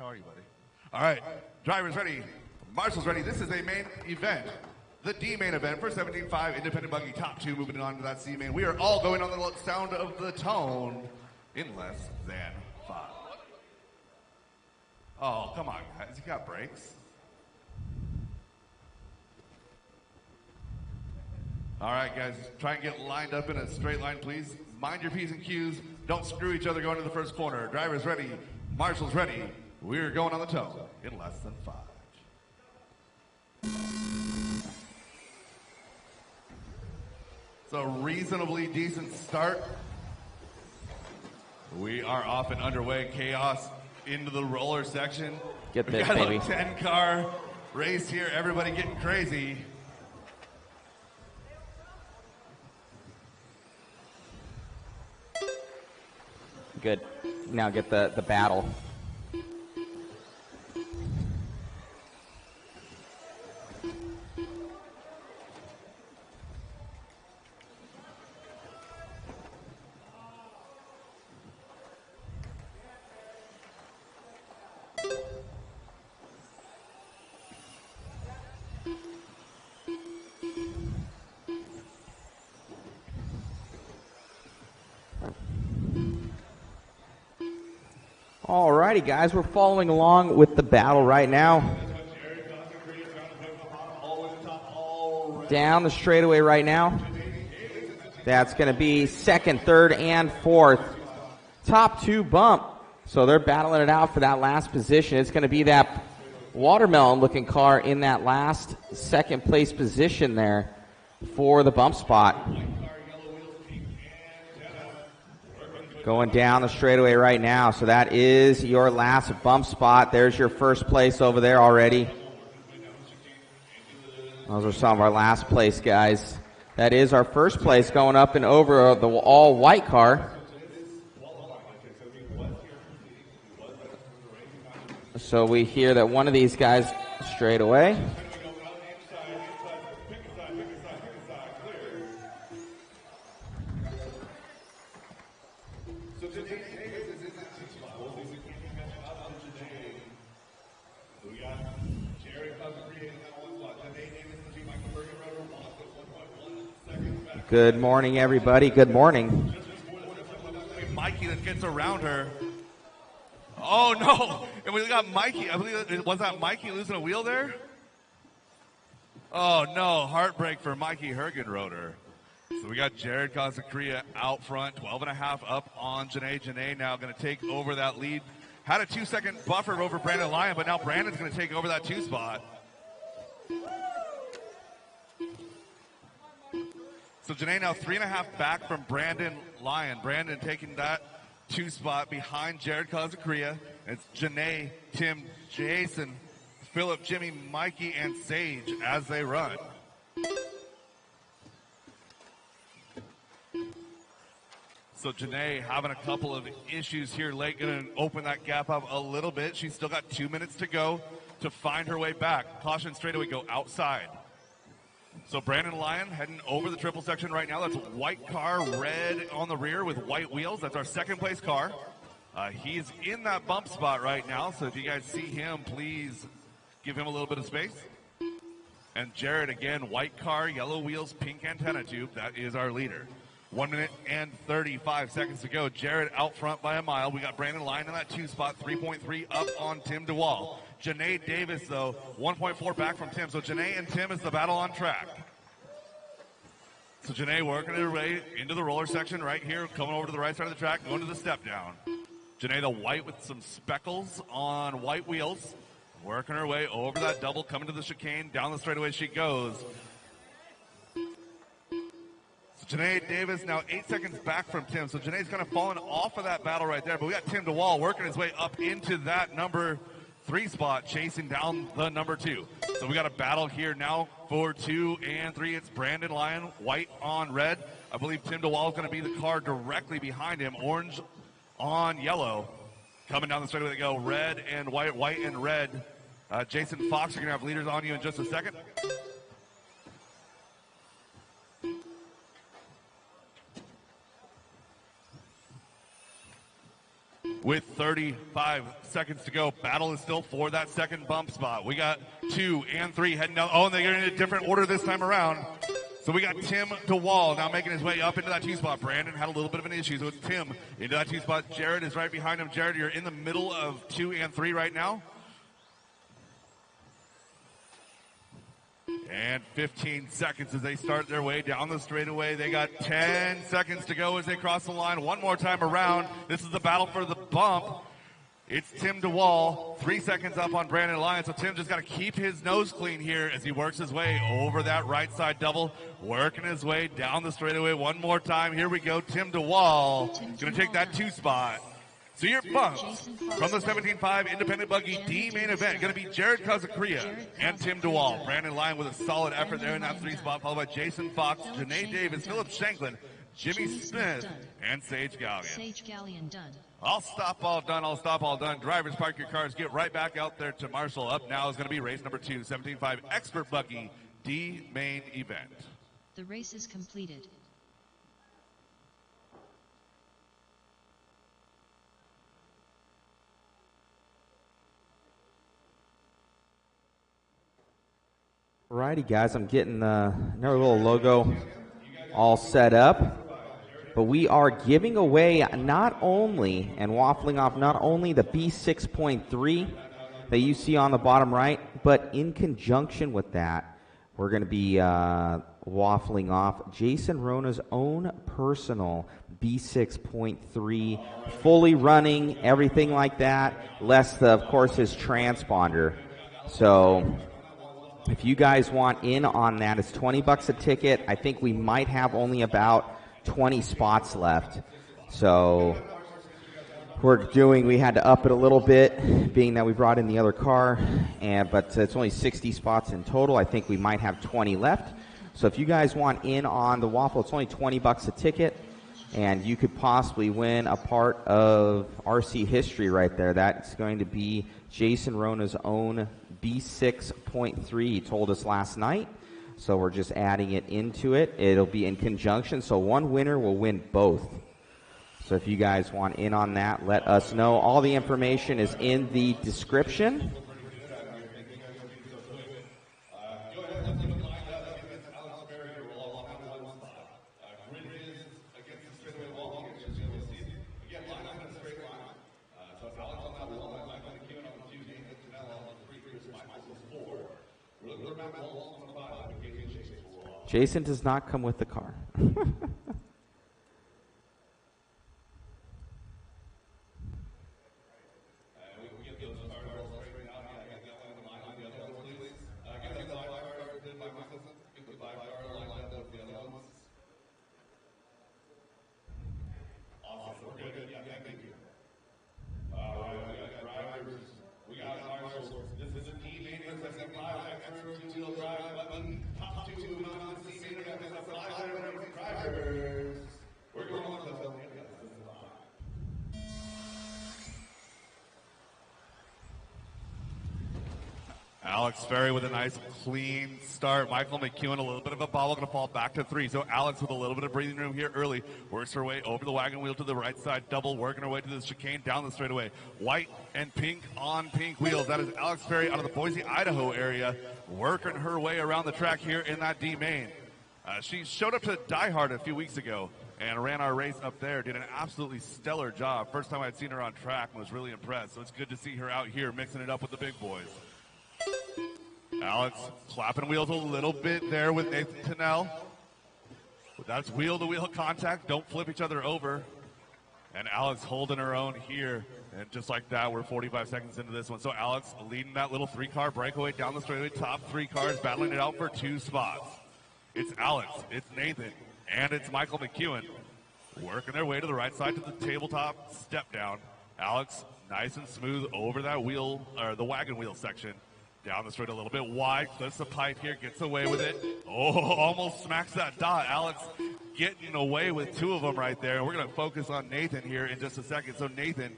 How are you, buddy? All right, drivers ready, marshals ready. This is a main event, the D main event for 17.5 independent buggy. Top two moving on to that C main. We are all going on the sound of the tone in less than 5. Oh, come on, guys. You got brakes. All right, guys, try and get lined up in a straight line, please. Mind your P's and Q's. Don't screw each other going to the first corner. Drivers ready, marshals ready. We're going on the toe in less than 5. It's a reasonably decent start. We are off and underway. Chaos into the roller section. Get this, We've got baby. a 10-car race here. Everybody getting crazy. Good. Now get the battle. Alrighty, guys, we're following along with the battle right now. Down the straightaway right now. That's going to be second, third, and fourth. Top two bump. So they're battling it out for that last position. It's going to be that watermelon-looking car in that last second place position there for the bump spot. Going down the straightaway right now. So that is your last bump spot. There's your first place over there already. Those are some of our last place guys. That is our first place going up and over the all-white car. So we hear that one of these guys straight away. Good morning, everybody. Good morning. Mikey that gets around her. Oh, no. And we got Mikey. I believe, was that Mikey losing a wheel there? Oh, no. Heartbreak for Mikey Hergenroder. So we got Jared Cazacria out front, 12.5 up on Janae. Janae now going to take over that lead. Had a 2-second buffer over Brandon Lyon, but now Brandon's going to take over that 2 spot. So Janae now 3.5 back from Brandon Lyon. Brandon taking that 2 spot behind Jared Cazacria. It's Janae, Tim, Jason, Philip, Jimmy, Mikey, and Sage as they run. So Janae having a couple of issues here late, going to open that gap up a little bit. She's still got 2 minutes to go to find her way back. Caution straightaway, go outside. So Brandon Lyon heading over the triple section right now. That's a white car, red on the rear with white wheels. That's our second place car. He's in that bump spot right now, so if you guys see him, please give him a little bit of space. And Jared, again, white car, yellow wheels, pink antenna tube. That is our leader. 1 minute and 35 seconds to go. Jared out front by a mile. We got Brandon Lyon in that 2 spot, 3.3 up on Tim DeWall. Janae Davis, though, 1.4 back from Tim. So Janae and Tim is the battle on track. So Janae working her way into the roller section right here, coming over to the right side of the track, going to the step down. Janae, the white with some speckles on white wheels, working her way over that double, coming to the chicane, down the straightaway she goes. So Janae Davis now 8 seconds back from Tim. So Janae's kind of fallen off of that battle right there, but we got Tim DeWall working his way up into that number 3 spot, chasing down the number 2. So we got a battle here now for 2 and 3. It's Brandon Lyon, white on red. I believe Tim DeWall is going to be the car directly behind him, orange on yellow. Coming down the straightaway they go, red and white, white and red. Jason Fox, you're going to have leaders on you in just a second. with 35 seconds to go. Battle is still for that second bump spot. We got 2 and 3 heading down. Oh, and they're in a different order this time around. So we got Tim DeWall now making his way up into that 2 spot. Brandon had a little bit of an issue, so it's Tim into that 2 spot. Jared is right behind him. Jared, you're in the middle of 2 and 3 right now. And 15 seconds as they start their way down the straightaway. They got 10 seconds to go as they cross the line. One more time around. This is the battle for the bump. It's Tim DeWall, 3 seconds up on Brandon Lyons. So Tim just got to keep his nose clean here as he works his way over that right side double, working his way down the straightaway one more time. Here we go. Tim DeWall going to take that 2 spot. So your bumps from the 17.5 Independent Buggy D main event going to be Jared Kazakuria and Tim DeWall. Brandon Lyon with a solid effort there in that 3 spot, followed by Jason Fox, Janae Davis, Philip Shanklin, Jimmy Smith, and Sage Gallion. I'll stop all done. I'll stop all done. Drivers, park your cars. Get right back out there to Marshall. Up now is going to be race number 2, 17.5 Expert Buggy D main event. The race is completed. Alrighty, guys, I'm getting another little logo all set up. But we are giving away not only, and waffling off not only the B6.3 that you see on the bottom right, but in conjunction with that, we're going to be waffling off Jason Rona's own personal B6.3, fully running, everything like that, less, of course, his transponder. So if you guys want in on that, it's $20 a ticket. I think we might have only about 20 spots left. So we had to up it a little bit, being that we brought in the other car, but it's only 60 spots in total. I think we might have 20 left. So if you guys want in on the waffle, it's only $20 a ticket, and you could possibly win a part of RC history right there. That's going to be Jason Rona's own B6.3, he told us last night. So we're just adding it into it. It'll be in conjunction, so one winner will win both. So if you guys want in on that, let us know. All the information is in the description. Jason does not come with the car. Alex Ferry with a nice clean start. Michael McEwen, a little bit of a bobble, going to fall back to 3. So Alex with a little bit of breathing room here early. Works her way over the wagon wheel to the right side double, working her way to the chicane down the straightaway. White and pink on pink wheels. That is Alex Ferry out of the Boise, Idaho area, working her way around the track here in that D main. She showed up to Die Hard a few weeks ago and ran our race up there. Did an absolutely stellar job. First time I'd seen her on track and was really impressed. So it's good to see her out here mixing it up with the big boys. Alex clapping wheels a little bit there with Nathan Tennell. That's wheel-to-wheel contact. Don't flip each other over. And Alex holding her own here. And just like that, we're 45 seconds into this one. So Alex leading that little 3-car breakaway down the straightaway. Top 3 cars battling it out for 2 spots. It's Alex, it's Nathan, and it's Michael McEwen working their way to the right side to the tabletop step down. Alex nice and smooth over that wheel, or the wagon wheel section. Down the straight a little bit wide, clips the pipe here, gets away with it. Oh, almost smacks that dot. Alex getting away with 2 of them right there. And we're going to focus on Nathan here in just a second. So Nathan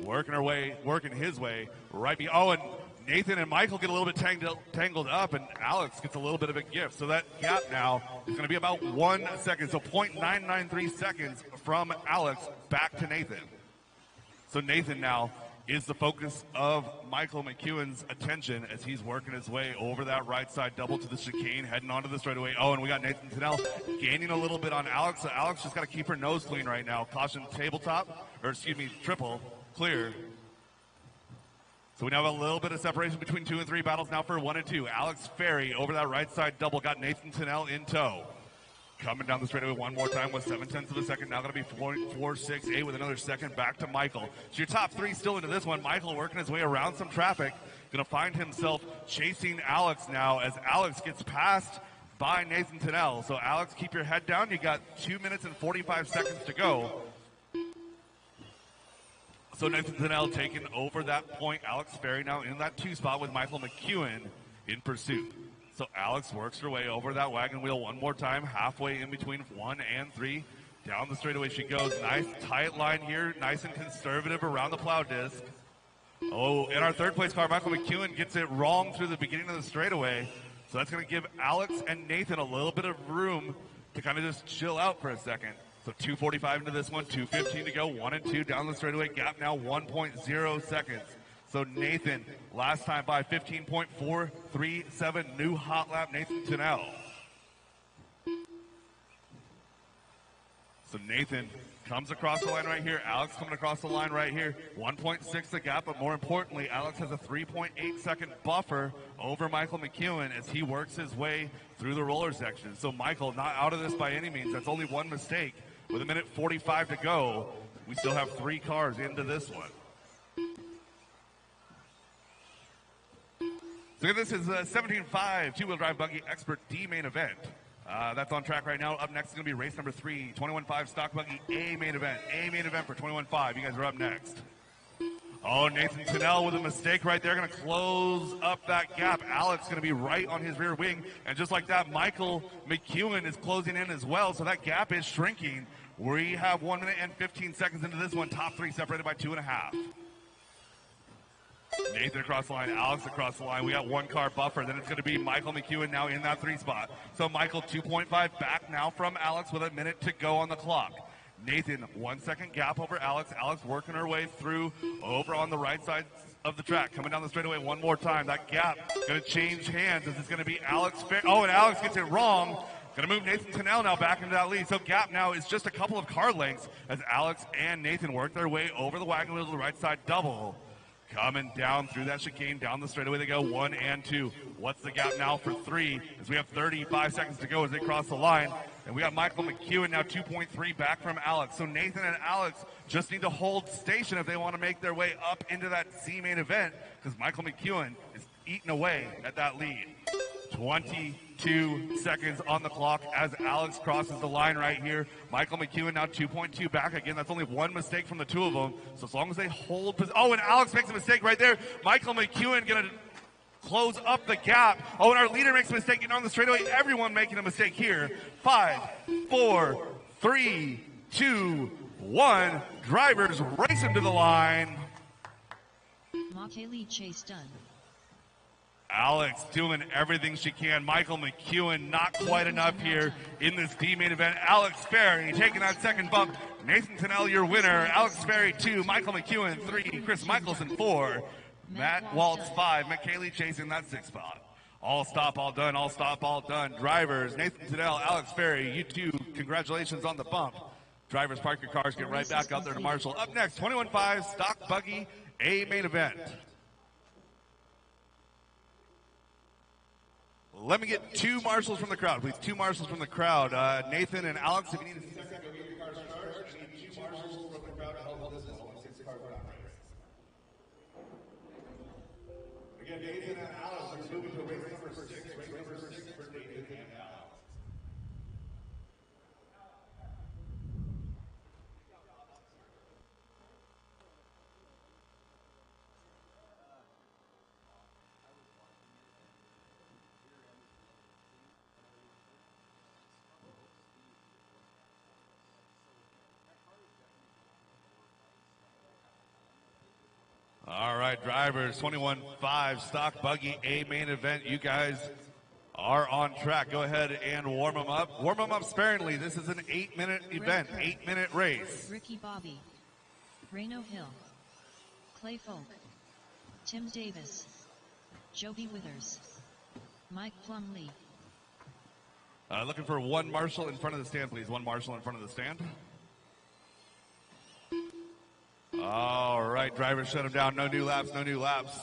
working his way right behind. Oh, and Nathan and Michael get a little bit tangled up, and Alex gets a little bit of a gift. So that gap now is going to be about 1 second. So 0.993 seconds from Alex back to Nathan. So Nathan now is the focus of Michael McEwen's attention as he's working his way over that right side double to the chicane, heading onto the straightaway. Oh, and we got Nathan Tennell gaining a little bit on Alex. So Alex just got to keep her nose clean right now. Caution tabletop, or excuse me, triple, clear. So we now have a little bit of separation between 2 and 3 battles now for 1 and 2. Alex Ferry over that right side double got Nathan Tennell in tow. Coming down the straightaway one more time with 7/10 of a second. Now going to be 4.468 with another second back to Michael. So your top 3 still into this one. Michael working his way around some traffic. Going to find himself chasing Alex now as Alex gets passed by Nathan Tennell. So Alex, keep your head down. You got 2 minutes and 45 seconds to go. So Nathan Tennell taking over that point. Alex Ferry now in that 2 spot with Michael McEwen in pursuit. So Alex works her way over that wagon wheel one more time, halfway in between 1 and 3. Down the straightaway she goes. Nice tight line here, nice and conservative around the plow disc. Oh, in our 3rd place car, Michael McEwen gets it wrong through the beginning of the straightaway. So that's going to give Alex and Nathan a little bit of room to kind of just chill out for a second. So 2:45 into this one, 2:15 to go, 1 and 2 down the straightaway. Gap now 1.0 seconds. So Nathan, last time by 15.437, new hot lap, Nathan Tennell. So Nathan comes across the line right here. Alex coming across the line right here. 1.6 the gap, but more importantly, Alex has a 3.8 second buffer over Michael McEwen as he works his way through the roller section. So Michael, not out of this by any means. That's only one mistake. With 1:45 to go, we still have 3 cars into this one. So this is a 17.5 two-wheel drive buggy expert D main event. That's on track right now. Up next is going to be race number 3, 21.5 stock buggy A main event. A main event for 21.5. You guys are up next. Oh, Nathan Tennell with a mistake right there. Going to close up that gap. Alex going to be right on his rear wing. And just like that, Michael McEwen is closing in as well. So that gap is shrinking. We have 1 minute and 15 seconds into this one. Top 3 separated by 2.5. Nathan across the line, Alex across the line. We got 1 car buffer. Then it's going to be Michael McEwen now in that 3 spot. So Michael 2.5 back now from Alex with 1 minute to go on the clock. Nathan 1 second gap over Alex. Alex working her way through over on the right side of the track. Coming down the straightaway one more time. That gap going to change hands as it's going to be Alex. Oh, and Alex gets it wrong. Going to move Nathan Tennell now back into that lead. So gap now is just a couple of car lengths as Alex and Nathan work their way over the wagon wheel to the right side double. Coming down through that chicane, down the straightaway they go, 1 and 2. What's the gap now for 3? As we have 35 seconds to go as they cross the line. And we got Michael McEwen now 2.3 back from Alex. So Nathan and Alex just need to hold station if they want to make their way up into that C main event, because Michael McEwen is eating away at that lead. 22 seconds on the clock as Alex crosses the line right here. Michael McEwen now 2.2 back. Again, that's only 1 mistake from the 2 of them. So as long as they hold... Oh, and Alex makes a mistake right there. Michael McEwen going to close up the gap. Oh, and our leader makes a mistake getting on the straightaway. Everyone making a mistake here. 5, 4, 3, 2, 1. Drivers race him to the line. Makaylee Chase done. Alex doing everything she can. Michael McEwen not quite enough here in this D main event. Alex Ferry taking that second bump. Nathan Tennell, your winner. Alex Ferry 2, Michael McEwen 3, Chris Michelson 4, Matt Waltz 5, McKaylee Chase in that 6th spot. All stop, all done, all stop, all done. Drivers, Nathan Tennell, Alex Ferry, you 2, congratulations on the bump. Drivers, park your cars, get right back out there to Marshall. Up next, 21.5 stock buggy A main event. Let me get 2 marshals from the crowd, please. 2 marshals from the crowd. Nathan and Alex, if you need a second, go get your cars started. I need 2 marshals from the crowd to help hold this. Again, Nathan and Alex are moving to race number 6. Race number 6 for Nathan and Alex. All right, drivers, 21.5 stock buggy A main event. You guys are on track. Go ahead and warm them up. Warm them up sparingly. This is an 8-minute event, 8-minute race. Ricky Bobby. Reno Hill. Clay Folk, Tim Davis, Joby Withers, Mike Plumlee. Looking for one marshal in front of the stand, please. One marshal in front of the stand. All right, drivers, shut him down. No new laps, no new laps.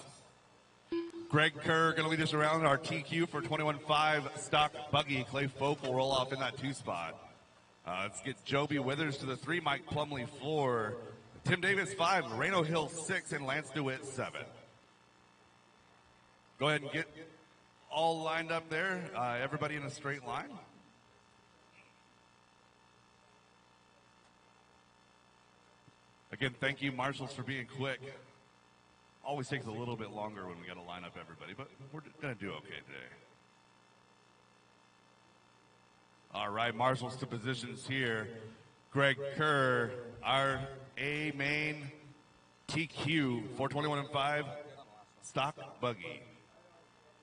Greg Kerr going to lead us around our TQ for 21.5 stock buggy. Clay Folk will roll off in that 2 spot. Let's get Joby Withers to the 3, Mike Plumlee 4, Tim Davis 5, Reno Hill 6, and Lance DeWitt 7. Go ahead and get all lined up there. Everybody in a straight line. Again, thank you, marshals, for being quick. Always takes a little bit longer when we got to line up everybody, but we're going to do okay today. All right, marshals to positions here. Greg Kerr, our A main TQ, 421.5 stock buggy.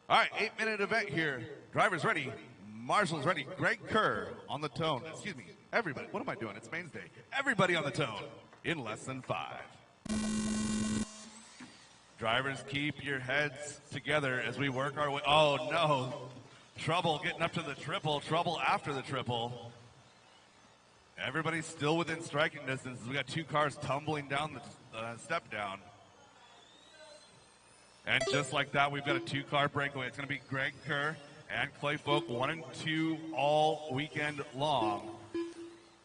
All right, 8-minute event here. Drivers ready, marshals ready. Greg Kerr on the tone. Excuse me, everybody. What am I doing? It's Mains Day. Everybody on the tone in less than 5. Drivers, keep your heads together as we work our way. Oh, no. Trouble getting up to the triple. Trouble after the triple. Everybody's still within striking distance. We got 2 cars tumbling down the step down. And just like that, we've got a 2-car breakaway. It's going to be Greg Kerr and Clay Folk, 1 and 2 all weekend long.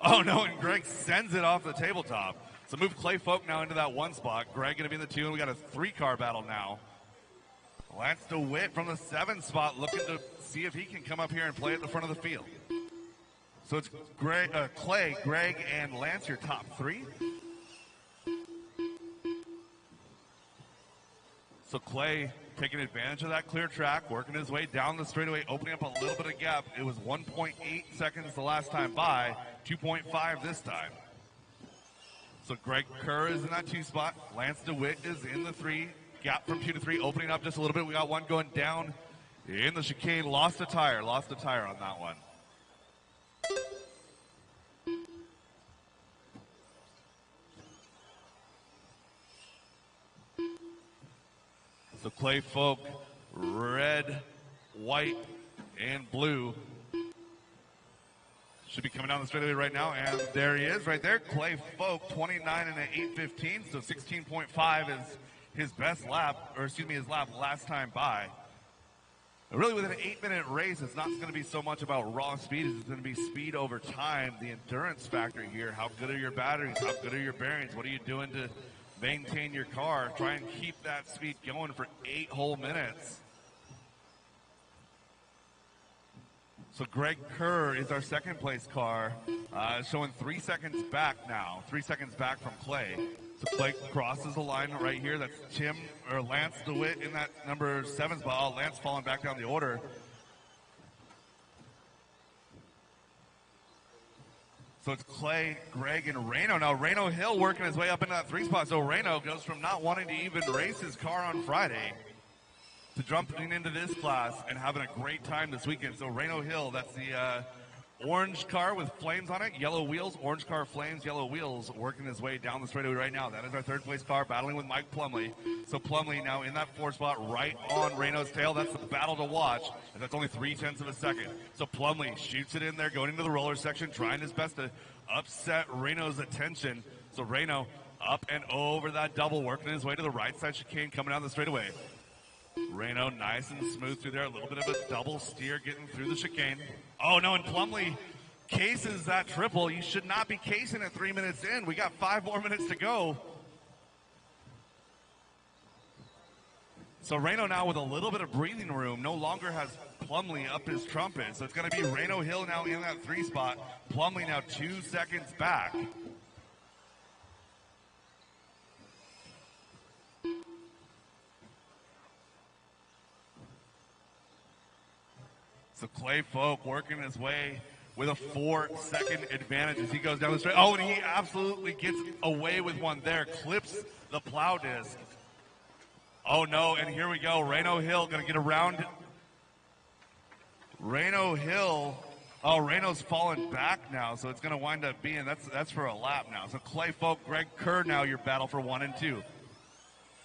Oh, no, and Greg sends it off the tabletop. So move Clay Folk now into that 1 spot. Greg going to be in the 2, and we got a 3-car battle now. Lance DeWitt from the 7 spot looking to see if he can come up here and play at the front of the field. So it's Clay, Greg, and Lance, your top 3. So Clay taking advantage of that clear track, working his way down the straightaway, opening up a little bit of gap. It was 1.8 seconds the last time by, 2.5 this time. So Greg Kerr is in that 2 spot. Lance DeWitt is in the 3. Gap from 2 to 3, opening up just a little bit. We got one going down in the chicane. Lost a tire on that one. So Clay Folk, red, white, and blue. Should be coming down the straightaway right now, and there he is right there. Clay Folk, 29 and an 8:15, so 16.5 is his best lap, or excuse me, his lap last time by. Really, with an 8-minute race, it's not going to be so much about raw speed. It's going to be speed over time, the endurance factor here. How good are your batteries? How good are your bearings? What are you doing to maintain your car? Try and keep that speed going for 8 whole minutes. So Greg Kerr is our 2nd place car, showing 3 seconds back now, 3 seconds back from Clay. So Clay crosses the line right here. That's Lance DeWitt in that number 7 spot. Oh, Lance falling back down the order. So it's Clay, Greg, and Reno. Now Reno Hill working his way up into that 3 spot. So Reno goes from not wanting to even race his car on Friday to jumping into this class and having a great time this weekend. So Reno Hill, that's the orange car with flames on it, yellow wheels, orange car, flames, yellow wheels, working his way down the straightaway right now. That is our 3rd place car, battling with Mike Plumlee. So Plumlee now in that 4 spot, right on Reno's tail. That's the battle to watch, and that's only 0.3 of a second. So Plumlee shoots it in there, going into the roller section, trying his best to upset Reno's attention. So Reno up and over that double, working his way to the right side chicane, coming down the straightaway. Reno nice and smooth through there. A little bit of a double steer getting through the chicane. Oh, no, and Plumlee cases that triple. You should not be casing it 3 minutes in. We got 5 more minutes to go. So Reno now with a little bit of breathing room. No longer has Plumlee up his trumpet. So it's going to be Reno Hill now in that 3 spot. Plumlee now 2 seconds back. So Clay Folk working his way with a 4-second advantage as he goes down the straight. Oh, and he absolutely gets away with one there. Clips the plow disc. Oh, no, and here we go. Reno Hill going to get around. Reno Hill. Oh, Reno's falling back now, so it's going to wind up being, that's for a lap now. So Clay Folk, Greg Kerr now your battle for 1 and 2.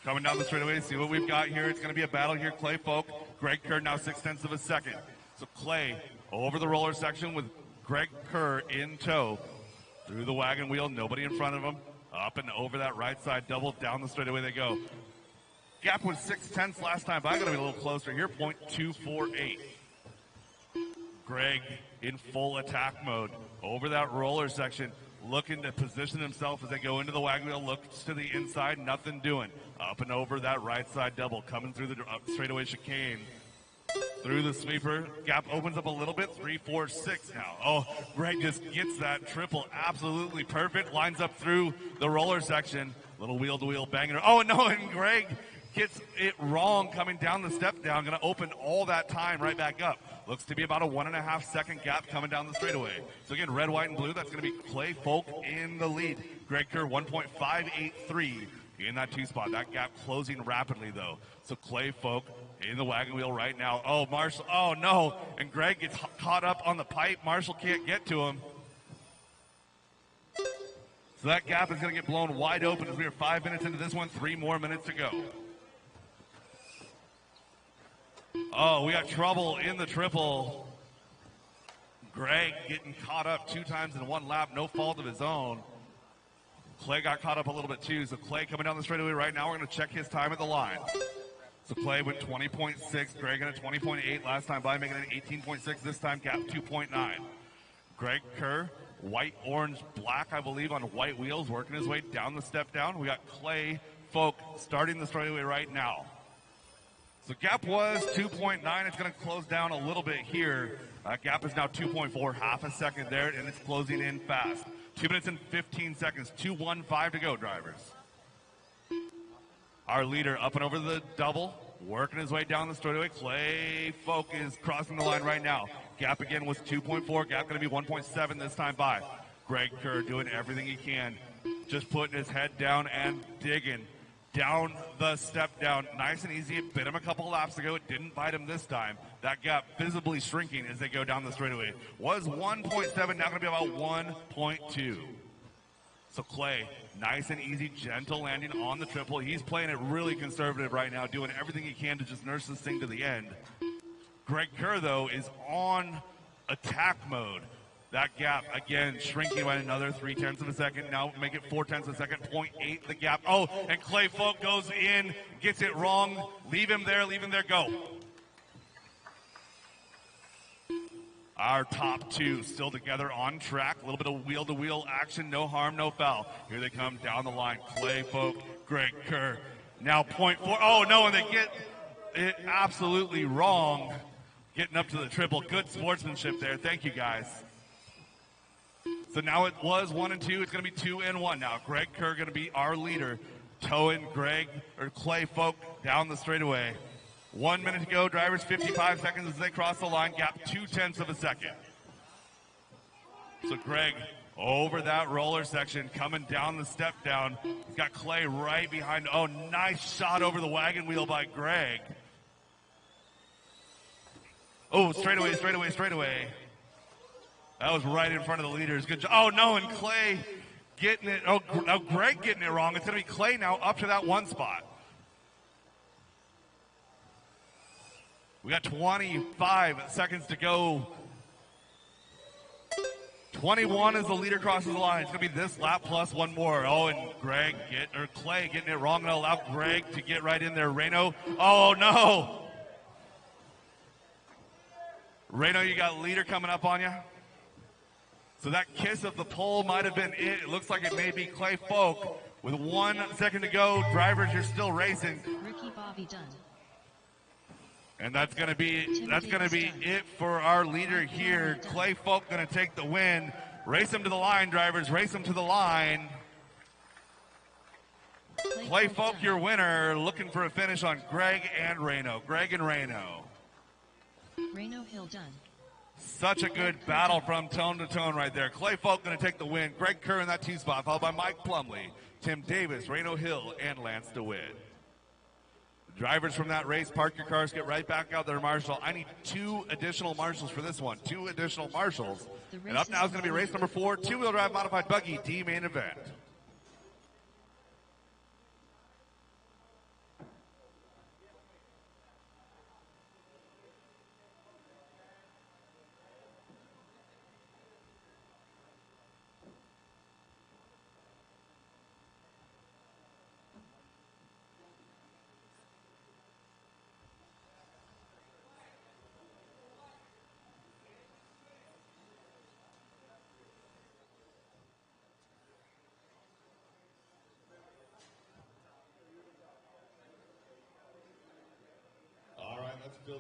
Coming down the straightaway, see what we've got here. It's going to be a battle here. Clay Folk, Greg Kerr now 0.6 of a second. So Clay over the roller section with Greg Kerr in tow. Through the wagon wheel, nobody in front of him. Up and over that right side double, down the straightaway they go. Gap was 0.6 last time, but I got to be a little closer here, 0.248. Greg in full attack mode over that roller section, looking to position himself as they go into the wagon wheel, looks to the inside, nothing doing. Up and over that right side double, coming through the straightaway chicane. Through the sweeper, gap opens up a little bit, 3-4-6 now. Oh, Greg just gets that triple absolutely perfect, lines up through the roller section. Little wheel-to-wheel banger. Oh, no, and Greg gets it wrong coming down the step down. Going to open all that time right back up. Looks to be about a 1.5 second gap coming down the straightaway. So again, red, white, and blue, that's going to be Clay Folk in the lead. Greg Kerr, 1.583 in that 2 spot. That gap closing rapidly, though. So Clay Folk in the wagon wheel right now. Oh, Marshall, oh no, and Greg gets caught up on the pipe. Marshall can't get to him. So that gap is going to get blown wide open as we are 5 minutes into this one, 3 more minutes to go. Oh, we got trouble in the triple. Greg getting caught up 2 times in 1 lap, no fault of his own. Clay got caught up a little bit too, so Clay coming down the straightaway right now. We're going to check his time at the line. So Clay went 20.6, Greg in a 20.8 last time by, making it 18.6 this time, gap 2.9. Greg Kerr, white, orange, black, I believe, on white wheels, working his way down the step down. We got Clay Folk starting the straightaway right now. So gap was 2.9. It's going to close down a little bit here. Gap is now 2.4, half a second there, and it's closing in fast. 2 minutes and 15 seconds, 2:15 to go, drivers. Our leader up and over the double, working his way down the straightaway. Clay Folk is crossing the line right now. Gap again was 2.4. Gap going to be 1.7 this time by. Greg Kerr doing everything he can, just putting his head down and digging down the step down. Nice and easy. It bit him a couple laps ago. It didn't bite him this time. That gap visibly shrinking as they go down the straightaway. Was 1.7, now going to be about 1.2. So Clay, nice and easy, gentle landing on the triple. He's playing it really conservative right now, doing everything he can to just nurse this thing to the end. Greg Kerr, though, is on attack mode. That gap, again, shrinking by another 0.3 of a second. Now make it 0.4 of a second, 0.8 the gap. Oh, and Clay Folk goes in, gets it wrong. Leave him there, go. Our top 2 still together on track. A little bit of wheel-to-wheel action, no harm, no foul. Here they come down the line. Clay Folk, Greg Kerr. Now 0.4. Oh, no, and they get it absolutely wrong. Getting up to the triple. Good sportsmanship there. Thank you, guys. So now it was 1 and 2. It's going to be 2 and 1 now. Greg Kerr going to be our leader, towing Clay Folk down the straightaway. 1 minute to go. Drivers, 55 seconds as they cross the line. Gap 0.2 of a second. So Greg over that roller section, coming down the step down. He's got Clay right behind. Oh, nice shot over the wagon wheel by Greg. Oh, straightaway. That was right in front of the leaders. Good job. Oh, no, and Clay getting it. Oh, now Greg getting it wrong. It's going to be Clay now up to that 1 spot. We got 25 seconds to go. 21 as the leader crosses the line. It's going to be this lap plus 1 more. Oh, and Clay getting it wrong. Going to allow Greg to get right in there. Reno. Oh, no. Reno, you got leader coming up on you. So that kiss of the pole might have been it. It looks like it may be Clay Folk. With 1 second to go, drivers, you're still racing. Ricky Bobby done. And that's going to be it for our leader here. Clay Folk going to take the win. Race him to the line, drivers. Race him to the line. Clay Folk, your winner. Looking for a finish on Greg and Reno. Reno Hill done. Such a good battle from tone to tone right there. Clay Folk going to take the win. Greg Kerr in that 2 spot, followed by Mike Plumley, Tim Davis, Reno Hill, and Lance DeWitt. Drivers from that race, park your cars, get right back out there, Marshall. I need 2 additional marshals for this one. 2 additional marshals. And up now is going to be race number 4, 2-wheel drive modified buggy, D main event.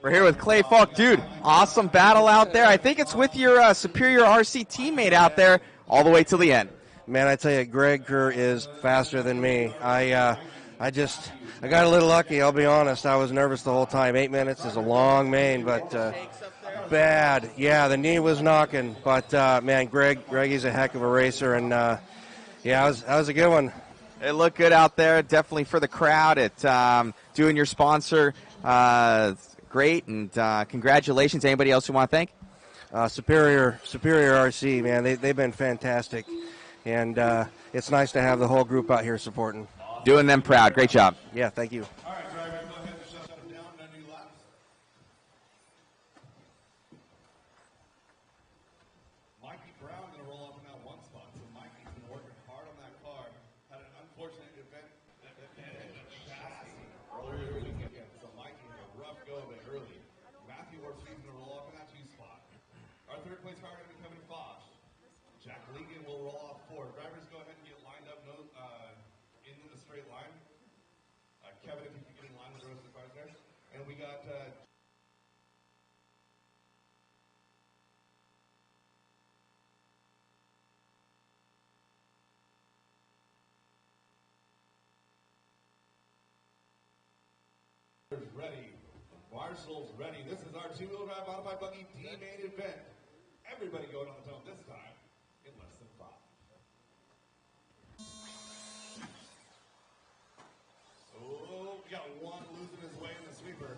We're here with Clay Falk. Dude, awesome battle out there. I think it's with your Superior RC teammate out there all the way till the end. Man, I tell you, Greg Kerr is faster than me. I got a little lucky, I'll be honest. I was nervous the whole time. 8 minutes is a long main, but bad. Yeah, the knee was knocking. But, man, Greg is a heck of a racer, and, yeah, that was a good one. It looked good out there, definitely for the crowd. Doing your sponsor, great, and congratulations. Anybody else you want to thank? Superior RC, man, they've been fantastic, and it's nice to have the whole group out here supporting. Doing them proud. Great job. Yeah, thank you. All right, drivers, go ahead and shut them down. No new laps. Mikey Brown going to roll up in that one spot. So Mikey's been working hard on that car. Had an unfortunate event that ended chassis earlier in the weekend. So Mikey had a rough go of it early. Matthew Ortiz going to roll up in that 2 spot. Our 3rd place car going to be Kevin Fosh. Jack Legan will roll off 4. Drivers, go ahead and get lined up. In the straight line. Kevin, if you can get in line with the rest of the cars there. And we got ready. Marshall's ready. This is our 2-wheel drive modified buggy D-main event. Everybody going on the dome this time in less than 5. Oh, we got one losing his way in the sweeper.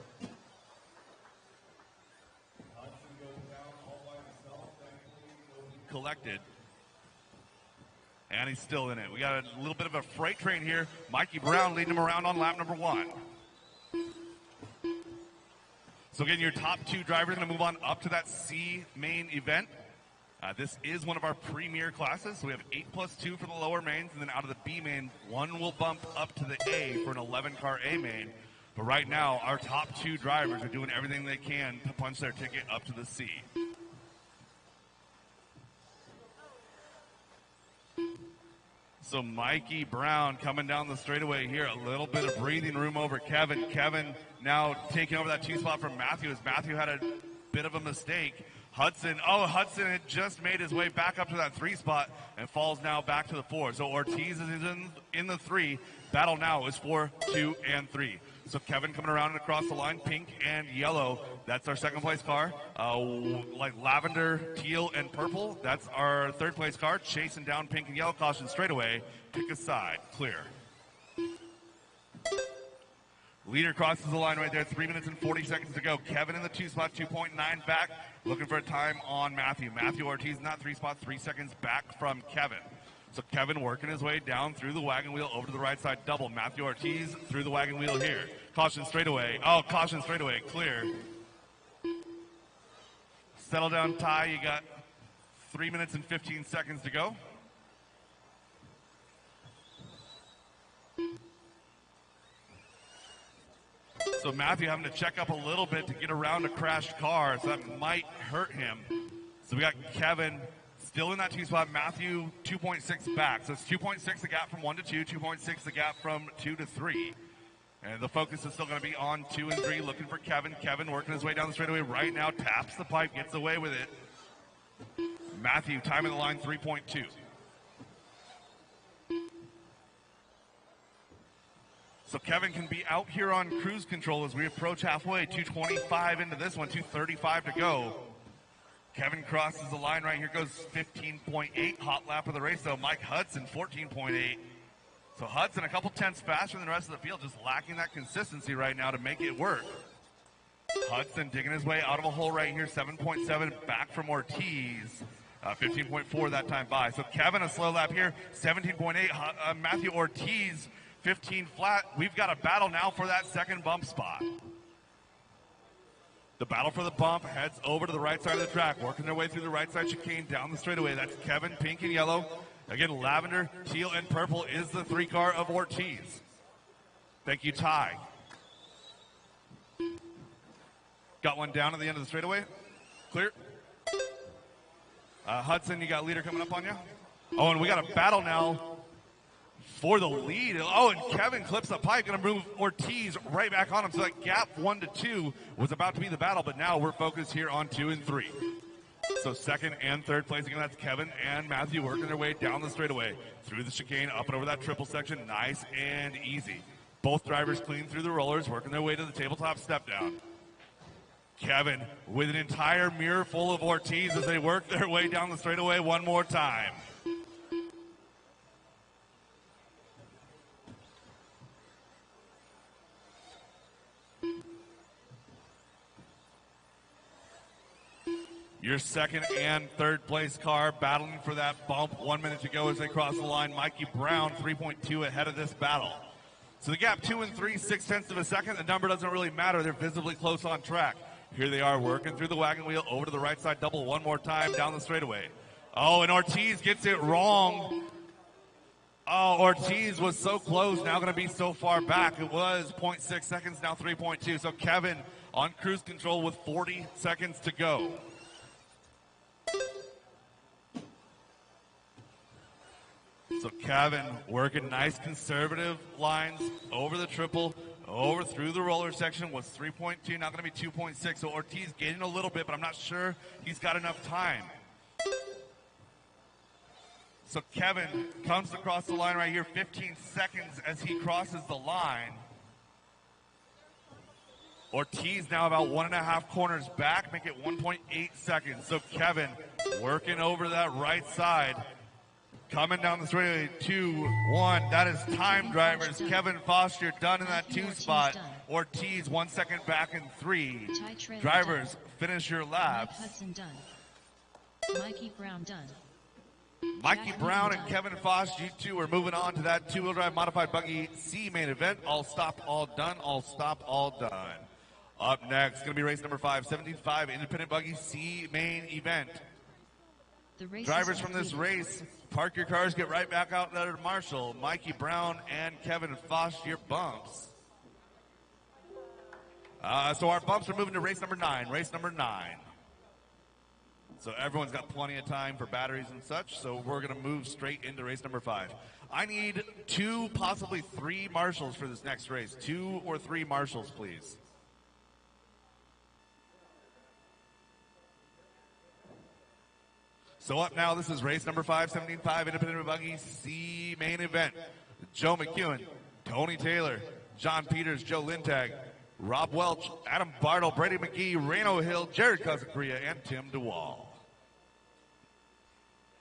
Hudson goes down all by himself. Collected. And he's still in it. We got a little bit of a freight train here. Mikey Brown leading him around on lap number 1. So again, your top 2 drivers are going to move on up to that C main event. This is one of our premier classes. So we have 8+2 for the lower mains, and then out of the B main, 1 will bump up to the A for an 11-car A main. But right now, our top 2 drivers are doing everything they can to punch their ticket up to the C. So Mikey Brown coming down the straightaway here. A little bit of breathing room over Kevin. Kevin now taking over that 2 spot from Matthew, as Matthew had a bit of a mistake. Hudson had just made his way back up to that 3 spot and falls now back to the 4. So Ortiz is in the 3. Battle now is 4, 2, and 3. So Kevin coming around and across the line, pink and yellow. That's our 2nd place car. Like lavender, teal, and purple. That's our 3rd place car. Chasing down pink and yellow. Caution straightaway. Pick a side. Clear. Leader crosses the line right there. 3 minutes and 40 seconds to go. Kevin in the 2 spot, 2.9 back. Looking for a time on Matthew. Matthew Ortiz in that 3 spot, 3 seconds back from Kevin. So Kevin working his way down through the wagon wheel over to the right side double. Matthew Ortiz through the wagon wheel here. Caution straightaway. Oh, caution straightaway. Clear. Settle down, Ty. You got 3 minutes and 15 seconds to go. So Matthew having to check up a little bit to get around a crashed car, so that might hurt him. So we got Kevin still in that 2 spot. Matthew 2.6 back. So it's 2.6 the gap from 1 to 2, 2.6 the gap from 2 to 3. And the focus is still going to be on 2 and 3, looking for Kevin. Kevin working his way down the straightaway right now, taps the pipe, gets away with it. Matthew, time in the line, 3.2. So Kevin can be out here on cruise control as we approach halfway. 2:25 into this one, 2:35 to go. Kevin crosses the line right here, goes 15.8, hot lap of the race though. Mike Hudson, 14.8. So Hudson a couple tenths faster than the rest of the field, just lacking that consistency right now to make it work. Hudson digging his way out of a hole right here, 7.7 back from Ortiz. 15.4 that time by. So Kevin a slow lap here, 17.8. Matthew Ortiz, 15 flat. We've got a battle now for that 2nd bump spot. The battle for the bump heads over to the right side of the track, working their way through the right side chicane down the straightaway. That's Kevin, pink and yellow. Again, lavender, teal, and purple is the 3 car of Ortiz. Thank you, Ty. Got one down at the end of the straightaway. Clear. Hudson, you got leader coming up on you. Oh, and we got a battle now for the lead. Oh, and Kevin clips the pipe, going to move Ortiz right back on him. So that gap 1 to 2 was about to be the battle, but now we're focused here on 2 and 3. So second and third place, again, that's Kevin and Matthew working their way down the straightaway, through the chicane, up and over that triple section, nice and easy. Both drivers clean through the rollers, working their way to the tabletop step down. Kevin with an entire mirror full of Ortiz as they work their way down the straightaway one more time. Your second and third place car battling for that bump. 1 minute to go as they cross the line. Mikey Brown, 3.2 ahead of this battle. So the gap 2 and 3, 0.6 of a second. The number doesn't really matter. They're visibly close on track. Here they are working through the wagon wheel over to the right side double one more time down the straightaway. Oh, and Ortiz gets it wrong. Oh, Ortiz was so close, now going to be so far back. It was 0.6 seconds, now 3.2. So Kevin on cruise control with 40 seconds to go. So Kevin working nice conservative lines over the triple, over through the roller section was 3.2, now going to be 2.6. So Ortiz gaining a little bit, but I'm not sure he's got enough time. So Kevin comes across the line right here, 15 seconds as he crosses the line. Ortiz now about 1.5 corners back, make it 1.8 seconds. So Kevin working over that right side. Coming down the straightaway, 2-1. That is time, drivers. Kevin Foster done in that 2 spot. Ortiz 1 second back in 3. Drivers, finish your laps. Hudson done. Mikey Brown done. Mikey Brown and Kevin Foss, you two are moving on to that 2-wheel drive modified buggy C main event. All stop, all done. All stop, all done. Up next, going to be race number 5, 75 independent buggy C main event. Drivers from this race, park your cars, get right back out there to Marshall. Mikey Brown and Kevin Foss, your bumps. So our bumps are moving to race number 9. Race number 9. So everyone's got plenty of time for batteries and such, so we're going to move straight into race number 5. I need 2, possibly 3 marshals for this next race. 2 or 3 marshals, please. So up now, this is race number 5, 75 independent buggy C main event. Joe McEwen, Tony Taylor, John Peters, Joe Lintag, Rob Welch, Adam Bartle, Brady McGee, Reno Hill, Jared Cazacria, and Tim DeWall.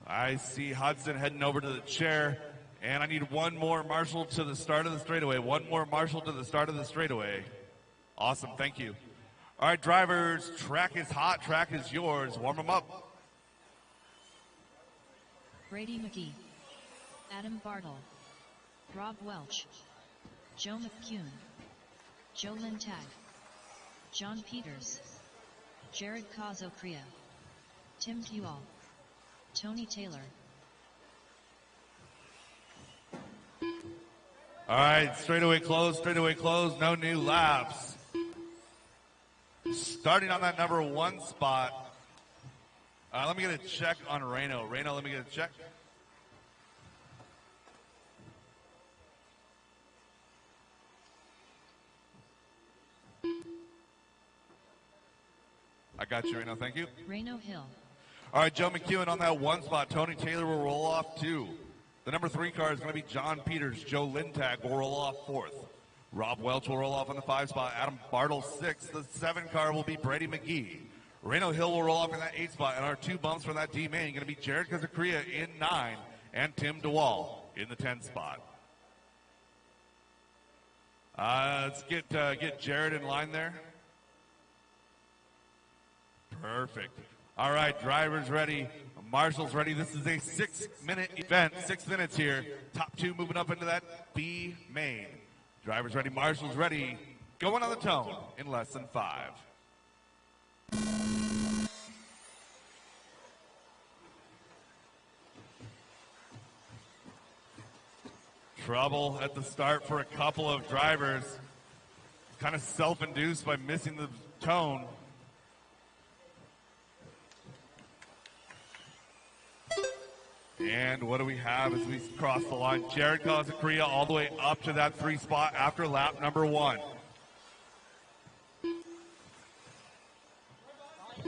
I see Hudson heading over to the chair, and I need 1 more marshal to the start of the straightaway. 1 more marshal to the start of the straightaway. Awesome, thank you. All right, drivers, track is hot, track is yours. Warm them up. Brady McGee, Adam Bartle, Rob Welch, Joe McCune, Joe Lintag, John Peters, Jared Cazacria, Tim Dual, Tony Taylor. All right, straightaway closed, no new laps. Starting on that number 1 spot. Let me get a check on Reno. Reno, let me get a check. I got you, Reno. Thank you. Reno Hill. All right, Joe McEwen on that 1 spot. Tony Taylor will roll off 2. The number 3 car is going to be John Peters. Joe Lintag will roll off 4th. Rob Welch will roll off on the 5 spot. Adam Bartle 6th. The 7 car will be Brady McGee. Reno Hill will roll off in that 8 spot, and our 2 bumps from that D main going to be Jared Cazacria in 9 and Tim DeWall in the 10 spot. Let's get Jared in line there. Perfect. All right, drivers ready, marshals ready. This is a 6-minute event, 6 minutes here. Top 2 moving up into that B main. Drivers ready, marshals ready. Going on the tone in less than 5. Trouble at the start for a couple of drivers. Kind of self-induced by missing the tone. And what do we have as we cross the line? Jared Kazakuria all the way up to that 3 spot after lap number 1.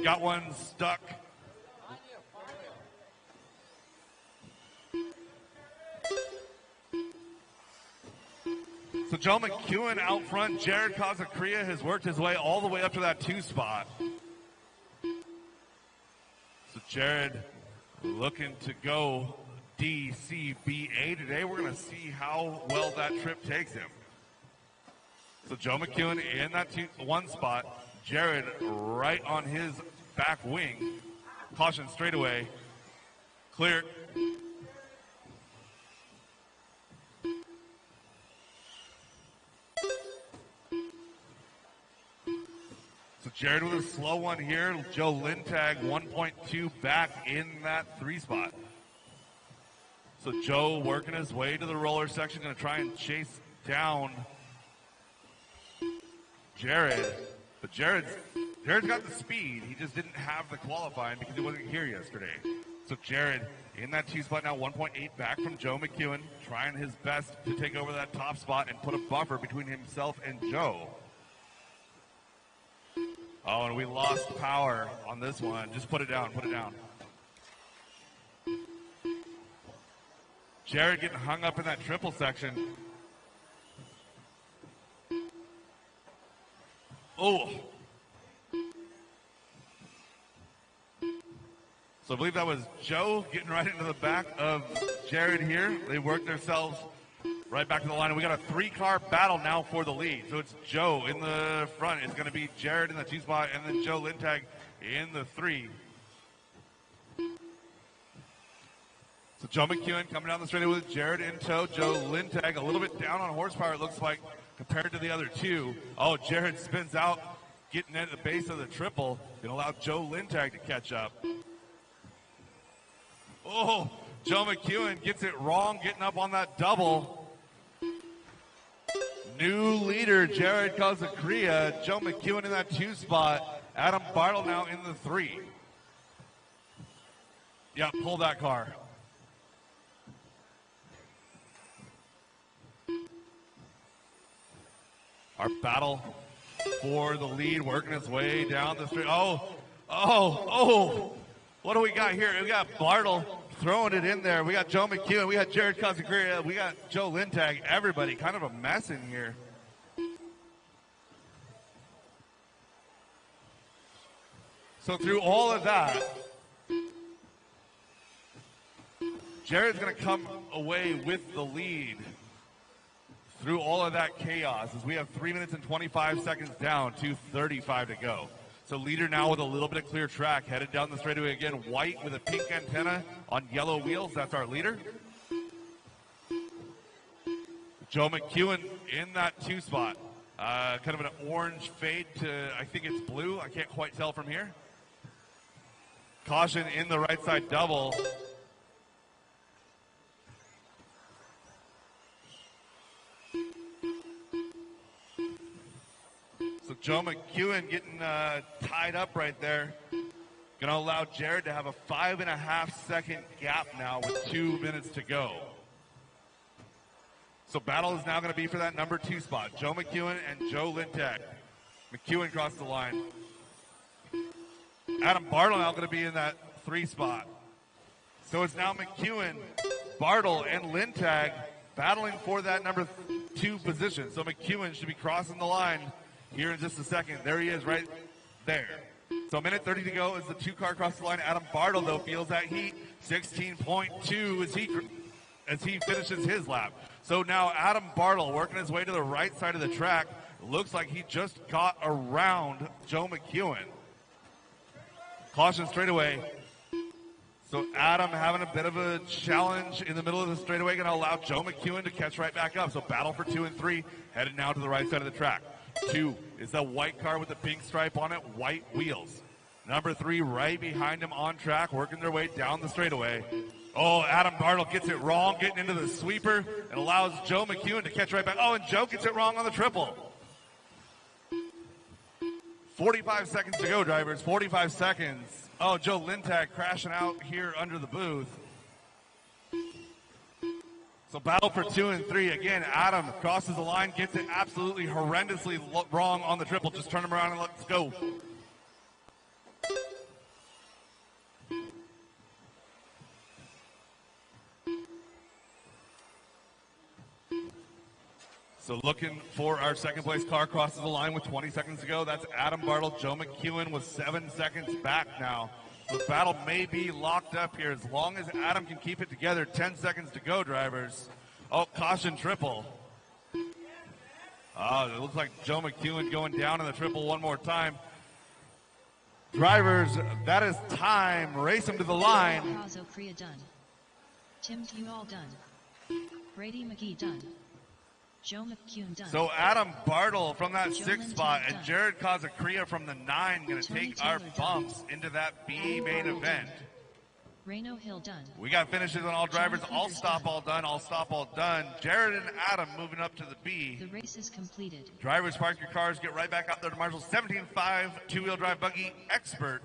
Got one stuck. So Joe McEwen out front. Jared Kazakuria has worked his way all the way up to that 2 spot. So Jared looking to go DCBA today. We're going to see how well that trip takes him. So Joe McEwen in that 1 spot. Jared right on his back wing. Caution straightaway. Clear. So Jared with a slow one here. Joe Lintag 1.2 back in that 3 spot. So Joe working his way to the roller section, going to try and chase down Jared. But Jared's got the speed. He just didn't have the qualifying because he wasn't here yesterday. So Jared in that 2 spot now, 1.8 back from Joe McEwen, trying his best to take over that top spot and put a buffer between himself and Joe. Oh, and we lost power on this one. Just put it down, put it down. Jared getting hung up in that triple section. Oh. So I believe that was Joe getting right into the back of Jared here. They worked themselves right back to the line. And we got a 3-car battle now for the lead. So it's Joe in the front. It's going to be Jared in the 2 spot and then Joe Lintag in the 3. So Joe McEwen coming down the straightaway with Jared in tow. Joe Lintag a little bit down on horsepower, it looks like, compared to the other 2. Oh, Jared spins out, getting at the base of the triple. Going to allow Joe Lintag to catch up. Oh, Joe McEwen gets it wrong, getting up on that double. New leader, Jared Kazakuria. Joe McEwen in that 2 spot. Adam Bartle now in the 3. Yeah, pull that car. Our battle for the lead working its way down the street. Oh. What do we got here? We got Bartle throwing it in there. We got Joe McEwen. We got Jared Kazakuria. We got Joe Lintag. Everybody kind of a mess in here. So through all of that, Jared's going to come away with the lead through all of that chaos as we have 3 minutes and 25 seconds down, 2:35 to go. So leader now with a little bit of clear track, headed down the straightaway again. White with a pink antenna on yellow wheels. That's our leader. Joe McEwen in that 2 spot. Kind of an orange fade to, I think it's blue. I can't quite tell from here. Caution in the right side double. So Joe McEwen getting tied up right there. Going to allow Jared to have a 5.5 second gap now with 2 minutes to go. So battle is now going to be for that number 2 spot. Joe McEwen and Joe Lintag. McEwen crossed the line. Adam Bartle now going to be in that 3 spot. So it's now McEwen, Bartle, and Lintag battling for that number 2 position. So McEwen should be crossing the line here in just a second. There he is right there. So a minute 30 to go as the 2-car across the line. Adam Bartle, though, feels that heat. 16.2 as he finishes his lap. So now Adam Bartle working his way to the right side of the track. Looks like he just got around Joe McEwen. Caution straightaway. So Adam having a bit of a challenge in the middle of the straightaway, going to allow Joe McEwen to catch right back up. So battle for 2 and 3, headed now to the right side of the track. 2 is the white car with the pink stripe on it, white wheels. Number 3 right behind him on track, working their way down the straightaway. Oh, Adam Bartle gets it wrong, getting into the sweeper, and allows Joe McEwen to catch right back. Oh, and Joe gets it wrong on the triple. 45 seconds to go, drivers. 45 seconds. Oh, Joe Lintag crashing out here under the booth. So battle for 2 and 3. Again, Adam crosses the line, gets it absolutely horrendously wrong on the triple. Just turn him around and let's go. So looking for our second place car, crosses the line with 20 seconds to go. That's Adam Bartle. Joe McEwen with 7 seconds back now. The battle may be locked up here as long as Adam can keep it together. 10 seconds to go, drivers. Oh, caution triple. It looks like Joe McEwen going down in the triple one more time. Drivers, that is time. Race them to the line. Hazo Korea done. Tim Tuall done. Brady McGee done. Joe McEwen done. So Adam Bartle from that Joe 6th spot and done. Jared Kazacria from the 9 going to Tony take our Taylor bumps done. into that B main event. Reno Hill done. We got finishes on all drivers. John All Peters stop, done. all done. All stop, all done. Jared and Adam moving up to the B. The race is completed. Drivers, park your cars. Get right back out there to Marshall's 17.5 two-wheel drive buggy expert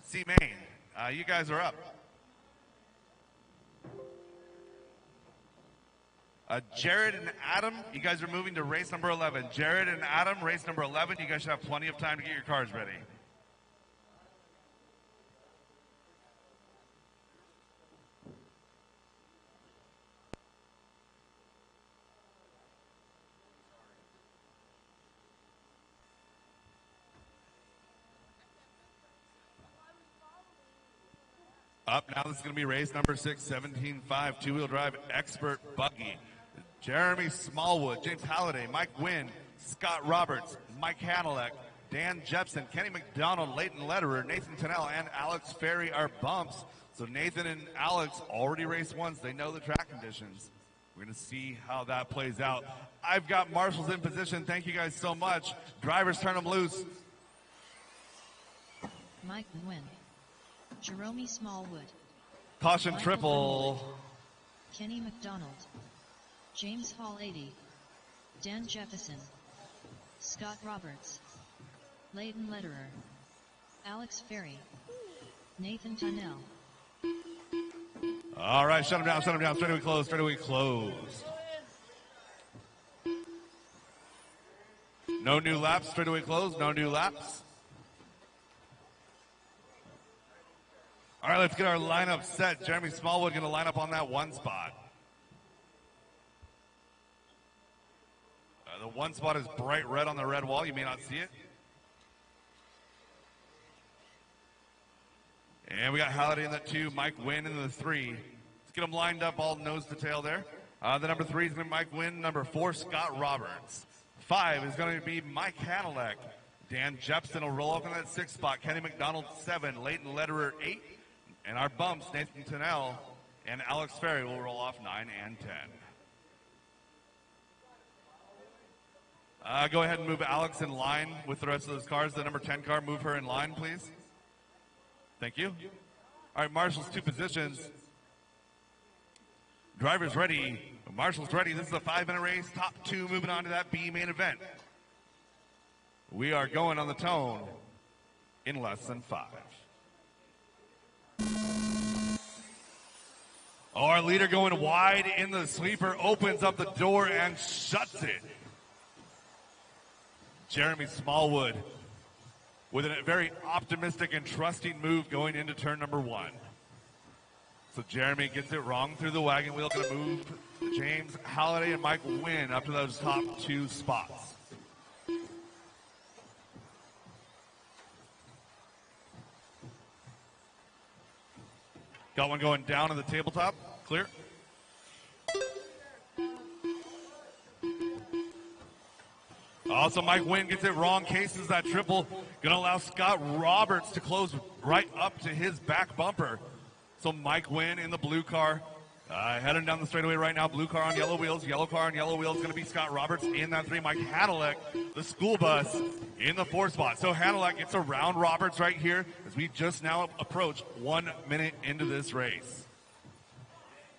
C main. You guys are up. Jared and Adam, you guys are moving to race number 11. Jared and Adam, race number 11. You guys should have plenty of time to get your cars ready. Up now, this is going to be race number 6, 17.5 two-wheel drive expert buggy. Jeremy Smallwood, James Halliday, Mike Wynn, Scott Roberts, Mike Hanelek, Dan Jepson, Kenny McDonald, Leighton Lederer, Nathan Tennell, and Alex Ferry are bumps. So Nathan and Alex already raced once. They know the track conditions. We're going to see how that plays out. I've got marshals in position. Thank you guys so much. Drivers, turn them loose. Mike Nguyen. Jerome Smallwood. Caution Michael triple. Finley, Kenny McDonald. James Hall 80. Dan Jefferson. Scott Roberts. Leighton Lederer. Alex Ferry. Nathan Tunnell. All right, shut them down, shut them down. Straightaway closed, straightaway closed. No new laps, straightaway closed, no new laps. All right, let's get our lineup set. Jeremy Smallwood going to line up on that 1 spot. The 1 spot is bright red on the red wall. You may not see it. And we got Halliday in the 2, Mike Wynn in the 3. Let's get them lined up all nose to tail there. The number 3 is going to be Mike Wynn. Number 4, Scott Roberts. 5 is going to be Mike Hanelek. Dan Jepson will roll up in that 6th spot. Kenny McDonald 7, Leighton Lederer 8. And our bumps, Nathan Tunnell and Alex Ferry will roll off 9 and 10. Go ahead and move Alex in line with the rest of those cars. The number 10 car, move her in line, please. Thank you. All right, Marshall's 2 positions. Drivers ready. Marshall's ready. This is a 5-minute race. Top 2 moving on to that B main event. We are going on the tone in less than 5. Oh, our leader going wide in the sweeper, opens up the door and shuts it. Jeremy Smallwood with a very optimistic and trusting move going into turn number 1. So Jeremy gets it wrong through the wagon wheel, going to move James Halliday and Mike Wynn up to those top 2 spots. Got one going down in the tabletop. Clear. Also, Mike Wynn gets it wrong, cases that triple. Going to allow Scott Roberts to close right up to his back bumper. So Mike Wynn in the blue car, heading down the straightaway right now. Blue car on yellow wheels. Yellow car on yellow wheels. Going to be Scott Roberts in that 3. Mike Hanelek, the school bus, in the 4 spot. So Hanelek gets around Roberts right here as we just now approach 1 minute into this race.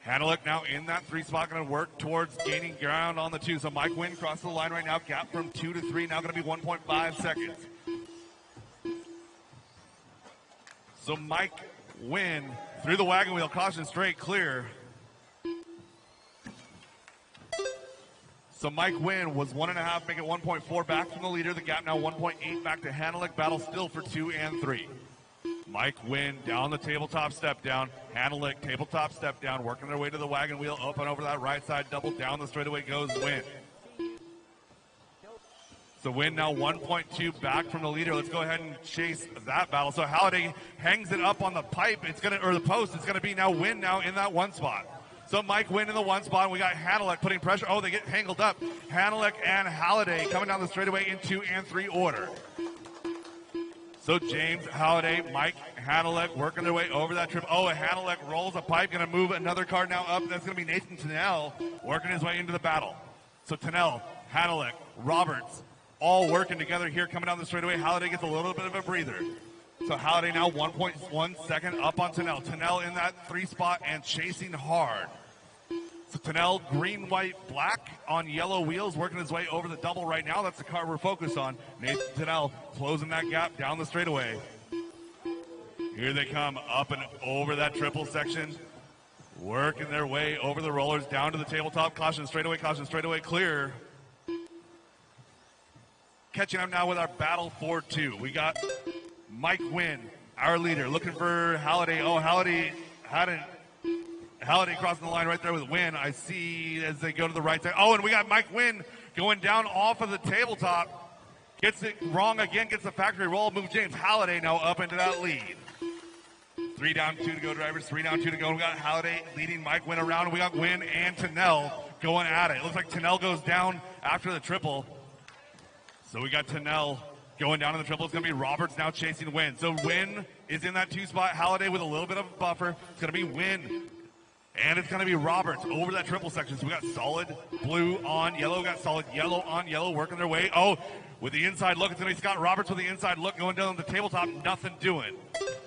Hanelek now in that 3 spot, going to work towards gaining ground on the 2. So Mike Wynn crosses the line right now. Gap from 2 to 3, now going to be 1.5 seconds. So Mike Wynn through the wagon wheel, caution straight, clear. So Mike Wynn was 1.5, make it 1.4 back from the leader. The gap now 1.8 back to Hanelick. Battle still for 2 and 3. Mike Wynn down the tabletop step down. Hanelick tabletop step down, working their way to the wagon wheel. Up and over that right side, double down the straightaway goes Wynn. So Wynn now 1.2 back from the leader. Let's go ahead and chase that battle. So Halliday hangs it up on the pipe. It's gonna, or the post. It's gonna be now Wynn now in that one spot. So Mike Wynn in the one spot. We got Hanelick putting pressure. Oh, they get tangled up. Hanelick and Halliday coming down the straightaway in 2 and 3 order. So James Halliday, Mike Hanelick working their way over that trip. Oh, Hanelick rolls a pipe, going to move another card now up. That's going to be Nathan Tennell working his way into the battle. So Tennell, Hanelick, Roberts, all working together here coming down the straightaway. Halliday gets a little bit of a breather. So Halliday now 1.1 second up on Tennell. Tennell in that 3 spot and chasing hard. So Tennell, green, white, black on yellow wheels, working his way over the double right now. That's the car we're focused on. Nathan Tennell closing that gap down the straightaway. Here they come up and over that triple section, working their way over the rollers down to the tabletop. Caution straightaway clear. Catching up now with our battle for 2. We got Mike Wynn, our leader, looking for Halliday. Oh, Halliday crossing the line right there with Wynn. I see as they go to the right side. Oh, and we got Mike Wynn going down off of the tabletop. Gets it wrong again, gets the factory roll. Move James Halliday now up into that lead. 3 down, 2 to go, drivers. 3 down, 2 to go. We got Halliday leading Mike Wynn around. We got Wynn and Tennell going at it. It looks like Tennell goes down after the triple. So we got Tennell going down in the triple. It's going to be Roberts now chasing Wynn. So Wynn is in that 2 spot. Halliday with a little bit of a buffer. It's going to be Wynn. And it's going to be Roberts over that triple section. So we got solid blue on yellow. Got solid yellow on yellow working their way. Oh, with the inside look, it's going to be Scott Roberts with the inside look going down the tabletop. Nothing doing.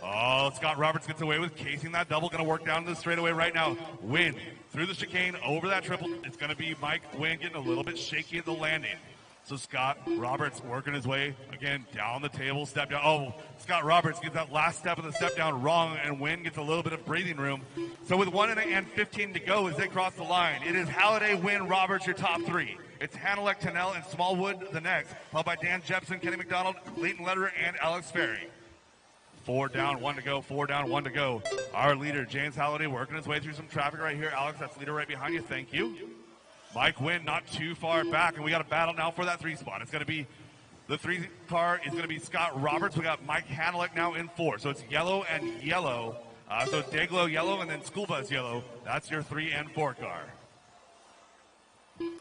Oh, Scott Roberts gets away with casing that double. Going to work down to the straightaway right now. Wynn through the chicane over that triple. It's going to be Mike Wynn getting a little bit shaky at the landing. So Scott Roberts working his way, again, down the table, step down. Oh, Scott Roberts gets that last step of the step down wrong, and Wynn gets a little bit of breathing room. So with 1 and 15 to go as they cross the line, it is Halliday, Wynn, Roberts, your top 3. It's Hanelick, Tennell, and Smallwood the next, followed by Dan Jepson, Kenny McDonald, Leighton Lederer, and Alex Ferry. 4 down, 1 to go, 4 down, 1 to go. Our leader, James Halliday, working his way through some traffic right here. Alex, that's leader right behind you. Thank you. Mike Wynn not too far back, and we got a battle now for that 3 spot. It's going to be, the 3 car is going to be Scott Roberts. We got Mike Hanelick now in 4. So it's yellow and yellow. So Dayglow yellow and then School Bus yellow. That's your 3 and 4 car.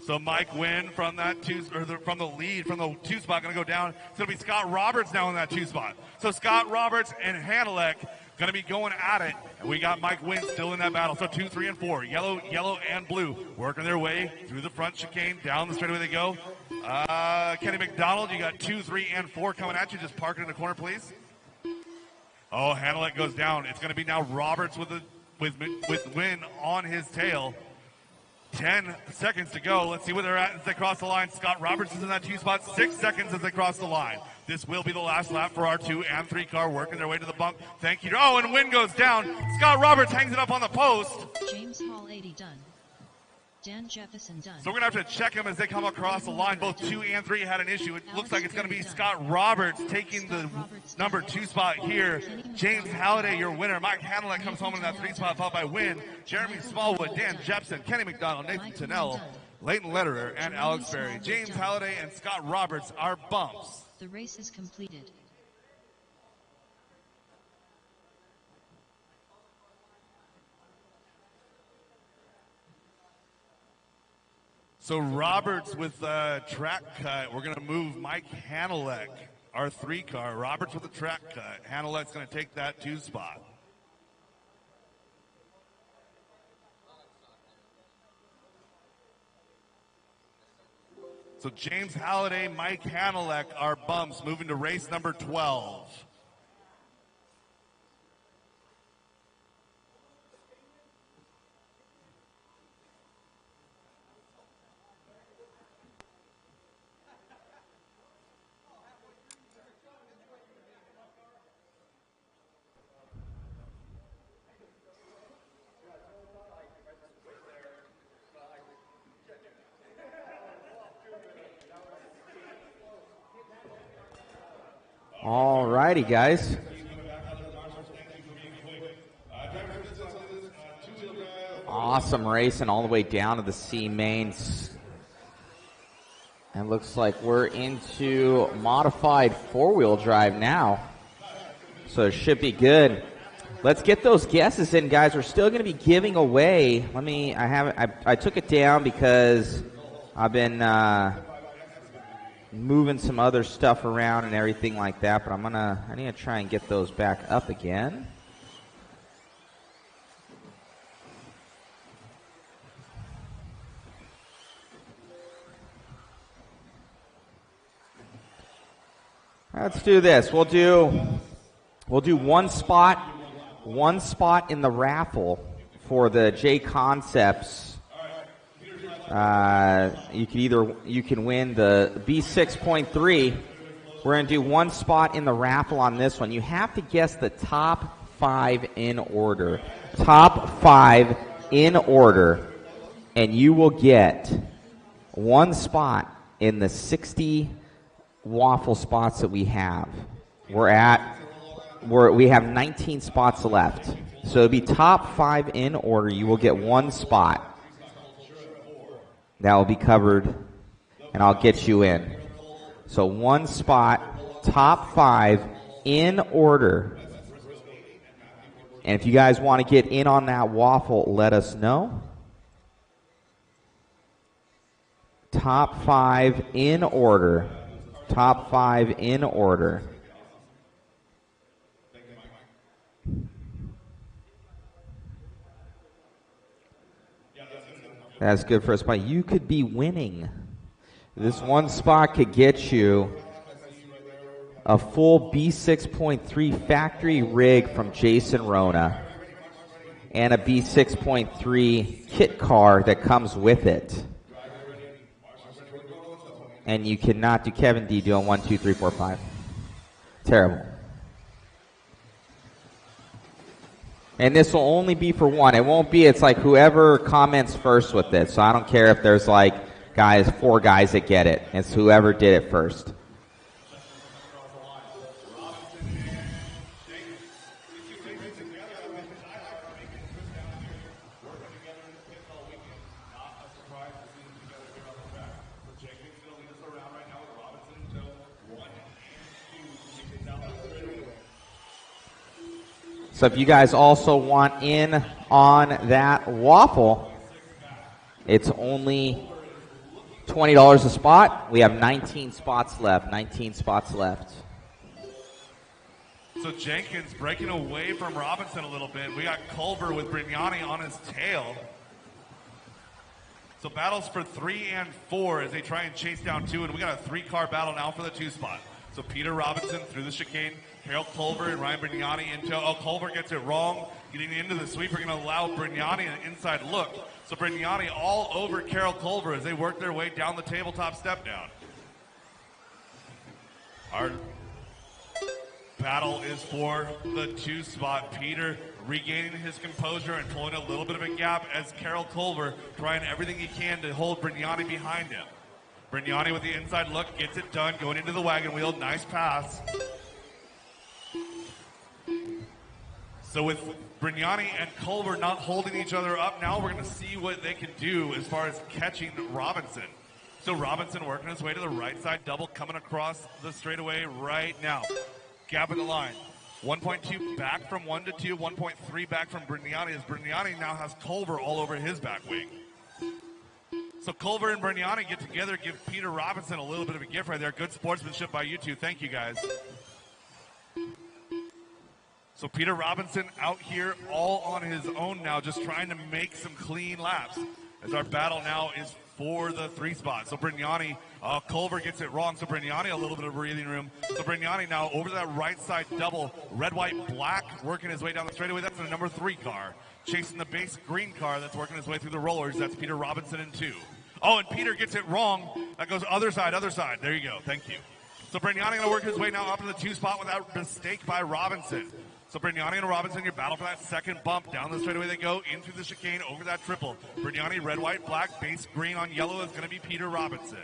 So Mike Wynn from that 2, or from the lead, from the 2 spot, going to go down. It's going to be Scott Roberts now in that 2 spot. So Scott Roberts and Hanelick going to be going at it, and we got Mike Wynn still in that battle. So 2, 3, and 4, yellow, yellow, and blue, working their way through the front chicane, down the straightaway they go. Kenny McDonald, you got 2, 3, and 4 coming at you. Just park it in the corner, please. Oh, Hanelick goes down. It's going to be now Roberts with Wynn on his tail. 10 seconds to go. Let's see where they're at as they cross the line. Scott Roberts is in that 2 spot. 6 seconds as they cross the line. This will be the last lap for our 2 and 3 car, working their way to the bump. Thank you. Oh, and Wynn goes down. Scott Roberts hangs it up on the post. James Hall 80 done. Dan Jefferson done. So we're going to have to check them as they come across the line. Both 2 and 3 had an issue. It looks like it's going to be Scott Roberts taking the number 2 spot here. James Halliday, your winner. Mike Hanelick comes home in that 3 spot, followed by Wynn. Jeremy Smallwood, Dan Jepson, Kenny McDonald, Nathan Tennell, Leighton Lederer, and Alex Ferry. James Halliday and Scott Roberts are bumps. The race is completed. So Roberts with the track cut. We're going to move Mike Hanelick, our 3 car. Roberts with the track cut. Hanelick's going to take that 2 spot. So James Halliday, Mike Hanelick are bumps, moving to race number 12. All righty, guys. Awesome racing all the way down to the C mains. And looks like we're into modified four-wheel drive now. So it should be good. Let's get those guesses in, guys. We're still going to be giving away. I took it down because I've been moving some other stuff around and everything like that, but I need to try and get those back up again. Let's do this. We'll do one spot in the raffle for the JConcepts. You can win the B6.3. We're going to do one spot in the raffle on this one. You have to guess the top 5 in order. Top 5 in order, and you will get one spot in the 60 waffle spots that we have. We have 19 spots left. So it'll be top 5 in order. You will get one spot. That will be covered, and I'll get you in. So one spot, top 5 in order. And if you guys want to get in on that waffle, let us know. Top 5 in order. Top 5 in order. That's good for a spot. You could be winning. This one spot could get you a full B6.3 factory rig from Jason Rona and a B6.3 kit car that comes with it. And you cannot do Kevin D doing 1, 2, 3, 4, 5. Terrible. And this will only be for one. It won't be, it's like whoever comments first with this. So I don't care if there's like 4 guys that get it. It's whoever did it first. So if you guys also want in on that waffle, it's only $20 a spot. We have 19 spots left. 19 spots left. So Jenkins breaking away from Robinson a little bit. We got Culver with Brignani on his tail. So battles for 3 and 4 as they try and chase down 2. And we got a 3-car battle now for the 2 spot. So Peter Robinson through the chicane. Harold Culver and Ryan Brignani into, Culver gets it wrong. Getting into the sweep, we're going to allow Brignani an inside look. So Brignani all over Carol Culver as they work their way down the tabletop step down. Our battle is for the 2 spot. Peter regaining his composure and pulling a little bit of a gap as Carol Culver trying everything he can to hold Brignani behind him. Brignani with the inside look, gets it done, going into the wagon wheel, nice pass. So with Brignani and Culver not holding each other up, now we're going to see what they can do as far as catching Robinson. So Robinson working his way to the right side, double coming across the straightaway right now. Gap in the line. 1.2 back from 1 to 2, 1.3 back from Brignani as Brignani now has Culver all over his back wing. So Culver and Brignani get together, give Peter Robinson a little bit of a gift right there. Good sportsmanship by you two. Thank you, guys. So Peter Robinson out here all on his own now, just trying to make some clean laps as our battle now is for the 3 spot. So Brignani, Culver gets it wrong. So Brignani a little bit of breathing room. So Brignani now over to that right side double, red, white, black, working his way down the straightaway. That's the number 3 car. Chasing the base green car that's working his way through the rollers. That's Peter Robinson in 2. Oh, and Peter gets it wrong. That goes other side, other side. There you go. Thank you. So Brignani going to work his way now up to the 2 spot without mistake by Robinson. So Brignani and Robinson, your battle for that second bump. Down the straightaway they go, into the chicane, over that triple. Brignani, red, white, black, base green on yellow is going to be Peter Robinson.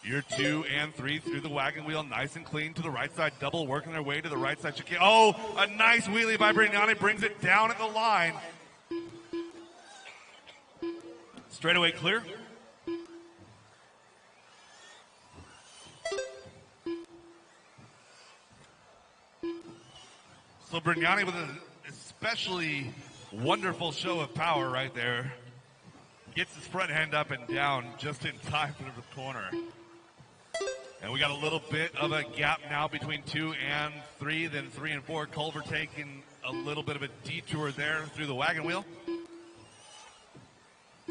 Your 2 and 3 through the wagon wheel, nice and clean to the right side, double working their way to the right side. Oh, a nice wheelie by Brignani, brings it down at the line. Straightaway clear. So Brignani with an especially wonderful show of power right there. Gets his front end up and down just in time for the corner. And we got a little bit of a gap now between 2 and 3, then 3 and 4. Culver taking a little bit of a detour there through the wagon wheel.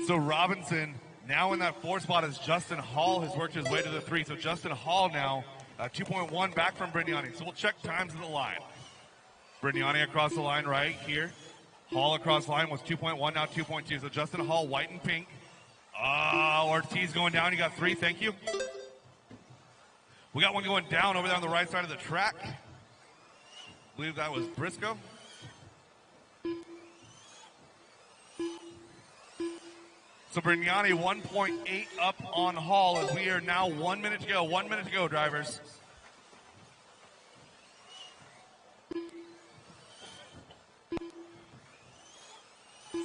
So Robinson now in that 4 spot as Justin Hall has worked his way to the 3. So Justin Hall now 2.1 back from Brignani. So we'll check times of the line. Brignani across the line right here. Hall across the line was 2.1, now 2.2. So Justin Hall, white and pink. Ortiz going down. You got 3. Thank you. We got one going down over there on the right side of the track. I believe that was Briscoe. So Brignani 1.8 up on Hall as we are now 1 minute to go. 1 minute to go, drivers.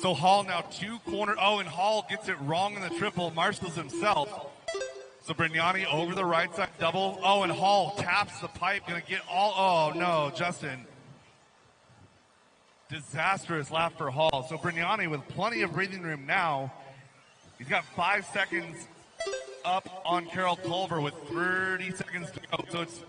So Hall now 2 corner. Oh, and Hall gets it wrong in the triple. Marshals himself. So Brignani over the right side double. Oh, and Hall taps the pipe. Going to get all. Oh, no, Justin. Disastrous lap for Hall. So Brignani with plenty of breathing room now. He's got 5 seconds up on Carol Culver with 30 seconds to go. So it's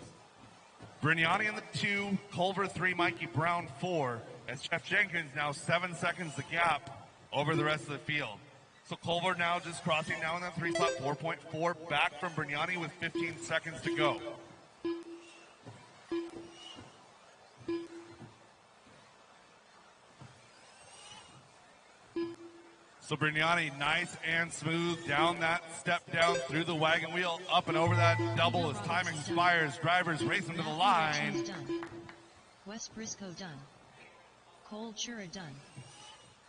Brignani in the 2, Culver 3, Mikey Brown 4. As Jeff Jenkins now 7 seconds the gap over the rest of the field. So Culver now just crossing now in that 3 spot, 4.4 back from Brignani with 15 seconds to go. So Brignani nice and smooth down that step down through the wagon wheel, up and over that double as time expires. Drivers racing to the line. Done. Wes Briscoe done. Cole Chura done.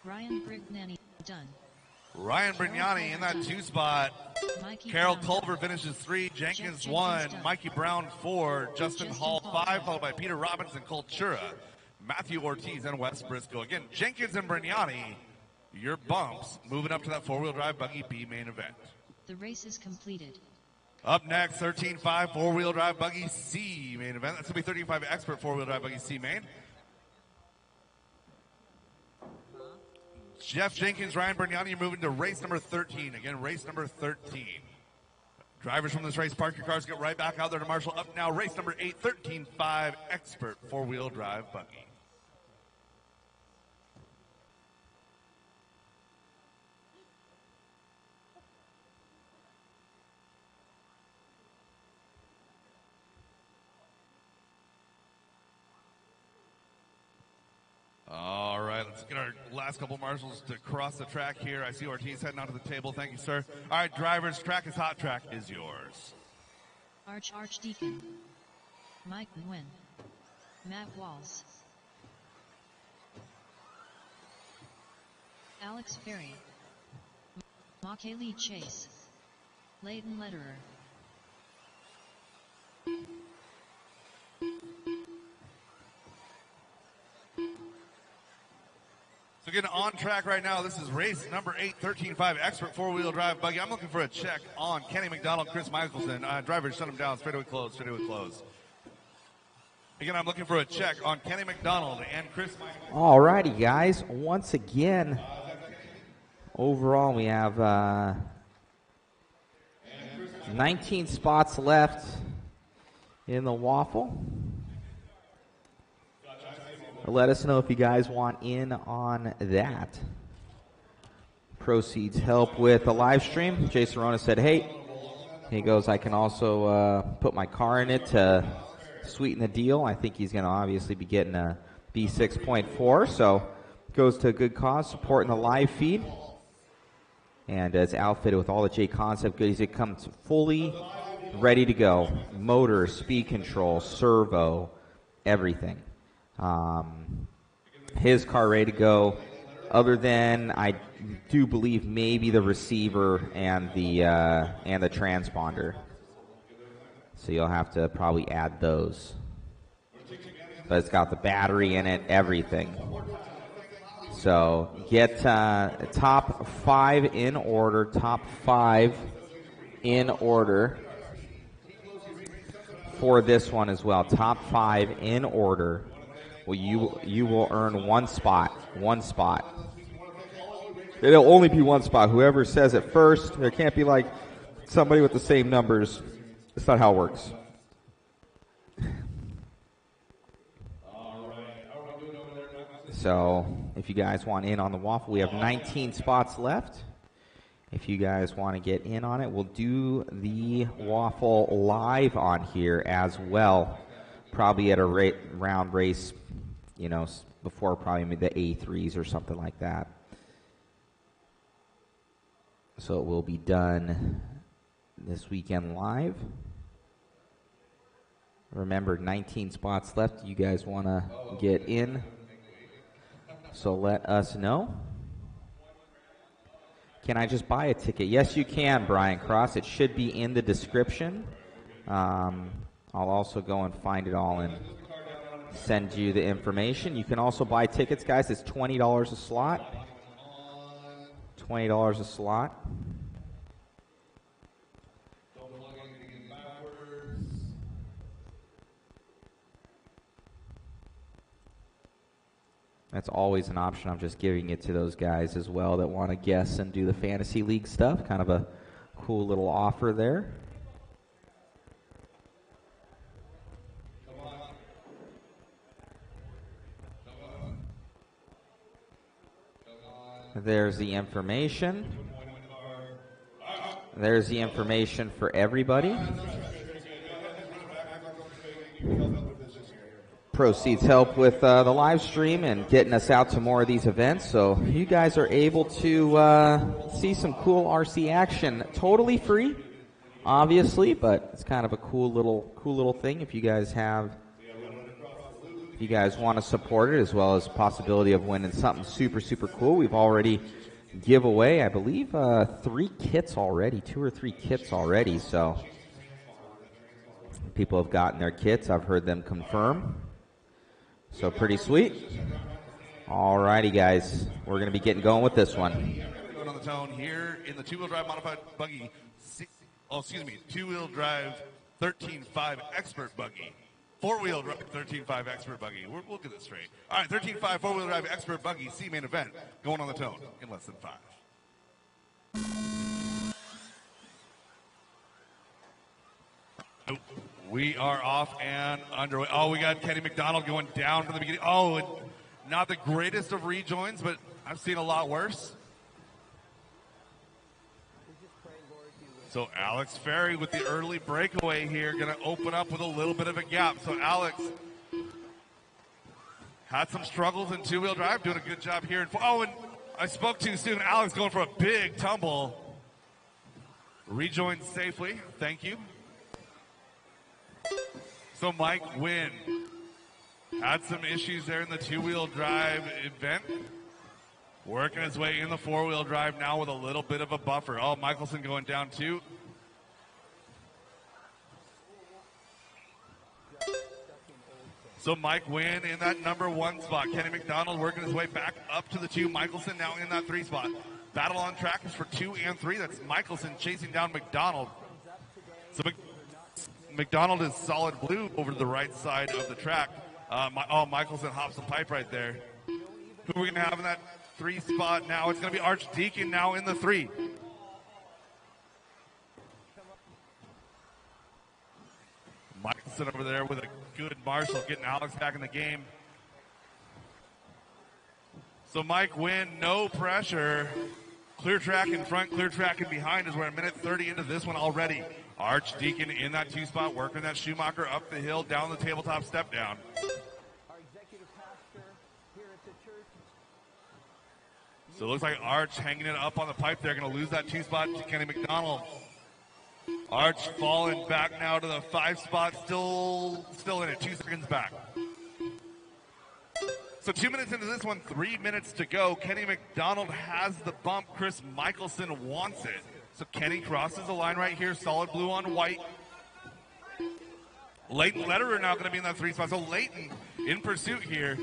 Ryan Brignani done. Ryan Brignani in that 2 spot. Mikey Carol Brown Culver finishes 3. Jenkins 1. done. Mikey Brown 4. Justin Hall 5, followed by Peter Robinson, Cole Chura, Matthew Ortiz, and Wes Briscoe. Again, Jenkins and Brignani, your bumps, moving up to that 4-wheel drive buggy B main event. The race is completed. Up next, 13.5 4-wheel drive buggy C main event. That's going to be 13.5 expert 4-wheel drive buggy C main. Jeff Jenkins, Ryan Brignani, you're moving to race number 13. Again, race number 13. Drivers from this race, park your cars, get right back out there to Marshall. Up now, race number 8, 13.5 expert 4-wheel drive buggy. All right, let's get our last couple marshals to cross the track here. I see Ortiz heading onto the table. Thank you, sir. All right, drivers, track is hot. Track is yours. Archdeacon. Mike Nguyen. Matt Walls. Alex Ferry. Makaylee Chase. Leighton Lederer. So getting on track right now, this is race number 8, 13.5 expert 4-wheel drive buggy. I'm looking for a check on Kenny McDonald, Chris Michelson. Drivers, shut them down. Straightaway close, straightaway close. Again, I'm looking for a check on Kenny McDonald and Chris Michelson. All righty, guys. Once again, overall we have 19 spots left in the waffle. Let us know if you guys want in on that. Proceeds help with the live stream. Jason Rona said, hey, he goes, I can also put my car in it to sweeten the deal. I think he's going to obviously be getting a B6.4, so goes to a good cause, supporting the live feed. And it's outfitted with all the JConcepts goodies. It comes fully ready to go. Motor, speed control, servo, everything. His car ready to go, other than I do believe maybe the receiver and the transponder. So you'll have to probably add those. But it's got the battery in it, everything. So get top 5 in order. Top 5 in order for this one as well. Top 5 in order. Well, you will earn one spot. One spot. It'll only be one spot. Whoever says it first, there can't be like somebody with the same numbers. That's not how it works. So if you guys want in on the waffle, we have 19 spots left. If you guys want to get in on it, we'll do the waffle live on here as well. Probably at a round race, you know, before probably the A3s or something like that. So it will be done this weekend live. Remember, 19 spots left. You guys want to get in? So let us know. Can I just buy a ticket? Yes, you can, Brian Cross. It should be in the description. I'll also go and find it all and send you the information. You can also buy tickets, guys. It's $20 a slot. $20 a slot. That's always an option. I'm just giving it to those guys as well that want to guess and do the fantasy league stuff. Kind of a cool little offer there. There's the information. There's the information for everybody. Proceeds help with the live stream and getting us out to more of these events. So you guys are able to see some cool RC action totally free, obviously, but it's kind of a cool little thing if you guys want to support it, as well as possibility of winning something super, super cool. We've already give away, I believe, 3 kits already, 2 or 3 kits already. So people have gotten their kits. I've heard them confirm. So pretty sweet. All righty, guys. We're going to be getting going with this one. Going on the tone here in the two-wheel drive modified buggy. Two-wheel drive 13.5 expert buggy. Four-wheel drive 13.5 expert buggy. We'll get this straight. All right, 13.5 four-wheel drive expert buggy C main event going on the tone in less than 5. We are off and underway. Oh, we got Kenny McDonald going down from the beginning. Oh, and not the greatest of rejoins, but I've seen a lot worse. So Alex Ferry with the early breakaway here, going to open up with a little bit of a gap. So Alex had some struggles in two-wheel drive, doing a good job here. Oh, and I spoke too soon. Alex going for a big tumble. Rejoined safely. Thank you. So Mike Wynn had some issues there in the two-wheel drive event. Working his way in the four-wheel drive now with a little bit of a buffer. Oh, Michelson going down too. So Mike Wynn in that number 1 spot. Kenny McDonald working his way back up to the 2. Michelson now in that 3 spot. Battle on track is for 2 and 3. That's Michelson chasing down McDonald. So McDonald is solid blue over to the right side of the track. Michelson hops the pipe right there. Who are we going to have in that 3 spot now? It's going to be Archdeacon now in the 3. Michelson over there with a good Marshall, getting Alex back in the game. So Mike Wynn, no pressure. Clear track in front, clear track in behind as we're a minute 30 into this one already. Archdeacon in that 2 spot, working that Schumacher up the hill, down the tabletop step down. So it looks like Arch hanging it up on the pipe there, going to lose that 2 spot to Kenny McDonald. Arch falling back now to the 5 spot, still in it, 2 seconds back. So 2 minutes into this one, 3 minutes to go. Kenny McDonald has the bump. Chris Michelson wants it. So Kenny crosses the line right here, solid blue on white. Leighton Lederer now going to be in that 3 spot. So Leighton in pursuit here.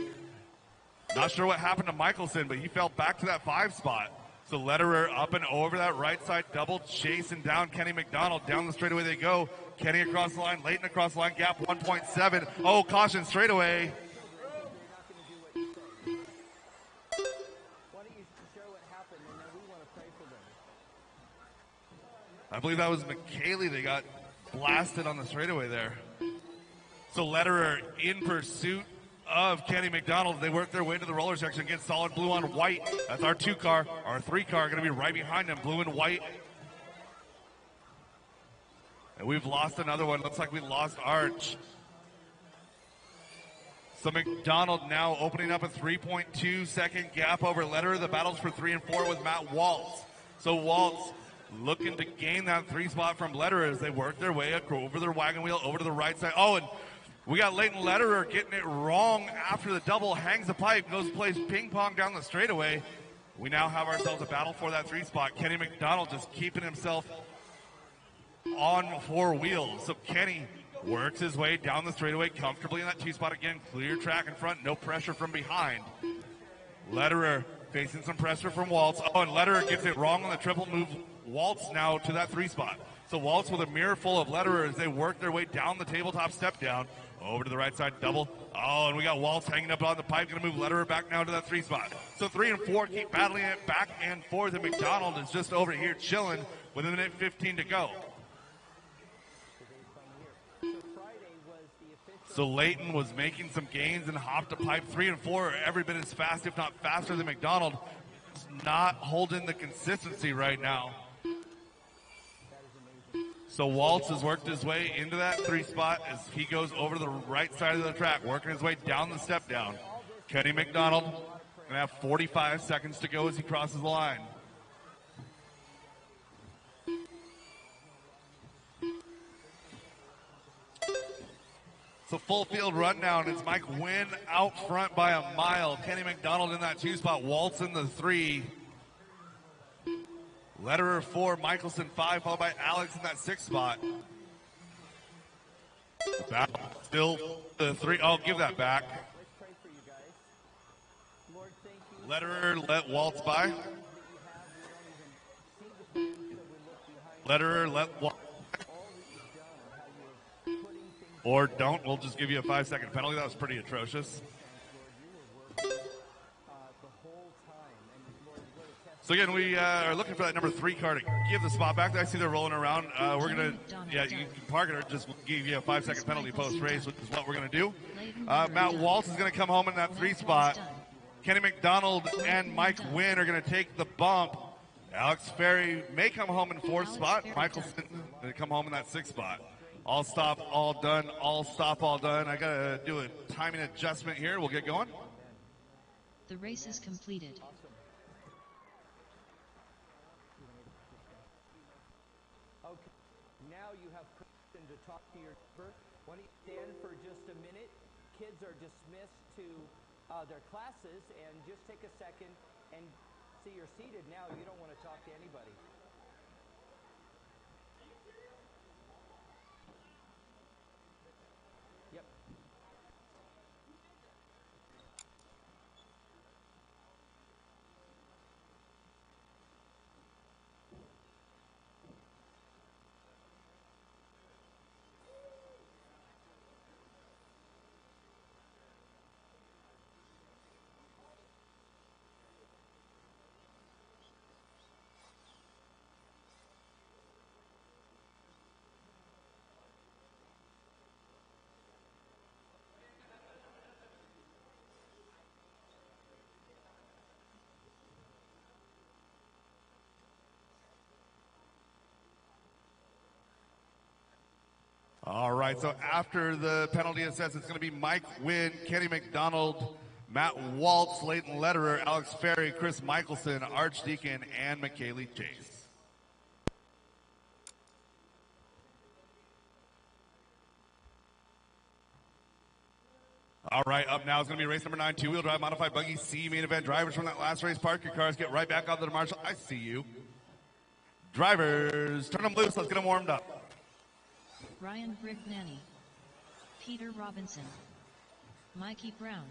Not sure what happened to Michelson, but he fell back to that 5 spot. So Lederer up and over that right side double, chasing down Kenny McDonald. Down the straightaway they go. Kenny across the line, Leighton across the line, gap 1.7. Oh, caution straightaway. I believe that was McKaylee. They got blasted on the straightaway there. So Lederer in pursuit of Kenny McDonald. They work their way to the roller section, get solid blue on white. That's our 2 car. Our 3 car going to be right behind them, blue and white. And we've lost another one. Looks like we lost Arch. So McDonald now opening up a 3.2 second gap over Lederer. The battles for 3 and 4 with Matt Waltz. So Waltz looking to gain that 3 spot from Lederer as they work their way over their wagon wheel, over to the right side. Oh, and we got Leighton Lederer getting it wrong after the double, hangs the pipe, goes plays ping pong down the straightaway. We now have ourselves a battle for that 3 spot. Kenny McDonald just keeping himself on 4 wheels. So Kenny works his way down the straightaway comfortably in that 2 spot again. Clear track in front, no pressure from behind. Lederer facing some pressure from Waltz. Oh, and Lederer gets it wrong on the triple move. Waltz now to that 3 spot. So Waltz with a mirror full of Lederer as they work their way down the tabletop step down. Over to the right side double. Oh, and we got Waltz hanging up on the pipe. Going to move Lederer back now to that 3 spot. So 3 and 4 keep battling it back and forth. And McDonald is just over here chilling with a minute 15 to go. So Leighton was making some gains and hopped a pipe. 3 and 4 every bit as fast, if not faster than McDonald. It's not holding the consistency right now. So Waltz has worked his way into that 3 spot as he goes over to the right side of the track, working his way down the step down. Kenny McDonald going to have 45 seconds to go as he crosses the line. So full field rundown. It's Mike Wynn out front by a mile. Kenny McDonald in that 2 spot. Waltz in the 3. Lederer 4, Michelson 5, followed by Alex in that 6 spot. Back still the 3. I'll give that back. Lederer let Waltz by. Lederer let Waltz. Or don't. We'll just give you a 5-second penalty. That was pretty atrocious. So again, we are looking for that number 3 car to give the spot back. I see they're rolling around. We're going to, you can park it or just give you a 5-second penalty post-race, which is what we're going to do. Matt Waltz is going to come home in that 3 spot. Kenny McDonald and Mike Wynn are going to take the bump. Alex Ferry may come home in 4th spot. Michelson going to come home in that 6th spot. All stop, all done. All stop, all done. I got to do a timing adjustment here. We'll get going. The race is completed. Are dismissed to their classes, and just take a second and see you're seated now. You don't want to talk to anybody. Yep. All right, so after the penalty assess, it's going to be Mike Wynn, Kenny McDonald, Matt Waltz, Leighton Lederer, Alex Ferry, Chris Michelson, Archdeacon, and McKaylee Chase. All right, up now is going to be race number 9, 2-wheel drive modified buggy C main event. Drivers from that last race, park your cars, get right back out to the marshal. I see you. Drivers, turn them loose. Let's get them warmed up. Ryan Brignani. Peter Robinson, Mikey Brown,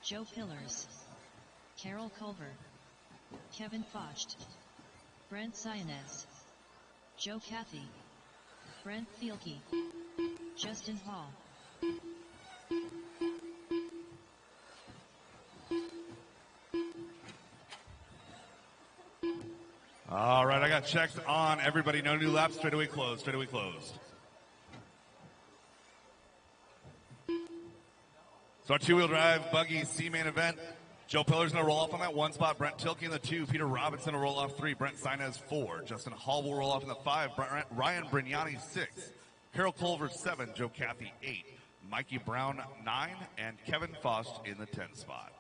Joe Pillars, Carol Culver, Kevin Focht, Brent Sionez, Joe Cathy, Brent Thielke, Justin Hall. All right, I got checks on everybody. No new laps. Straightaway closed. Straightaway closed. So our two-wheel drive buggy C main event. Joe Pillar's going to roll off on that 1 spot. Brent Thielke in the 2. Peter Robinson will roll off 3. Brent Sionez 4. Justin Hall will roll off in the 5. Ryan Brignani 6. Carol Culver 7. Joe Cathy 8. Mikey Brown 9. And Kevin Focht in the 10 spot.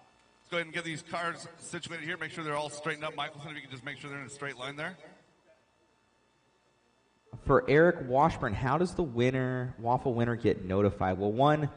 Go ahead and get these cars situated here. Make sure they're all straightened up. Michelson, if you can just make sure they're in a straight line there. For Eric Washburn, how does the waffle winner get notified? Well, one,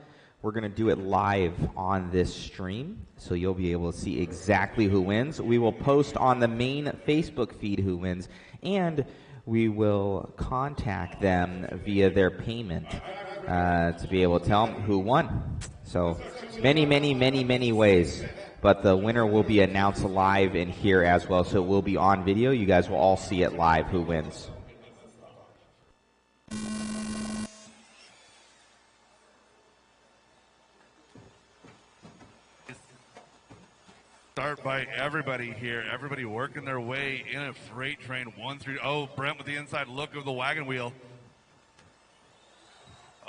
we're going to do it live on this stream, so you'll be able to see exactly who wins. We will post on the main Facebook feed who wins, and we will contact them via their payment to be able to tell them who won. So many ways. But the winner will be announced live in here as well, so it will be on video. You guys will all see it live who wins. Start by everybody here. Everybody working their way in a freight train. 1 through. Oh, Brent with the inside look of the wagon wheel.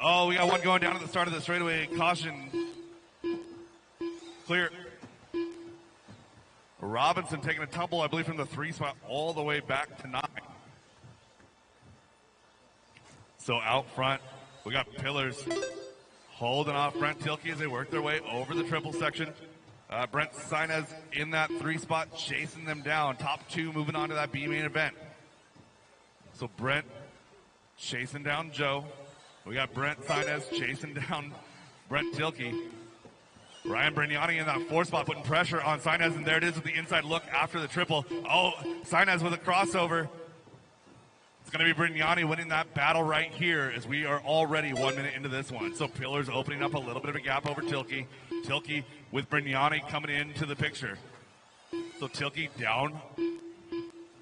Oh, we got one going down at the start of the straightaway. Caution. Clear. Robinson taking a tumble, I believe, from the 3 spot all the way back to 9. So out front, we got Pillars holding off Brent Thielke as they work their way over the triple section. Brent Sionez in that 3 spot, chasing them down. Top 2 moving on to that B main event. So Brent chasing down Joe. We got Brent Sionez chasing down Brent Thielke. Ryan Brignani in that 4 spot, putting pressure on Sionez, and there it is with the inside look after the triple. Oh, Sionez with a crossover. It's going to be Brignani winning that battle right here as we are already 1 minute into this one. So Pillars opening up a little bit of a gap over Thielke. Thielke with Brignani coming into the picture. So Thielke down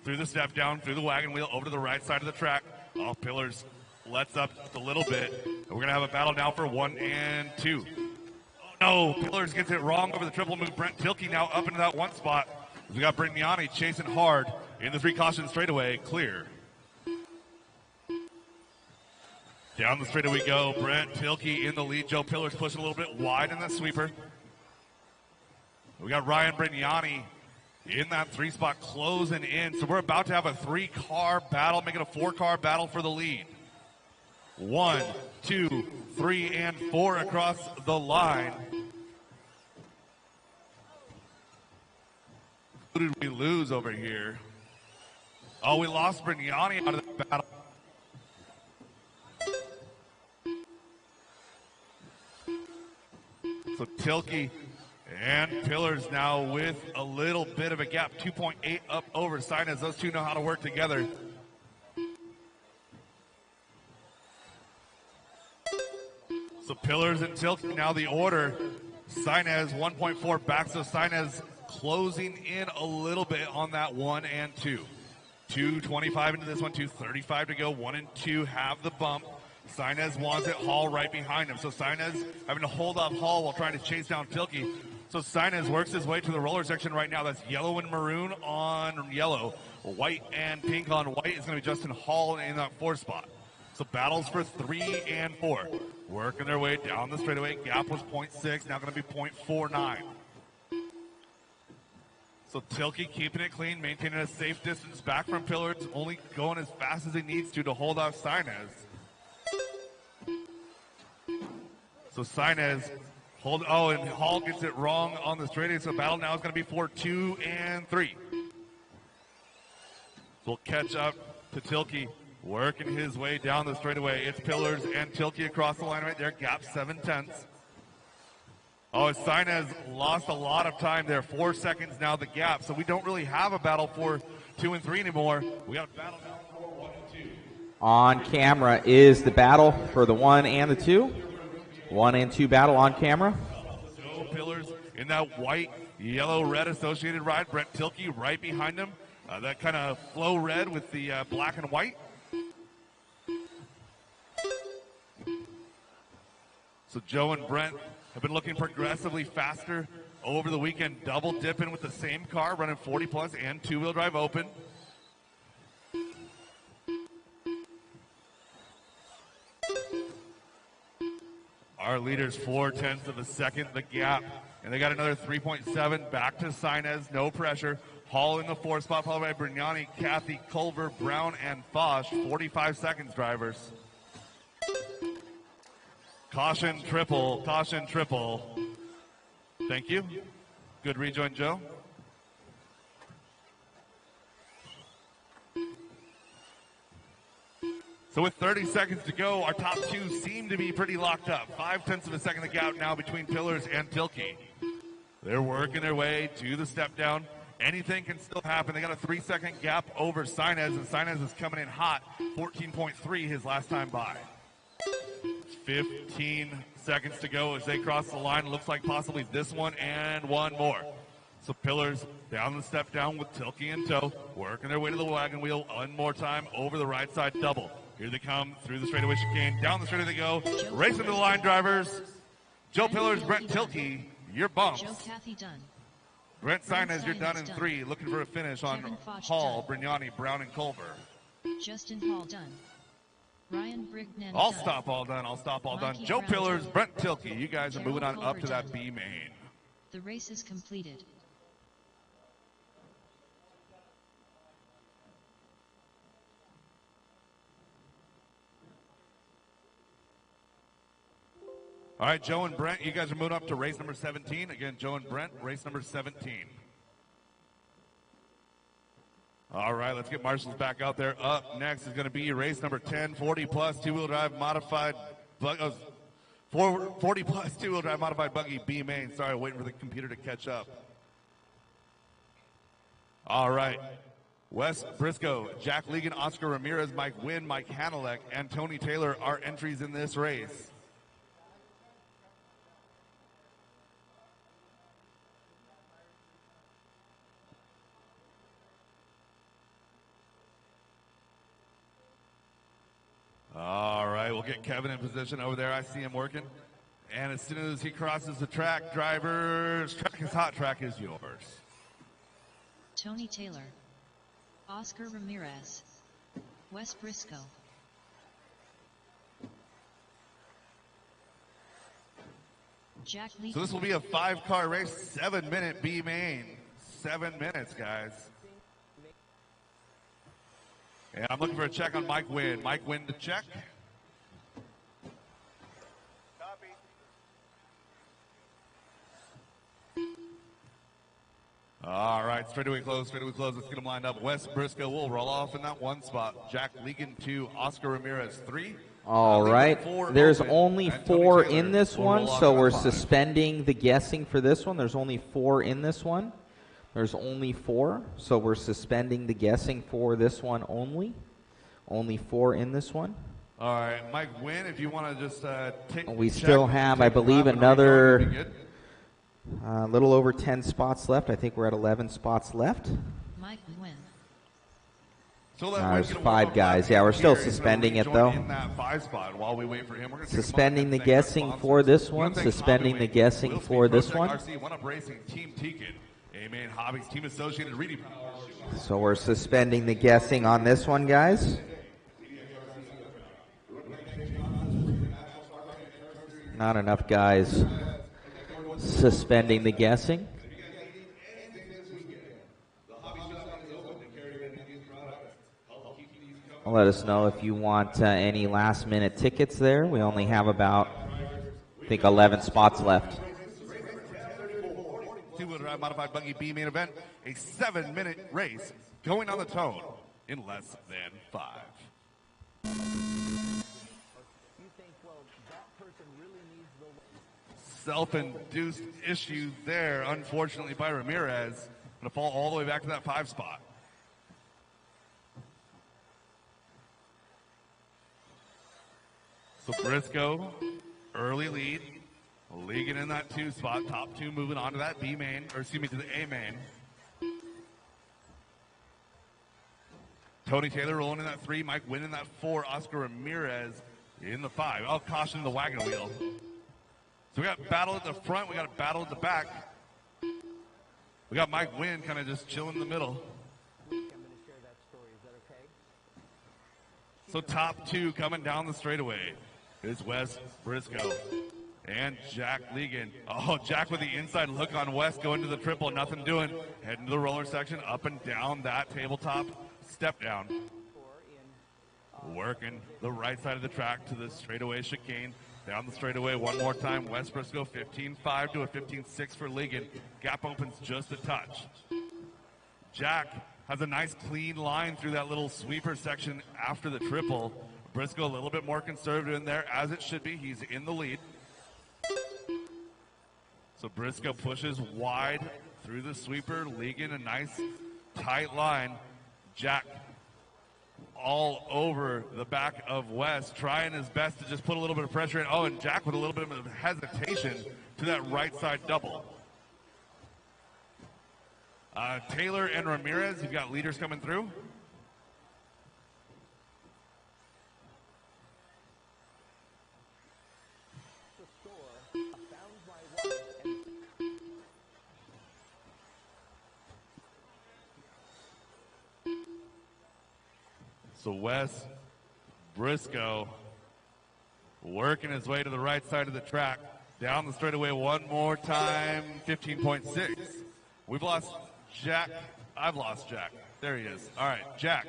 through the step down, through the wagon wheel, over to the right side of the track. Oh, Pillars lets up just a little bit. And we're going to have a battle now for 1 and 2. No, Pillars gets it wrong over the triple move. Brent Thielke now up into that 1 spot. We got Brignani chasing hard in the 3 caution straightaway. Clear. Down the straightaway we go. Brent Thielke in the lead. Joe Pillars pushing a little bit wide in the sweeper. We got Ryan Brignani in that 3 spot closing in. So we're about to have a 3-car battle, making a 4-car battle for the lead. 1, 2, 3, and 4 across the line. Who did we lose over here? Oh, we lost Brignani out of the battle. So Thielke and Pillars now with a little bit of a gap, 2.8 up over Sionez. Those two know how to work together. So Pillars and Thielke now the order. Sionez 1.4 back, so Sionez closing in a little bit on that 1 and 2. 2:25 into this one, 2:35 to go. 1 and 2 have the bump. Sionez wants it, Hall right behind him. So Sionez having to hold off Hall while trying to chase down Thielke. So Sionez works his way to the roller section right now. That's yellow and maroon on yellow. White and pink on white is going to be Justin Hall in that 4 spot. So battles for 3 and 4. Working their way down the straightaway. Gap was 0.6, now going to be 0.49. So Thielke keeping it clean, maintaining a safe distance back from Pillars, only going as fast as he needs to hold off Sionez. So Sionez and Hall gets it wrong on the straightaway, so battle now is going to be for 2 and 3. We'll catch up to Thielke, working his way down the straightaway. It's Pillars and Thielke across the line right there, gap 7/10. Oh, Sionez lost a lot of time there, 4 seconds now the gap, so we don't really have a battle for 2 and 3 anymore. We got a battle now for 1 and 2. On camera is the battle for the 1 and the 2. 1 and 2 battle on camera. Joe Pillars in that white, yellow, red associated ride. Brent Tilke right behind him. That kind of flow red with the black and white. So Joe and Brent have been looking progressively faster over the weekend, double dipping with the same car, running 40 plus and two-wheel drive open. Our leaders 0.4 of a second, the gap, and they got another 3.7 back to Sainez, no pressure. Hall in the 4th spot, followed by Brignani, Kathy, Culver, Brown, and Foch. 45 seconds, drivers. Caution triple, caution triple. Thank you. Good rejoin, Joe. So with 30 seconds to go, our top two seem to be pretty locked up. 0.5 of a second the gap now between Pillars and Tilke. They're working their way to the step down. Anything can still happen. They got a 3-second gap over Sainez, and Sainez is coming in hot. 14.3 his last time by. 15 seconds to go as they cross the line. Looks like possibly this one and one more. So Pillars down the step down with Tilke in tow, working their way to the wagon wheel one more time over the right side double. Here they come through the straightaway chicane. Down the straightaway they go. Racing to the line, drivers. Joe Pillars, Brent Tilke, your bumps. Joe Cathy done. Brent Sainez, you're done in 3. Looking for a finish on Hall, Brignani, Brown, and Culver. Justin Hall done. Ryan Brignan I'll done. stop all done. I'll stop all done. Mikey Joe Brown Pillars, done. Brent Tilke. You guys are Gerald moving on up Culver to that done. B main. The race is completed. All right, Joe and Brent, you guys are moving up to race number 17. Again, Joe and Brent, race number 17. All right, let's get marshals back out there. Up next is going to be race number 10, 40 plus two-wheel drive modified, 40 plus two-wheel drive modified buggy B main. Sorry, waiting for the computer to catch up. All right. Wes Briscoe, Jack Legan, Oscar Ramirez, Mike Wynn, Mike Hanelek, and Tony Taylor are entries in this race. All right, we'll get Kevin in position over there. I see him working. And as soon as he crosses the track, drivers, track is hot, track is yours. Tony Taylor. Oscar Ramirez. Wes Briscoe. Jack Lee. So this will be a 5-car race, 7-minute B main. 7 minutes, guys. And I'm looking for a check on Mike Wynn. Mike Wynn to check. Copy. All right, straightaway close, straightaway close. Let's get them lined up. Wes Briscoe will roll off in that 1 spot. Jack Legan 2, Oscar Ramirez 3. All right, there's only 4 in this one, so we're suspending the guessing for this one. There's only 4 in this one. There's only 4, so we're suspending the guessing for this one only. Only 4 in this one. All right, Mike Wynn, if you want to just take. We still have, I believe, another little over 10 spots left. I think we're at 11 spots left. Mike Wynn. So There's 5 guys. Yeah, we're still suspending it though. In that 5 spot while we wait for him. We're Suspending the guessing for this one. Suspending the guessing for this one. RC, One Up Racing, Team Tekin, Amen Hobbies, Team Associated Reedy. So we're suspending the guessing on this one, guys. Not enough guys suspending the guessing. Let us know if you want any last minute tickets there. We only have about, I think, 11 spots left. Two-wheel drive modified buggy B main event, a 7-minute race going on the tone in less than 5. You think, well, that person really needs the Self-induced issue there, unfortunately, by Ramirez. Going to fall all the way back to that 5 spot. So Briscoe early lead. Legan in that 2 spot. Top 2 moving on to that B main, or excuse me, to the A main. Tony Taylor rolling in that 3. Mike Wynn in that 4. Oscar Ramirez in the 5. Oh, caution in the wagon wheel. So we got battle at the front. We got a battle at the back. We got Mike Wynn kind of just chilling in the middle. I'm going to share that story. Is that okay? So top 2 coming down the straightaway is Wes Briscoe and Jack Legan. Oh, Jack with the inside look on Wes going to the triple. Nothing doing. Heading to the roller section. Up and down that tabletop. Step down. Working the right side of the track to the straightaway chicane. Down the straightaway one more time. Wes Briscoe 15.5 to a 15.6 for Legan. Gap opens just a touch. Jack has a nice clean line through that little sweeper section after the triple. Briscoe a little bit more conservative in there, as it should be. He's in the lead. So Briscoe pushes wide through the sweeper. Legan a nice tight line. Jack all over the back of Wes, trying his best to just put a little bit of pressure in. Oh, and Jack with a little bit of hesitation to that right side double. Taylor and Ramirez, you've got leaders coming through. So Wes Briscoe working his way to the right side of the track. Down the straightaway one more time, 15.6. We've lost Jack. I've lost Jack. There he is. All right, Jack,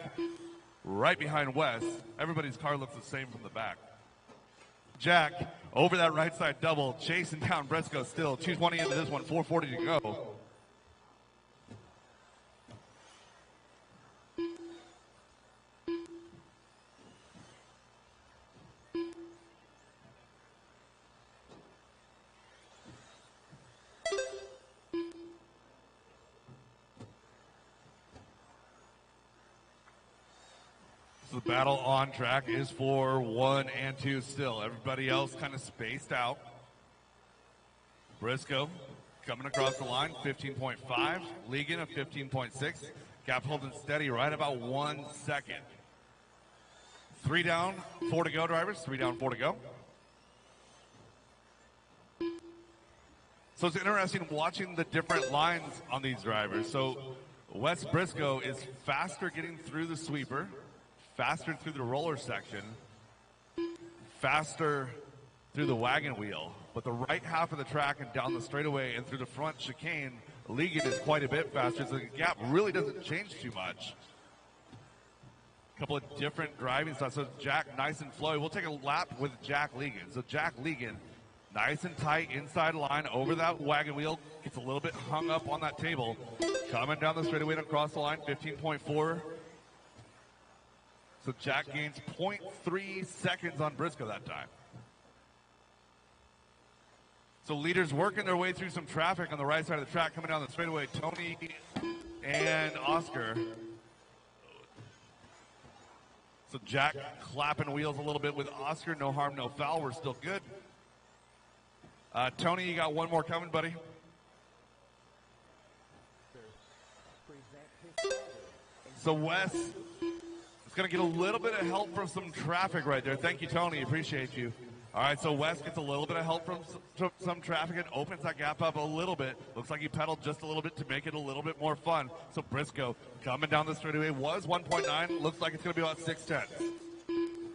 right behind Wes. Everybody's car looks the same from the back. Jack, over that right side double, chasing down Briscoe still. 220 into this one, 440 to go. The battle on track is for 1 and 2 still. Everybody else kind of spaced out. Briscoe coming across the line, 15.5. Legan of 15.6. Gap holding steady right about 1 second. 3 down, 4 to go, drivers. 3 down, 4 to go. So it's interesting watching the different lines on these drivers. So Wes Briscoe is faster getting through the sweeper, faster through the roller section, faster through the wagon wheel. But the right half of the track and down the straightaway and through the front chicane, Legan is quite a bit faster, so the gap really doesn't change too much. A couple of different driving styles. So Jack, nice and flowy. We'll take a lap with Jack Legan. So Jack Legan, nice and tight inside line over that wagon wheel, gets a little bit hung up on that table. Coming down the straightaway and across the line, 15.4. So Jack gains 0.3 seconds on Briscoe that time. So leaders working their way through some traffic on the right side of the track, coming down the straightaway. Tony and Oscar. So Jack clapping wheels a little bit with Oscar. No harm, no foul. We're still good. Tony, you got one more coming, buddy. So Wes going to get a little bit of help from some traffic right there. Thank you, Tony. Appreciate you. All right, so Wes gets a little bit of help from some traffic and opens that gap up a little bit. Looks like he pedaled just a little bit to make it a little bit more fun. So Briscoe coming down the straightaway was 1.9. Looks like it's going to be about 6/10.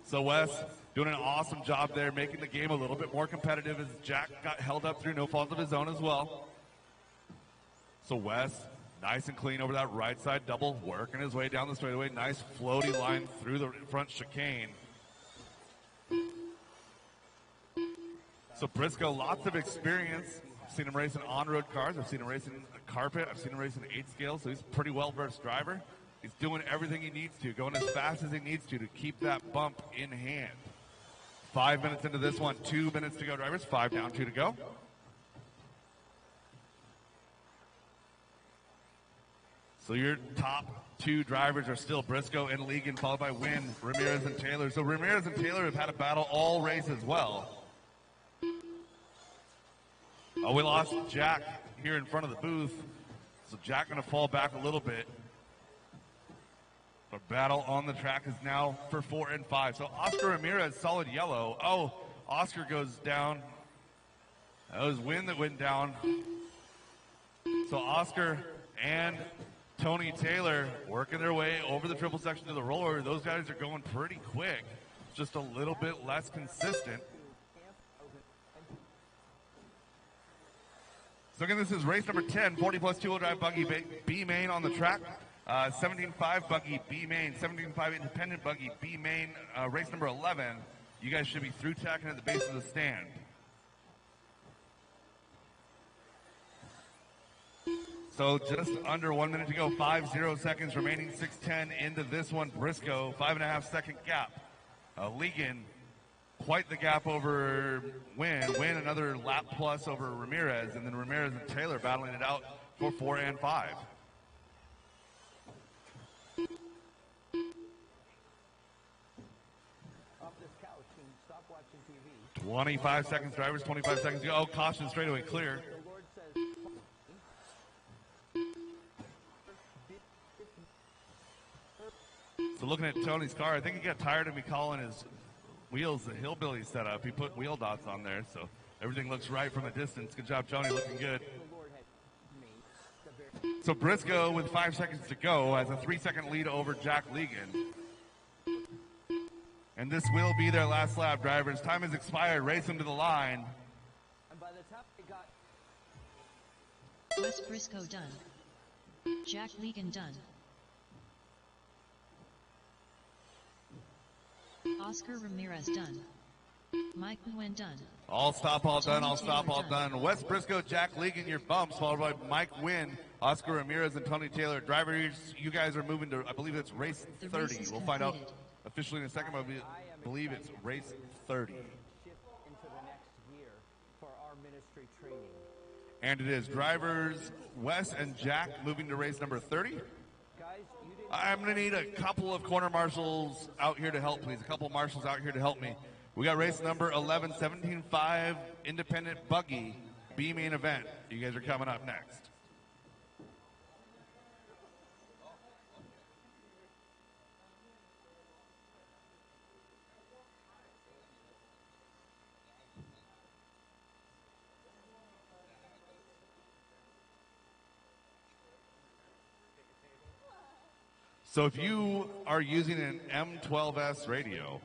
So Wes doing an awesome job there, making the game a little bit more competitive as Jack got held up through no fault of his own as well. So Wes, nice and clean over that right side double, working his way down the straightaway. Nice floaty line through the front chicane. So Briscoe, lots of experience. I've seen him racing on-road cars. I've seen him racing carpet. I've seen him racing 8 scale, so he's a pretty well-versed driver. He's doing everything he needs to, going as fast as he needs to keep that bump in hand. 5 minutes into this one, 2 minutes to go, drivers. 5 down, 2 to go. So your top 2 drivers are still Briscoe and Legan, followed by Wynn, Ramirez, and Taylor. So Ramirez and Taylor have had a battle all race as well. Oh, we lost Jack here in front of the booth. So Jack going to fall back a little bit. The battle on the track is now for 4 and 5. So Oscar Ramirez, solid yellow. Oh, Oscar goes down. That was Wynn that went down. So Oscar and Tony Taylor working their way over the triple section to the roller. Those guys are going pretty quick. Just a little bit less consistent. So again, this is race number 10, 40+ two-wheel drive buggy B main on the track. 17.5 buggy B main, 17.5 independent buggy B main, race number 11. You guys should be through tacking at the base of the stand. So just under 1 minute to go, 5-0 seconds remaining, 6:10 into this one. Briscoe, 5.5 second gap. Legan, quite the gap over Wynn. Wynn, another lap plus over Ramirez, and then Ramirez and Taylor battling it out for 4 and 5. Off this couch and stop watching TV. 25 seconds, drivers, 25 seconds to go. Oh, caution straightaway clear. The Lord says, So looking at Tony's car, I think he got tired of me calling his wheels the hillbilly setup. He put wheel dots on there, so everything looks right from a distance. Good job, Tony, looking good. the Lord had made. So Briscoe, with 5 seconds to go, has a 3-second lead over Jack Legan. And this will be their last lap, drivers. Time has expired. Race them to the line. And by the time they got Wes Briscoe done. Jack Legan done. Oscar Ramirez done. Mike Nguyen done. All stop, all done, all stop, all done. Wes Briscoe, Jack Legan, your bumps, followed by Mike Nguyen, Oscar Ramirez, and Tony Taylor. Drivers, you guys are moving to, I believe it's race The 30. race is We'll find out completed. officially in a second, but I believe it's race 30. shift into the next year for our ministry training. And it is drivers Wes and Jack moving to race number 30. Guys, you didn't I'm going to need a couple of corner marshals out here to help, please. A couple of marshals out here to help me. We got race number 11, 17.5 independent buggy B main event. You guys are coming up next. So if you are using an M12S radio,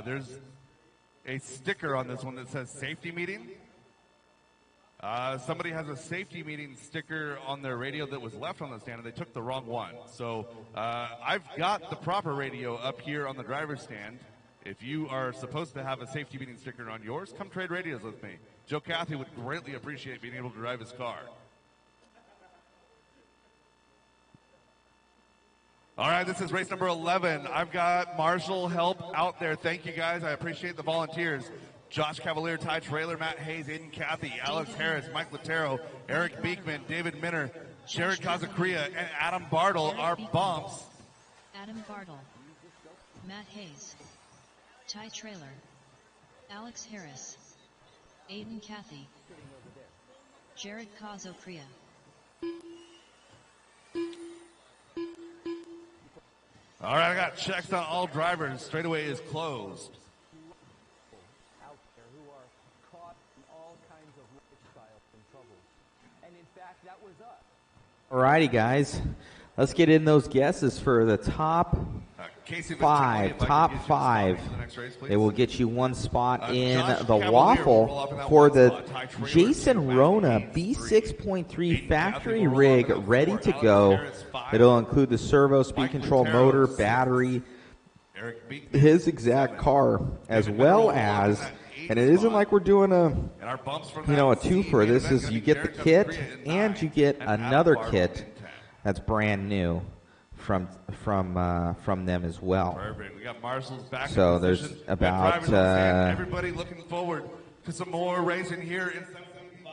there's a sticker on this one that says safety meeting. Somebody has a safety meeting sticker on their radio that was left on the stand, and they took the wrong one. So I've got the proper radio up here on the driver's stand. If you are supposed to have a safety meeting sticker on yours, come trade radios with me. Joe Cathy would greatly appreciate being able to drive his car. All right, this is race number 11. I've got marshal help out there. Thank you, guys. I appreciate the volunteers. Josh Cavalier, Ty Trailer, Matt Hayes, Aiden Cathy, Alex Harris, Mike Latero, Eric Beekman, David Minner, Jared Kazacria, and Adam Bartle are bumps. Adam Bartle. Matt Hayes. Ty Trailer. Alex Harris. Aiden Cathy. Jared Kazacria. All right, I got checks on all drivers. Straightaway is closed. out there who are caught in all kinds of lifestyles and troubles. And in fact, that was us. Alrighty, guys. Let's get in those guesses for the top Casey, five. Top five. The next race, please. They will get you one spot in Josh the Cavalier will waffle roll up in that for one the spot. Ty Trailer, Jason 2, Matt Rona Hayes, B6.3 Aiden factory Cathy will roll up rig in that ready 4. to Alex go. Harris, 5. It'll include the servo, speed Mike control, Latero, motor, 6. battery, Eric Beekman, his exact 7. car, as David well Minner will roll up in as, that 8 and it isn't spot. like we're doing a, And our bumps from you know, a that C twofer. main This event is gonna you be get the Jared kit Kazacria in and 9, you get and Adam another Bartle kit in 10. that's brand new from them as well. Perfect. We got marshals back So in there's position. We got about, drivers on stand. Everybody looking forward to some more racing here in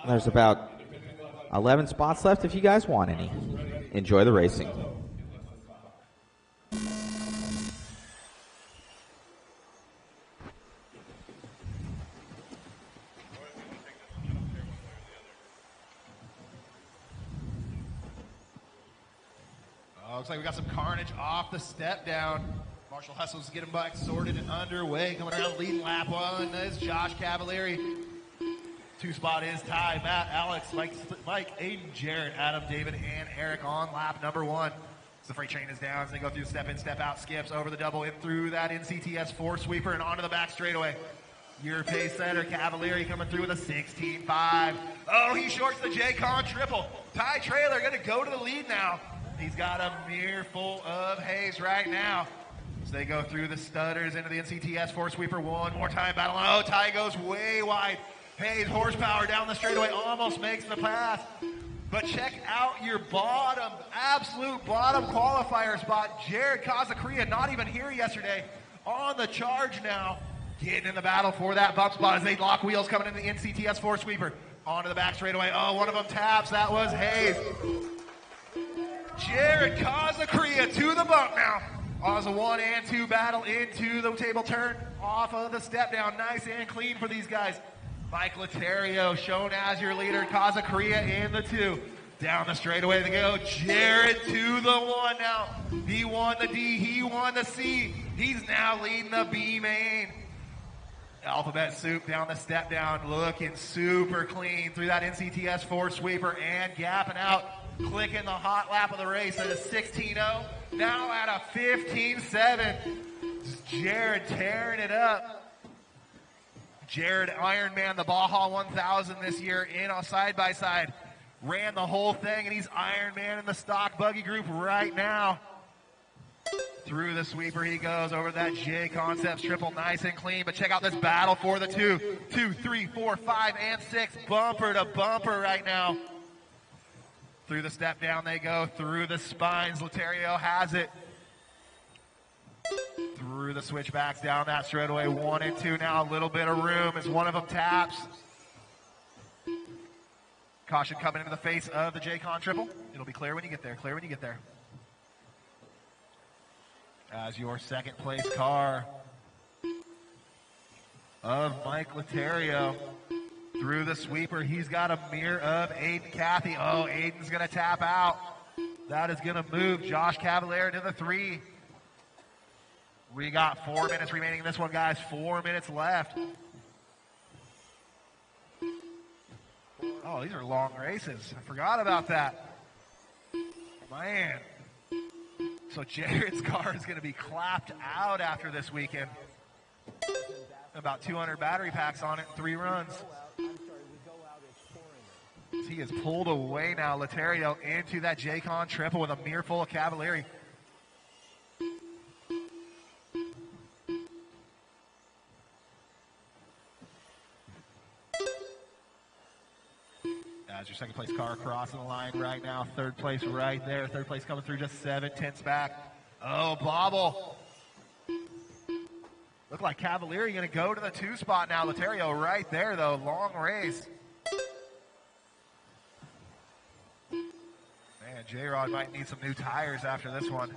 There's about 11 spots left if you guys want any. Enjoy the racing. Looks like we got some carnage off the step down. Marshall Hustles getting back sorted and underway. Coming around leading lap one is Josh Cavalieri. 2 spot is Ty, Matt, Alex, Mike, Aiden, Jared, Adam, David, and Eric on lap number 1. So the freight train is down as they go through step in, step out, skips over the double in through that NCTS4 sweeper and onto the back straightaway. Your pace setter, Cavalieri, coming through with a 16.5. Oh, he shorts the JCon triple. Ty Trailer going to go to the lead now. He's got a mirror full of haze right now. So they go through the stutters into the NCTS4 sweeper one more time. Battle. Oh, Ty goes way wide. Hayes, horsepower down the straightaway, almost makes the pass. But check out your bottom, absolute bottom qualifier spot. Jared Kazakuria, not even here yesterday, on the charge now. Getting in the battle for that bump spot as they lock wheels coming into the NCTS4 sweeper. Onto the back straightaway. Oh, one of them taps. That was Hayes. Jared Kazakuria to the bump now. As a 1 and 2 battle into the table turn off of the step down. Nice and clean for these guys. Mike Laterio shown as your leader. Kazakuria in the 2. Down the straightaway they go. Jared to the 1 now. He won the D. He won the C. He's now leading the B main. Alphabet soup down the step down. Looking super clean through that NCTS4 sweeper and gapping out. Clicking the hot lap of the race at a 16.0. Now at a 15.7. Jared tearing it up. Jared Ironman, the Baja 1000 this year in a side-by-side. Ran the whole thing, and he's Ironman in the stock buggy group right now. Through the sweeper he goes over that JConcepts triple, nice and clean. But check out this battle for the 2, 3, 4, 5, and 6. Bumper to bumper right now. Through the step down they go, through the spines. Laterio has it. Through the switchbacks down that straightaway, 1 and 2 now. A little bit of room as one of them taps. Caution coming into the face of the JCon triple. It'll be clear when you get there, clear when you get there. As your second place car of Mike Laterio. Through the sweeper, he's got a mirror of Aiden Cathy. Oh, Aiden's going to tap out. That is going to move Josh Cavalieri to the 3. We got 4 minutes remaining in this one, guys. 4 minutes left. Oh, these are long races. I forgot about that. Man. So Jared's car is going to be clapped out after this weekend. About 200 battery packs on it in 3 runs. He is pulled away now, Laterio, into that JCon triple with a mirror full of Cavalieri. As your second place car crossing the line right now. 3rd place right there. 3rd place coming through just 7/10 back. Oh, bobble. Look like Cavalieri going to go to the 2 spot now. Laterio right there, though. Long race. Man, J-Rod might need some new tires after this one.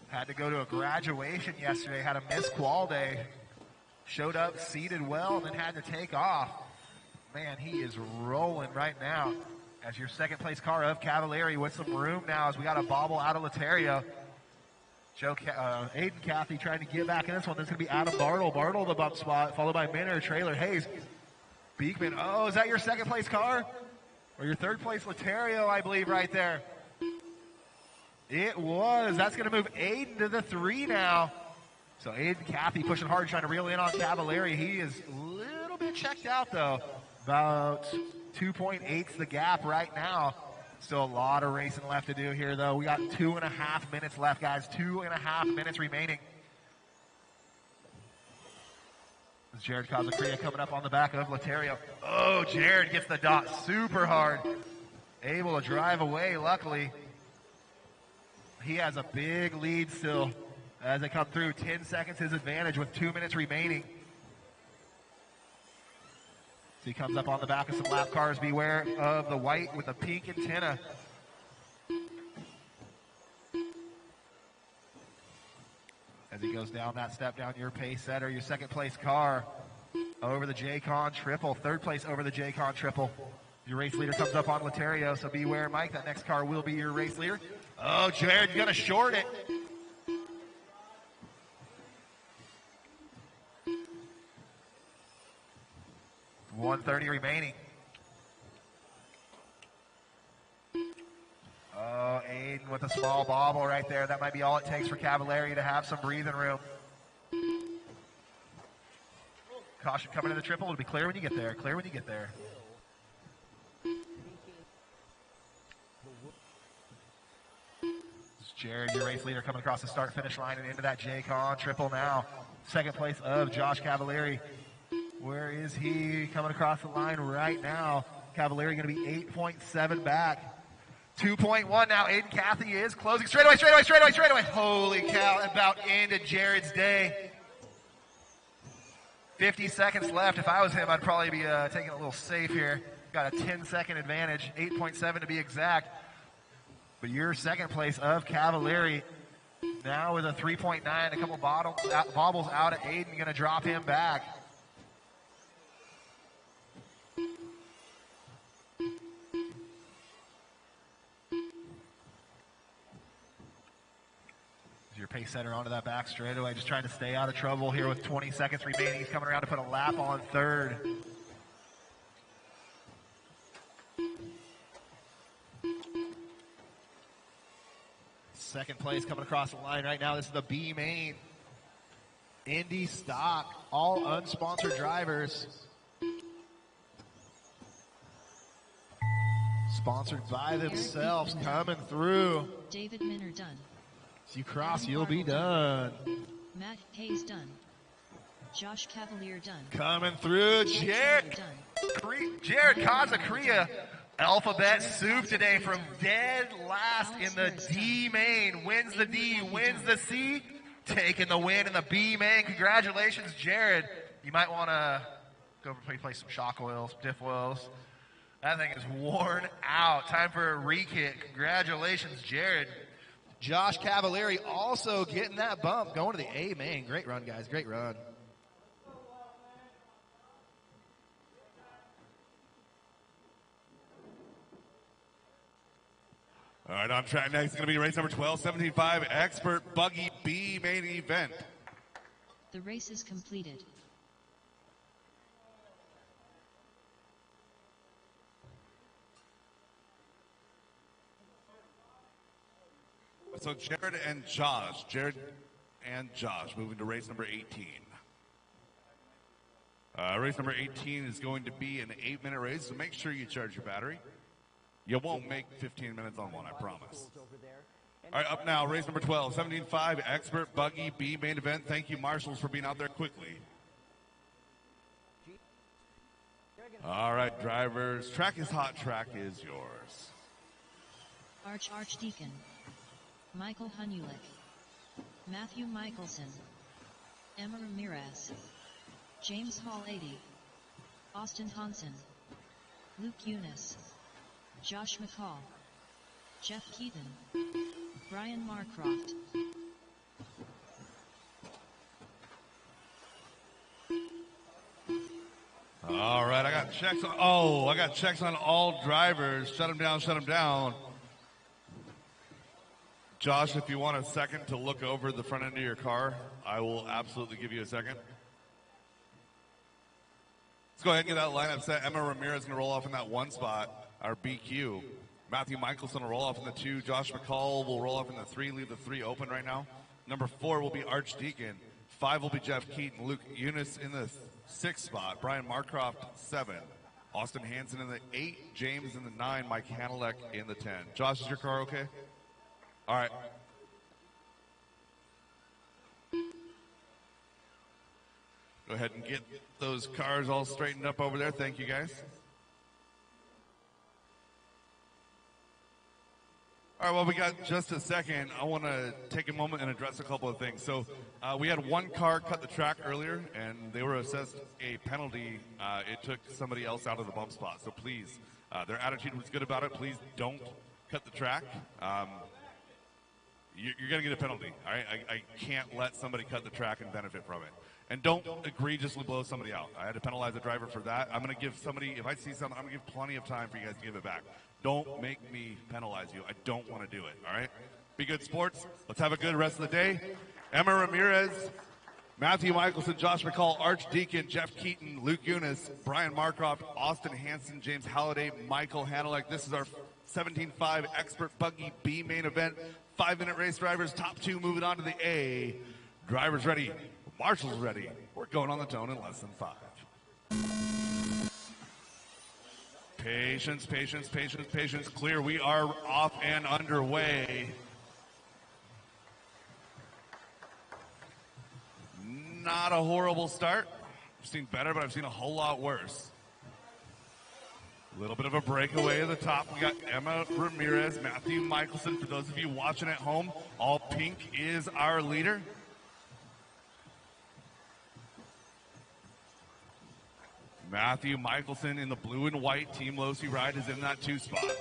Had to go to a graduation yesterday, had a missed qual day. Showed up, seated well, and then had to take off. Man, he is rolling right now. As your second place car of Cavalieri with some room now as we got a bobble out of Laterio. Aiden Cathy trying to get back in this one. There's going to be Adam Bartle. Bartle the bump spot, followed by Minner, Trailer, Hayes. Beekman. Oh, is that your second place car? Or your 3rd place Laterio, I believe, right there. It was. That's going to move Aiden to the 3 now. So Aiden Cathy pushing hard, trying to reel in on Cavalieri. He is a little bit checked out, though. About 2.8's the gap right now. Still a lot of racing left to do here, though. We got 2.5 minutes left, guys. 2.5 minutes remaining. This is Jared Kazakuria coming up on the back of Laterio. Oh, Jared gets the dot super hard. Able to drive away, luckily. He has a big lead still as they come through. 10 seconds his advantage with 2 minutes remaining. So he comes up on the back of some lap cars. Beware of the white with the pink antenna. As he goes down that step down, your pace setter, your second place car over the JCon triple. Third place over the JCon triple. Your race leader comes up on Laterio, so beware, Mike. That next car will be your race leader. Oh, Jared's going to short it. $130 remaining. Oh, Aiden with a small bobble right there. That might be all it takes for Cavallari to have some breathing room. Caution coming to the triple. It'll be clear when you get there. Clear when you get there. This is Jared, your race leader, coming across the start-finish line and into that JCon triple now. Second place of Josh Cavallari. Where is he? Coming across the line right now. Cavallari going to be 8.7 back. 2.1 now. Aiden Cathy is closing. Straightaway. Holy cow. About ended Jared's day. 50 seconds left. If I was him, I'd probably be taking a little safe here. Got a 10-second advantage. 8.7 to be exact. But your second place of Cavallari now with a 3.9. A couple bobbles out of Aiden. Going to drop him back. Your pace setter onto that back straightaway, just trying to stay out of trouble here with 20 seconds remaining. He's coming around to put a lap on third. Second place coming across the line right now. This is the B main. Indy stock, all unsponsored drivers. Sponsored by themselves, coming through. David Minner done. If you cross, you'll be done. Matt Hayes done. Josh Cavalier done. Coming through, Jared. Jared Kazakria, alphabet soup today from dead last in the D main. Wins the D, wins the C. Taking the win in the B main. Congratulations, Jared. You might want to go replace some shock oils, diff oils. That thing is worn out. Time for a re-kit. Congratulations, Jared. Josh Cavallari also getting that bump, going to the A main. Great run, guys. Great run. All right, on track next is going to be race number 12, 17.5, Expert Buggy B main event. The race is completed. So Jared and Josh moving to race number 18. Race number 18 is going to be an 8-minute race, so make sure you charge your battery. You won't make 15 minutes on one, I promise. All right, up now, race number 12, 17.5, Expert Buggy B main event. Thank you, marshals, for being out there quickly. All right, drivers, track is hot, track is yours. Archdeacon. Michael Hunulik, Matthew Michelson, Emma Ramirez, James Hall 80, Austin Hansen, Luke Eunice, Josh McCall, Jeff Keaton, Brian Marcroft. All right, I got checks on all drivers. Shut them down. Josh, if you want a second to look over the front end of your car, I will absolutely give you a second. Let's go ahead and get that lineup set. Emma Ramirez is going to roll off in that 1 spot, our BQ. Matthew Michelson will roll off in the 2. Josh McCall will roll off in the 3, leave the 3 open right now. Number 4 will be Archdeacon. 5 will be Jeff Keaton. Luke Eunice in the 6th spot. Brian Marcroft, 7. Austin Hansen in the 8. James in the 9. Mike Hanelek in the 10. Josh, is your car okay? All right. Go ahead and get those cars all straightened up over there. Thank you, guys. All right, well, we got just a second. I want to take a moment and address a couple of things. So we had one car cut the track earlier, and they were assessed a penalty. It took somebody else out of the bump spot. So please, their attitude was good about it. Please don't cut the track. You're going to get a penalty. All right? I can't let somebody cut the track and benefit from it. And don't egregiously blow somebody out. I had to penalize the driver for that. I'm going to give somebody, if I see something, I'm going to give plenty of time for you guys to give it back. Don't make me penalize you. I don't want to do it, all right? Be good sports. Let's have a good rest of the day. Emma Ramirez, Matthew Michelson, Josh McCall, Archdeacon, Jeff Keaton, Luke Eunice, Brian Marcroft, Austin Hansen, James Halliday, Michael Hanelek. This is our 17.5 expert buggy B main event. 5-minute race drivers, top 2 moving on to the A. Drivers ready. Marshall's ready. We're going on the tone in less than 5. Patience, patience, patience, patience. Clear. We are off and underway. Not a horrible start. I've seen better, but I've seen a whole lot worse. A little bit of a breakaway at the top. We got Emma Ramirez, Matthew Michelson. For those of you watching at home, all pink is our leader. Matthew Michelson in the blue and white. Team Losi Ride is in that 2 spot.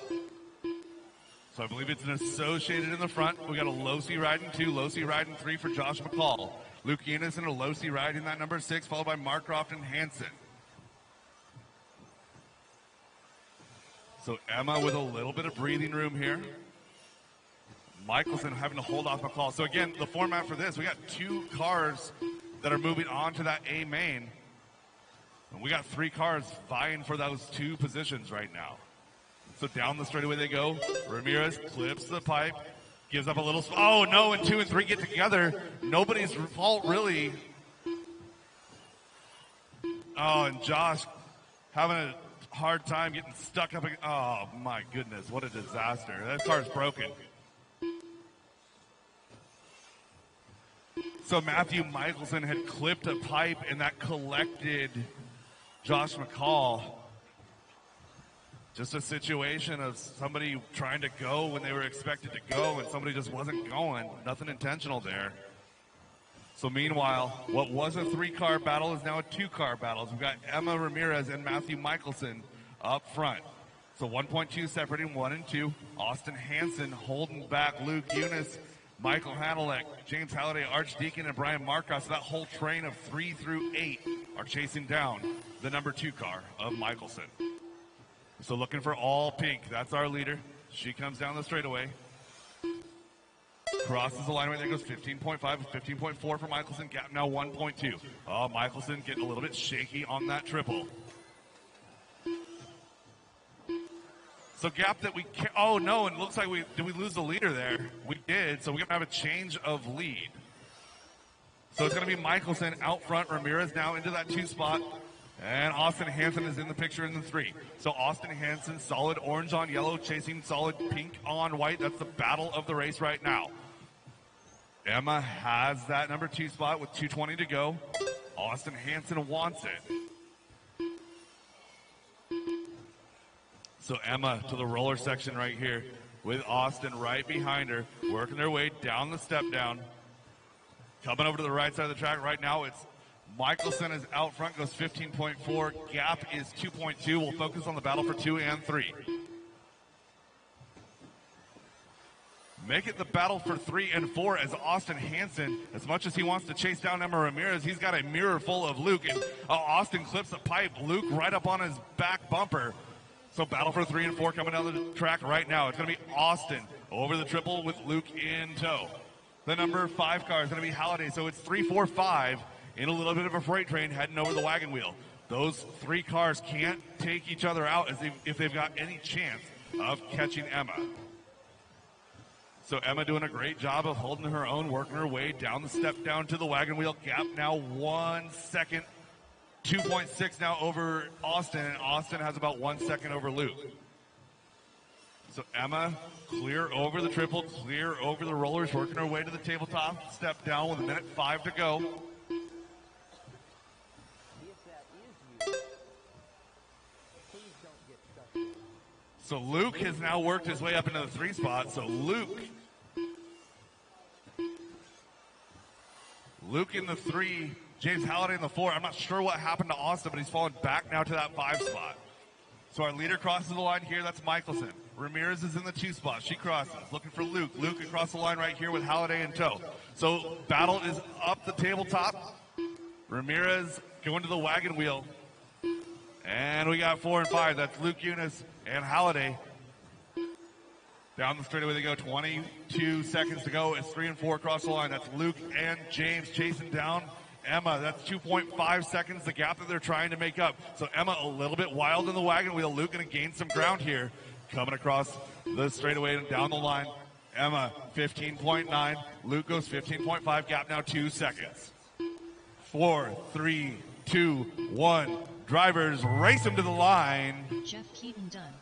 So I believe it's an associated in the front. We got a Losi Ride in 2, Losi Ride in 3 for Josh McCall. Luke Eunice in a Losi Ride in that number 6, followed by Marcroft and Hansen. So Emma with a little bit of breathing room here. Michelson having to hold off McCall. So again, the format for this, we got 2 cars that are moving on to that A main. And we got 3 cars vying for those 2 positions right now. So down the straightaway they go. Ramirez clips the pipe, gives up a little. Oh no! And 2 and 3 get together. Nobody's fault really. Oh, and Josh having a hard time getting stuck up. Oh my goodness! What a disaster! That car's broken. So Matthew Michelson had clipped a pipe, and that collected Josh McCall. Just a situation of somebody trying to go when they were expected to go, and somebody just wasn't going. Nothing intentional there. So meanwhile, what was a 3-car battle is now a 2-car battle. We've got Emma Ramirez and Matthew Michelson up front. So 1.2 separating 1 and 2. Austin Hansen holding back Luke Eunice, Michael Hanelek, James Halliday, Archdeacon, and Brian Marcos. So that whole train of 3 through 8 are chasing down the number 2 car of Michelson. So looking for all pink. That's our leader. She comes down the straightaway. Crosses the line right there, goes 15.5, 15.4 for Michelson. Gap now 1.2. Oh, Michelson getting a little bit shaky on that triple. So gap that we can't, oh no, and it looks like did we lose the leader there? We did, so we're going to have a change of lead. So it's going to be Michelson out front, Ramirez now into that 2 spot, and Austin Hansen is in the picture in the 3. So Austin Hansen, solid orange on yellow, chasing solid pink on white. That's the battle of the race right now. Emma has that number 2 spot with 2:20 to go. Austin Hansen wants it. So Emma to the roller section right here with Austin right behind her, working their way down the step down. Coming over to the right side of the track right now, it's Michelson is out front, goes 15.4. Gap is 2.2. We'll focus on the battle for 2 and 3. Make it the battle for 3 and 4 as Austin Hansen, as much as he wants to chase down Emma Ramirez, he's got a mirror full of Luke. And Austin clips the pipe. Luke right up on his back bumper. So battle for 3 and 4 coming down the track right now. It's going to be Austin over the triple with Luke in tow. The number 5 car is going to be Halliday. So it's 3, 4, 5 in a little bit of a freight train heading over the wagon wheel. Those 3 cars can't take each other out if they've got any chance of catching Emma. So Emma doing a great job of holding her own, working her way down the step down to the wagon wheel. Gap now 1 second. 2.6 now over Austin, and Austin has about 1 second over Luke. So Emma clear over the triple, clear over the rollers, working her way to the tabletop, step down with 1:05 to go. So Luke has now worked his way up into the 3 spot. So Luke in the 3, James Halliday in the 4. I'm not sure what happened to Austin, but he's fallen back now to that 5 spot. So our leader crosses the line here. That's Michelson. Ramirez is in the 2 spot. She crosses, looking for Luke. Luke across the line right here with Halliday in tow. So battle is up the tabletop. Ramirez going to the wagon wheel. And we got 4 and 5. That's Luke Eunice and Halliday. Down the straightaway they go. 22 seconds to go. It's 3 and 4 across the line. That's Luke and James chasing down Emma. That's 2.5 seconds, the gap that they're trying to make up. So Emma a little bit wild in the wagon wheel. Luke going to gain some ground here. Coming across the straightaway and down the line. Emma 15.9. Luke goes 15.5. Gap now 2 seconds. 4, 3, 2, 1. Drivers race him to the line. Jeff Keaton done.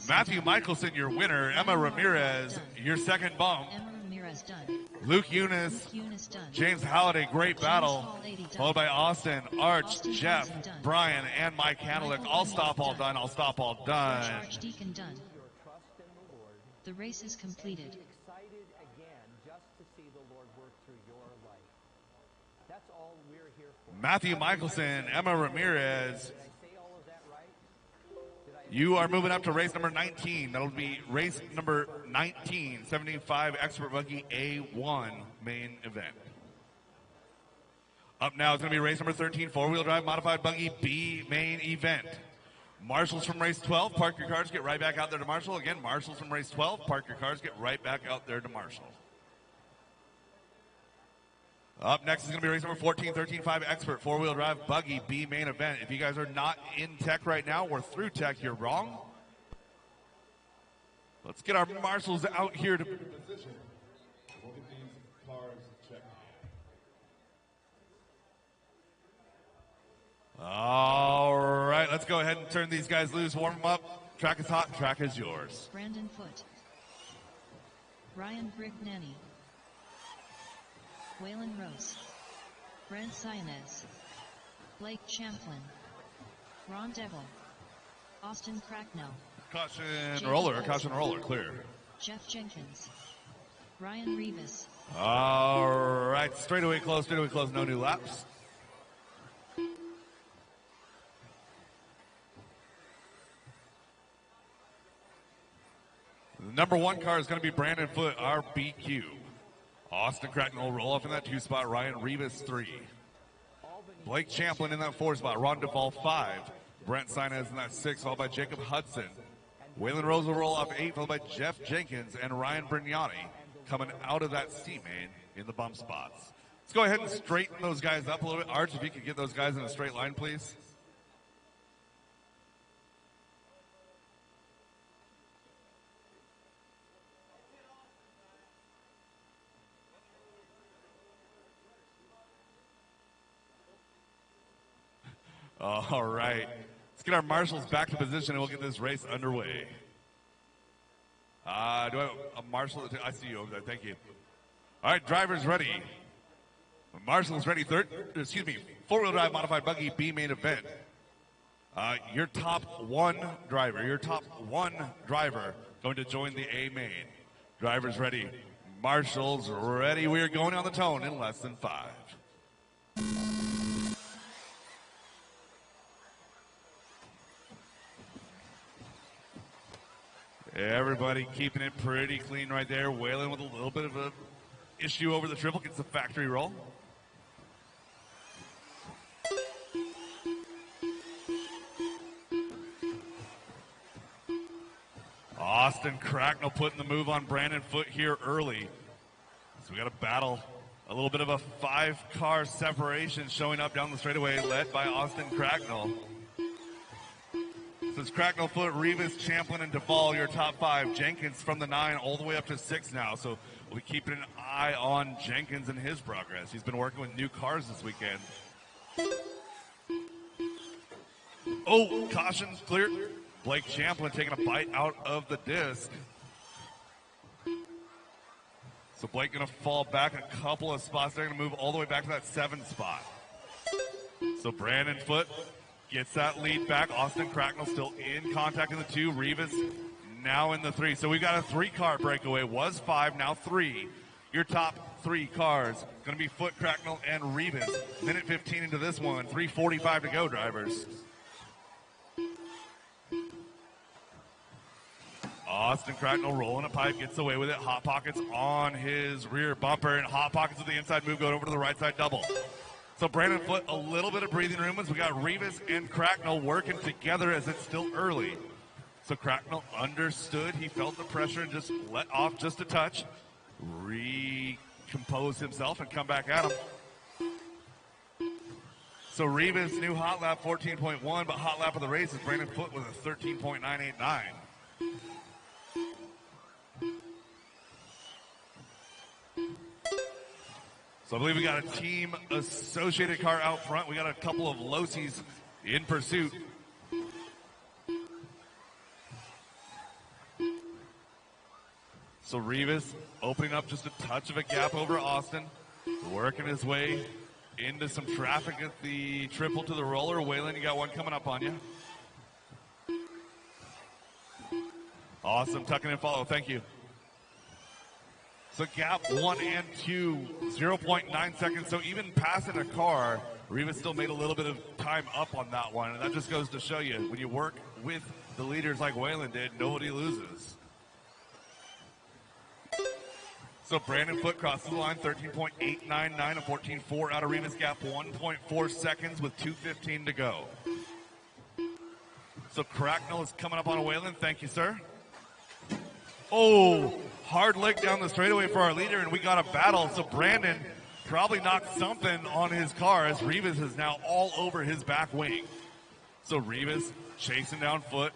Matthew Michelson, your winner. Emma Ramirez, your second bump. Emma Ramirez done. Luke Eunice Done. James Halliday, great battle. Followed by Austin, Arch, Austin Jeff, Johnson done. Brian, and Mike Hanelick. I'll stop all done. I'll stop all done. Archdeacon done. The race is completed. Excited again just to see the Lord work through your life. That's all we're here for. Matthew Michelson, Emma Ramirez. Did I say all of that right? You are moving up to race number 19. That'll be race number 19, 75 Expert Buggy A1 main event. Up now is going to be race number 13, four-wheel drive modified buggy B main event. Marshals from race 12, park your cars, get right back out there to Marshall. Again, Marshals from race 12, park your cars, get right back out there to Marshall. Up next is going to be race number 14, 13.5 Expert four-wheel drive buggy B main event. If you guys are not in tech right now or through tech, you're wrong. Let's get our marshals out here to position. We'll get these cars checked. All right, let's go ahead and turn these guys loose. Warm them up. Track is hot. Track is yours. Brandon Foote. Ryan Brignani. Waylon Rose. Brent Sionez. Blake Champlin. Ron Devil. Austin Cracknell. Caution Jacob roller, Hudson. caution roller, clear. Jeff Jenkins. Ryan Rivas. All right, straightaway close, no new laps. The number one car is going to be Brandon Foote, RBQ. Austin Cracknell will roll off in that 2 spot. Ryan Rivas 3. Blake Champlin in that 4 spot. Ron Duvall 5. Brent Sinez in that 6, followed by Jacob Hudson. Waylon Rose will roll off 8, followed by Jeff Jenkins and Ryan Brignani coming out of that C main in the bump spots. Let's go ahead and straighten those guys up a little bit. Arch, if you could get those guys in a straight line, please. All right. Let's get our marshals back to position and we'll get this race underway. Do I have a marshal? I see you over there. Thank you. All right, drivers ready. Marshals ready. Four-wheel drive modified buggy B main event. Your top one driver going to join the A main. Drivers ready. Marshals ready. We are going on the tone in less than 5. Everybody keeping it pretty clean right there. Waylon with a little bit of a issue over the triple. Gets the factory roll. Austin Cracknell putting the move on Brandon Foote here early. So we got a battle. A little bit of a 5-car separation showing up down the straightaway, led by Austin Cracknell. So it's Cracknell, Foote, Rivas, Champlin, and Duvall, your top 5. Jenkins from the 9 all the way up to 6 now. So we'll be keeping an eye on Jenkins and his progress. He's been working with new cars this weekend. Oh, caution's clear. Blake Champlin taking a bite out of the disc. So Blake going to fall back a couple of spots. They're going to move all the way back to that 7 spot. So Brandon Foote gets that lead back. Austin Cracknell still in contact in the 2. Rivas now in the 3. So we've got a 3-car breakaway. Was 5, now 3. Your top 3 cars going to be Foote, Cracknell, and Rivas. Minute 15 into this one. 3:45 to go, drivers. Austin Cracknell rolling a pipe, gets away with it. Hot Pockets on his rear bumper, and Hot Pockets with the inside move going over to the right side double. So Brandon Foote, a little bit of breathing room as we got Revis and Cracknell working together as it's still early. So Cracknell understood. He felt the pressure and just let off just a touch. Recompose himself and come back at him. So Revis, new hot lap 14.1, but hot lap of the race is Brandon Foote with a 13.989. So I believe we got a team associated car out front. We got a couple of Losies in pursuit. So Revis opening up just a touch of a gap over Austin, working his way into some traffic at the triple to the roller. Waylon, you got one coming up on you. Awesome, tucking and follow, thank you. So gap 1 and 2, 0.9 seconds. So even passing a car, Revis still made a little bit of time up on that one. And that just goes to show you, when you work with the leaders like Waylon did, nobody loses. So Brandon Foote crosses the line, 13.899, a 14.4 out of Revis gap, 1.4 seconds with 2:15 to go. So Cracknell is coming up on a Waylon. Thank you, sir. Oh, hard lick down the straightaway for our leader, and we got a battle. So Brandon probably knocked something on his car as Revis is now all over his back wing. So Revis chasing down Foote.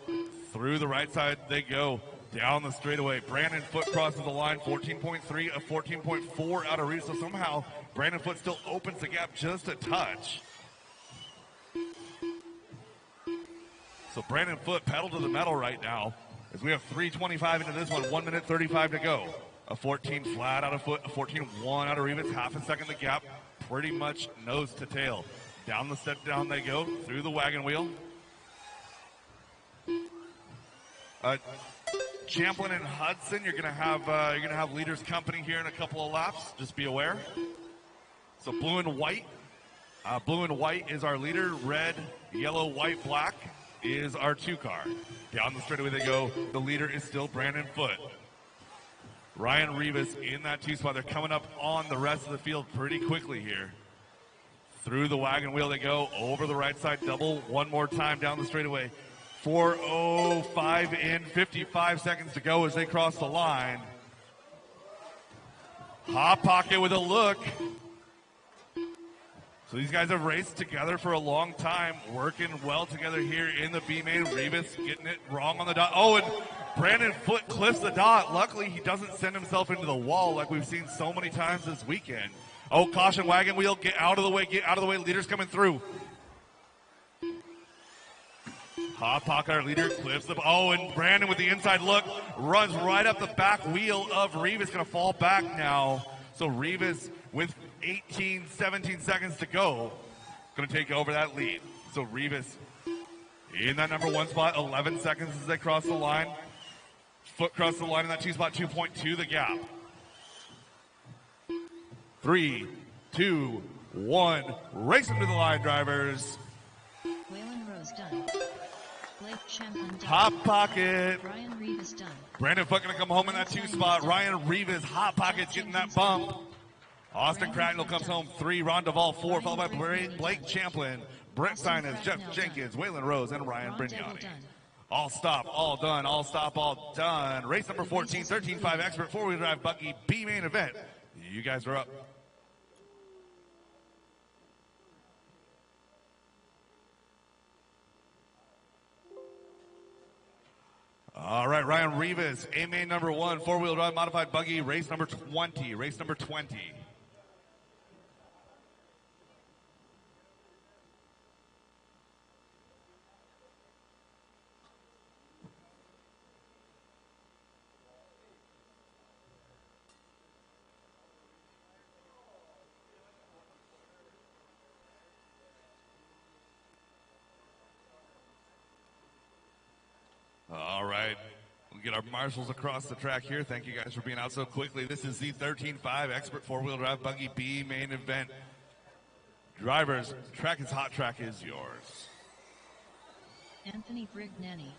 Through the right side they go. Down the straightaway. Brandon Foote crosses the line, 14.3, a 14.4 out of Revis. So somehow Brandon Foote still opens the gap just a touch. So Brandon Foote pedal to the metal right now as we have 3:25 into this one, 1 minute 35 to go. A 14 flat out of Foote, a 14.1 out of Revis, half a second the gap, pretty much nose to tail. Down the step down they go, through the wagon wheel. Champlin and Hudson, you're gonna have leaders company here in a couple of laps. Just be aware. So blue and white is our leader. Red, yellow, white, black is our 2 car. Down the straightaway they go. The leader is still Brandon Foote. Ryan Revis in that 2 spot. They're coming up on the rest of the field pretty quickly here. Through the wagon wheel they go. Over the right side double one more time down the straightaway. 4:05 in, 55 seconds to go as they cross the line. Hot Pocket with a look. So these guys have raced together for a long time, working well together here in the B main. Revis getting it wrong on the dot. Oh, and Brandon Foote cliffs the dot. Luckily, he doesn't send himself into the wall like we've seen so many times this weekend. Oh, caution, wagon wheel, get out of the way, leaders coming through. Hot Pocket, our leader, clips the. Oh, and Brandon with the inside look runs right up the back wheel of Revis. Going to fall back now. So Revis with 18, 17 seconds to go, going to take over that lead. So Revis in that number 1 spot, 11 seconds as they cross the line. Foote crossed the line in that 2 spot, 2.2 the gap. 3, 2, 1, race them to the line, drivers. Waylon Rose done. Blake Champlin done. Hot Pocket. Ryan Revis done. Brandon Foote gonna come home in that 2 spot. Ryan Revis, Hot Pocket getting that bump. Austin Cracknell comes home 3, Ron Duvall 4, followed by Blake Champlin, Brent Sinus, Jeff Jenkins, Waylon Rose, and Ryan Brignani. All stop, all done, all stop, all done. Race number 14, 13.5 expert 4-wheel drive buggy B main event. You guys are up. All right, Ryan Revis, A main number 1, 4-wheel drive modified buggy, race number 20, race number 20. All right, we'll get our marshals across the track here. Thank you guys for being out so quickly. This is the 13.5 expert 4-wheel drive buggy B main event. Drivers, track is hot, track is yours. Anthony Brignani,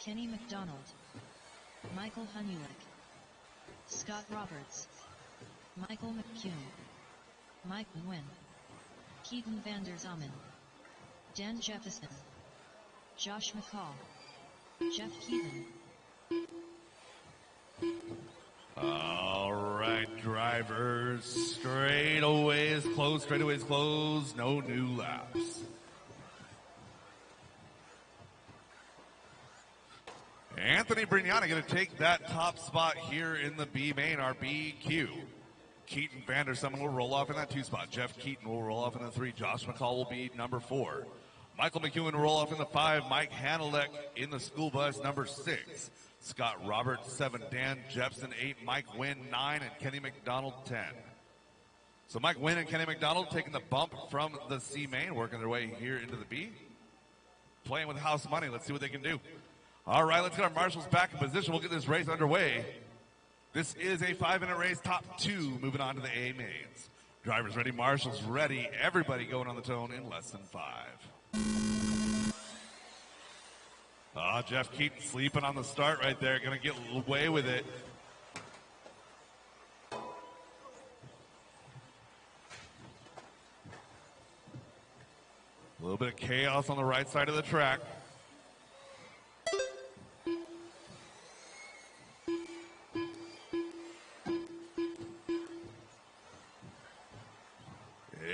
Kenny McDonald, Michael Honeywell, Scott Roberts, Michael McCune, Mike Nguyen, Keaton Vander Zamen, Dan Jefferson, Josh McCall, Jeff Keaton. All right, drivers, straightaways closed, no new laps. Anthony Brignani going to take that top spot here in the B main, our BQ. Keaton Vander Zamen will roll off in that 2 spot. Jeff Keaton will roll off in the 3. Josh McCall will be number 4. Michael McEwen will roll off in the 5. Mike Hanelek in the school bus, number 6. Scott Roberts, 7. Dan Jepson, 8. Mike Wynn, 9. And Kenny McDonald, 10. So Mike Wynn and Kenny McDonald taking the bump from the C main, working their way here into the B. Playing with house money. Let's see what they can do. All right, let's get our marshals back in position. We'll get this race underway. This is a 5-minute race, top 2, moving on to the A mains. Drivers ready, marshals ready. Everybody going on the tone in less than 5. Jeff Keaton sleeping on the start right there. Going to get away with it. A little bit of chaos on the right side of the track.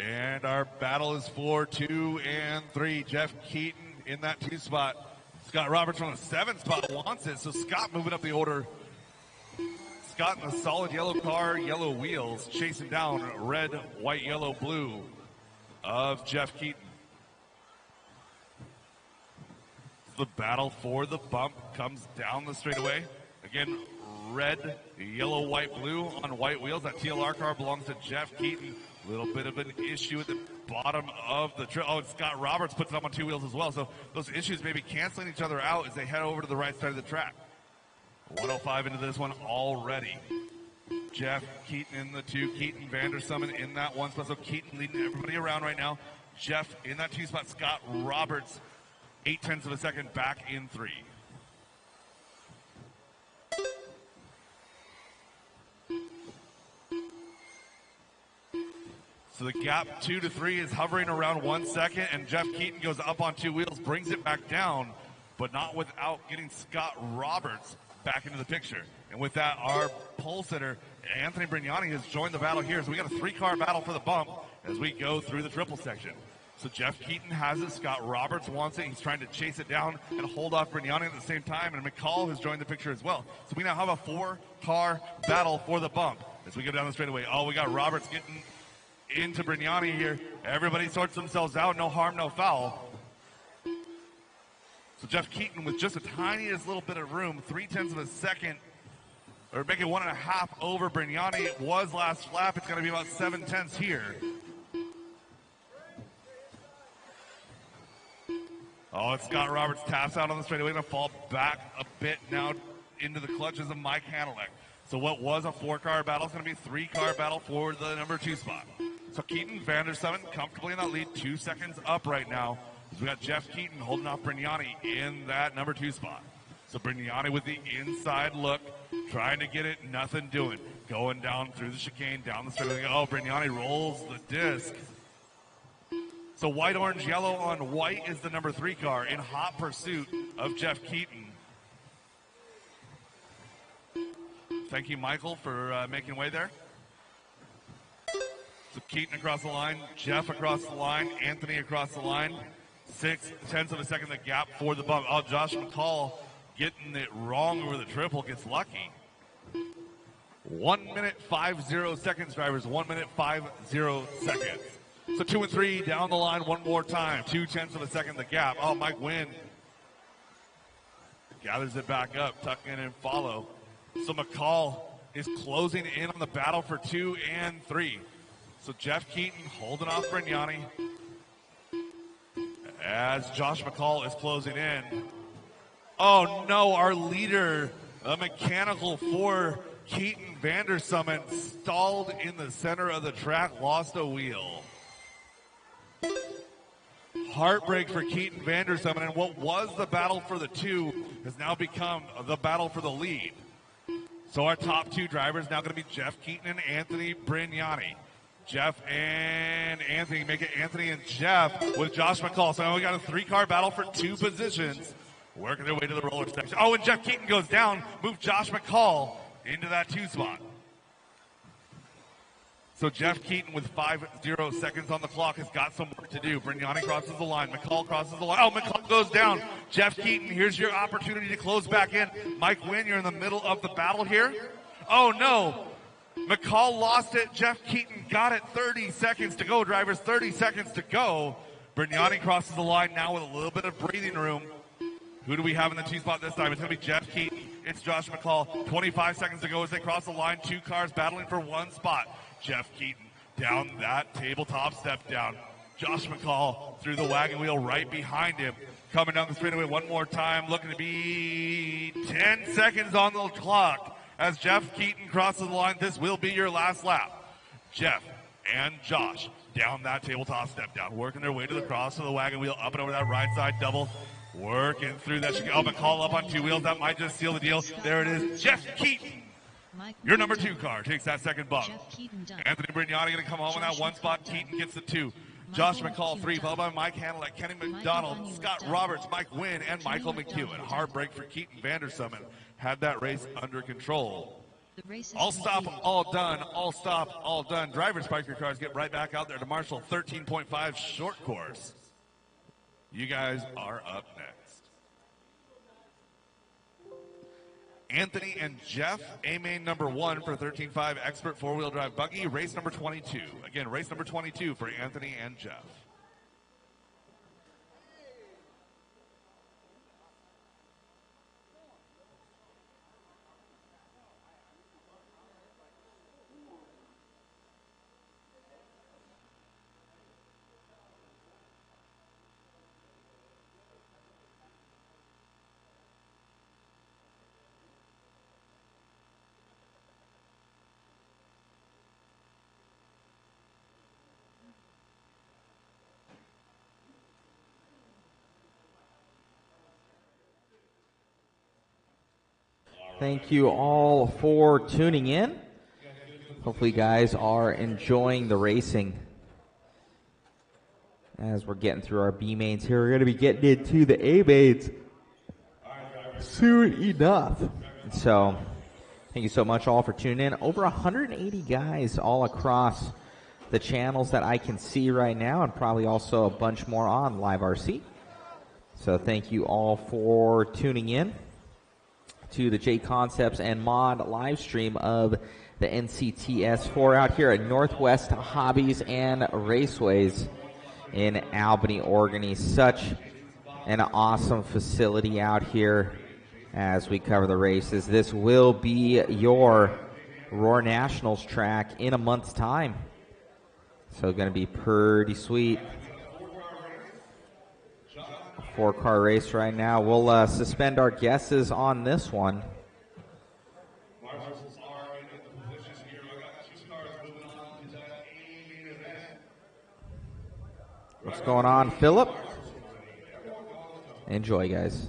And our battle is for 2 and 3. Jeff Keaton in that 2 spot. Scott Roberts on the 7 spot wants it, so Scott moving up the order. Scott in a solid yellow car, yellow wheels, chasing down red, white, yellow, blue of Jeff Keaton. The battle for the bump comes down the straightaway. Again, red, yellow, white, blue on white wheels. That TLR car belongs to Jeff Keaton. A little bit of an issue at the bottom of the trail. Oh, and Scott Roberts puts it up on 2 wheels as well. So those issues may be canceling each other out as they head over to the right side of the track. 105 into this one already. Jeff Keaton in the 2. Keaton Vander Zamen in that 1 spot. So Keaton leading everybody around right now. Jeff in that 2 spot. Scott Roberts 0.8 of a second back in 3. So the gap 2 to 3 is hovering around 1 second, and Jeff Keaton goes up on 2 wheels, brings it back down, but not without getting Scott Roberts back into the picture. And with that, our pole sitter, Anthony Brignani, has joined the battle here. So we got a 3-car battle for the bump as we go through the triple section. So Jeff Keaton has it. Scott Roberts wants it. He's trying to chase it down and hold off Brignani at the same time. And McCall has joined the picture as well. So we now have a 4-car battle for the bump as we go down the straightaway. Oh, we got Roberts getting into Brignani here. Everybody sorts themselves out. No harm, no foul. So Jeff Keaton with just the tiniest little bit of room, 0.3 of a second, or making 1.5 over Brignani. It was last lap. It's going to be about 0.7 here. Oh, and Scott Roberts taps out on the straightaway. Going to fall back a bit now into the clutches of Mike Hanelek. So what was a 4-car battle is going to be a 3-car battle for the number 2 spot. So Keaton Vander Zamen comfortably in that lead, 2 seconds up right now. We got Jeff Keaton holding off Brignani in that number 2 spot. So Brignani with the inside look, trying to get it, nothing doing. Going down through the chicane, down the straightaway. Oh, Brignani rolls the disc. So white, orange, yellow on white is the number 3 car in hot pursuit of Jeff Keaton. Thank you, Michael, for making way there. So Keaton across the line, Jeff across the line, Anthony across the line. 0.6 of a second the gap for the bump. Oh, Josh McCall getting it wrong over the triple, gets lucky. 1 minute 50 seconds, drivers. 1 minute 50 seconds. So 2 and 3 down the line one more time. 0.2 of a second the gap. Oh, Mike Wynn gathers it back up, tuck in and follow. So McCall is closing in on the battle for 2 and 3. So Jeff Keaton holding off Brignani as Josh McCall is closing in. Oh no, our leader, a mechanical for Keaton Vander Zamen, stalled in the center of the track, lost a wheel. Heartbreak for Keaton Vander Zamen, and what was the battle for the 2 has now become the battle for the lead. So our top two drivers now going to be Jeff Keaton and Anthony Brignani. Jeff and Anthony make it Anthony and Jeff with Josh McCall. So now we got a 3-car battle for 2 positions, working their way to the roller section. Oh, and Jeff Keaton goes down, move Josh McCall into that 2 spot. So Jeff Keaton with 50 seconds on the clock has got some work to do. Brignani crosses the line. McCall crosses the line. Oh, McCall goes down. Jeff Keaton, here's your opportunity to close back in. Mike Wynn, you're in the middle of the battle here. Oh, no. McCall lost it. Jeff Keaton got it. 30 seconds to go, drivers. 30 seconds to go. Brignani crosses the line now with a little bit of breathing room. Who do we have in the 2 spot this time? It's going to be Jeff Keaton. It's Josh McCall. 25 seconds to go as they cross the line. 2 cars battling for 1 spot. Jeff Keaton down that tabletop step down. Josh McCall through the wagon wheel right behind him. Coming down the straightaway one more time. Looking to be 10 seconds on the clock as Jeff Keaton crosses the line. This will be your last lap. Jeff and Josh down that tabletop step down. Working their way to the cross of the wagon wheel. Up and over that right side double. Working through that. Oh, McCall up on 2 wheels. That might just seal the deal. There it is. Jeff Keaton. Your number 2 car takes that second bump. Anthony Brignani going to come home in that 1 spot. Keaton gets the 2. Josh McCall 3, followed by Mike Hanlett, Kenny McDonald, Scott Roberts, Mike Wynn, and Michael McEwen. Hard break for Keaton Vandersummen. Had that race under control. All stop, all done. All stop, all done. Drivers, park your cars. Get right back out there to Marshall 13.5 short course. You guys are up next. Anthony and Jeff, A-main number 1 for 13.5 expert 4-wheel drive buggy, race number 22. Again, race number 22 for Anthony and Jeff. Thank you all for tuning in. Hopefully you guys are enjoying the racing. As we're getting through our B mains here, we're going to be getting into the A mains soon enough. So thank you so much all for tuning in. Over 180 guys all across the channels that I can see right now, and probably also a bunch more on Live RC. So thank you all for tuning in to the JConcepts and Mod live stream of the NCTS4 out here at Northwest Hobbies and Raceways in Albany, Oregon. Such an awesome facility out here as we cover the races. This will be your Roar Nationals track in a month's time. So going to be pretty sweet. 4-car race right now. We'll suspend our guesses on this one. What's going on, Philip? Enjoy, guys.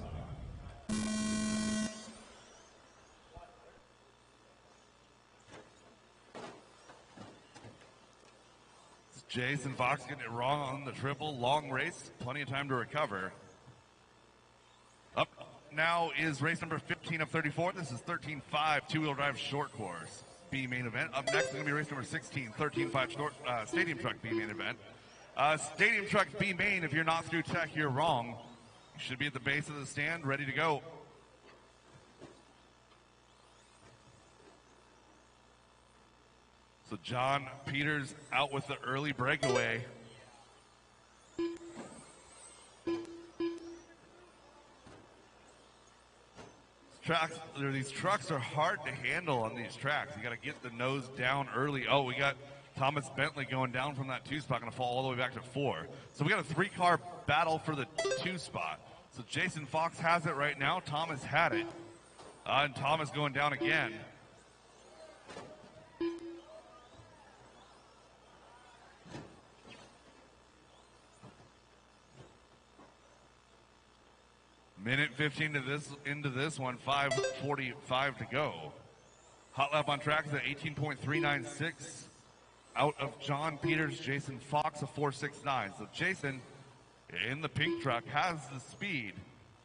Jason Fox getting it wrong on the triple. Long race. Plenty of time to recover. Up now is race number 15 of 34. This is 13.5 2-wheel drive short course B main event. Up next is going to be race number 16, 13.5 short stadium truck B main event. Stadium truck B main, if you're not through tech, you're wrong. You should be at the base of the stand, ready to go. So John Peters out with the early breakaway. These trucks are hard to handle on these tracks. You got to get the nose down early. Oh, we got Thomas Bentley going down from that 2 spot, going to fall all the way back to 4. So we got a 3-car battle for the 2 spot. So Jason Fox has it right now. Thomas had it. And Thomas going down again. Minute 15 to this into this one, 5:45 to go. Hot lap on track is at 18.396. Out of John Peters, Jason Fox, a 4.69. So Jason, in the pink truck, has the speed.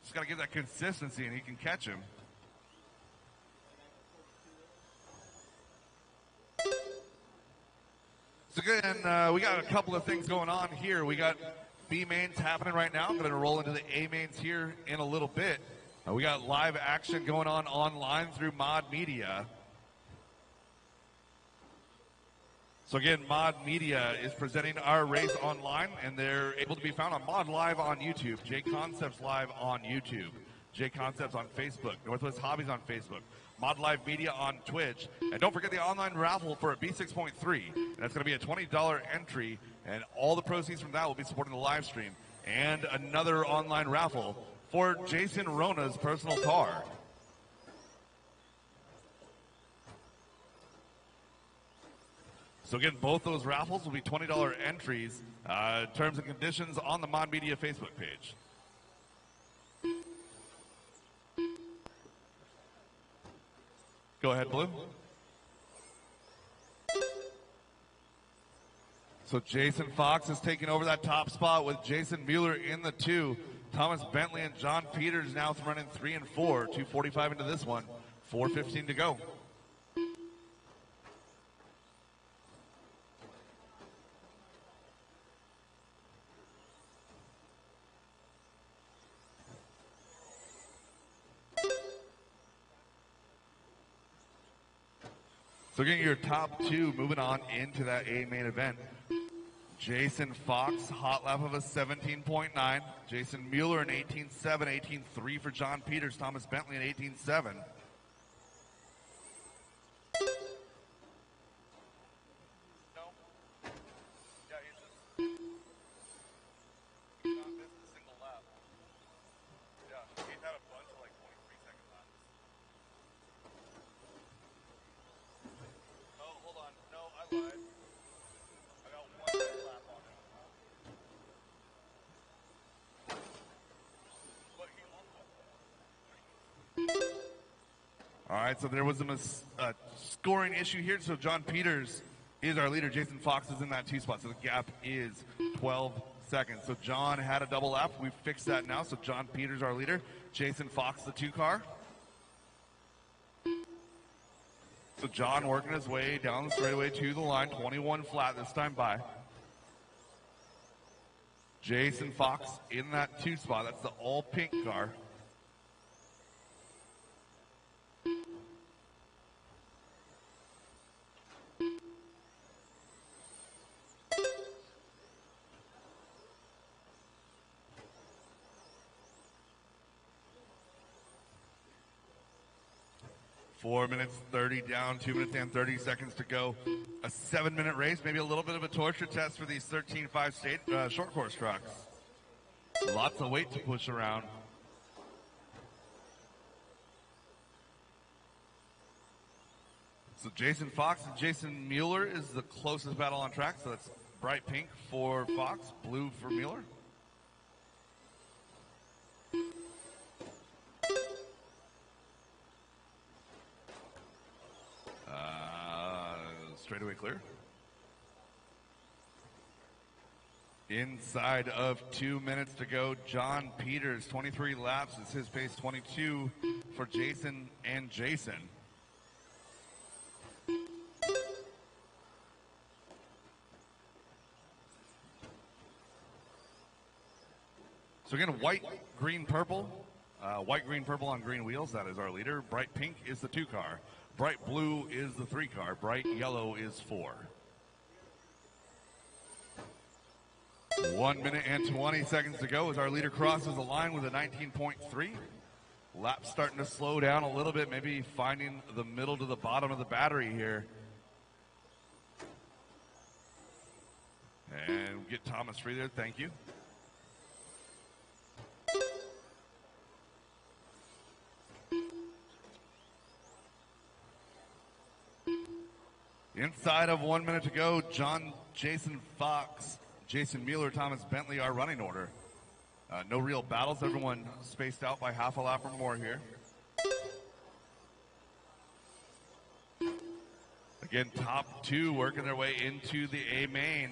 Just got to get that consistency, and he can catch him. So good, and we got a couple of things going on here. We got B mains happening right now. I'm going to roll into the A mains here in a little bit. We got live action going on online through Mod Media. So again, Mod Media is presenting our race online, and they're able to be found on Mod Live on YouTube, JConcepts Live on YouTube, JConcepts on Facebook, Northwest Hobbies on Facebook, Mod Live Media on Twitch, and don't forget the online raffle for a B6.3. That's going to be a $20 entry, and all the proceeds from that will be supporting the live stream, and another online raffle for Jason Rona's personal car. So again, both those raffles will be $20 entries. Terms and conditions on the Mod Media Facebook page. Go ahead, Blue. So Jason Fox is taking over that top spot with Jason Mueller in the 2. Thomas Bentley and John Peters now running 3 and 4. 2:45 into this one. 4:15 to go. So getting your top 2 moving on into that A main event. Jason Fox, hot lap of a 17.9. Jason Mueller an 18.7, 18.3 for John Peters. Thomas Bentley an 18.7. All right, so there was a scoring issue here. So John Peters is our leader. Jason Fox is in that 2 spot. So the gap is 12 seconds. So John had a double lap. We've fixed that now. So John Peters, our leader. Jason Fox, the 2 car. So John working his way down the straightaway to the line. 21 flat this time by. Jason Fox in that 2 spot. That's the all pink car. Four minutes 30 down, 2 minutes and 30 seconds to go. A 7-minute race, maybe a little bit of a torture test for these 13.5 state short course trucks. Lots of weight to push around. So Jason Fox and Jason Mueller is the closest battle on track. So that's bright pink for Fox, blue for Mueller. Straightaway clear. Inside of 2 minutes to go, John Peters, 23 laps is his pace, 22 for Jason and Jason. So again, white, green, purple. White, green, purple on green wheels, that is our leader. Bright pink is the 2 car. Bright blue is the 3 car. Bright yellow is 4. 1 minute and 20 seconds to go as our leader crosses the line with a 19.3. Lap starting to slow down a little bit, maybe finding the middle to the bottom of the battery here. And get Thomas free there, thank you. Inside of 1 minute to go, Jason Fox, Jason Mueller, Thomas Bentley, our running order. No real battles, everyone spaced out by half a lap or more here. Again, top two working their way into the A main.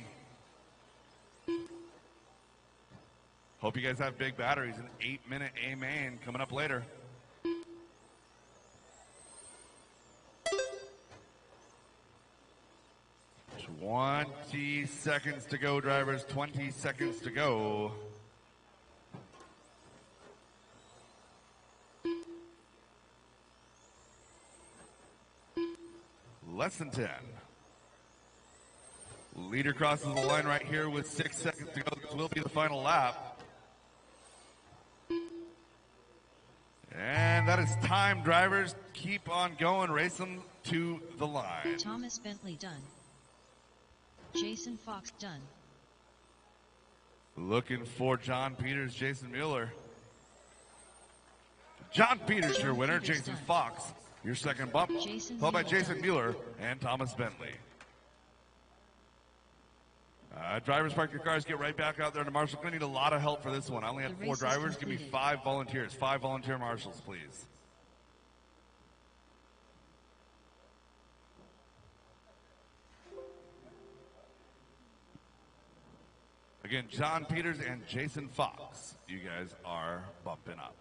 Hope you guys have big batteries. An 8-minute A main coming up later. $20 seconds to go, drivers. 20 seconds to go. Less than 10. Leader crosses the line right here with 6 seconds to go. This will be the final lap. And that is time, drivers. Keep on going. Race them to the line. Thomas Bentley done. Jason Fox done. Looking for John Peters, Jason Mueller. John Peters, your winner. Peters Jason done. Fox, your second bump. Jason Followed by Mueller Jason done. Mueller and Thomas Bentley. Drivers, park your cars. Get right back out there to Marshall. Going to need a lot of help for this one. I only have The 4 race is drivers. Give me completed. 5 volunteers. 5 volunteer marshals, please. Again, John Peters and Jason Fox. You guys are bumping up.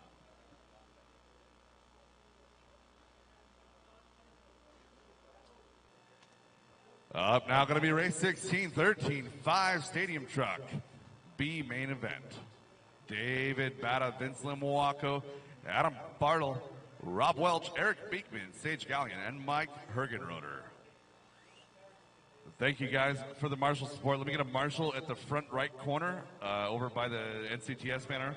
Up now going to be race 16, 13, 5 stadium truck, B main event. David Bata, Vince Limowaco, Adam Bartle, Rob Welch, Eric Beekman, Sage Gallion, and Mike Hergenroder. Thank you guys for the marshal support. Let me get a marshal at the front right corner over by the NCTS banner.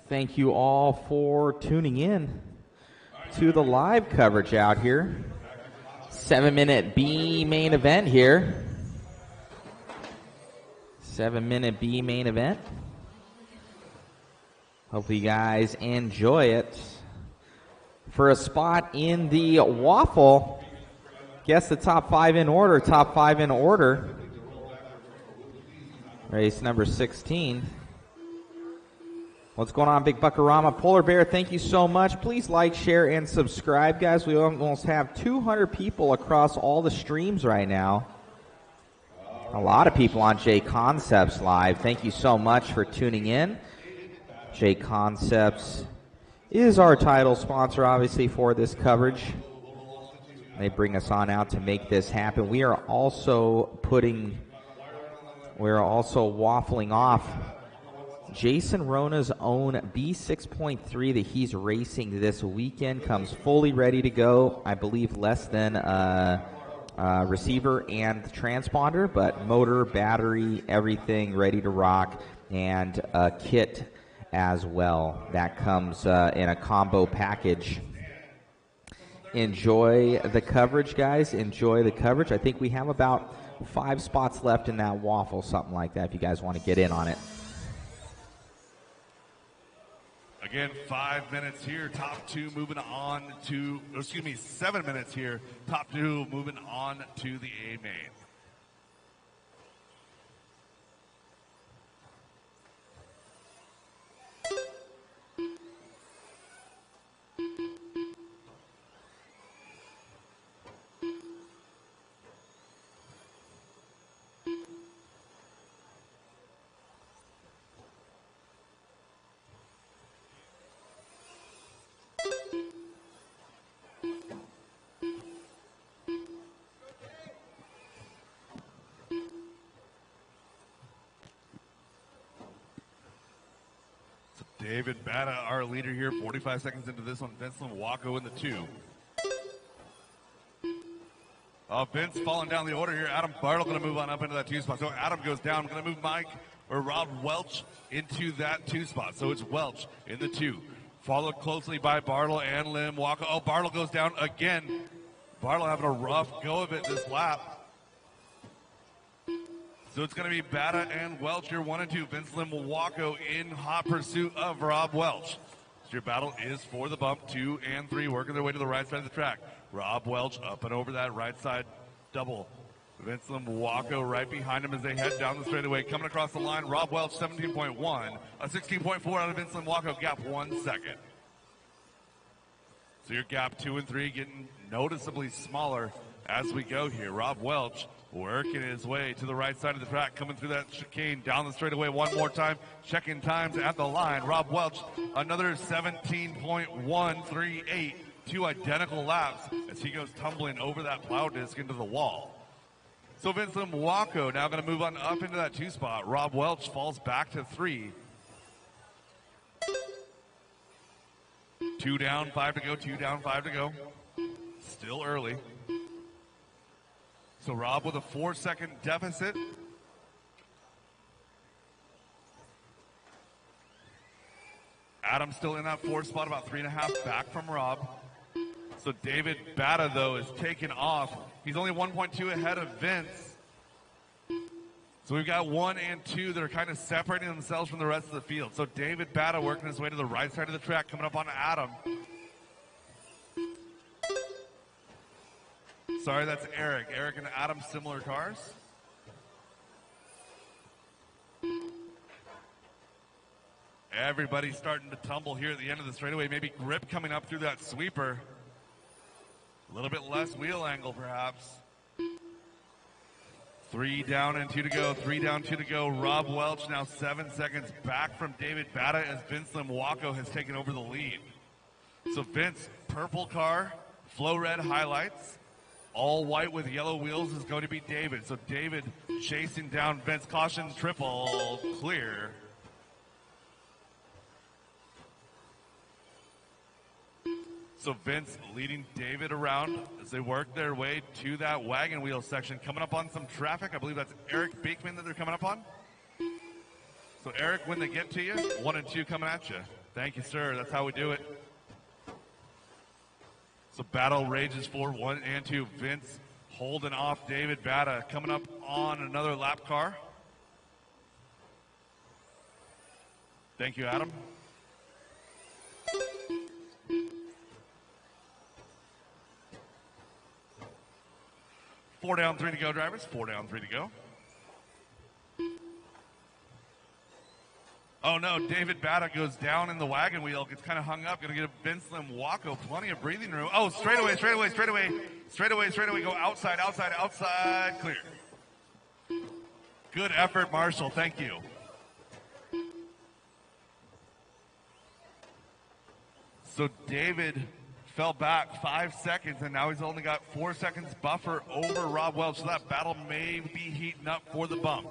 Thank you all for tuning in to the live coverage out here. 7-minute B main event here. 7-minute B main event. Hopefully you guys enjoy it. For a spot in the waffle, guess the top 5 in order. Top 5 in order. Race number 16. What's going on, Big Buckarama? Polar Bear, thank you so much. Please like, share, and subscribe, guys. We almost have 200 people across all the streams right now. A lot of people on JConcepts Live. Thank you so much for tuning in. JConcepts is our title sponsor, obviously, for this coverage. They bring us on out to make this happen. We are also waffling off Jason Rona's own B6.3 that he's racing this weekend. Comes fully ready to go. I believe less than receiver and transponder, but motor, battery, everything ready to rock, and a kit as well. That comes in a combo package. Enjoy the coverage, guys. Enjoy the coverage. I think we have about 5 spots left in that waffle, something like that, if you guys want to get in on it. Again, 5 minutes here. Top 2 moving on to, 7 minutes here. Top 2 moving on to the A main. David Bata, our leader here, 45 seconds into this one. Vince Limowaco in the 2. Vince falling down the order here. Adam Bartle going to move on up into that 2 spot. So Adam goes down. Going to move Rob Welch into that 2 spot. So it's Welch in the 2. Followed closely by Bartle and Limowaco. Oh, Bartle goes down again. Bartle having a rough go of it this lap. So it's going to be Bata and Welch, your 1 and 2. Vince Limowaco in hot pursuit of Rob Welch. So your battle is for the bump. 2 and 3 working their way to the right side of the track. Rob Welch up and over that right side double. Vince Limowaco right behind him as they head down the straightaway. Coming across the line, Rob Welch 17.1. A 16.4 out of Vince Limowaco, gap 1 second. So your gap 2 and 3 getting noticeably smaller as we go here. Rob Welch working his way to the right side of the track, coming through that chicane, down the straightaway one more time, checking times at the line. Rob Welch, another 17.138, 2 identical laps as he goes tumbling over that plow disc into the wall. So Vincent Mwako now going to move on up into that 2 spot. Rob Welch falls back to 3. 2 down, 5 to go, 2 down, 5 to go. Still early. So Rob with a 4-second deficit. Adam still in that 4th spot, about 3.5 back from Rob. So David Batta, though, is taken off. He's only 1.2 ahead of Vince. So we've got 1 and 2 that are kind of separating themselves from the rest of the field. So David Batta working his way to the right side of the track, coming up on Adam. Sorry, that's Eric. Eric and Adam, similar cars. Everybody's starting to tumble here at the end of the straightaway. Maybe grip coming up through that sweeper. A little bit less wheel angle, perhaps. 3 down and 2 to go. 3 down, 2 to go. Rob Welch now 7 seconds back from David Batta as Vince Mwako has taken over the lead. So Vince, purple car, flow red highlights. All white with yellow wheels is going to be David. So David chasing down Vince. Caution, triple, clear. So Vince leading David around as they work their way to that wagon wheel section. Coming up on some traffic. I believe that's Eric Beekman that they're coming up on. So Eric, when they get to you, 1 and 2 coming at you. Thank you, sir. That's how we do it. So battle rages for 1 and 2. Vince holding off David Batta. Coming up on another lap car. Thank you, Adam. Four down, 3 to go, drivers. 4 down, 3 to go. Oh no, David Batta goes down in the wagon wheel, gets kind of hung up, gonna get a Vince Mwako, plenty of breathing room. Oh, straightaway, go outside, clear. Good effort, Marshall, thank you. So David fell back 5 seconds, and now he's only got 4 seconds buffer over Rob Welch, so that battle may be heating up for the bump.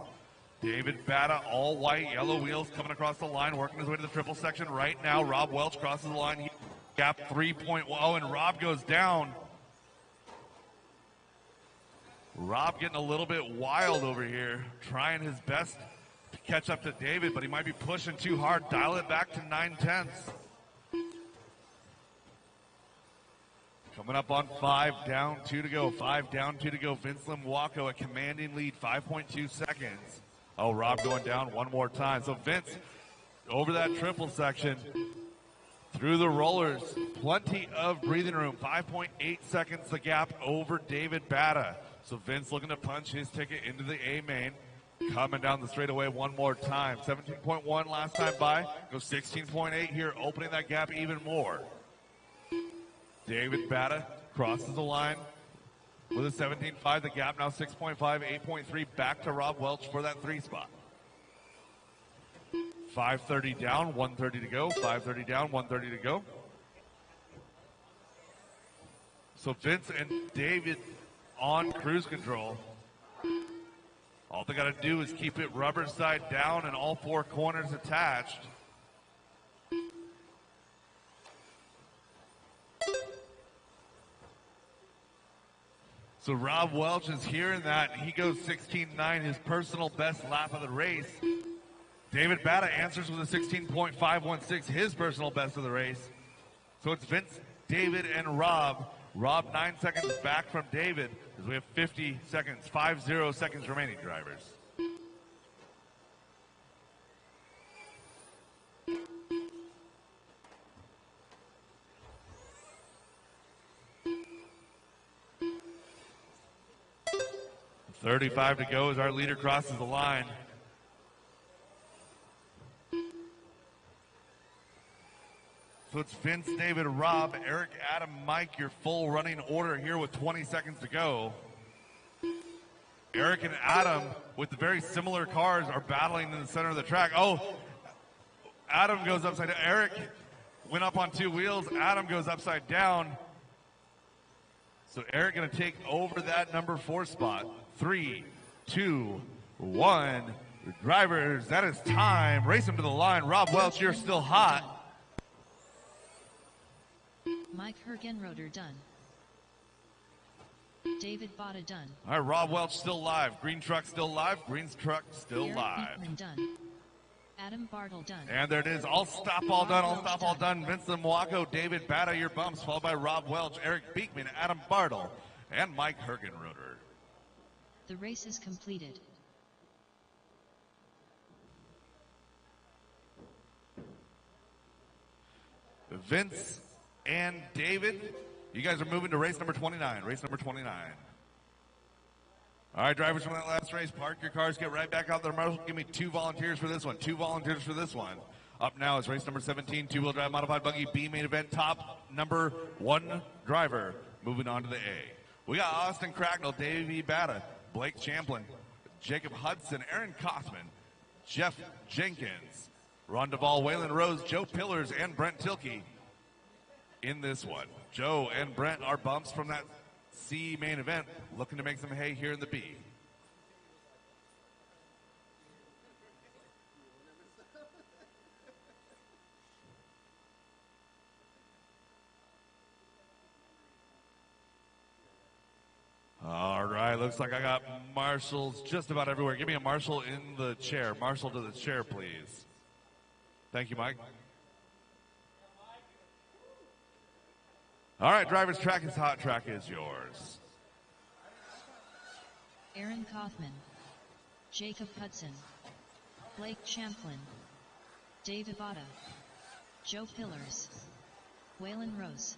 David Batta, all white, yellow wheels, coming across the line, working his way to the triple section right now. Rob Welch crosses the line, gap 3.0, and Rob goes down. Rob getting a little bit wild over here, trying his best to catch up to David, but he might be pushing too hard. Dial it back to 9/10. Coming up on 5 down, 2 to go. 5 down, 2 to go. Vince Mwako, a commanding lead, 5.2 seconds. Oh, Rob going down one more time. So Vince over that triple section, through the rollers, plenty of breathing room. 5.8 seconds the gap over David Batta. So Vince looking to punch his ticket into the A main. Coming down the straightaway one more time. 17.1 last time by. Goes 16.8 here, opening that gap even more. David Batta crosses the line with a 17.5. The gap now 6.5, 8.3 back to Rob Welch for that 3 spot. 5:30 down, 1:30 to go. 5:30 down, 1:30 to go. So Vince and David on cruise control. All they got to do is keep it rubber side down and all 4 corners attached. So Rob Welch is hearing that. He goes 16.9, his personal best lap of the race. David Batta answers with a 16.516, his personal best of the race. So it's Vince, David, and Rob. Rob 9 seconds back from David as we have 50 seconds, 50 seconds remaining, drivers. .35 to go as our leader crosses the line. So it's Vince, David, Rob, Eric, Adam, Mike, your full running order here with 20 seconds to go. Eric and Adam, with the very similar cars, are battling in the center of the track. Oh, Adam goes upside down. Eric went up on 2 wheels. Adam goes upside down. So Eric going to take over that number 4 spot. 3, 2, 1. Drivers, that is time. Race them to the line. Rob Welch, you're still hot. Mike Hergenroder done. David Botta done. All right, Rob Welch still live. Green truck still live. Green truck still Eric live. Beekman done. Adam Bartle done. And there it is. All stop, all done. All stop, all done. Vincent Mwako, David Batta, your bumps, followed by Rob Welch, Eric Beekman, Adam Bartle, and Mike Hergenroder. The race is completed. Vince and David, you guys are moving to race number 29. Race number 29. All right, drivers from that last race, park your cars, get right back out there. Marshall, give me 2 volunteers for this one. 2 volunteers for this one. Up now is race number 17, 2-wheel drive modified buggy B main event, top number 1 driver. Moving on to the A. We got Austin Cracknell, Davey Batta, Blake Champlin, Jacob Hudson, Aaron Kaufman, Jeff Jenkins, Ron Duvall, Waylon Rose, Joe Pillars, and Brent Tilkey in this one. Joe and Brent are bumps from that C main event, looking to make some hay here in the B. All right, looks like I got marshals just about everywhere. Give me a marshal in the chair. Marshal to the chair, please. Thank you, Mike. All right, drivers, track is hot. Track is yours. Aaron Kaufman, Jacob Hudson, Blake Champlin, David Botta, Joe Pillars, Waylon Rose,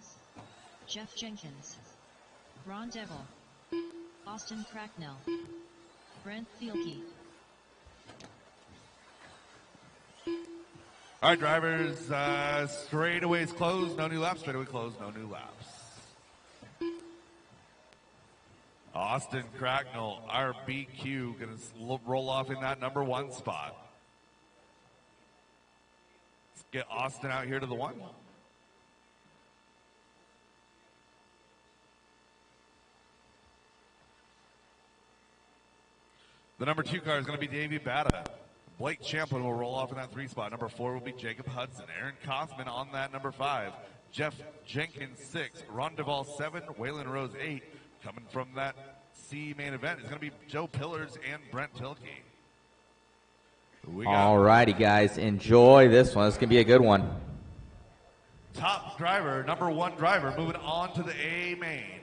Jeff Jenkins, Ron Devil, Austin Cracknell, Brent Thielke. All right, drivers, straightaways closed, no new laps. Straightaway closed, no new laps. Austin Cracknell, our BQ, going to roll off in that number 1 spot. Let's get Austin out here to the 1. The number 2 car is going to be Davey Batta. Blake Champlin will roll off in that 3 spot. Number 4 will be Jacob Hudson. Aaron Kaufman on that number 5. Jeff Jenkins 6. Ron Duvall 7. Waylon Rose 8. Coming from that C main event is going to be Joe Pillars and Brent Tilkey. All righty, guys. Enjoy this one. It's going to be a good one. Top driver, number 1 driver, moving on to the A main.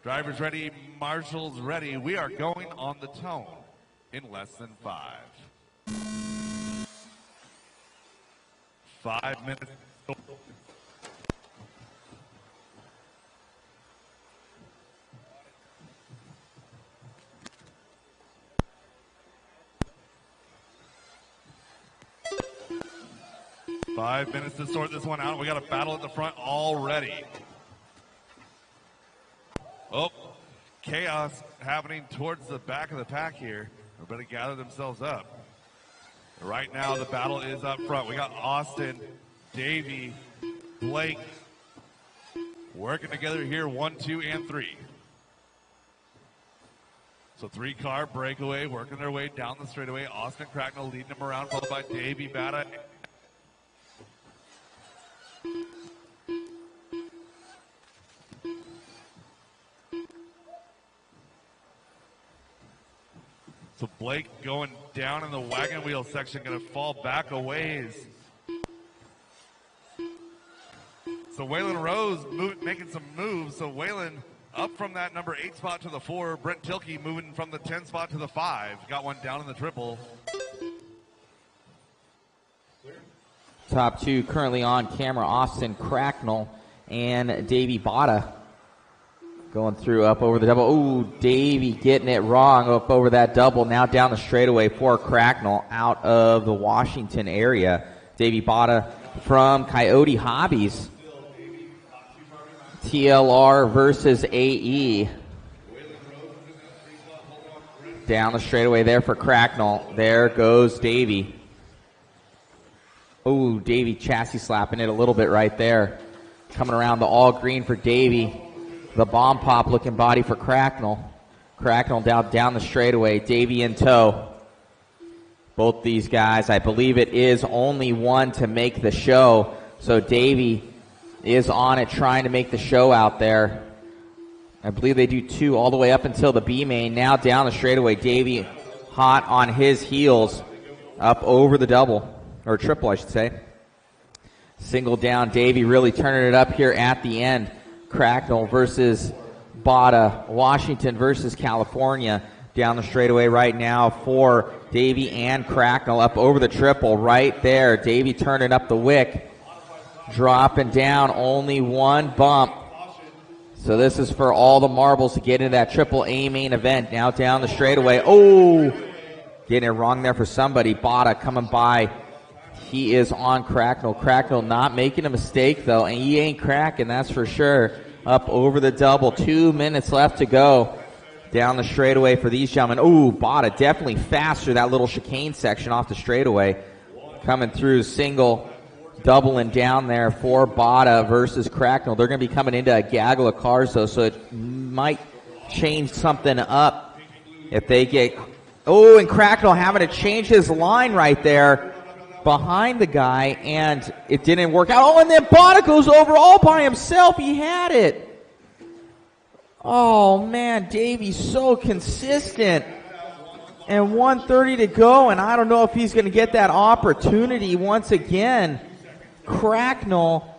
Drivers ready, marshals ready. We are going on the tone in less than 5. 5 minutes. Five minutes to sort this one out. We got a battle at the front already. Oh, chaos happening towards the back of the pack here. Everybody gather themselves up. Right now, the battle is up front. We got Austin, Davey, Blake working together here, 1, 2, and 3. So 3-car breakaway, working their way down the straightaway. Austin Cracknell leading them around, followed by Davey Batta. So Blake going down in the wagon wheel section, going to fall back a ways. So Waylon Rose making some moves. So Waylon up from that number 8 spot to the 4. Brent Tilkey moving from the 10 spot to the 5. Got one down in the triple. Top 2 currently on camera, Austin Cracknell and Davey Botta. Going through up over the double. Ooh, Davey getting it wrong up over that double. Now down the straightaway for Cracknell out of the Washington area. Davey Botta from Coyote Hobbies. TLR versus AE. Down the straightaway there for Cracknell. There goes Davey. Oh, Davey chassis slapping it a little bit right there. Coming around the all green for Davey. The bomb pop looking body for Cracknell. Cracknell down the straightaway. Davey in tow. Both these guys, I believe it is only one to make the show. So Davey is on it trying to make the show out there. I believe they do two all the way up until the B main. Now down the straightaway. Davey hot on his heels. Up over the double. Or triple, I should say. Single down. Davey really turning it up here at the end. Cracknell versus Bada. Washington versus California. Down the straightaway right now for Davey and Cracknell. Up over the triple right there. Davey turning up the wick. Dropping down. Only one bump. So this is for all the marbles to get into that triple A main event. Now down the straightaway. Oh! Getting it wrong there for somebody. Bada coming by. He is on Cracknell. Cracknell not making a mistake, though, and he ain't cracking, that's for sure. Up over the double. 2 minutes left to go. Down the straightaway for these gentlemen. Ooh, Bada definitely faster, that little chicane section off the straightaway. Coming through single, doubling down there for Bada versus Cracknell. They're going to be coming into a gaggle of cars, though, so it might change something up if they get... Oh, and Cracknell having to change his line right there behind the guy, and it didn't work out. Oh, and then Bada goes over all by himself. He had it. Oh, man, Davey's so consistent. And 1:30 to go, and I don't know if he's going to get that opportunity once again. Cracknell,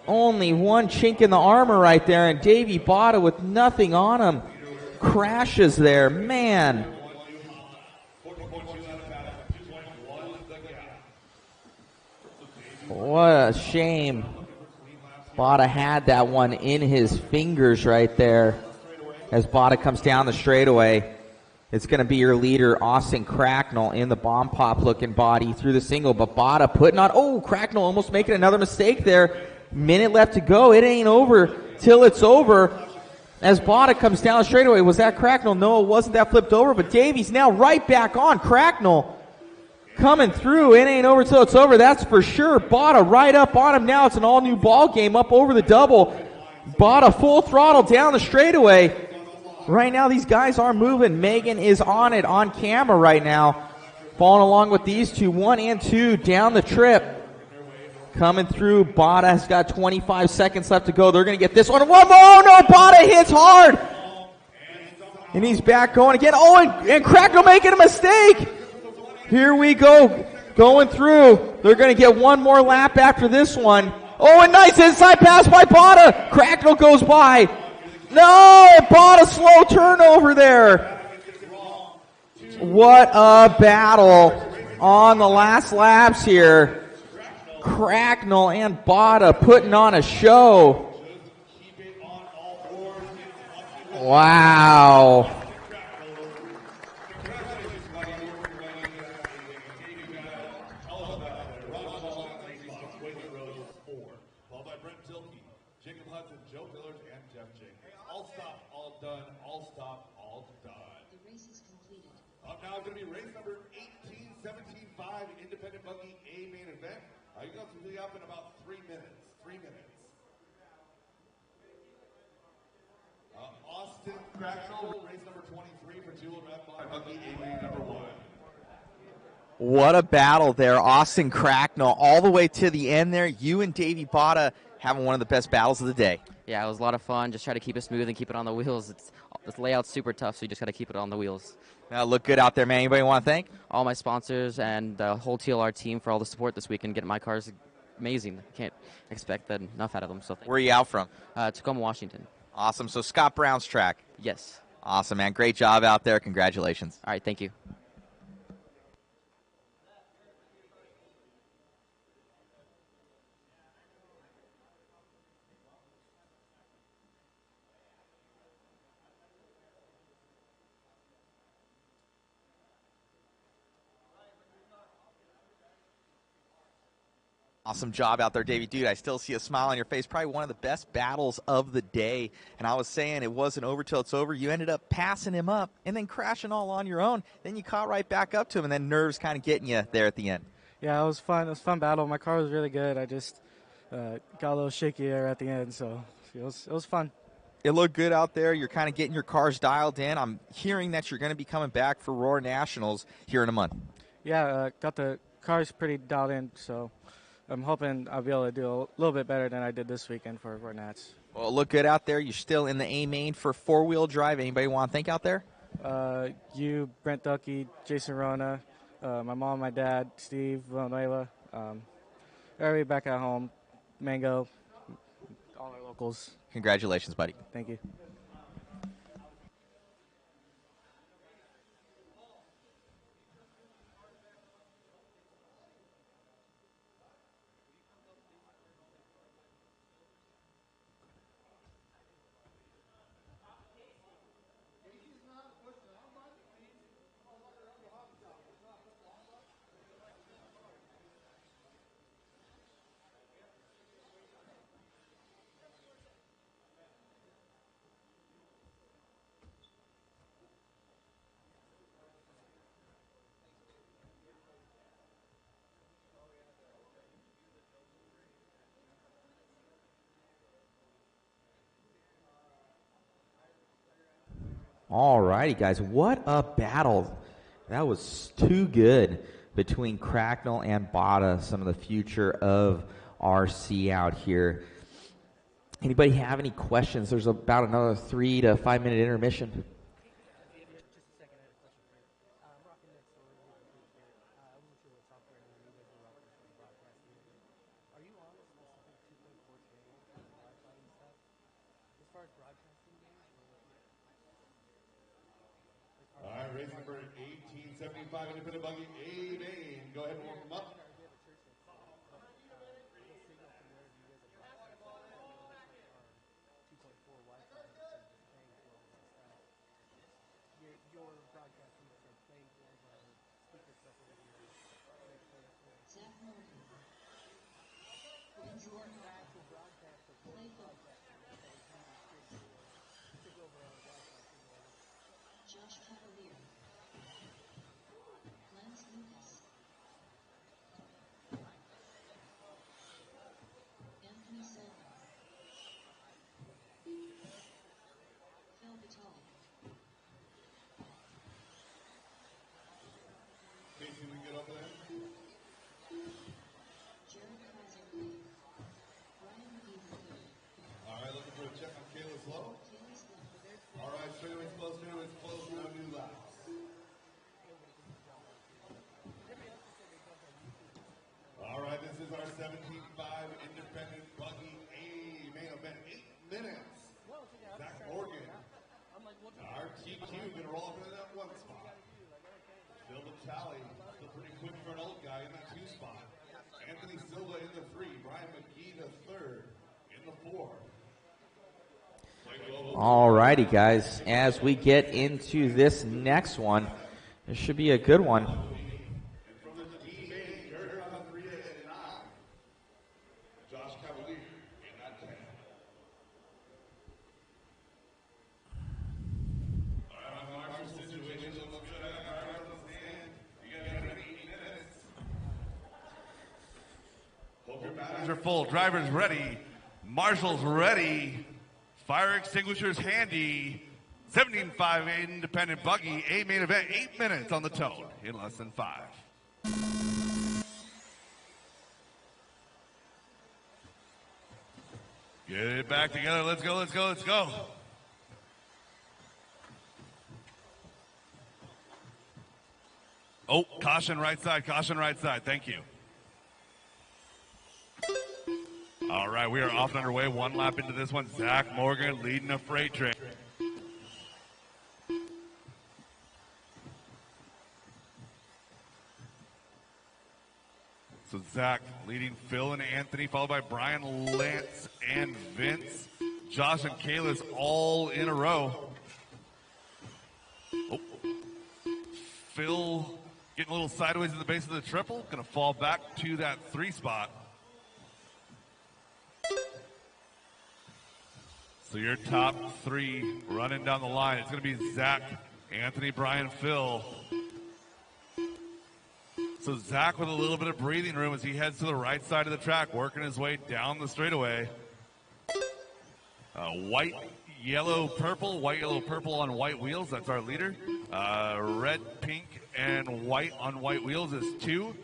only one chink in the armor right there, and Davey Bada with nothing on him. Crashes there, man. What a shame. Bada had that one in his fingers right there. As Bada comes down the straightaway, it's going to be your leader, Austin Cracknell, in the bomb pop looking body through the single. But Bada putting on, oh, Cracknell almost making another mistake there. Minute left to go. It ain't over till it's over. As Bada comes down the straightaway, was that Cracknell? No, it wasn't. That flipped over. But Davey's now right back on. Cracknell coming through. It ain't over till it's over. That's for sure. Bada right up on him now. It's an all new ball game up over the double. Bada full throttle down the straightaway. Right now these guys are moving. Megan is on it on camera right now. Following along with these two. 1 and 2 down the trip. Coming through. Bada has got 25 seconds left to go. They're going to get this one. One more. Oh no, Bada hits hard. And he's back going again. Oh, and Cracknell making a mistake. Here we go, going through. They're going to get one more lap after this one. Oh, and nice inside pass by Bada. Cracknell goes by. No, Bada slow turnover there. What a battle on the last laps here. Cracknell and Bada putting on a show. Wow. Now going to be race number 18-17-5 independent buggy A main event. You guys will be up in about 3 minutes. 3 minutes. Austin Cracknell, race number 23 for two-wheel drive buggy A main number 1. What a battle there. Austin Cracknell all the way to the end there. You and Davey Bada having one of the best battles of the day. Yeah, it was a lot of fun. Just try to keep it smooth and keep it on the wheels. This layout's super tough, so you just got to keep it on the wheels. Now look good out there, man. Anybody want to thank? All my sponsors and the whole TLR team for all the support this week and getting my cars amazing. Can't expect enough out of them. So where are you out from? Tacoma, Washington. Awesome. So Scott Brown's track. Yes. Awesome, man. Great job out there. Congratulations. All right, thank you. Awesome job out there, Davey. Dude, I still see a smile on your face. Probably one of the best battles of the day. And I was saying it wasn't over till it's over. You ended up passing him up and then crashing all on your own. Then you caught right back up to him, and then nerves kind of getting you there at the end. Yeah, it was fun. It was a fun battle. My car was really good. I just got a little shaky there at the end, so it was fun. It looked good out there. You're kind of getting your cars dialed in. I'm hearing that you're going to be coming back for Roar Nationals here in a month. Yeah, got the cars pretty dialed in, so I'm hoping I'll be able to do a little bit better than I did this weekend for Nats. Well, it looked good out there. You're still in the A main for four-wheel drive. Anybody want to thank out there? You, Brent Ducky, Jason Rona, my mom, my dad, Steve, Villanueva, everybody back at home, Mango, all our locals. Congratulations, buddy. Thank you. All righty, guys. What a battle. That was too good between Cracknell and Bada, some of the future of RC out here. Anybody have any questions? There's about another 3 to 5 minute intermission. All right, race number 1875, independent buggy, A main. Go ahead and warm them up. Josh Cavalier, Lance Lucas, Anthony Silva, Phil Vitale, Casey, we get up there. Jared Kaiser, Brian Eagle, All right, looking for a check on Kayla's low. Kayla's Love, All right, straightaways close, no new laps. All right, this is our 17.5 independent buggy A main event, 8 minutes. Zach Morgan, our TQ, gonna roll up into that 1 spot. Phil Vitale, still pretty quick for an old guy in that 2 spot. Anthony Silva in the 3, Brian McGee the 3rd in the 4. All righty, guys. As we get into this next one, this should be a good one. Josh Cavalier in that 10. All right, my marshal situation looks good. All right, let's stand. You guys got 8 minutes. Hope your batteries are full. Drivers ready. Marshals ready. Fire extinguishers handy. 17.5 independent buggy. A main event. 8 minutes on the tone in less than 5. Get it back together. Let's go, let's go, let's go. Oh, caution right side, caution right side. Thank you. All right, we are off and underway. 1 lap into this one. Zach Morgan leading a freight train. So Zach leading Phil and Anthony, followed by Brian, Lance, and Vince. Josh and Kayla's all in a row. Oh. Phil getting a little sideways at the base of the triple. Going to fall back to that 3 spot. So your top three running down the line. It's going to be Zach, Anthony, Brian, Phil. So Zach with a little bit of breathing room as he heads to the right side of the track, working his way down the straightaway. White, yellow, purple on white wheels. That's our leader. Red, pink, and white on white wheels is 2.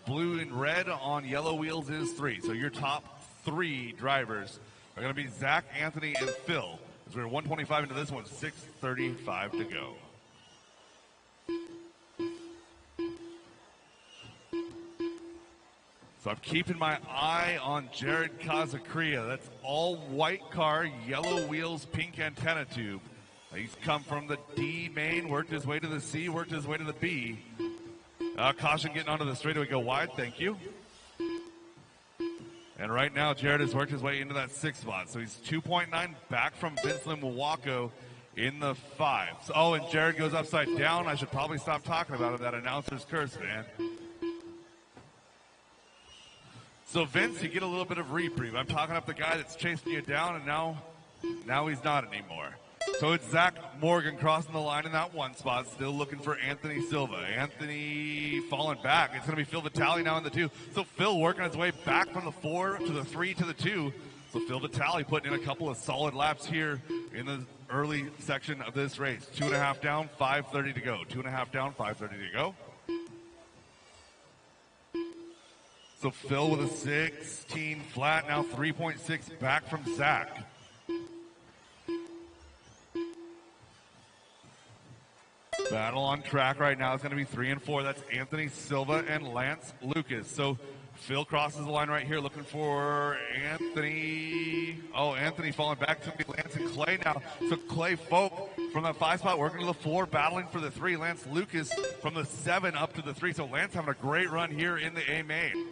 Blue and red on yellow wheels is 3. So your top 3 drivers are going to be Zach, Anthony, and Phil. As we're 125 into this one, 6:35 to go. So I'm keeping my eye on Jared Kazacria. That's all white car, yellow wheels, pink antenna tube. He's come from the D main, worked his way to the C, worked his way to the B. Caution getting onto the straightaway, go wide, thank you. And right now, Jared has worked his way into that 6th spot. So he's 2.9 back from Vince Mwako in the 5. So, oh, and Jared goes upside down. I should probably stop talking about it. That announcer's curse, man. So Vince, you get a little bit of reprieve. I'm talking up the guy that's chasing you down, and now he's not anymore. So it's Zach Morgan crossing the line in that 1 spot, still looking for Anthony Silva. Anthony falling back. It's going to be Phil Vitale now in the 2. So Phil working his way back from the 4 to the 3 to the 2. So Phil Vitale putting in a couple of solid laps here in the early section of this race. 2.5 down, 5:30 to go. 2.5 down, 5:30 to go. So Phil with a 16 flat, now 3.6 back from Zach. Battle on track right now is going to be 3 and 4. That's Anthony Silva and Lance Lucas. So Phil crosses the line right here looking for Anthony. Oh, Anthony falling back to Lance and Clay now. So Clay Folk from the 5 spot working to the 4, battling for the 3. Lance Lucas from the 7 up to the 3. So Lance having a great run here in the A main.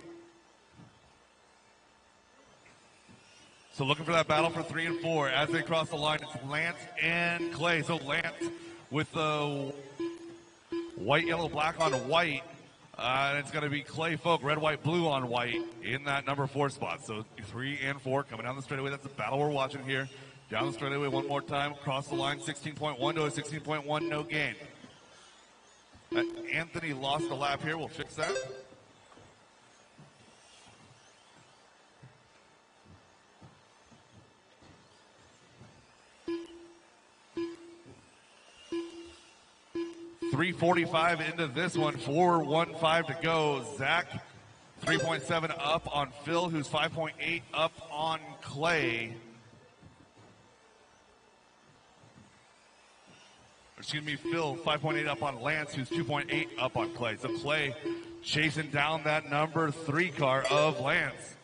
So looking for that battle for 3 and 4. As they cross the line, it's Lance and Clay. So Lance with the white, yellow, black on white. And it's going to be Clay Folk, red, white, blue on white in that number 4 spot. So 3 and 4 coming down the straightaway. That's the battle we're watching here. Down the straightaway one more time. Cross the line, 16.1 to a 16.1, no gain. Anthony lost a lap here. We'll fix that. .345 into this one, 4:15 to go. Zach, 3.7 up on Phil, who's 5.8 up on Clay. Excuse me, Phil, 5.8 up on Lance, who's 2.8 up on Clay. So Clay chasing down that number 3 car of Lance.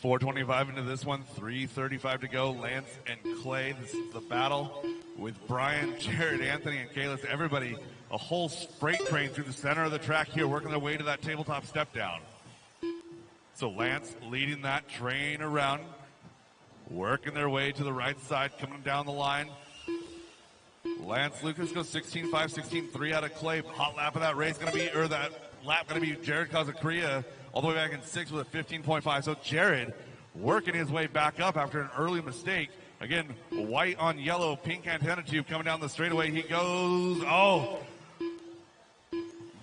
.425 into this one, 3:35 to go. Lance and Clay, this is the battle with Brian, Jared, Anthony, and Kalis. Everybody, a whole freight train through the center of the track here, working their way to that tabletop step down. So Lance leading that train around, working their way to the right side, coming down the line. Lance Lucas goes 16.5, 16.3 out of Clay. Hot lap of that race going to be, or that lap going to be Jared Kazacria all the way back in 6 with a 15.5. So Jared working his way back up after an early mistake. Again, white on yellow, pink antenna tube coming down the straightaway. He goes, oh,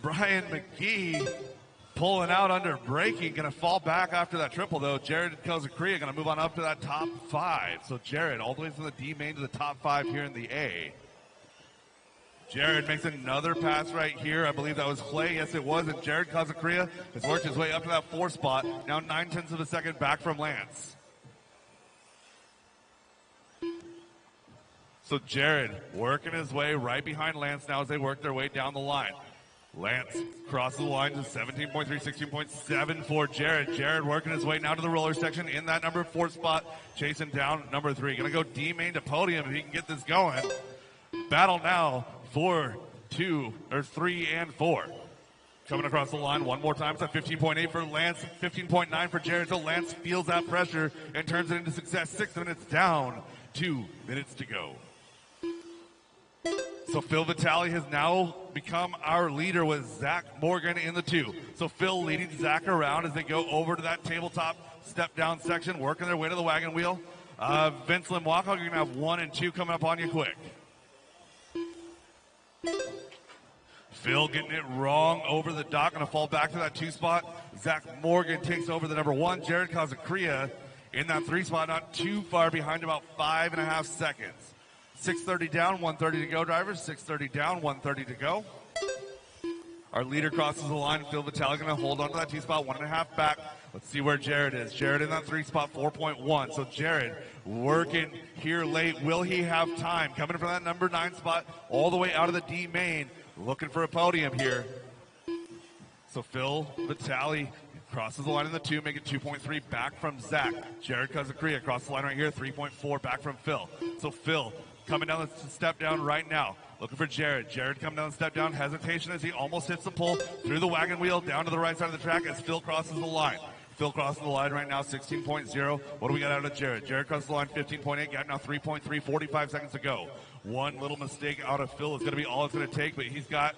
Brian McGee pulling out under braking. Going to fall back after that triple, though. Jared Kazacria going to move on up to that top 5. So Jared all the way from the D main to the top 5 here in the A. Jared makes another pass right here. I believe that was Clay. Yes, it was. And Jared Kazacria has worked his way up to that 4 spot. Now 9/10 of a second back from Lance. So Jared working his way right behind Lance now as they work their way down the line. Lance crosses the line to 17.3, 16.7 for Jared. Jared working his way now to the roller section in that number 4 spot, chasing down number 3. Going to go D main to podium if he can get this going. Battle now for 2 or 3 and 4. Coming across the line one more time. It's at 15.8 for Lance, 15.9 for Jared. So Lance feels that pressure and turns it into success. 6 minutes down, 2 minutes to go. So Phil Vitale has now become our leader with Zach Morgan in the 2. So Phil leading Zach around as they go over to that tabletop step-down section, working their way to the wagon wheel. Vince Limwaka, you're going to have 1 and 2 coming up on you quick. Phil getting it wrong over the dock, going to fall back to that 2 spot. Zach Morgan takes over the number 1. Jared Kazacria in that 3 spot, not too far behind, about 5.5 seconds. 6:30 down, 1:30 to go, drivers. 6:30 down, 1:30 to go. Our leader crosses the line. Phil Vitale going to hold on to that 2 spot, 1.5 back. Let's see where Jared is. Jared in that 3 spot, 4.1. So Jared working here late. Will he have time? Coming from that number 9 spot all the way out of the D main. Looking for a podium here. So Phil Vitale crosses the line in the 2, making 2.3 back from Zach. Jared Kazacria across the line right here, 3.4 back from Phil. So Phil coming down the step down right now. Looking for Jared. Jared coming down the step down. Hesitation as he almost hits the pole through the wagon wheel down to the right side of the track as Phil crosses the line. Phil crosses the line right now, 16.0. What do we got out of Jared? Jared crosses the line, 15.8. Got now 3.3, 45 seconds to go. One little mistake out of Phil is going to be all it's going to take, but he's got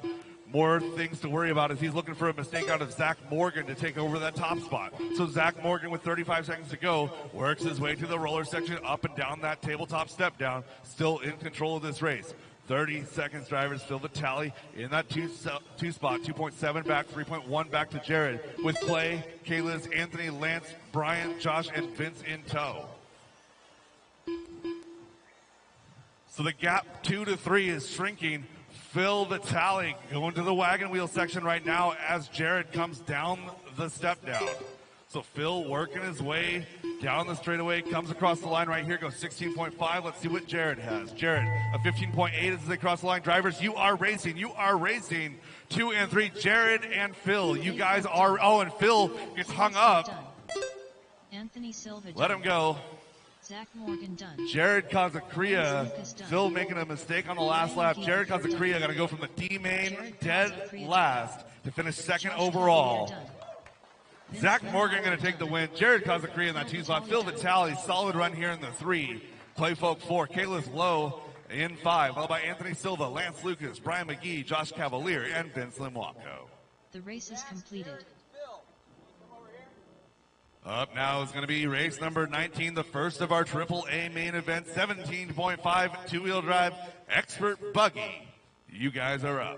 more things to worry about as he's looking for a mistake out of Zach Morgan to take over that top spot. So Zach Morgan with 35 seconds to go works his way to the roller section, up and down that tabletop step down, still in control of this race. 30 seconds, drivers. Phil Vitale in that 2 spot, 2.7 back, 3.1 back to Jared with Clay, Kayliz, Anthony, Lance, Brian, Josh, and Vince in tow. So the gap 2 to 3 is shrinking. Phil Vitale going to the wagon wheel section right now as Jared comes down the step down. So Phil working his way down the straightaway, comes across the line right here, goes 16.5. Let's see what Jared has. Jared, a 15.8 as they cross the line. Drivers, you are racing. 2 and 3, Jared and Phil. You guys are, oh, and Phil gets hung up. Anthony Silva Let him go. Zach Morgan done. Jared Kazacria, Phil making a mistake on the last lap. Jared Kazacria got to go from the D main dead last to finish 2nd overall. Zach Morgan going to take the win. Jared Kazacria in that 2 spot. Phil Vitale, solid run here in the 3. Clayfolk 4. Kayla's Lowe in 5. Followed by Anthony Silva, Lance Lucas, Brian McGee, Josh Cavalier, and Vince Limwako. The race is completed. Up now is going to be race number 19, the first of our AAA main event, 17.5 two-wheel drive expert buggy. You guys are up.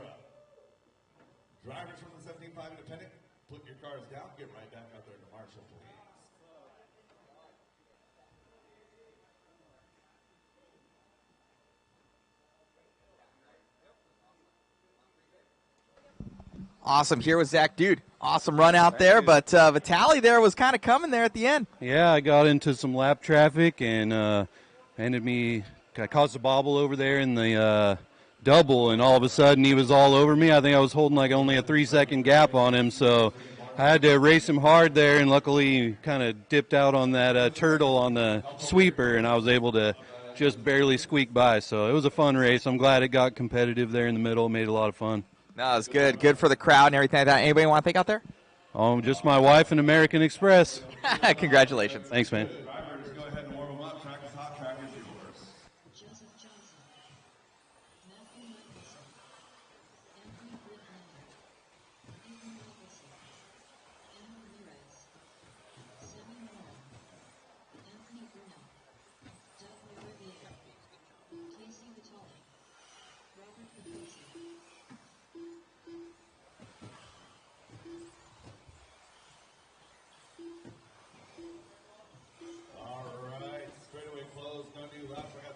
Drivers from the 17.5 independent, put your cars down, get right back out there to Marshall, please. Awesome. Here was Zach, dude. Awesome run out there, but Vitale there was kind of coming there at the end. Yeah, I got into some lap traffic and I caused a bobble over there in the double, and all of a sudden he was all over me. I think I was holding like only a 3-second gap on him, so I had to race him hard there, and luckily he kind of dipped out on that turtle on the sweeper, and I was able to just barely squeak by. So it was a fun race. I'm glad it got competitive there in the middle. It made it a lot of fun. No, it was good. Good for the crowd and everything like that. Anybody want to think out there? Just my wife and American Express. Congratulations. Thanks, man. Go ahead and warm them up. Track is hot. Track is yours.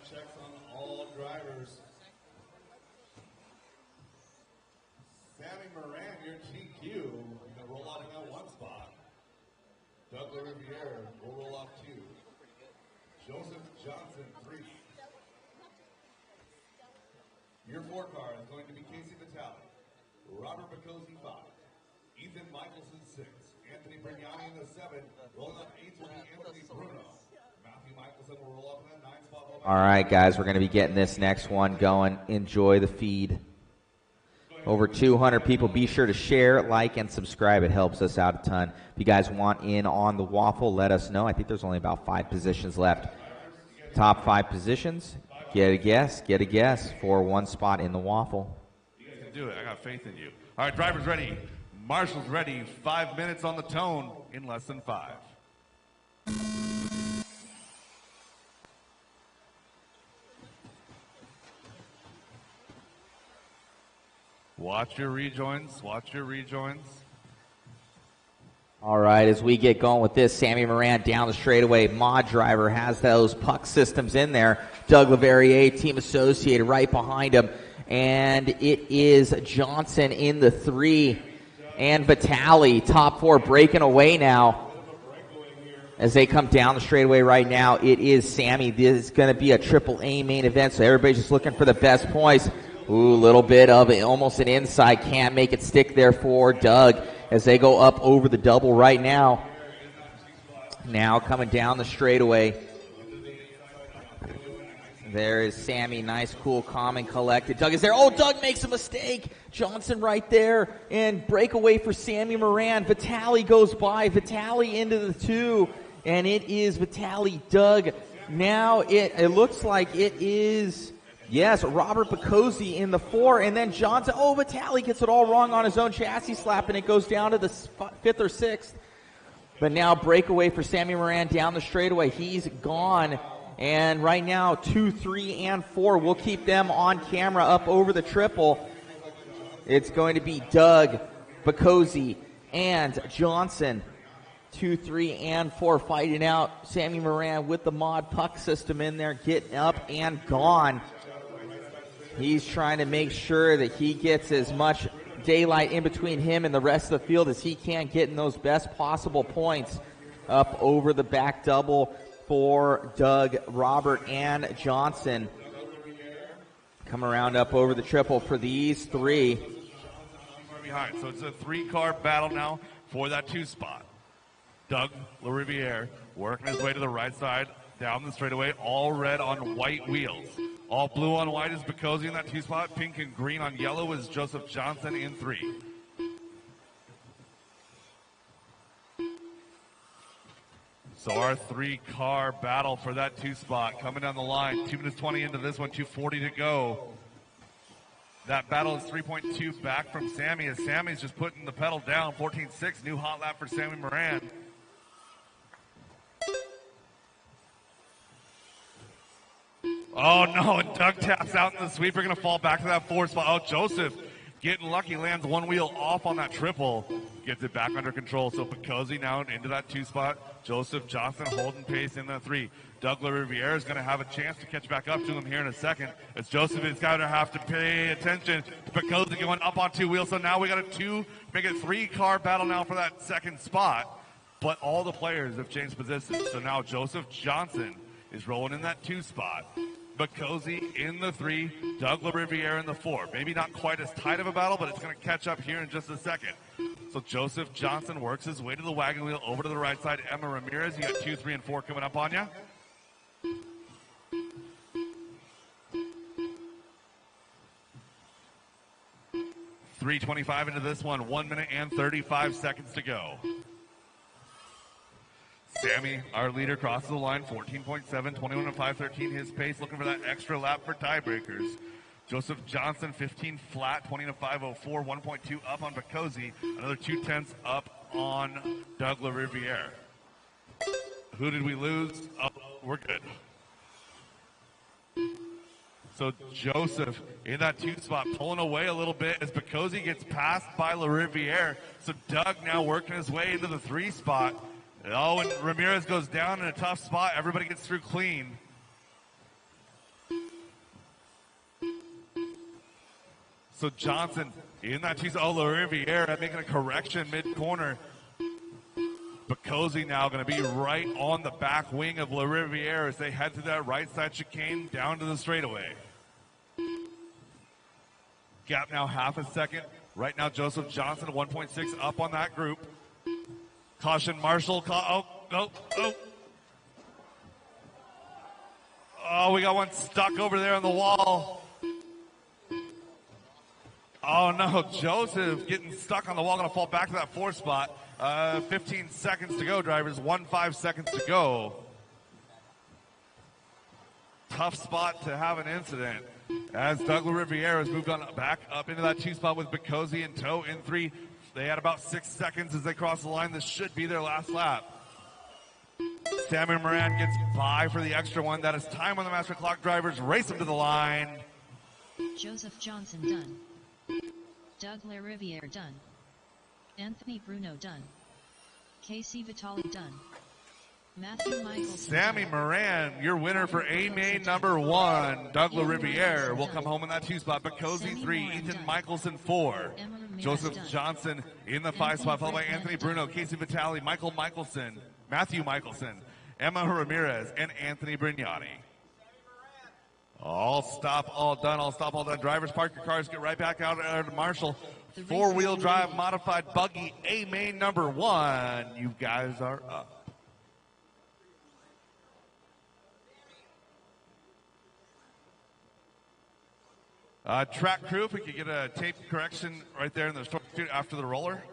Checks on all drivers. Sammy Moran, your GQ, going to roll out in that 1 spot. Douglas Riviere will roll off 2. Joseph Johnson, 3. Your 4 car is going to be Casey Vitale. Robert Bacozzi, 5. Ethan Michelson, 6. Anthony Brignani in the 7. Rolling up 8 will be Anthony Bruno. All right, guys, we're going to be getting this next one going. Enjoy the feed. Over 200 people. Be sure to share, like, and subscribe. It helps us out a ton. If you guys want in on the waffle, let us know. I think there's only about 5 positions left. Top 5 positions. Get a guess for one spot in the waffle. You guys can do it. I got faith in you. All right, drivers ready. Marshall's ready. 5 minutes on the tone in less than 5. Watch your rejoins. Watch your rejoins. All right, as we get going with this, Sammy Moran down the straightaway. Mod Driver has those puck systems in there. Doug Leverrier, team associated, right behind him. And it is Johnson in the 3. And Vitale, top 4, breaking away now. As they come down the straightaway right now, it is Sammy. This is going to be a triple A main event, so everybody's just looking for the best points. Ooh, a little bit of it, almost an inside. Can't make it stick there for Doug as they go up over the double right now. Now coming down the straightaway. There is Sammy, nice, cool, calm, and collected. Doug is there. Oh, Doug makes a mistake. Johnson right there, and breakaway for Sammy Moran. Vitale goes by. Vitale into the 2, and it is Vitale, Doug. Now it looks like it is... Yes, Robert Bacozzi in the 4, and then Johnson. Oh, Vitale gets it all wrong on his own chassis slap, and it goes down to the 5th or 6th. But now breakaway for Sammy Moran down the straightaway. He's gone. And right now, 2, 3, and 4. We'll keep them on camera up over the triple. It's going to be Doug, Bacozzi, and Johnson. 2, 3, and 4 fighting out. Sammy Moran with the mod puck system in there, getting up and gone. He's trying to make sure that he gets as much daylight in between him and the rest of the field as he can, getting those best possible points up over the back double for Doug, Robert, and Johnson. Come around up over the triple for these 3. Behind. So it's a 3-car battle now for that 2 spot. Doug LaRiviere working his way to the right side, down the straightaway, all red on white wheels. All blue on white is Bacozzi in that 2 spot. Pink and green on yellow is Joseph Johnson in 3. So our 3-car battle for that 2 spot coming down the line. 2 minutes 20 into this one, 2:40 to go. That battle is 3.2 back from Sammy as Sammy's just putting the pedal down. 14.6, new hot lap for Sammy Moran. Oh no, and Doug taps out in the sweep. We're going to fall back to that 4 spot. Oh, Joseph getting lucky, lands one wheel off on that triple. Gets it back under control. So Bacozzi now into that 2 spot. Joseph Johnson holding pace in that 3. Doug LaRiviere is going to have a chance to catch back up to him here in a second. As Joseph is going to have to pay attention to Bacozzi going up on 2 wheels. So now we got a make it 3-car battle now for that 2nd spot. But all the players have changed positions. So now Joseph Johnson is rolling in that 2 spot. Bacozzi in the 3, Doug LaRiviere in the 4. Maybe not quite as tight of a battle, but it's going to catch up here in just a second. So Joseph Johnson works his way to the wagon wheel over to the right side. Emma Ramirez, you got 2, 3, and 4 coming up on you. .325 into this one, 1 minute and 35 seconds to go. Sammy, our leader, crosses the line, 14.7, 21 and 5.13 his pace, looking for that extra lap for tiebreakers. Joseph Johnson, 15 flat, 20 to 5.04, 1.2 up on Bacozzi, another 0.2 up on Doug LaRiviere. Who did we lose? Oh, we're good. So Joseph in that 2 spot, pulling away a little bit as Bacozzi gets passed by LaRiviere. So Doug now working his way into the 3 spot. Oh, and Ramirez goes down in a tough spot. Everybody gets through clean. So Johnson in that 2 spot. Oh, LaRiviere making a correction mid-corner. Bacozzi now going to be right on the back wing of LaRiviere as they head to that right side chicane down to the straightaway. Gap now half a second. Right now, Joseph Johnson, 1.6 up on that group. Caution, Marshall. Oh, we got one stuck over there on the wall. Oh no, Joseph getting stuck on the wall, gonna fall back to that 4th spot. 15 seconds to go, drivers. 15 seconds to go. Tough spot to have an incident. As Doug Riviera has moved on back up into that 2 spot with Bikosi in tow in 3. They had about 6 seconds as they cross the line. This should be their last lap. Sammy Moran gets by for the extra one. That is time on the master clock. Drivers race them to the line. Joseph Johnson done. Doug LaRiviere done. Anthony Bruno done. Casey Vitale done. Matthew Michaels. Sammy Moran, your winner for A main number 1. Doug LaRiviere will come home in that 2 spot. Bikosi 3, Ethan Michelson 4. Joseph Johnson in the 5 spot, followed by Anthony Bruno, Casey Vitale, Michael Michelson, Matthew Michelson, Emma Ramirez, and Anthony Brignani. All stop, all done, all stop, all done. Drivers, park your cars, get right back out at Marshall. 4-wheel drive modified buggy, A main number 1. You guys are up. Track crew, if we could get a tape correction right there in the start after the roller.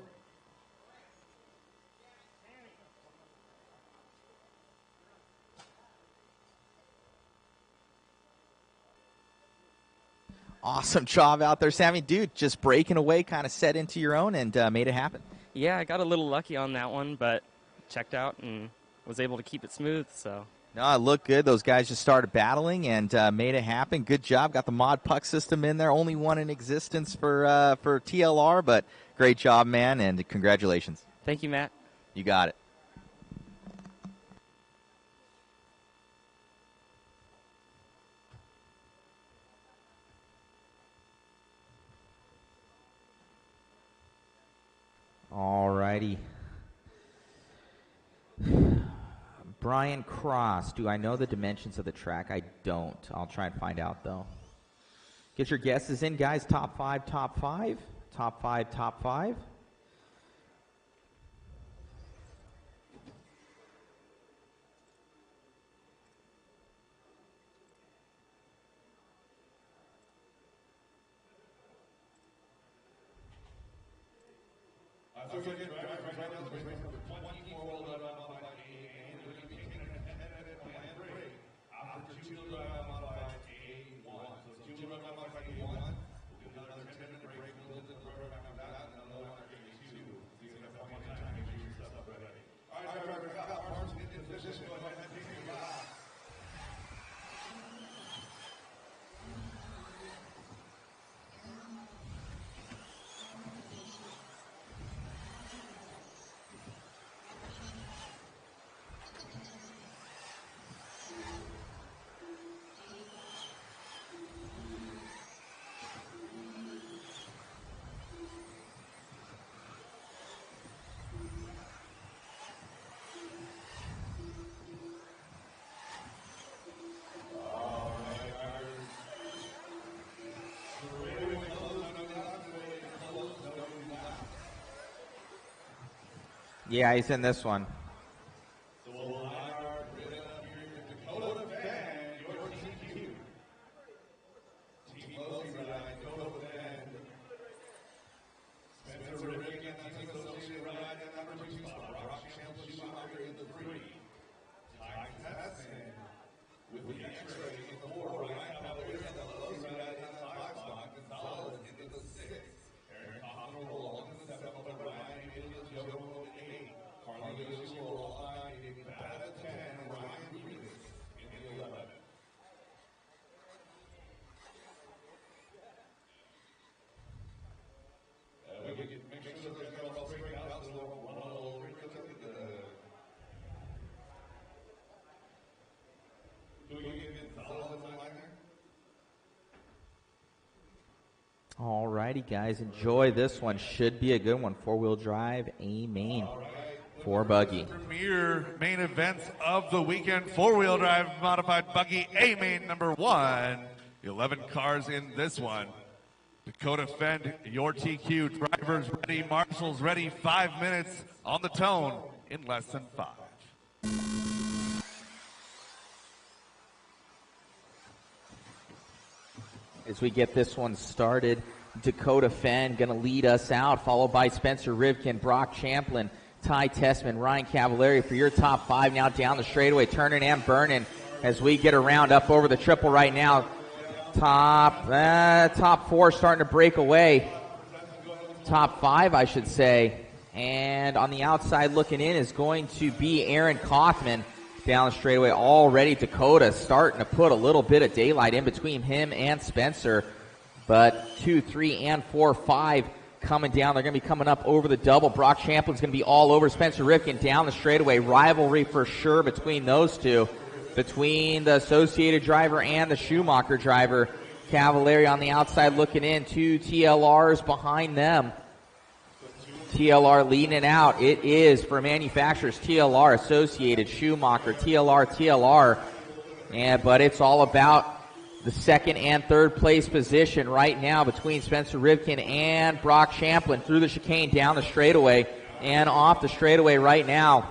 Awesome job out there, Sammy. Dude, just breaking away, kind of set into your own and made it happen. Yeah, I got a little lucky on that one, but checked out and was able to keep it smooth, so. No, it looked good. Those guys just started battling and made it happen. Good job. Got the mod puck system in there. Only one in existence for TLR, but great job, man, and congratulations. Thank you, Matt. You got it. All righty. Brian Cross, do I know the dimensions of the track? I don't. I'll try and find out, though. Get your guesses in, guys. Top 5, top 5. Top 5, top 5. Yeah, he's in this one. All righty, guys, enjoy this one. Should be a good one. 4-wheel drive, A main for buggy. Premier main events of the weekend. 4-wheel drive modified buggy, A main number 1. 11 cars in this one. Dakota Fend, your TQ. Drivers ready, marshals ready. 5 minutes on the tone in less than 5. As we get this one started, Dakota Fenn going to lead us out, followed by Spencer Rivkin, Brock Champlin, Ty Tessman, Ryan Cavallari for your top 5 now down the straightaway, turning and burning as we get around up over the triple right now. Top 4 starting to break away. Top 5, I should say. And on the outside looking in is going to be Aaron Kaufman down the straightaway. Already Dakota starting to put a little bit of daylight in between him and Spencer. But 2, 3, and 4, 5 coming down. They're going to be coming up over the double. Brock Champlin's going to be all over Spencer Rivkin down the straightaway. Rivalry for sure between those two, between the Associated driver and the Schumacher driver. Cavallari on the outside looking in. 2 TLRs behind them. TLR leading it out. It is for manufacturers TLR, Associated, Schumacher, TLR. But it's all about the second and third place position right now between Spencer Rivkin and Brock Champlin through the chicane down the straightaway and off the straightaway right now.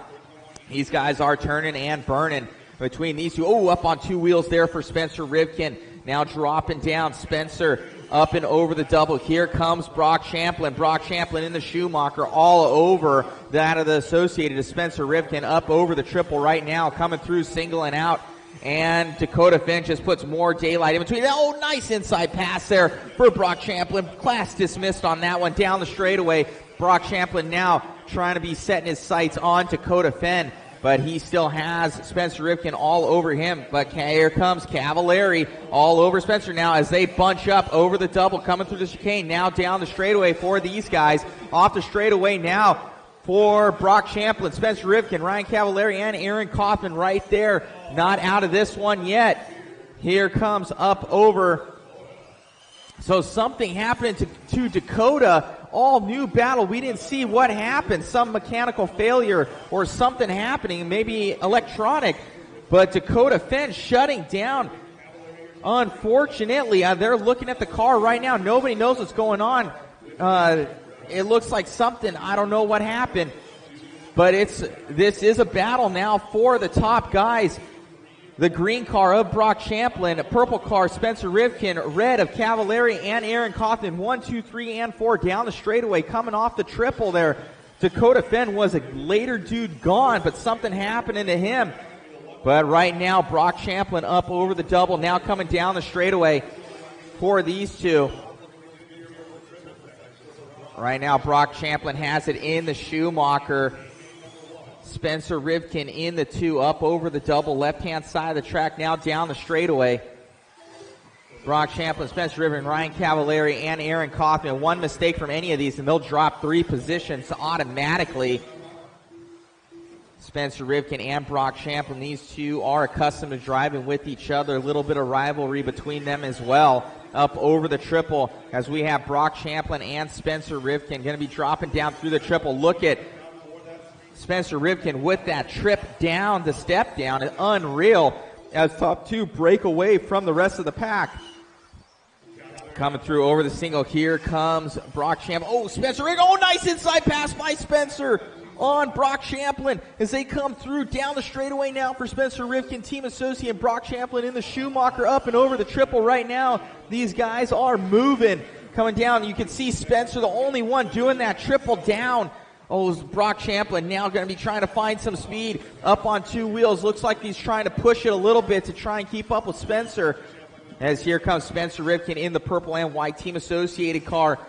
These guys are turning and burning between these two. Oh, up on 2 wheels there for Spencer Rivkin. Now dropping down. Spencer up and over the double. Here comes Brock Champlin. Brock Champlin in the Schumacher all over that of the Associated to Spencer Rivkin up over the triple right now. Coming through, singling out. And Dakota Fenn just puts more daylight in between. Oh, nice inside pass there for Brock Champlin. Class dismissed on that one down the straightaway. Brock Champlin now trying to be setting his sights on Dakota Fenn, but he still has Spencer Rivkin all over him. But here comes Cavallari all over Spencer now as they bunch up over the double, coming through the chicane. Now down the straightaway for these guys. Off the straightaway now for Brock Champlin, Spencer Rivkin, Ryan Cavallari, and Aaron Kaufman right there. Not out of this one yet. Here comes up over. So something happened to Dakota. All new battle. We didn't see what happened. Some mechanical failure or something happening, maybe electronic. But Dakota Fenn shutting down. Unfortunately, they're looking at the car right now. Nobody knows what's going on. It looks like something. I don't know what happened. But this is a battle now for the top guys. The green car of Brock Champlin, purple car Spencer Rivkin, red of Cavallari and Aaron Kaufman. 1, 2, 3, and 4 down the straightaway, coming off the triple there. Dakota Fenn was a later dude gone, but something happening to him. But right now, Brock Champlin up over the double, now coming down the straightaway for these two. Right now, Brock Champlin has it in the Schumacher. Spencer Rivkin in the 2, up over the double, left-hand side of the track, now down the straightaway. Brock Champlin, Spencer Rivkin, Ryan Cavallari, and Aaron Kaufman. One mistake from any of these, and they'll drop 3 positions automatically. Spencer Rivkin and Brock Champlin, these two are accustomed to driving with each other. A little bit of rivalry between them as well. Up over the triple as we have Brock Champlin and Spencer Rivkin going to be dropping down through the triple. Look at Spencer Rivkin with that trip down, the step down, is unreal as top 2 break away from the rest of the pack. Coming through over the single, here comes Brock Champlin. Oh, Spencer Rivkin, oh, nice inside pass by Spencer on Brock Champlin as they come through down the straightaway now for Spencer Rivkin, team associate Brock Champlin in the Schumacher up and over the triple right now. These guys are moving, coming down. You can see Spencer, the only one doing that triple down. Oh, Brock Champlin now going to be trying to find some speed up on 2 wheels. Looks like he's trying to push it a little bit to try and keep up with Spencer. As here comes Spencer Rivkin in the purple and white team associated car.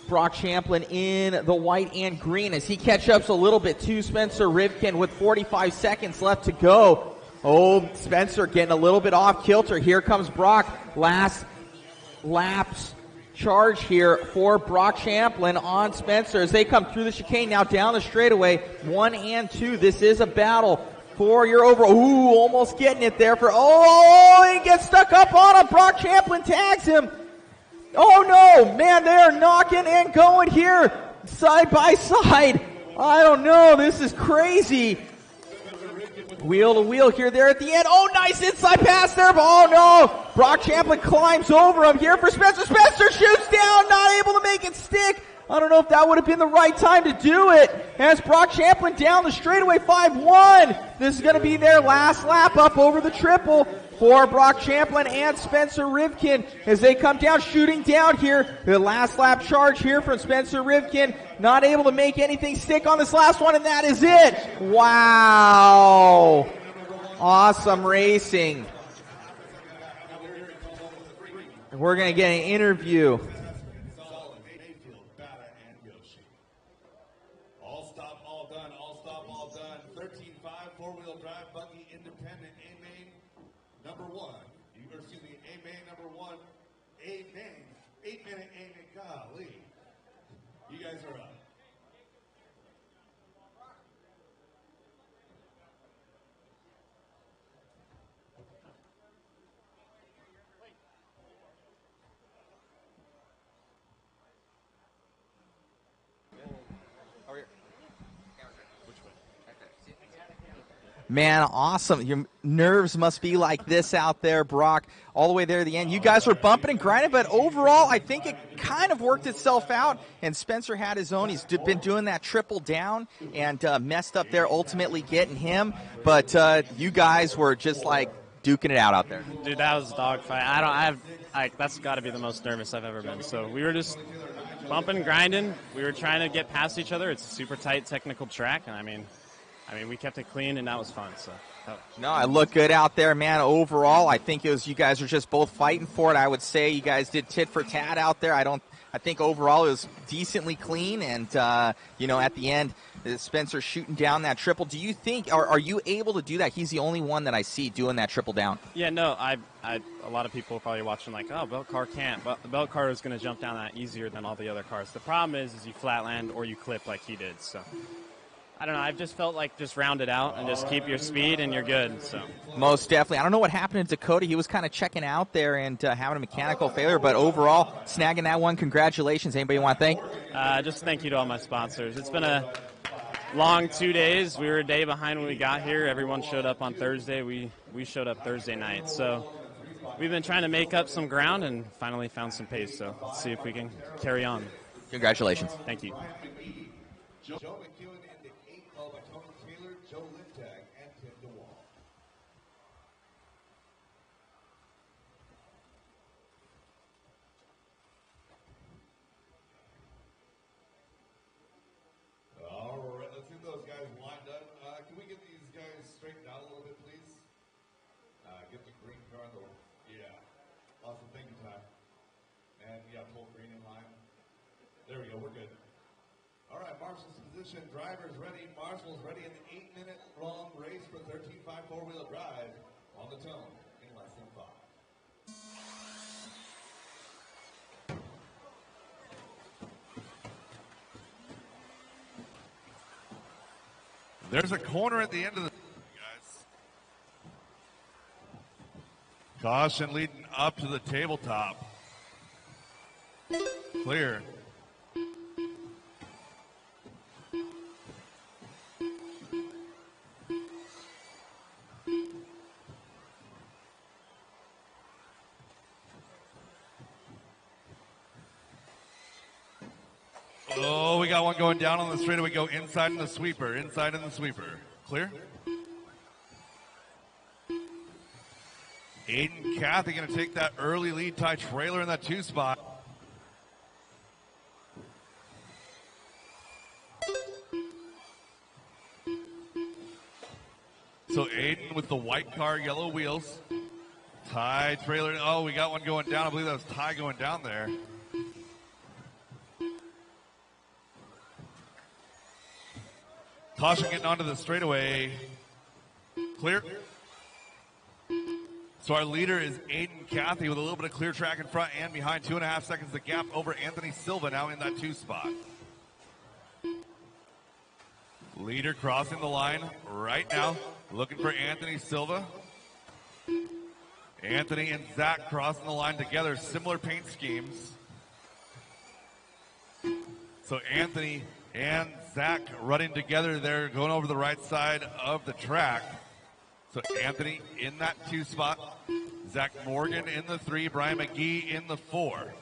Brock Champlin in the white and green as he catch up a little bit to Spencer Rivkin with 45 seconds left to go. Oh, Spencer getting a little bit off kilter. Here comes Brock. Last laps charge here for Brock Champlin on Spencer as they come through the chicane now down the straightaway. 1 and 2. This is a battle for your overall. Ooh, almost getting it there for, he gets stuck up on him. Brock Champlin tags him. Oh no, man, they are knocking and going here side by side. I don't know, this is crazy. Wheel to wheel here, there at the end. Oh, nice inside pass there. Oh, no. Brock Champlin climbs over him here for Spencer. Spencer shoots down, not able to make it stick. I don't know if that would have been the right time to do it. As Brock Champlin down the straightaway 5-1. This is going to be their last lap up over the triple for Brock Champlin and Spencer Rivkin as they come down, shooting down here. The last lap charge here from Spencer Rivkin. Not able to make anything stick on this last one, and that is it. Wow. Awesome racing. We're going to get an interview. All stop, all done, all stop, all done. 13.5, four-wheel drive, buggy, independent, A-main, number one. Excuse me, A-main, number one. A-main, 8-minute A-main, golly. You guys are up. Man, awesome. Your nerves must be like this out there, Brock, all the way there at the end. You guys were bumping and grinding, but overall, I think it kind of worked itself out, and Spencer had his own. He's been doing that triple down and messed up there, ultimately getting him. But you guys were just like duking it out there. Dude, that was a dogfight. That's got to be the most nervous I've ever been. So we were just bumping, grinding. We were trying to get past each other. It's a super tight technical track, and I mean, we kept it clean, and that was fun. So. No, I look good out there, man. Overall, I think it was you guys were just both fighting for it. I would say you guys did tit for tat out there. I think overall it was decently clean, and at the end, Spencer shooting down that triple. Do you think, are you able to do that? He's the only one that I see doing that triple down. Yeah, no, a lot of people are probably watching like, oh, belt car can't. But the belt car is going to jump down that easier than all the other cars. The problem is you flatland or you clip like he did. So. I don't know. I've just felt like just round it out and just keep your speed and you're good. So most definitely. I don't know what happened to Dakota. He was kind of checking out there and having a mechanical failure, but overall, snagging that one. Congratulations. Anybody want to thank? Just thank you to all my sponsors. It's been a long 2 days. We were a day behind when we got here. Everyone showed up on Thursday. We showed up Thursday night. So we've been trying to make up some ground and finally found some pace. So let's see if we can carry on. Congratulations. Thank you. There we go, we're good. All right, Marshall's position, drivers ready, Marshall's ready in the 8-minute long race for 13.5 four-wheel drive on the tone in less than 5. There's a corner at the end of the guys. Caution leading up to the tabletop. Clear. Oh, we got one going down on the straightaway. Go inside in the sweeper. Inside in the sweeper. Clear? Aiden Cathy going to take that early lead. Ty Trailer in that 2 spot. So Aiden with the white car, yellow wheels. Ty Trailer. Oh, we got one going down. I believe that was Ty going down there. Caution getting onto the straightaway. Clear. So our leader is Aiden Cathy with a little bit of clear track in front and behind. 2.5 seconds the gap over Anthony Silva now in that 2 spot. Leader crossing the line right now. Looking for Anthony Silva. Anthony and Zach crossing the line together. Similar paint schemes. So Anthony and Zach running together there, going over the right side of the track. So Anthony in that 2 spot. Zach Morgan in the 3. Brian McGee in the 4.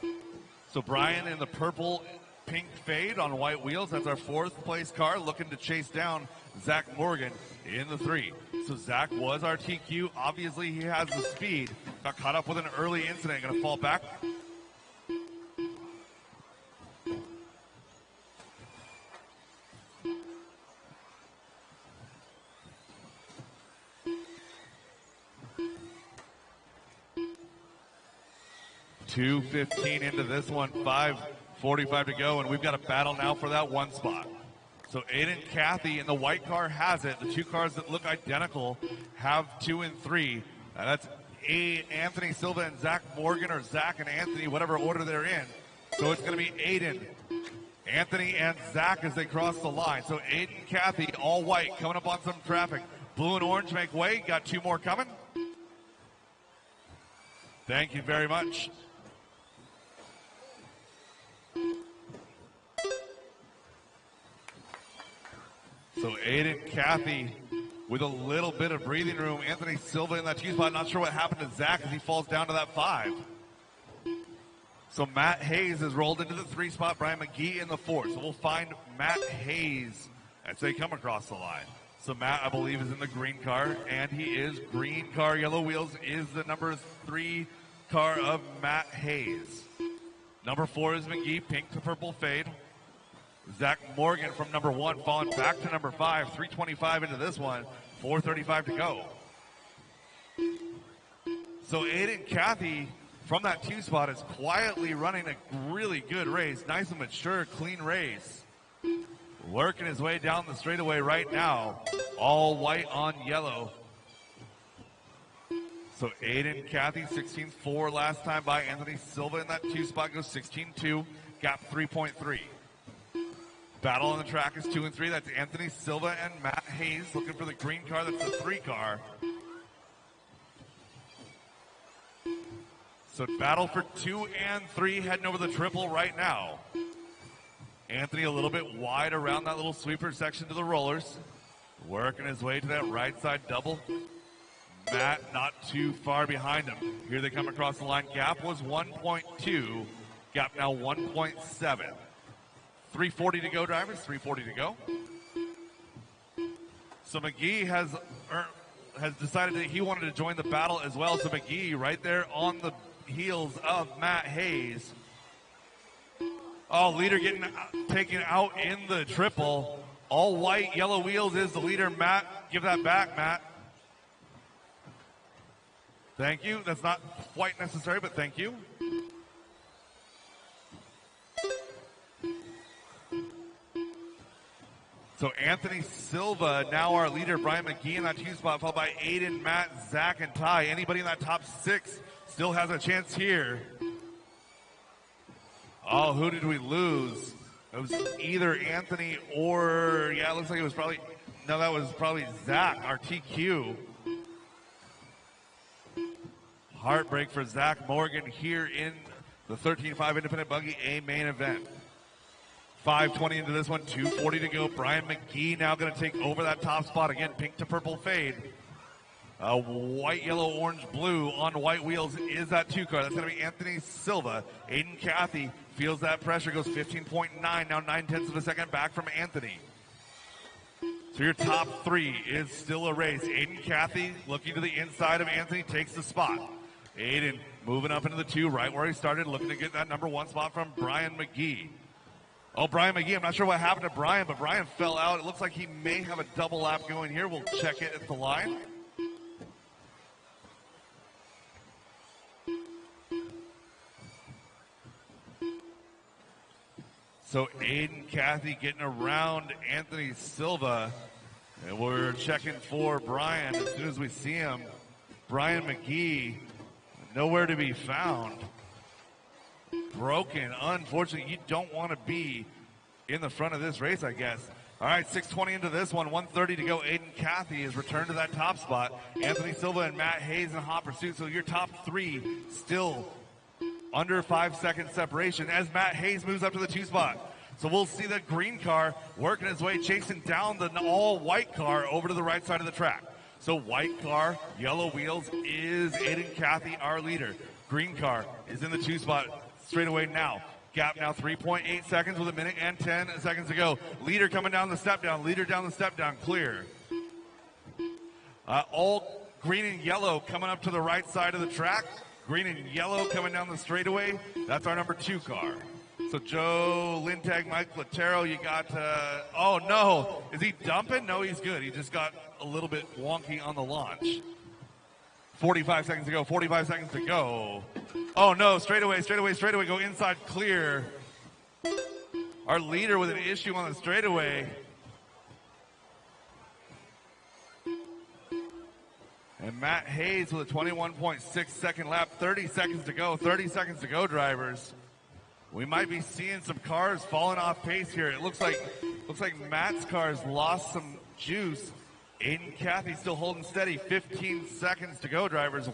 So Brian in the purple pink fade on white wheels. That's our 4th place car looking to chase down Zach Morgan in the 3. So Zach was our TQ. Obviously, he has the speed. Got caught up with an early incident. Going to fall back. .215 into this one, 5:45 to go, and we've got a battle now for that 1 spot. So Aiden Cathy in the white car has it. The 2 cars that look identical have 2 and 3. That's Anthony Silva and Zach Morgan, or Zach and Anthony, whatever order they're in. So it's going to be Aiden, Anthony, and Zach as they cross the line. So Aiden Cathy, all white, coming up on some traffic. Blue and orange make way. Got 2 more coming. Thank you very much. So Aiden Cathy with a little bit of breathing room. Anthony Silva in that 2 spot. Not sure what happened to Zach as he falls down to that 5. So Matt Hayes has rolled into the 3 spot. Brian McGee in the 4. So we'll find Matt Hayes as they come across the line. So Matt, I believe, is in the green car, and he is green car. Yellow wheels is the number 3 car of Matt Hayes. Number 4 is McGee, pink to purple fade. Zach Morgan from number 1 falling back to number 5. 3:25 into this one. 4:35 to go. So Aiden Cathy from that 2 spot is quietly running a really good race. Nice and mature, clean race. Working his way down the straightaway right now. All white on yellow. So Aiden Cathy, 16.4 last time by. Anthony Silva in that 2 spot goes 16.2. Gap 3.3. Battle on the track is 2 and 3. That's Anthony Silva and Matt Hayes looking for the green car. That's the 3 car. So battle for 2 and 3 heading over the triple right now. Anthony a little bit wide around that little sweeper section to the rollers. Working his way to that right side double. Matt not too far behind him. Here they come across the line. Gap was 1.2. Gap now 1.7. 3:40 to go, drivers. 3:40 to go. So McGee has decided that he wanted to join the battle as well. So McGee right there on the heels of Matt Hayes. Oh, leader getting taken out in the triple. All white, yellow wheels is the leader. Matt, give that back, Matt. Thank you. That's not quite necessary, but thank you. So Anthony Silva, now our leader. Brian McGee in that 2 spot, followed by Aiden, Matt, Zach, and Ty. Anybody in that top 6 still has a chance here. Oh, who did we lose? It was either Anthony or, yeah, it looks like it was probably, no, that was probably Zach, our TQ. Heartbreak for Zach Morgan here in the 13.5 Independent Buggy A main event. 5:20 into this one, 2:40 to go. Brian McGee now going to take over that top spot again. Pink to purple fade. White, yellow, orange, blue on white wheels is that 2 car. That's going to be Anthony Silva. Aiden Cathy feels that pressure, goes 15.9, now 9/10 of a second back from Anthony. So your top 3 is still a race. Aiden Cathy looking to the inside of Anthony, takes the spot. Aiden moving up into the 2, right where he started, looking to get that number 1 spot from Brian McGee. Oh, Brian McGee, I'm not sure what happened to Brian, but Brian fell out. It looks like he may have a double lap going here. We'll check it at the line. So Aiden Cathy getting around Anthony Silva. And we're checking for Brian as soon as we see him. Brian McGee, nowhere to be found. Broken. Unfortunately, you don't want to be in the front of this race, I guess. All right, 6:20 into this one, 1:30 to go. Aiden Cathy is returned to that top spot. Anthony Silva and Matt Hayes in hot pursuit. So your top 3 still under 5-second separation as Matt Hayes moves up to the 2 spot. So we'll see the green car working his way, chasing down the all-white car over to the right side of the track. So white car, yellow wheels is Aiden Cathy, our leader. Green car is in the 2 spot straight away now. Gap now 3.8 seconds with 1 minute and 10 seconds to go. Leader coming down the step down. Leader down the step down. Clear. All green and yellow coming up to the right side of the track. Green and yellow coming down the straightaway. That's our number 2 car. So Joe Lintag, Mike Latero, you got, oh no, is he dumping? No, he's good. He just got a little bit wonky on the launch. 45 seconds to go, 45 seconds to go. Oh no, straightaway, go inside clear. Our leader with an issue on the straightaway. And Matt Hayes with a 21.6 second lap, 30 seconds to go, 30 seconds to go, drivers. We might be seeing some cars falling off pace here. It looks like Matt's car's lost some juice. Aiden Cathy still holding steady. 15 seconds to go, drivers.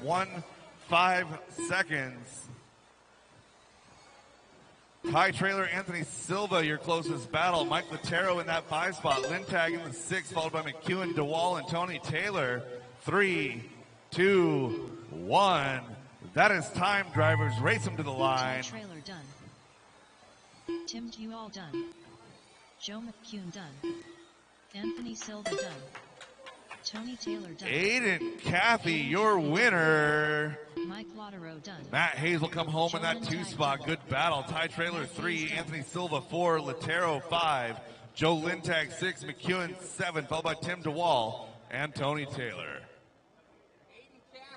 5 seconds. Ty Trailer, Anthony Silva, your closest battle. Mike Latero in that 5 spot. Lintag in the 6, followed by McEwen, DeWall, and Tony Taylor. 3, 2, 1. That is time, drivers. Race them to the line. Trailer done. Tim Duall done. Joe McCune done. Anthony Silva done. Tony Taylor done. Aiden Cathy, your winner. Mike Latero done. Matt Hayes will come home in that 2 spot. Good battle. Ty Trailer 3, Anthony Silva 4, Latero 5, Joe Lintag 6, McEwen 7, followed by Tim DeWall and Tony Taylor.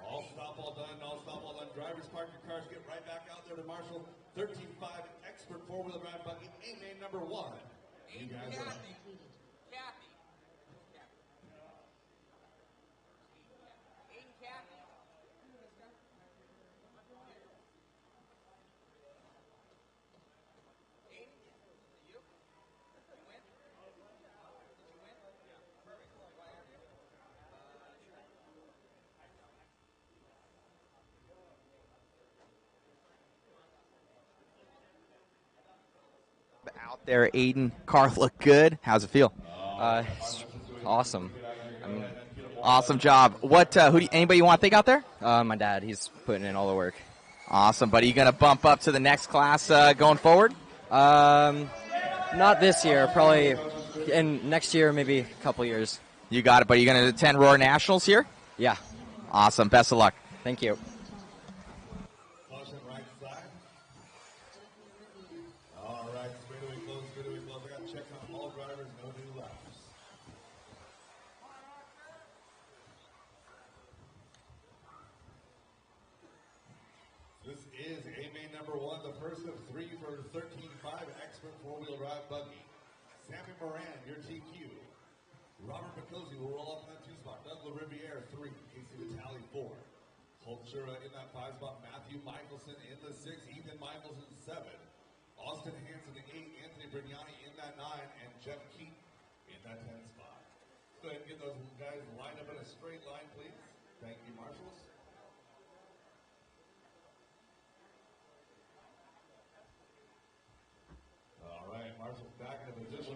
All stop, all done. All stop, all done. Drivers, park your cars. Get right back out there to Marshall. 13.5 expert 4-wheel drive buggy. A-main number 1. You guys are out there, Aiden. Car looked good. How's it feel? It's awesome. I mean, awesome job. What? Anybody you want to thank out there? my dad. He's putting in all the work. Awesome, buddy. You gonna bump up to the next class going forward? Not this year. Probably in next year, maybe a couple years. You got it, buddy. You gonna attend Roar Nationals here? Yeah. Awesome. Best of luck. Thank you. Moran, your TQ. Robert Picosi will roll up in that 2 spot. Doug LaRiviere, 3. Casey Vitale, 4. Cultura in that 5 spot. Matthew Michelson in the 6. Ethan Michaels in 7. Austin Hanson in 8. Anthony Brignani in that 9. And Jeff Keat in that 10 spot. Go ahead and get those guys lined up in a straight line, please. Thank you, marshals. All right, marshals back in the position.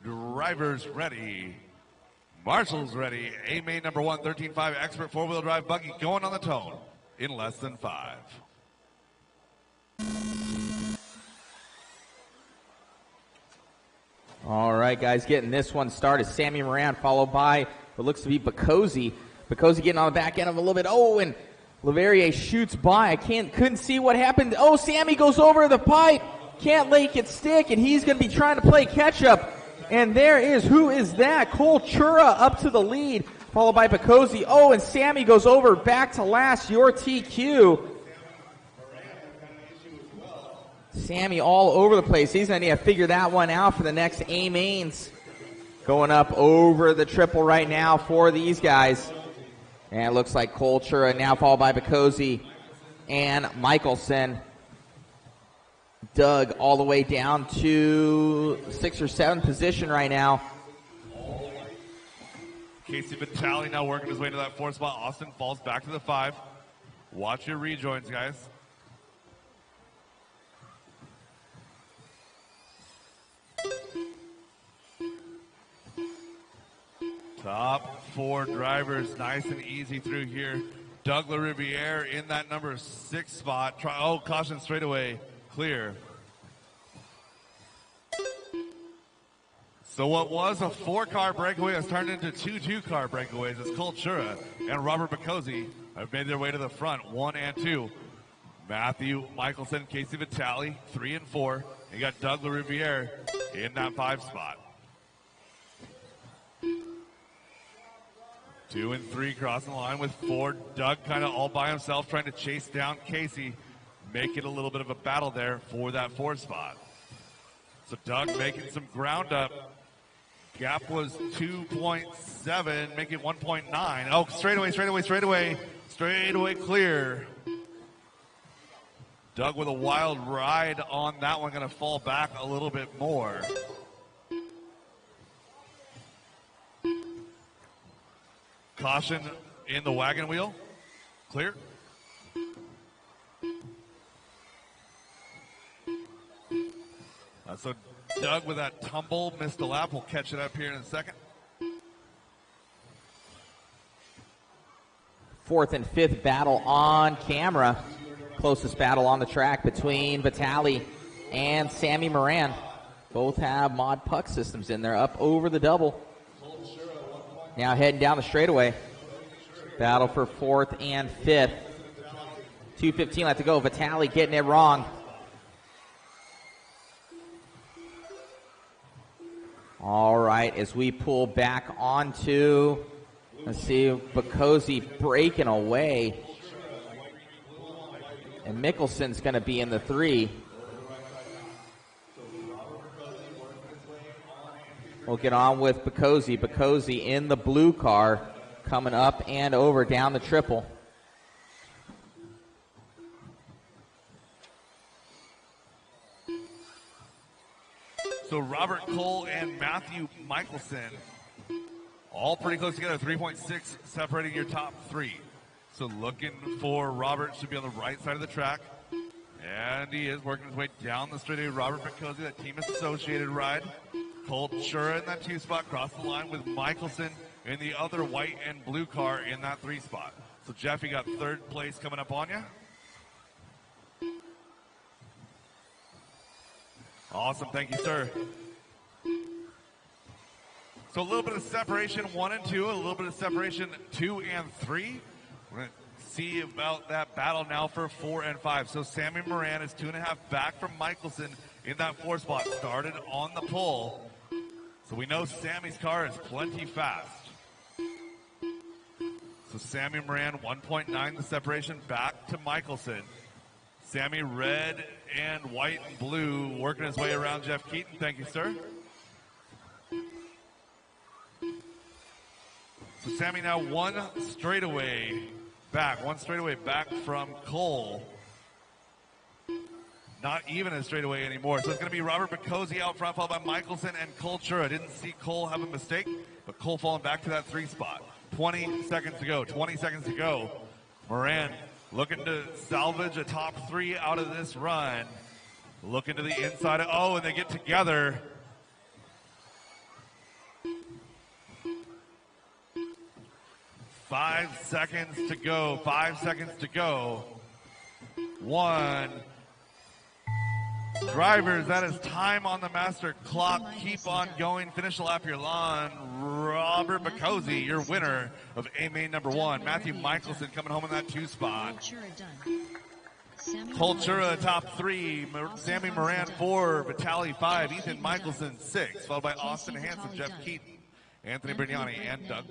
Drivers ready. Marshall's ready. A-main number 1, 13.5 expert 4-wheel drive buggy going on the tone in less than 5. All right, guys, getting this one started. Sammy Moran followed by what looks to be Picosi. Picosi getting on the back end of a little bit. Oh, and Leverrier shoots by. I couldn't see what happened. Oh, Sammy goes over the pipe. Can't make it stick, and he's going to be trying to play catch-up. And who is that? Cole Chura up to the lead, followed by Picosi. Oh, and Sammy goes over back to last, your TQ. Sammy all over the place. He's going to need to figure that one out for the next A-mains. Going up over the triple right now for these guys. And it looks like Cole Chura now followed by Picosi and Michelson. Doug all the way down to 6th or 7th position right now. Casey Vitale now working his way to that 4th spot. Austin falls back to the 5. Watch your rejoins, guys. Top 4 drivers, nice and easy through here. Doug LaRiviere in that number 6 spot. Caution straightaway. clear. So what was a 4-car breakaway has turned into 2 2-car breakaways as Cole Chura and Robert Bacozzi have made their way to the front, 1 and 2. Matthew Michelson, Casey Vitale, 3 and 4. You got Doug LaRiviere in that 5 spot. 2 and 3 crossing the line with 4. Doug kind of all by himself trying to chase down Casey, make it a little bit of a battle there for that 4 spot. So Doug making some ground up. Gap was 2.7, make it 1.9. Oh, straightaway clear. Doug with a wild ride on that one, going to fall back a little bit more. Caution in the wagon wheel. Clear. So Doug with that tumble, missed a lap. We'll catch it up here in a second. 4th and 5th battle on camera. Closest battle on the track between Vitale and Sammy Moran. Both have mod puck systems in there, up over the double. Now heading down the straightaway. Battle for 4th and 5th. 2:15 left to go. Vitale getting it wrong. All right, as we pull back onto, let's see, Bacozzi breaking away. And Mickelson's going to be in the 3. We'll get on with Bacozzi. Bacozzi in the blue car, coming up and over down the triple. So Robert Cole and Matthew Michelson, all pretty close together, 3.6 separating your top 3. So looking for Robert, should be on the right side of the track. And he is working his way down the straightaway. Robert Bacozzi, that team associated ride. Cole Chura in that 2 spot, cross the line with Michelson in the other white and blue car in that 3 spot. So Jeff, you got 3rd place coming up on you. Awesome, thank you, sir. So a little bit of separation 1 and 2, a little bit of separation 2 and 3. We're going to see about that battle now for 4 and 5. So Sammy Moran is 2.5 back from Michelson in that 4 spot. Started on the pole. So we know Sammy's car is plenty fast. So Sammy Moran, 1.9 the separation back to Michelson. Sammy red and white and blue working his way around Jeff Keaton. Thank you, sir. So Sammy now 1 straightaway back from Cole. Not even a straightaway anymore. So it's going to be Robert Bacozzi out front, followed by Michelson and Cole Chura. I didn't see Cole have a mistake, but Cole falling back to that 3 spot. 20 seconds to go. Moran looking to salvage a top 3 out of this run. Looking to the inside. Oh, and they get together. Five seconds to go. 1. Drivers, that is time on the master clock. Keep on going. Finish the lap you're on. Robert Bacozzi, your winner of A main number 1. Matthew Michelson coming home in that 2 spot. Cole Chura, top 3. Sammy Moran, 4. Vitale, 5. Ethan Michelson, 6. Followed by Austin Hansen, Jeff Keaton, Anthony Brignani, and Doug.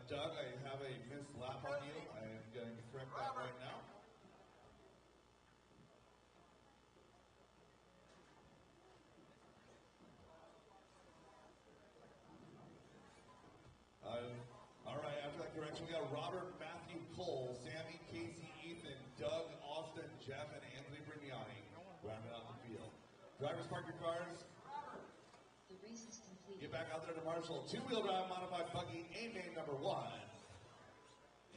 Doug, I have a missed lap on you. I am going to correct that right now. All right, after that correction, we got Robert, Matthew, Cole, Sammy, Casey, Ethan, Doug, Austin, Jeff, and Anthony Brignani rounding out the field. Drivers, park your cars. The race is complete. Get back out there to Marshall. 2-wheel drive modified buggy, A main number 1.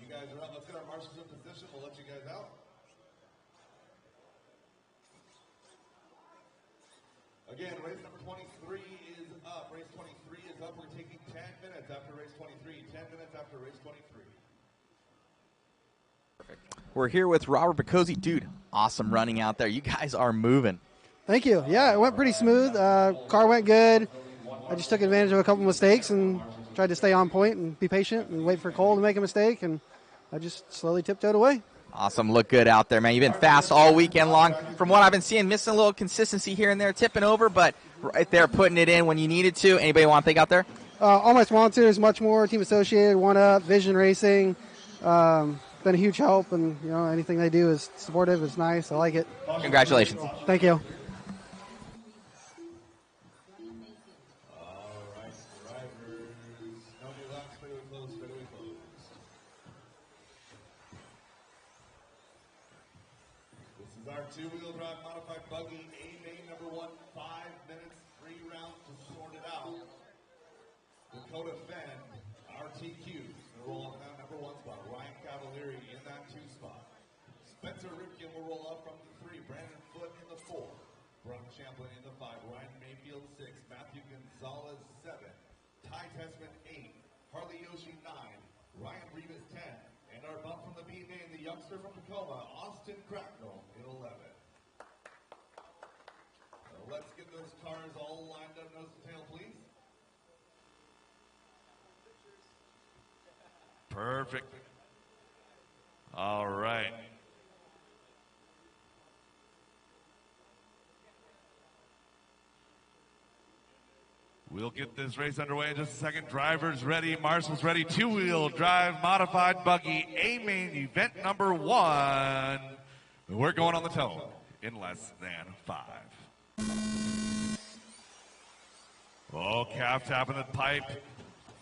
You guys are up. Let's get our marshals in position. We'll let you guys out. Again, race number 23 is up. Race 23 is up. We're taking 10 minutes after race 23. 10 minutes after race 23. We're here with Robert Bacozzi. Dude, Awesome running out there. You guys are moving. Thank you. Yeah, it went pretty smooth. Car went good. I just took advantage of a couple mistakes and tried to stay on point and be patient and wait for Cole to make a mistake, and I just slowly tiptoed away. Awesome. Look good out there, man. You've been fast all weekend long. From what I've been seeing, missing a little consistency here and there, tipping over, but right there putting it in when you needed to. Anybody want to think out there? All my sponsors, Much More, Team Associated, One Up, Vision Racing, been a huge help, and anything they do is supportive. It's nice. I like it. Congratulations. Thank you. Two-wheel drive modified buggy, A-main number 1, 5 minutes, 3 rounds to sort it out. Dakota Fenn, RTQ, will roll up that number 1 spot. Ryan Cavalieri in that 2 spot. Spencer Ripken will roll up from the 3. Brandon Foote in the 4. Brock Champlin in the 5. Ryan Mayfield 6. Matthew Gonzalez 7. Ty Tessman 8. Harley Yoshi 9. Ryan Rivas 10. And our bump from the B-main, the youngster from Tacoma, Austin Cracknell in 11. Let's get those cars all lined up, nose to tail, please. Perfect. All right. We'll get this race underway in just a second. Drivers ready, marshals ready. Two-wheel drive modified buggy, A-main event number 1. We're going on the toe in less than 5. Oh, calf tapping the pipe.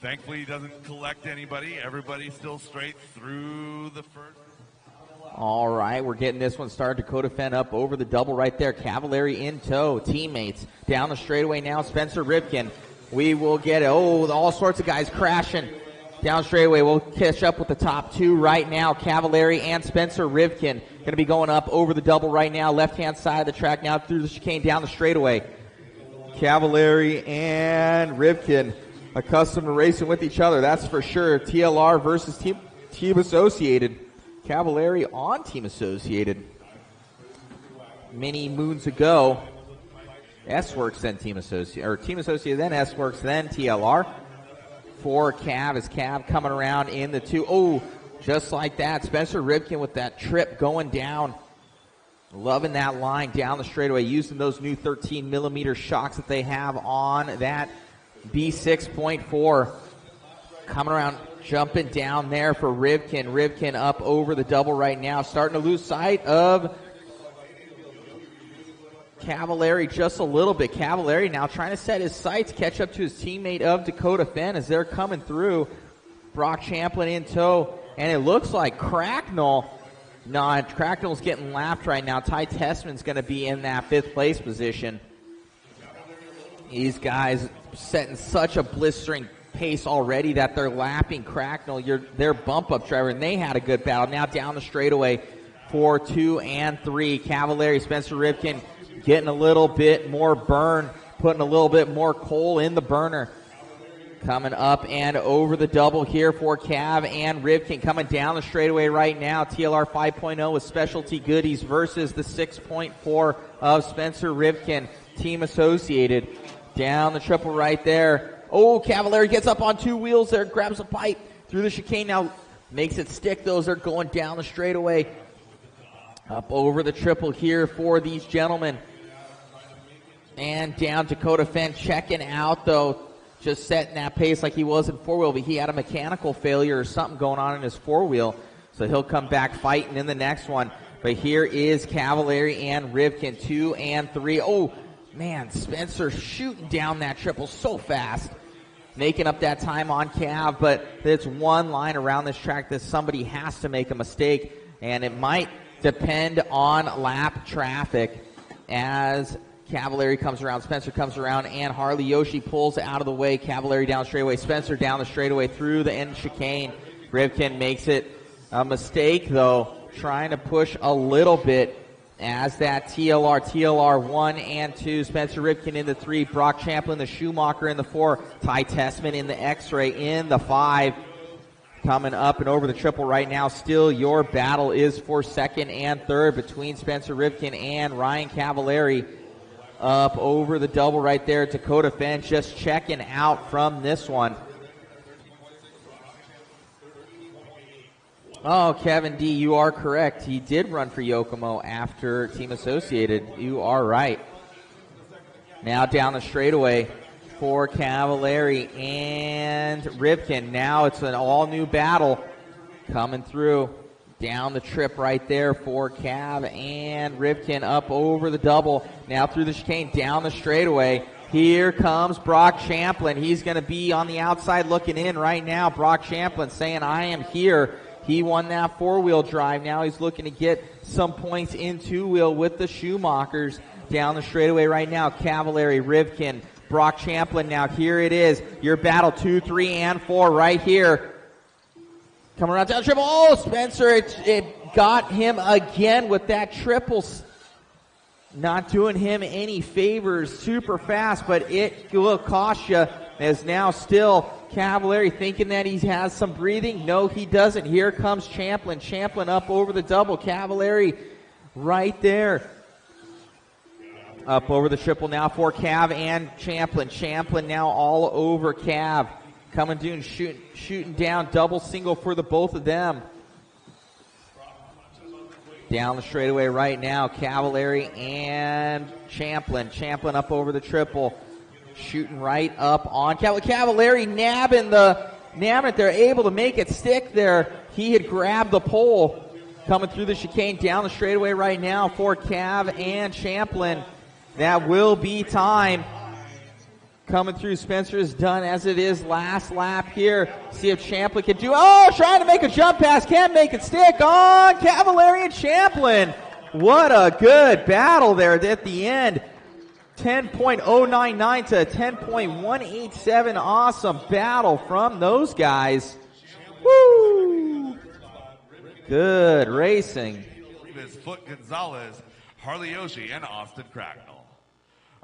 Thankfully, he doesn't collect anybody. Everybody's still straight through the first. All right, we're getting this one started. Dakota Fenn up over the double right there. Cavalieri in tow. Teammates down the straightaway now. Spencer Ripken. We will get it. Oh, all sorts of guys crashing down straightaway. We'll catch up with the top 2 right now. Cavalieri and Spencer Ripken going to be going up over the double right now. Left-hand side of the track now through the chicane down the straightaway. Cavalieri and Ripken accustomed to racing with each other. That's for sure. TLR versus Team Associated. Cavalieri on Team Associated. Many moons ago, S-Works then Team Associated, or Team Associated then S-Works then TLR. For Cav is Cav coming around in the 2. Oh, just like that. Spencer Ripken with that trip going down. Loving that line down the straightaway, using those new 13mm shocks that they have on that B6.4. Coming around, jumping down there for Ripken. Ripken up over the double right now. Starting to lose sight of Cavalieri just a little bit. Cavalieri now trying to set his sights, catch up to his teammate of Dakota Fenn as they're coming through. Brock Champlin in tow. And it looks like Cracknell. No, Cracknell's getting lapped right now. Ty Tessman's going to be in that 5th place position. These guys setting such a blistering pace already that they're lapping Cracknell, their bump-up driver, and they had a good battle. Now down the straightaway for 2 and 3. Cavalieri, Spencer Ripken getting a little bit more burn, putting a little bit more coal in the burner. Coming up and over the double here for Cav and Ripken. Coming down the straightaway right now. TLR 5.0 with specialty goodies versus the 6.4 of Spencer Ripken. Team Associated. Down the triple right there. Oh, Cavalieri gets up on 2 wheels there. Grabs a pipe through the chicane. Now makes it stick. Those are going down the straightaway. Up over the triple here for these gentlemen. And down Dakota Fenn checking out though. Just setting that pace like he was in 4-wheel, but he had a mechanical failure or something going on in his 4-wheel. So he'll come back fighting in the next one. But here is Cavalieri and Ripken, 2 and 3. Oh, man, Spencer shooting down that triple so fast. Making up that time on Cav, but it's one line around this track that somebody has to make a mistake, and it might depend on lap traffic as Cavalieri comes around, Spencer comes around, and Harley Yoshi pulls out of the way. Cavalieri down the straightaway, Spencer down the straightaway through the end chicane. Ripken makes it a mistake, though, trying to push a little bit as that TLR 1 and 2. Spencer Ripken in the 3, Brock Champlin, the Schumacher in the 4, Ty Tessman in the X-Ray in the 5. coming up and over the triple right now. Still, your battle is for second and third between Spencer Rivkin and Ryan Cavallari. Up over the double right there. Dakota Fenn just checking out from this one. Oh, Kevin D., you are correct. He did run for Yokomo after Team Associated. You are right. Now down the straightaway for Cavallari and Rivkin. Now it's an all-new battle coming through. Down the trip right there for Cav and Rivkin up over the double. Now through the chicane, down the straightaway. Here comes Brock Champlin. He's going to be on the outside looking in right now. Brock Champlin saying, I am here. He won that four-wheel drive. Now he's looking to get some points in two-wheel with the Schumachers. Down the straightaway right now, Cavallari, Rivkin, Brock Champlin. Now here it is. Your battle 2, 3, and 4 right here. Coming around down the triple. Oh, Spencer, it got him again with that triple. Not doing him any favors. Super fast, but it will cost you. As now still Cavallari thinking that he has some breathing. No, he doesn't. Here comes Champlin. Champlin up over the double. Cavallari right there. Up over the triple now for Cav and Champlin. Champlin now all over Cav. Coming down, shooting down. Double single for the both of them. Down the straightaway right now. Cavallari and Champlin. Champlin up over the triple. Shooting right up on Cavallari, nabbing it. They're able to make it stick there. He had grabbed the pole. Coming through the chicane down the straightaway right now for Cav and Champlin. That will be time. Coming through, Spencer is done as it is last lap here. See if Champlin can do. Oh, trying to make a jump pass. Can't make it stick on Cavallari and Champlin. What a good battle there at the end. 10.099 to 10.187. Awesome battle from those guys. Woo! Good racing. Foot Gonzalez, Harley Yoshi, and Austin Cracknell.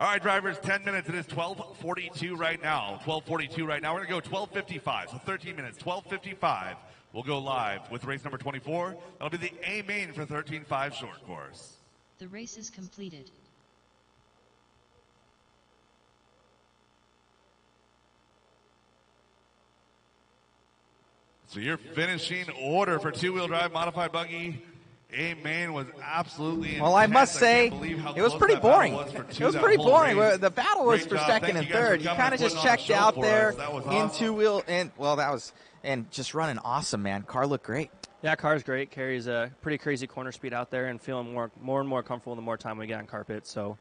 All right, drivers, 10 minutes. It is 12:42 right now. 12:42 right now. We're going to go 12:55, so 13 minutes. 12:55. We'll go live with race number 24. That'll be the A main for 13.5 short course. The race is completed. So your finishing order for two-wheel drive modified buggy A main was absolutely intense. Well, I must say, it was pretty boring. It was pretty boring. The battle was for second and third. You kind of just checked out there in two-wheel, and just running awesome, man. Car looked great. Yeah, car's great. Carries a pretty crazy corner speed out there, and feeling more and more comfortable the more time we get on carpet. So,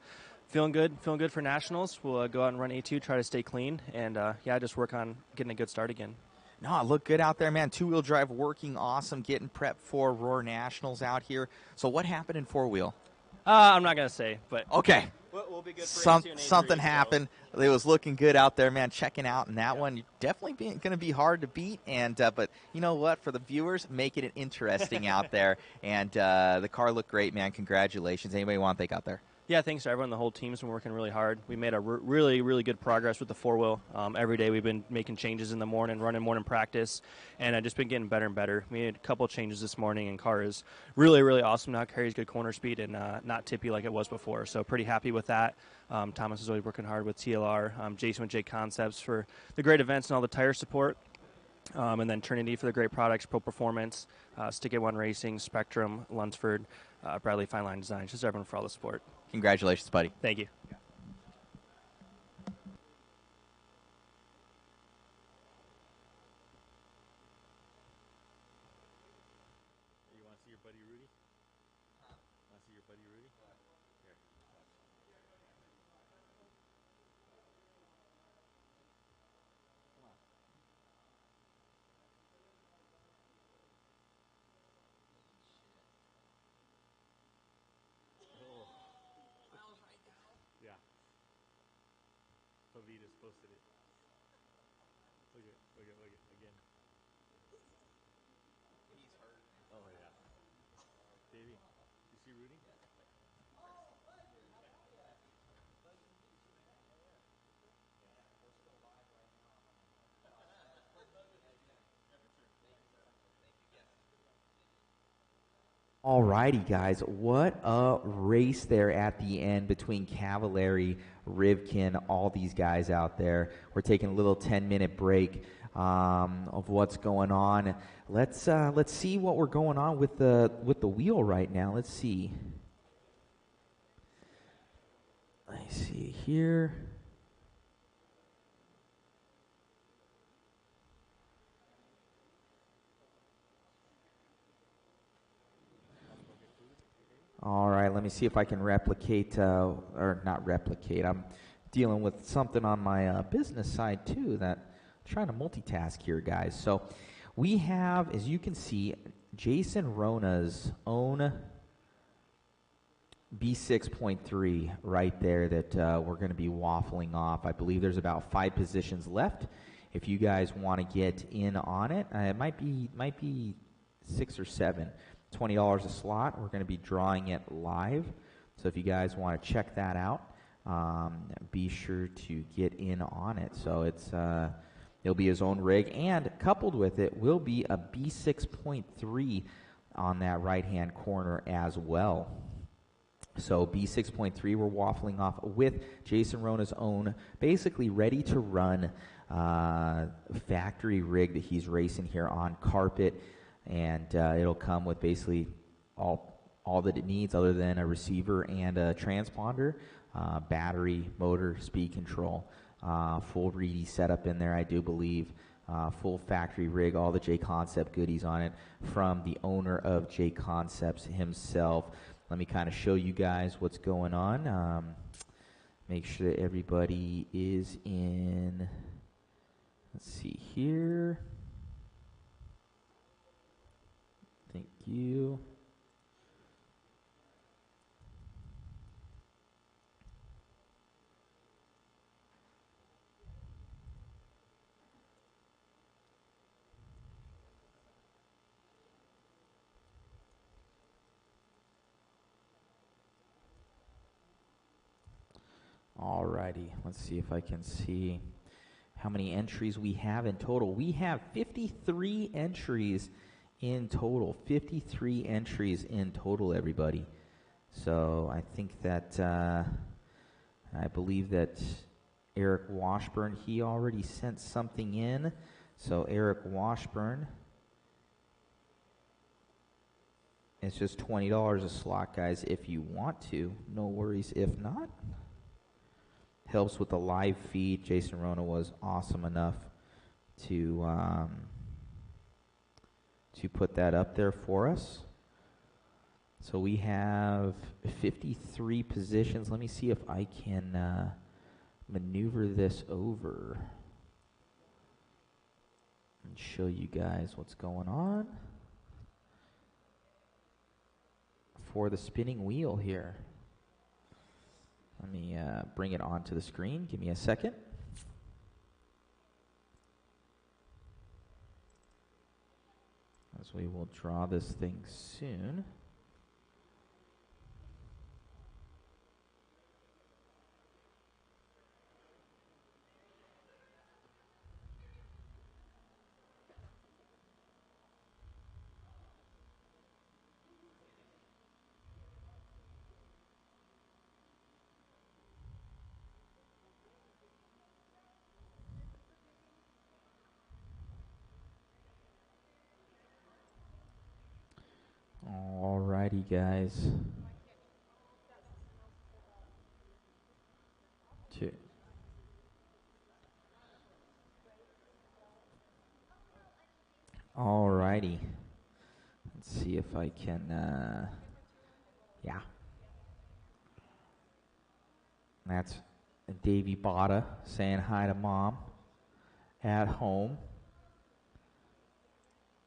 feeling good for nationals. We'll go out and run A2, try to stay clean, and just work on getting a good start again. No, it looked good out there, man. Two-wheel drive working awesome, getting prepped for Roar Nationals out here. So what happened in four-wheel? I'm not going to say, but... Okay. We'll be good for something happened. It was looking good out there, man. Checking out in that one. Definitely going to be hard to beat. And but you know what? For the viewers, making it interesting out there. And the car looked great, man. Congratulations. Anybody want to thank out there? Yeah, thanks to everyone. The whole team's been working really hard. We made a really, really good progress with the four-wheel. Every day we've been making changes in the morning, running morning practice, and I've just been getting better and better. We made a couple of changes this morning, and car is really, really awesome now. Carries good corner speed and not tippy like it was before, so pretty happy with that. Thomas is always working hard with TLR. Jason with JConcepts for the great events and all the tire support. And then Trinity for the great products, Pro Performance, Stick It One Racing, Spectrum, Lunsford, Bradley Fine Line Design, just everyone for all the support. Congratulations, buddy. Thank you. You want to see your buddy Rudy? Want to see your buddy Rudy? Here. Come on. Yeah. Pavita's posted it. Look at again. He's hurt. Oh yeah. Davey, you see Rudy? Alrighty, guys, what a race there at the end between Cavallari, Rivkin, all these guys out there. We're taking a little 10-minute break of what's going on. Let's see what we're going on with the wheel right now. Let's see. I see here. All right, let me see if I can replicate, or not replicate. I'm dealing with something on my business side too that I'm trying to multitask here, guys. So we have, as you can see, Jason Rona's own B6.3 right there that we're going to be waffling off. I believe there's about 5 positions left. If you guys want to get in on it, it might be 6 or 7. $20 a slot. We're going to be drawing it live. So if you guys want to check that out, be sure to get in on it. So it'll be his own rig, and coupled with it will be a B6.3 on that right-hand corner as well. So B6.3 we're waffling off with Jason Rona's own, basically ready to run factory rig that he's racing here on carpet. And it'll come with basically all that it needs other than a receiver and a transponder, battery, motor, speed control, full reedy setup in there, I do believe, full factory rig, all the JConcept goodies on it from the owner of JConcepts himself. Let me kind of show you guys what's going on. Make sure that everybody is in. Let's see here. Thank you. Alrighty, let's see if I can see how many entries we have in total. We have 53 entries in total. 53 entries in total, everybody. So I think that I believe that Eric Washburn, he already sent something in. So Eric Washburn, it's just $20 a slot, guys, if you want to. No worries if not. Helps with the live feed. Jason Rona was awesome enough to put that up there for us. So we have 53 positions. Let me see if I can maneuver this over and show you guys what's going on for the spinning wheel here. Let me bring it onto the screen. Give me a second. As we will draw this thing soon. Alrighty, guys. Alrighty. Let's see if I can, yeah. That's Davey Botta saying hi to mom at home.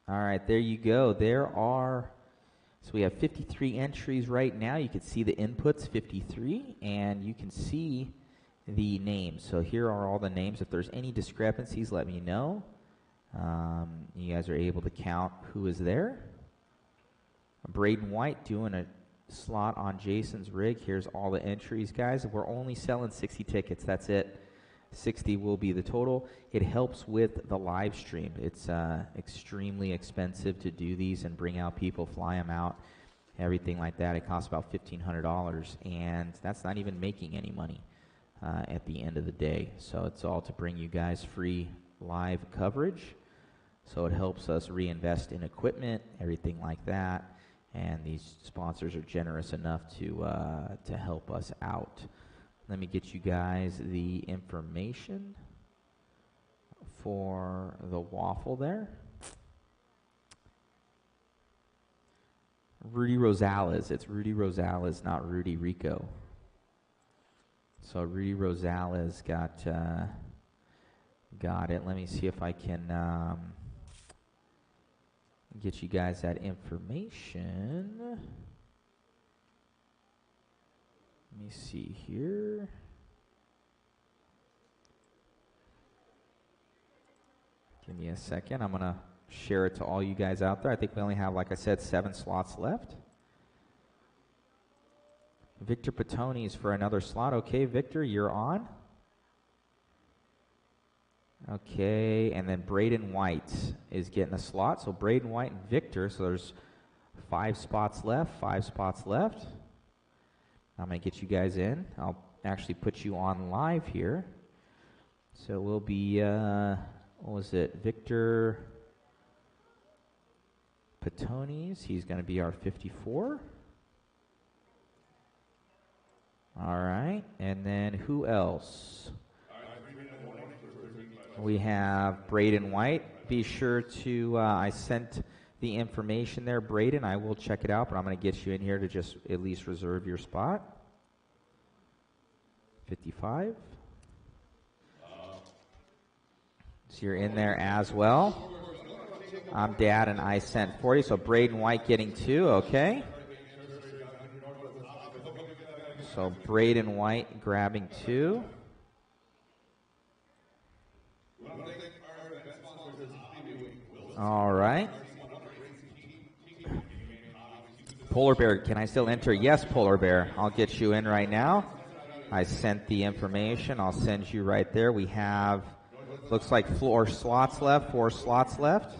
All right, there you go. So we have 53 entries right now. You can see the inputs, 53, and you can see the names. So here are all the names. If there's any discrepancies, let me know. You guys are able to count who is there. Braden White doing a slot on Jason's rig. Here's all the entries, guys. We're only selling 60 tickets. That's it. 60 will be the total. It helps with the live stream. It's extremely expensive to do these and bring out people, fly them out. everything like that. It costs about $1,500, and that's not even making any money at the end of the day. So it's all to bring you guys free live coverage. So it helps us reinvest in equipment, everything like that. And these sponsors are generous enough to help us out. Let me get you guys the information for the waffle there. Rudy Rosales. It's Rudy Rosales, not Rudy Rico. So Rudy Rosales got it. Let me see if I can get you guys that information. Let me see here. Give me a second. I'm going to share it to all you guys out there. I think we only have, like I said, 7 slots left. Victor Patoni's for another slot. Okay, Victor, you're on. Okay, and then Braden White is getting a slot. So Braden White and Victor, so there's 5 spots left, 5 spots left. I'm going to get you guys in. I'll actually put you on live here. So we'll be, what was it, Victor Patoni's. He's going to be our 54. All right, and then who else? We have Braden White. Be sure to, I sent the information there, Braden. I will check it out, but I'm going to get you in here to just at least reserve your spot. 55. So you're in there as well. I'm Dad, and I sent 40. So Braden White getting 2, okay. So Braden White grabbing 2. All right. Polar Bear, can I still enter? Yes, Polar Bear. I'll get you in right now. I sent the information. I'll send you right there. We have, looks like 4 slots left, 4 slots left.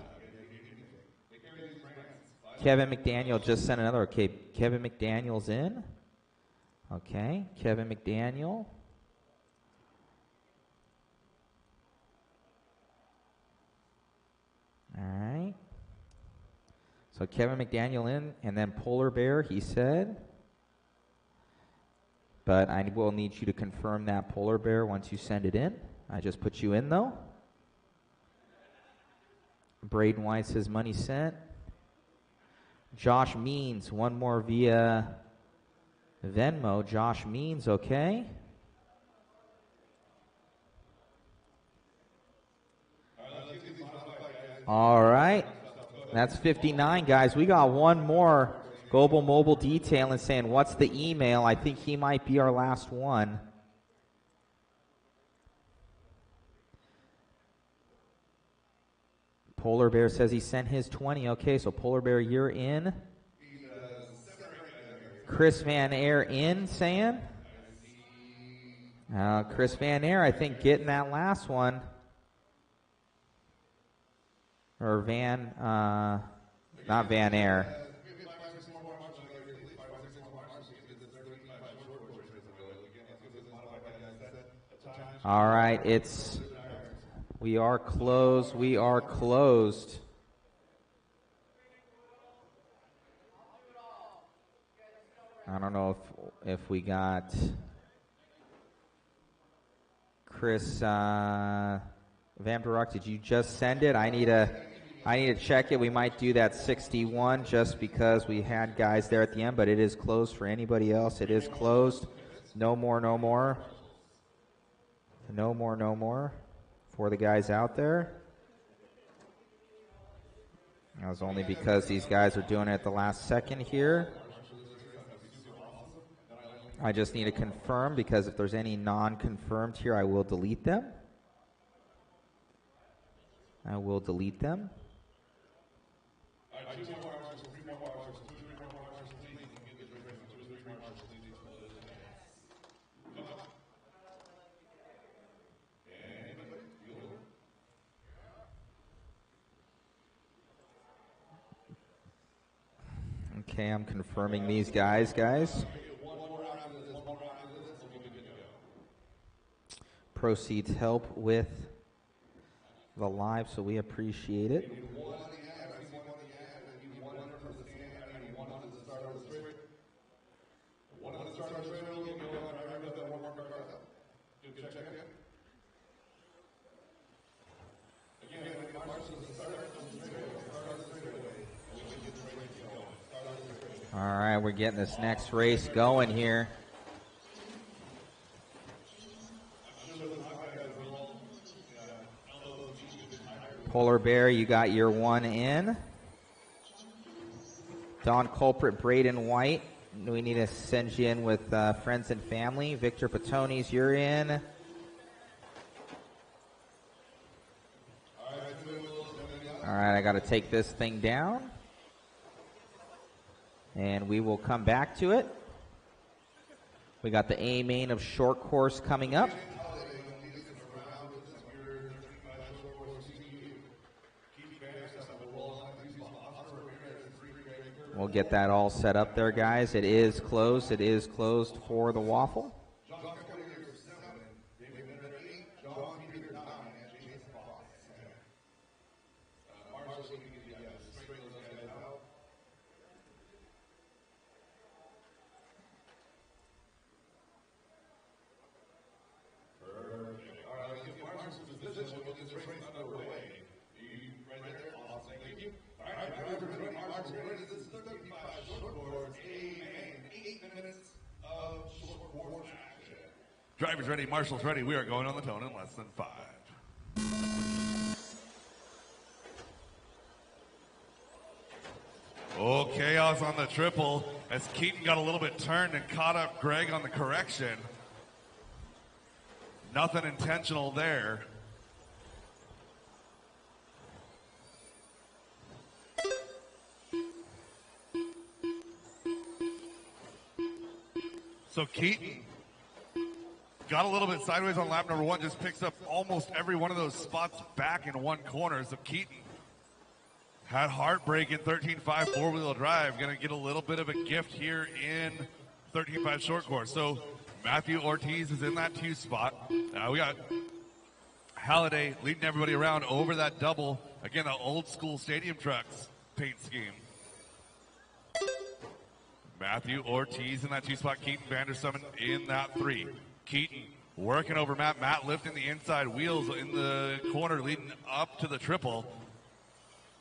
Kevin McDaniel just sent another. Okay, Kevin McDaniel's in. Okay, Kevin McDaniel. All right. So Kevin McDaniel in, and then Polar Bear, he said. But I will need you to confirm that, Polar Bear, once you send it in. I just put you in, though. Braden White says money sent. Josh Means, one more via Venmo. Josh Means, okay. All right. That's 59, guys. We got one more. Global Mobile Detailing saying, what's the email? I think he might be our last one. Polar Bear says he sent his 20. Okay, so Polar Bear, you're in. Chris Van Air in, saying. Chris Van Air, I think, getting that last one. Or not Van Air. All right, we are closed. We are closed. I don't know if we got Chris Van Barak. Did you just send it? I need to check it. We might do that 61 just because we had guys there at the end, but it is closed for anybody else. It is closed. No more, no more. No more, no more for the guys out there. That was only because these guys are doing it at the last second here. I just need to confirm because if there's any non-confirmed here, I will delete them. I will delete them. Okay, I'm confirming these guys. Proceeds help with the live, so we appreciate it. All right, we're getting this next race going here. Polar Bear, you got your one in. Don Culprit, Braden White. We need to send you in with friends and family. Victor Patonis, you're in. All right, I got to take this thing down. And we will come back to it. We got the A main of short course coming up. We'll get that all set up there, guys. It is closed. It is closed for the waffle. Drivers ready, marshals ready. We are going on the tone in less than 5. Oh, chaos on the triple as Keaton got a little bit turned and caught up Greg on the correction. Nothing intentional there. So Keaton got a little bit sideways on lap number 1, just picks up almost every one of those spots back in one corner. So Keaton had heartbreak in 13.5 four-wheel drive. Going to get a little bit of a gift here in 13.5 short course. So Matthew Ortiz is in that 2 spot. We got Halliday leading everybody around over that double. Again, the old school stadium trucks paint scheme. Matthew Ortiz in that 2 spot. Keaton Vandersumen in that 3. Keaton working over Matt. Matt lifting the inside wheels in the corner leading up to the triple.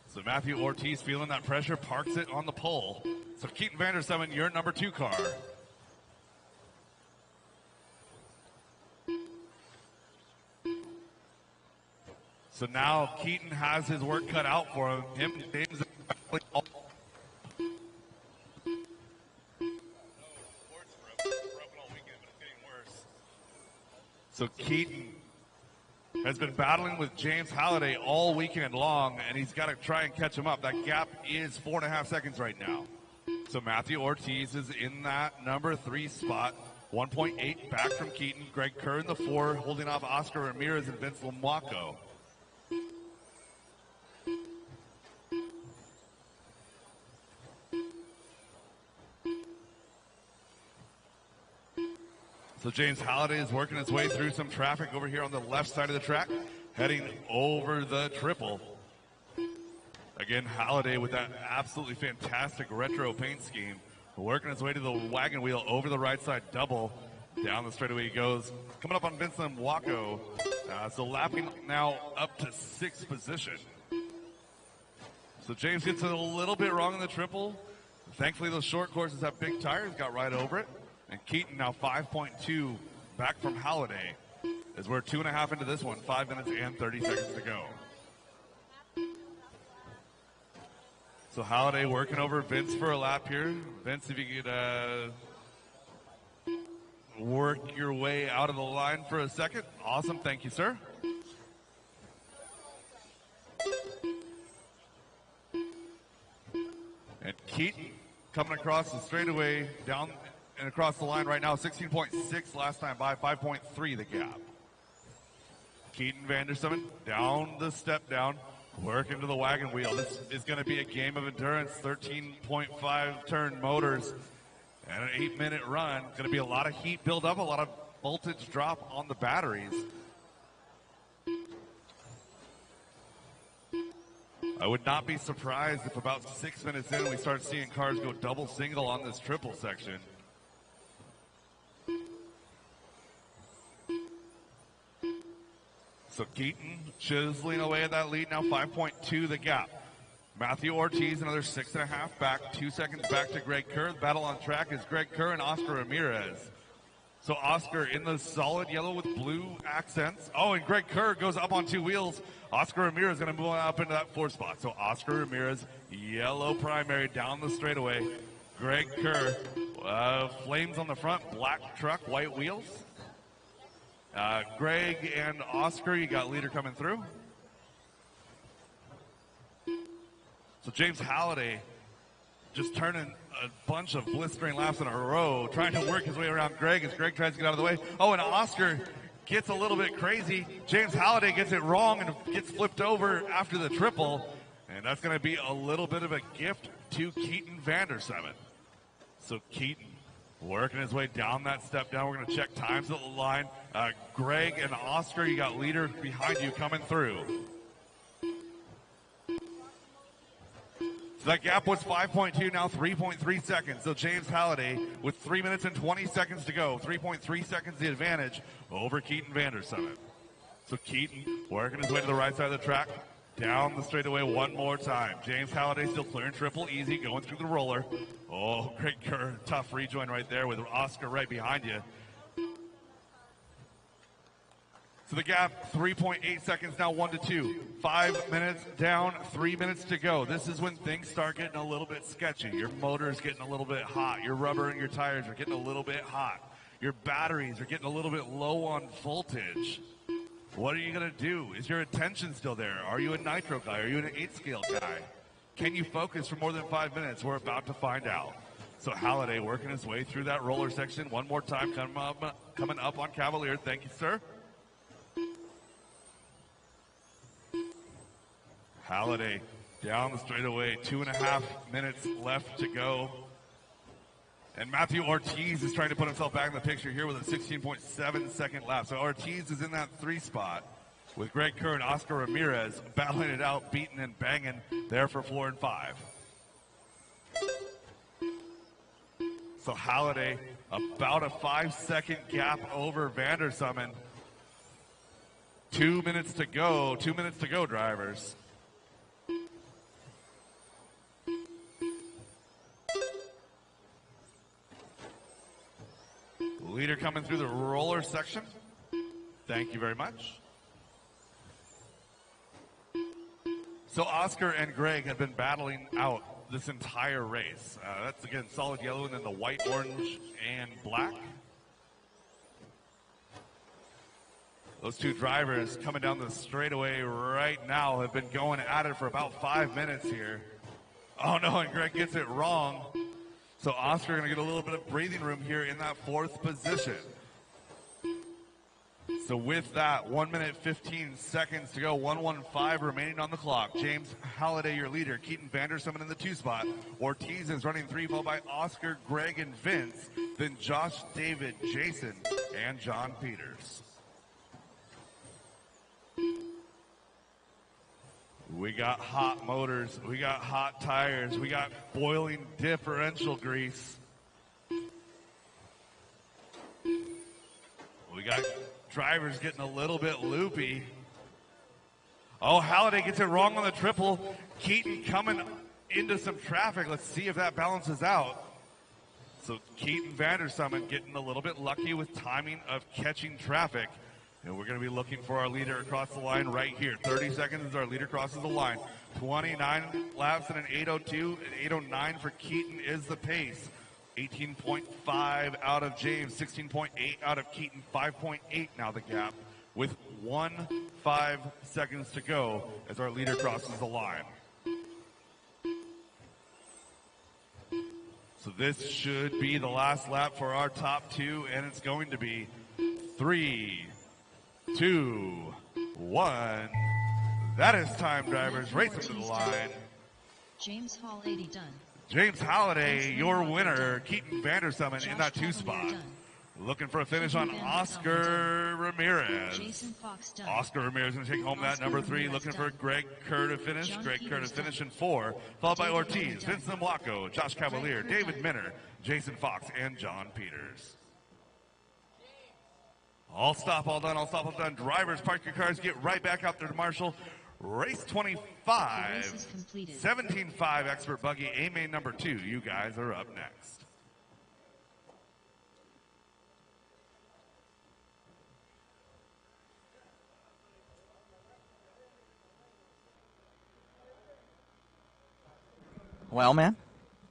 So Matthew Ortiz feeling that pressure, parks it on the pole. So Keaton Vandersumen, your number 2 car. So now Keaton has his work cut out for him. James. So Keaton has been battling with James Halliday all weekend long, and he's got to try and catch him up. That gap is 4.5 seconds right now. So Matthew Ortiz is in that number 3 spot, 1.8 back from Keaton. Greg Kerr in the 4, holding off Oscar Ramirez and Vince Lomacco. So James Halliday is working his way through some traffic over here on the left side of the track, heading over the triple. Again, Halliday with that absolutely fantastic retro paint scheme, working his way to the wagon wheel over the right side double. Down the straightaway he goes. Coming up on Vincent Wacko. So lapping now up to 6th position. So James gets it a little bit wrong in the triple. Thankfully, those short courses have big tires, got right over it. And Keaton now 5.2 back from Halliday as we're 2.5 into this one, 5 minutes and 30 seconds to go. So Halliday working over Vince for a lap here. Vince, if you could work your way out of the line for a second. Awesome, thank you, sir. And Keaton coming across the straightaway down and across the line right now, 16.6 last time by, 5.3 the gap. Keaton Vandersumen down the step down, Working to the wagon wheel. This is going to be a game of endurance, 13.5 turn motors, and an 8-minute run. Going to be a lot of heat build up, a lot of voltage drop on the batteries. I would not be surprised if about 6 minutes in we start seeing cars go double single on this triple section. So Keaton chiseling away at that lead now, 5.2 the gap. Matthew Ortiz another 6.5 back, 2 seconds back to Greg Kerr. The battle on track is Greg Kerr and Oscar Ramirez. So Oscar in the solid yellow with blue accents. Oh, and Greg Kerr goes up on 2 wheels. Oscar Ramirez going to move on up into that 4th spot. So Oscar Ramirez, yellow primary down the straightaway. Greg Kerr, flames on the front, black truck, white wheels. Greg and Oscar, you got leader coming through. So James Halliday just turning a bunch of blistering laps in a row, trying to work his way around Greg as Greg tries to get out of the way. Oh, and Oscar gets a little bit crazy. James Halliday gets it wrong and gets flipped over after the triple. And that's going to be a little bit of a gift to Keaton Vandersemen. So Keaton working his way down that step down. We're going to check times at the line. Greg and Oscar, you got leader behind you coming through. So that gap was 5.2, now 3.3 seconds. So James Halliday with 3 minutes and 20 seconds to go. 3.3 seconds the advantage over Keaton Vandersemen. So Keaton working his way to the right side of the track. Down the straightaway one more time. James Halliday still clearing triple easy, going through the roller. Oh, Greg Kerr, tough rejoin right there with Oscar right behind you. So the gap, 3.8 seconds now, 1-2. 5 minutes down, 3 minutes to go. This is when things start getting a little bit sketchy. Your motor is getting a little bit hot. Your rubber and your tires are getting a little bit hot. Your batteries are getting a little bit low on voltage. What are you going to do? Is your attention still there? Are you a nitro guy? Are you an 8-scale guy? Can you focus for more than 5 minutes? We're about to find out. So Halliday working his way through that roller section one more time, coming up on Cavalier. Thank you, sir. Halliday down the straightaway, 2.5 minutes left to go. And Matthew Ortiz is trying to put himself back in the picture here with a 16.7 second lap. So Ortiz is in that 3 spot with Greg Kerr and Oscar Ramirez battling it out, beating and banging there for 4 and 5. So Halliday about a 5-second gap over Vandersemen. 2 minutes to go. 2 minutes to go, drivers. Leader coming through the roller section. Thank you very much. So Oscar and Greg have been battling out this entire race. That's, again, solid yellow and then the white, orange, and black. Those two drivers coming down the straightaway right now have been going at it for about 5 minutes here. Oh, no, and Greg gets it wrong. So Oscar going to get a little bit of breathing room here in that 4th position. So with that, 1 minute, 15 seconds to go, 1:15 remaining on the clock. James Halliday, your leader. Keaton Vandersemen in the 2 spot. Ortiz is running 3, followed by Oscar, Greg, and Vince. Then Josh, David, Jason, and John Peters. We got hot motors, we got hot tires, we got boiling differential grease. We got drivers getting a little bit loopy. Oh, Halliday gets it wrong on the triple. Keaton coming into some traffic. Let's see if that balances out. So Keaton Vandersemen getting a little bit lucky with timing of catching traffic. And we're going to be looking for our leader across the line right here. 30 seconds as our leader crosses the line. 29 laps and an 8:02. An 8:09 for Keaton is the pace. 18.5 out of James. 16.8 out of Keaton. 5.8 now the gap with 1.5 seconds to go as our leader crosses the line. So this should be the last lap for our top 2, and it's going to be 3, 2, 1, That is time, drivers. Racing to the line. James Hall 80 done. James Holliday, your winner. Keaton Vandersummon in that 2 spot. Looking for a finish on Oscar Ramirez. Jason Fox done. Oscar Ramirez going to take home that number 3. Looking for Greg Kerr to finish. Greg Kerr to finish in 4. Followed by Ortiz, Vincent Mwaco, Josh Cavalier, David Minner, Jason Fox, and John Peters. All stop, all done, all stop, all done. Drivers, park your cars, get right back out there to Marshall. Race 25, 17.5 expert buggy, A-main number 2. You guys are up next. Well, man,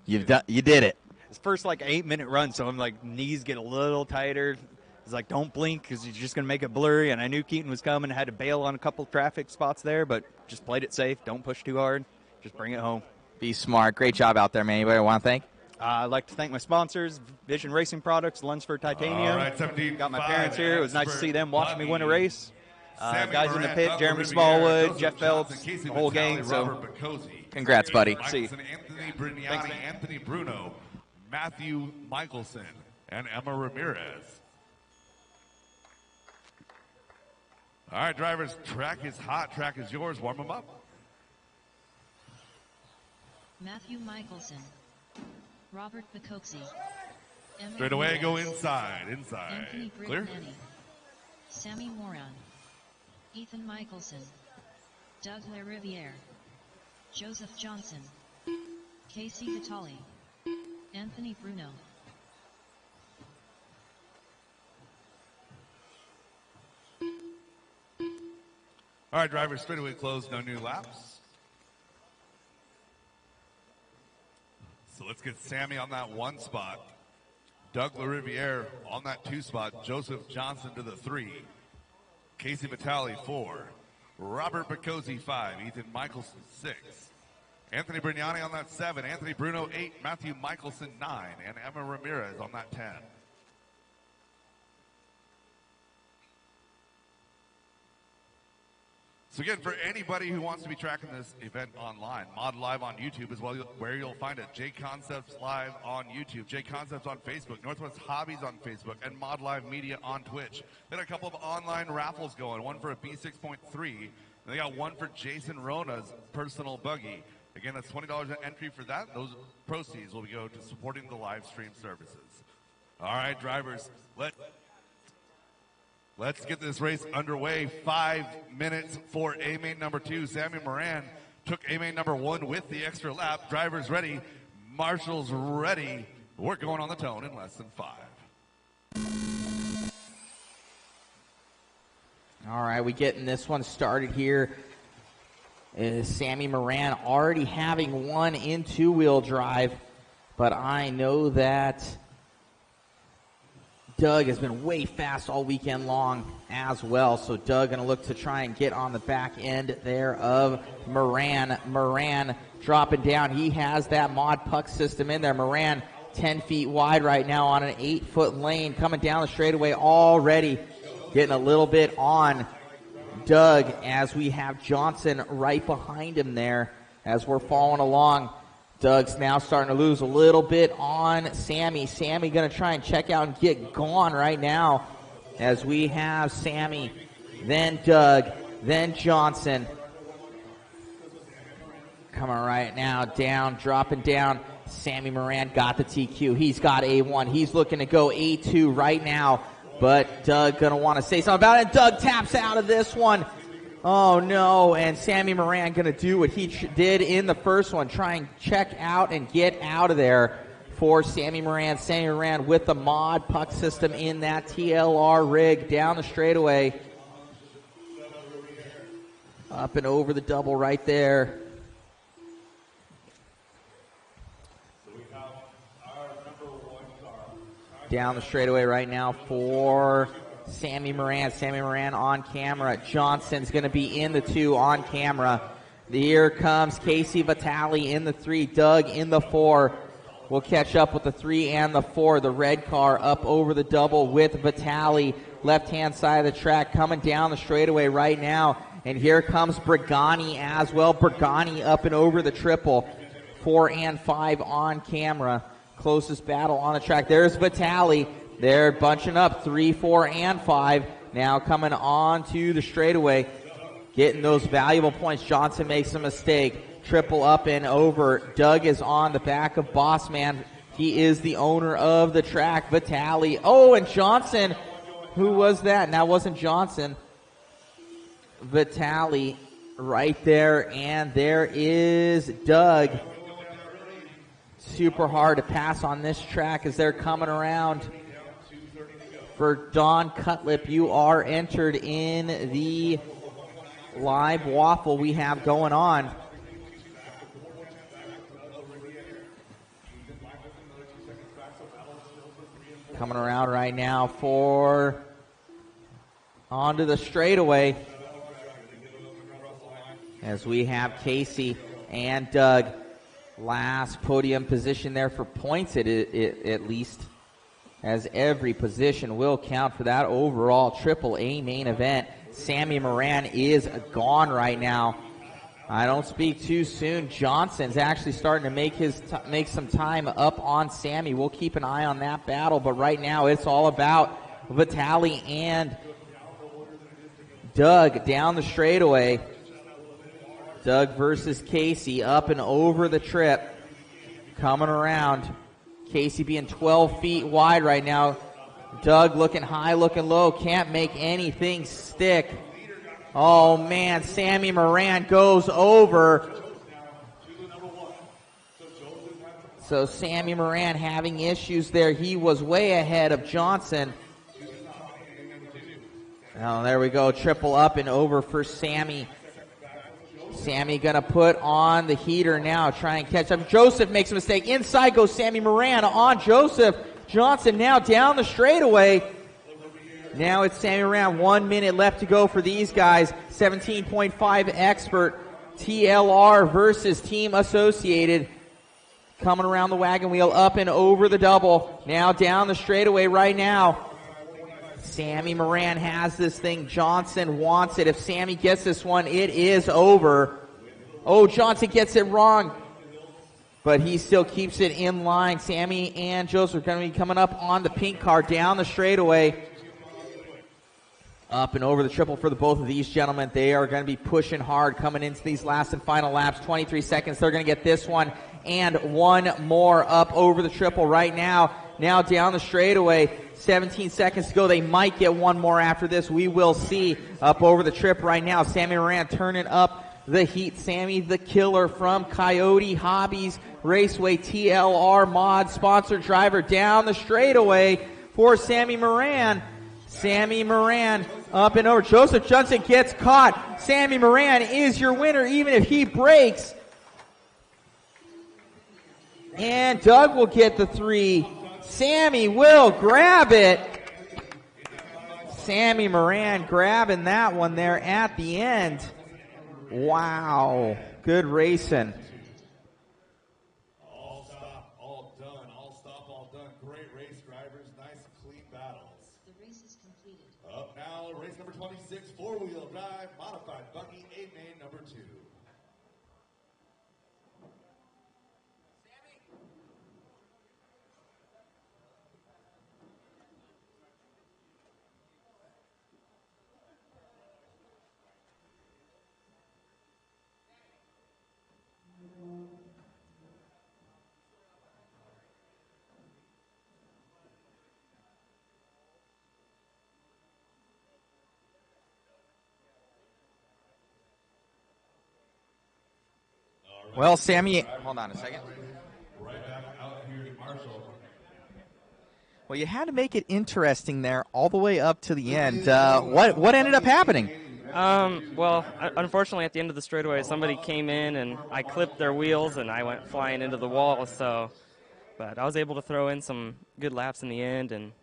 you did it. It's first like 8-minute run, so I'm like knees get a little tighter. It's like don't blink because you're just gonna make it blurry. And I knew Keaton was coming. I had to bail on a couple traffic spots there, but just played it safe. Don't push too hard. Just bring it home. Be smart. Great job out there, man. Anybody want to thank? I'd like to thank my sponsors, Vision Racing Products, Lunsford Titanium. All right, 17. Got my parents here. It was nice to see them watching me win a race. Guys in the pit, Doug Jeremy Riviere, Smallwood, Joseph Jeff Phelps, Johnson, Casey the whole Vitale, gang. So, Robert Bacozzi, congrats, buddy. See you. Anthony Brignani, Anthony Bruno, Matthew Michelson, and Emma Ramirez. All right, drivers, track is hot. Track is yours. Warm them up. Matthew Michelson. Robert Bacozzi. Straight away, go inside. Anthony Clear? Brignani. Sammy Moran. Ethan Michelson. Doug LaRiviere. Joseph Johnson. Casey Vitale. Anthony Bruno. All right, drivers, straightaway closed, no new laps. So let's get Sammy on that 1 spot. Doug LaRiviere on that 2 spot. Joseph Johnson to the 3. Casey Vitale 4. Robert Bacozzi 5. Ethan Michelson 6. Anthony Brignani on that 7. Anthony Bruno 8. Matthew Michelson 9. And Emma Ramirez on that 10. So again, for anybody who wants to be tracking this event online, Mod Live on YouTube is where you'll find it. JConcepts Live on YouTube, JConcepts on Facebook, Northwest Hobbies on Facebook, and Mod Live Media on Twitch. Then a couple of online raffles going, one for a B6.3, and they got one for Jason Rona's personal buggy. Again, that's $20 an entry for that. Those proceeds will go to supporting the live stream services. All right, drivers, let's get this race underway. 5 minutes for A-main number 2. Sammy Moran took A-main number 1 with the extra lap. Drivers ready. Marshall's ready. We're going on the tone in less than 5. All right, we getting this one started here. Is Sammy Moran already having one in 2-wheel drive, but I know that Doug has been way fast all weekend long as well. So Doug going to look to try and get on the back end there of Moran. Moran dropping down. He has that mod puck system in there. Moran 10 feet wide right now on an 8-foot lane. Coming down the straightaway already. Getting a little bit on Doug as we have Johnson right behind him there as we're following along. Doug's now starting to lose a little bit on Sammy. Sammy going to try and check out and get gone right now as we have Sammy, then Doug, then Johnson. Coming right now down, dropping down. Sammy Moran got the TQ. He's got A1. He's looking to go A2 right now, but Doug going to want to say something about it. Doug taps out of this one. Oh, no, and Sammy Moran going to do what he did in the first one, try and check out and get out of there for Sammy Moran. Sammy Moran with the mod puck system in that TLR rig down the straightaway. Up and over the double right there. Down the straightaway right now for Sammy Moran. Sammy Moran on camera. Johnson's going to be in the 2 on camera. Here comes Casey Vitale in the 3. Doug in the 4. We'll catch up with the 3 and the 4. The red car up over the double with Vitale. Left-hand side of the track coming down the straightaway right now And here comes Brigani as well. Brigani up and over the triple. 4 and 5 on camera. Closest battle on the track. There's Vitali. They're bunching up 3, 4, and 5. Now coming on to the straightaway. Getting those valuable points. Johnson makes a mistake. Triple up and over. Doug is on the back of Bossman. He is the owner of the track. Vitali. Oh, and Johnson. Who was that? That wasn't Johnson. Vitali right there. And there is Doug. Super hard to pass on this track as they're coming around. For Don Cutlip, you are entered in the live waffle we have going on. Coming around right now for onto the straightaway as we have Casey and Doug. Last podium position there for points at least, as every position will count for that overall Triple A main event. Sammy Moran is gone right now. I don't speak too soon. Johnson's actually starting to make some time up on Sammy. We'll keep an eye on that battle, but right now it's all about Vitali and Doug down the straightaway. Doug versus Casey up and over the trip. Coming around. Casey being 12 feet wide right now. Doug looking high, looking low. Can't make anything stick. Oh, man. Sammy Moran goes over. So Sammy Moran having issues there. He was way ahead of Johnson. Oh, there we go. Triple up and over for Sammy. Sammy gonna put on the heater now, try and catch up. Joseph makes a mistake. Inside goes Sammy Moran on Joseph. Johnson now down the straightaway. Now it's Sammy Moran. 1 minute left to go for these guys. 17.5 expert. TLR versus Team Associated. Coming around the wagon wheel, up and over the double. Now down the straightaway right now. Sammy Moran has this thing. Johnson wants it. If Sammy gets this one, it is over. Oh, Johnson gets it wrong. But he still keeps it in line. Sammy and Joseph are going to be coming up on the pink car down the straightaway. Up and over the triple for the both of these gentlemen. They are going to be pushing hard coming into these last and final laps. 23 seconds. They're going to get this one and one more up over the triple right now. Now down the straightaway. 17 seconds to go. They might get one more after this. We will see. Up over the trip right now. Sammy Moran turning up the heat. Sammy the Killer from Coyote Hobbies Raceway TLR mod sponsored driver down the straightaway for Sammy Moran. Sammy Moran up and over. Joseph Johnson gets caught. Sammy Moran is your winner even if he breaks. And Doug will get the 3. Sammy will grab it. Sammy Moran grabbing that one there at the end. Wow. Good racing. All stop, all done. All stop, all done. Great race, drivers. Nice, clean battles. The race is completed. Up now, race number 26, four-wheel drive, modified buggy, A-main number 2. Well, Sammy, hold on a second. Right back out here to Marshall. Well, you had to make it interesting there all the way up to the end. What ended up happening? Well, unfortunately, at the end of the straightaway, somebody came in and I clipped their wheels and I went flying into the wall. But I was able to throw in some good laps in the end, and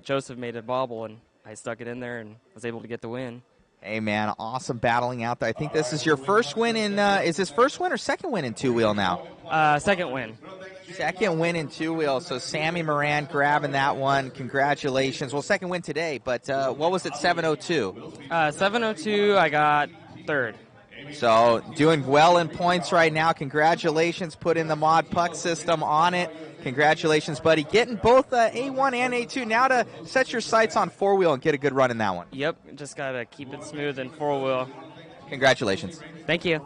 Joseph made a bobble, and I stuck it in there and was able to get the win. Hey, man, awesome battling out there. I think this is your first win in, is this first win or second win in two-wheel now? Second win. Second win in two-wheel. So Sammy Moran grabbing that one. Congratulations. Well, second win today, but what was it, 7:02? 7:02, I got third. So doing well in points right now. Congratulations. Put in the mod puck system on it. Congratulations, buddy. Getting both A1 and A2 now to set your sights on four-wheel and get a good run in that one. Yep, just got to keep it smooth in four-wheel. Congratulations. Thank you.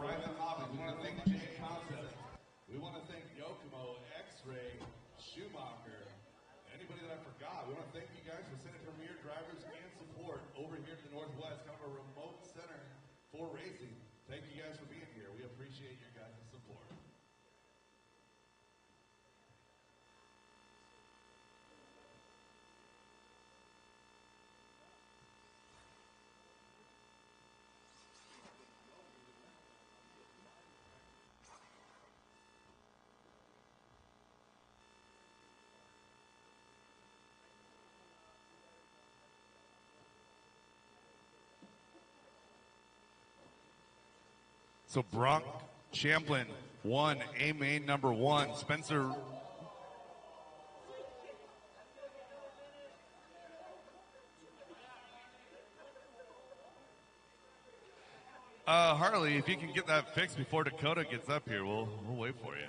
So Brock Champlin won A main number 1. Spencer Harley, if you can get that fixed before Dakota gets up here, we'll wait for you.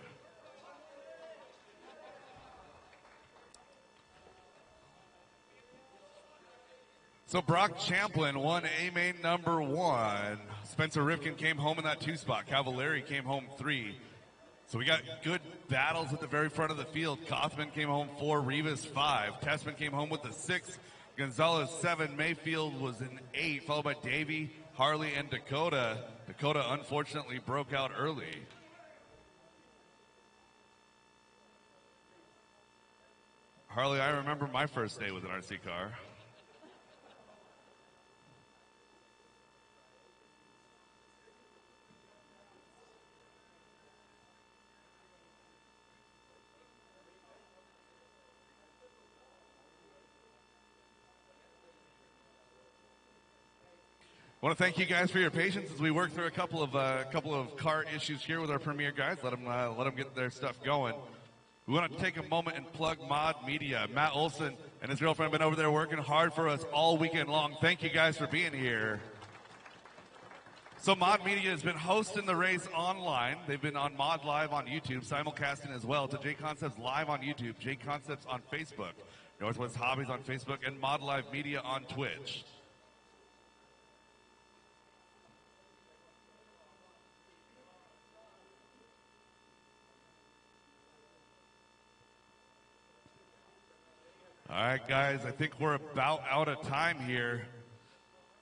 So Brock Champlin won A main number 1. Spencer Rifkin came home in that 2 spot. Cavallari came home 3. So we got good battles at the very front of the field. Kaufman came home 4, Rivas 5. Tessman came home with the 6. Gonzalez 7. Mayfield was in 8, followed by Davey, Harley, and Dakota. Dakota unfortunately broke out early. Harley, I remember my first day with an RC car. I want to thank you guys for your patience as we work through a couple of car issues here with our premier guys. Let them get their stuff going. We want to take a moment and plug Mod Media. Matt Olson and his girlfriend have been over there working hard for us all weekend long. Thank you guys for being here. So Mod Media has been hosting the race online. They've been on Mod Live on YouTube, simulcasting as well to JConcepts Live on YouTube, JConcepts on Facebook, Northwest Hobbies on Facebook, and Mod Live Media on Twitch. All right, guys, I think we're about out of time here.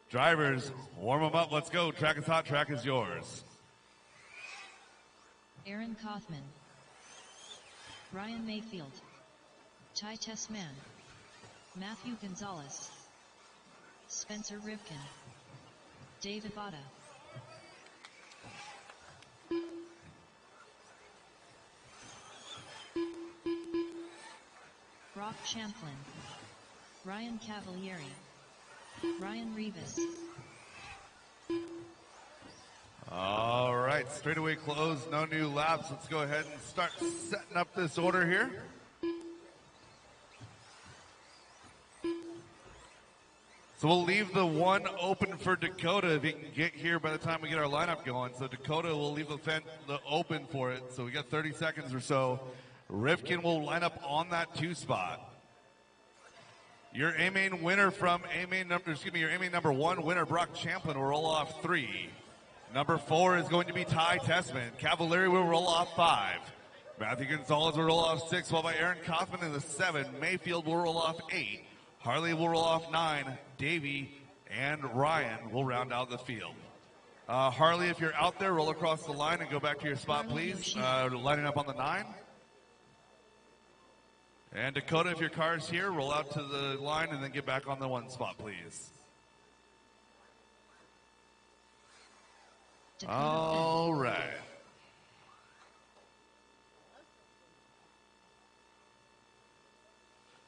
Drivers, warm them up. Let's go. Track is hot. Track is yours. Aaron Kaufman, Ryan Mayfield, Ty Tessman, Matthew Gonzalez, Spencer Rivkin, David Vada. Brock Champlin, Ryan Cavalieri, Ryan Rivas. All right, straightaway close, no new laps. Let's go ahead and start setting up this order here. So we'll leave the 1 open for Dakota if he can get here by the time we get our lineup going. So Dakota will leave the open for it. So we got 30 seconds or so. Rifkin will line up on that 2 spot. Your A main winner from your A main number 1 winner, Brock Champlin, will roll off 3. Number 4 is going to be Ty Tessman. Cavallari will roll off 5. Matthew Gonzalez will roll off 6, followed by Aaron Kaufman in the 7. Mayfield will roll off 8. Harley will roll off 9. Davey and Ryan will round out the field. Harley, if you're out there, roll across the line and go back to your spot, please. Lining up on the 9. And Dakota, if your car's here, roll out to the line and then get back on the 1 spot, please. All right.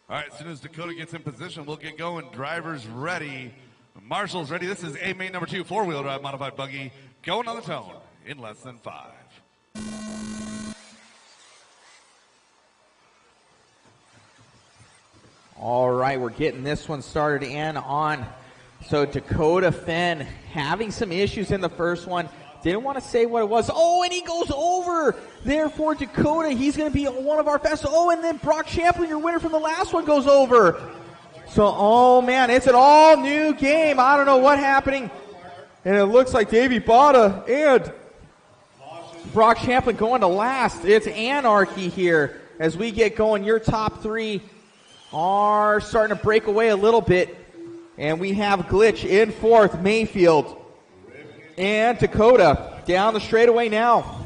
All right, as soon as Dakota gets in position, we'll get going. Drivers ready. Marshall's ready. This is A main number 2, 4-wheel drive modified buggy, going on the tone in less than 5. All right, we're getting this one started in on So Dakota Fenn having some issues in the first one. Didn't want to say what it was. Oh, and he goes over there for Dakota. He's going to be one of our fastest. Oh, and then Brock Champlin, your winner from the last one, goes over. So, oh man, it's an all new game. I don't know what's happening. And it looks like Davey Botta and Brock Champlin going to last. It's anarchy here as we get going. Your top three are starting to break away a little bit. And we have Glitch in fourth, Mayfield and Dakota down the straightaway now.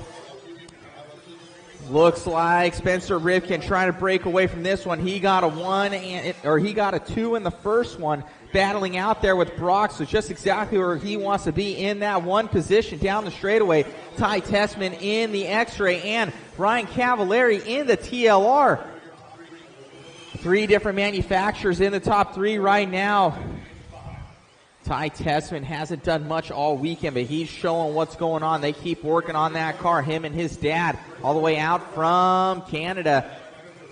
Looks like Spencer Rivkin trying to break away from this one. He got a 2 in the first one, battling out there with Brock, so just exactly where he wants to be in that one position down the straightaway. Ty Tessman in the X-Ray and Ryan Cavallari in the TLR. 3 different manufacturers in the top 3 right now. Ty Tessman hasn't done much all weekend, but he's showing what's going on. They keep working on that car, him and his dad, all the way out from Canada.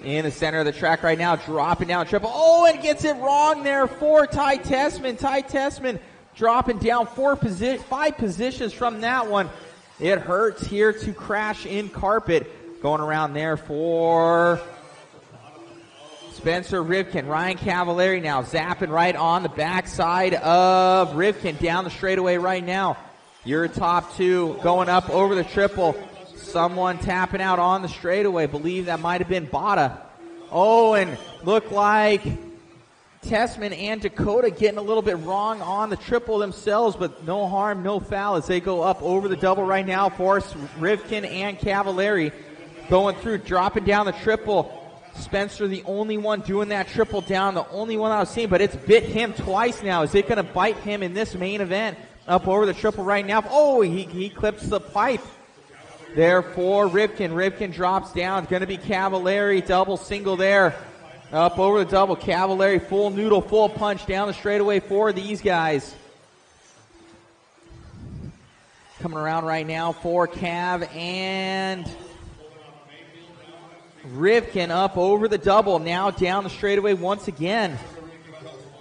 In the center of the track right now, dropping down triple. Oh, and gets it wrong there for Ty Tessman. Ty Tessman dropping down 5 positions from that one. It hurts here to crash in carpet. Going around there for Spencer Rivkin. Ryan Cavallari now zapping right on the backside of Rivkin down the straightaway right now. Your top 2 going up over the triple. Someone tapping out on the straightaway. Believe that might have been Botta. Oh, and looked like Tessman and Dakota getting a little bit wrong on the triple themselves, but no harm, no foul as they go up over the double right now for Rivkin and Cavallari. Going through, dropping down the triple. Spencer, the only one doing that triple down, the only one I've seen, but it's bit him twice now. Is it going to bite him in this main event? Up over the triple right now. Oh, he clips the pipe. There for Rivkin. Rivkin drops down. It's going to be Cavallari. Double single there. Up over the double. Cavallari full noodle, full punch down the straightaway for these guys. Coming around right now for Cav and Rivkin up over the double. Now down the straightaway once again.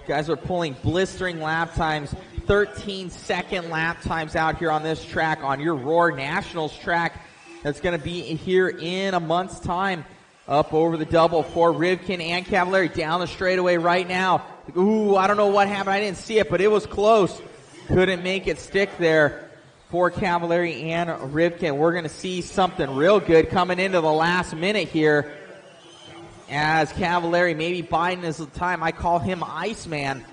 Guys are pulling blistering lap times. 13-second lap times out here on this track, on your Roar Nationals track. That's going to be here in a month's time. Up over the double for Rivkin and Cavallari down the straightaway right now. Ooh, I don't know what happened. I didn't see it, but it was close. Couldn't make it stick there for Cavallari and Rivkin. We're going to see something real good coming into the last minute here. As Cavallari maybe biding his time. I call him Iceman.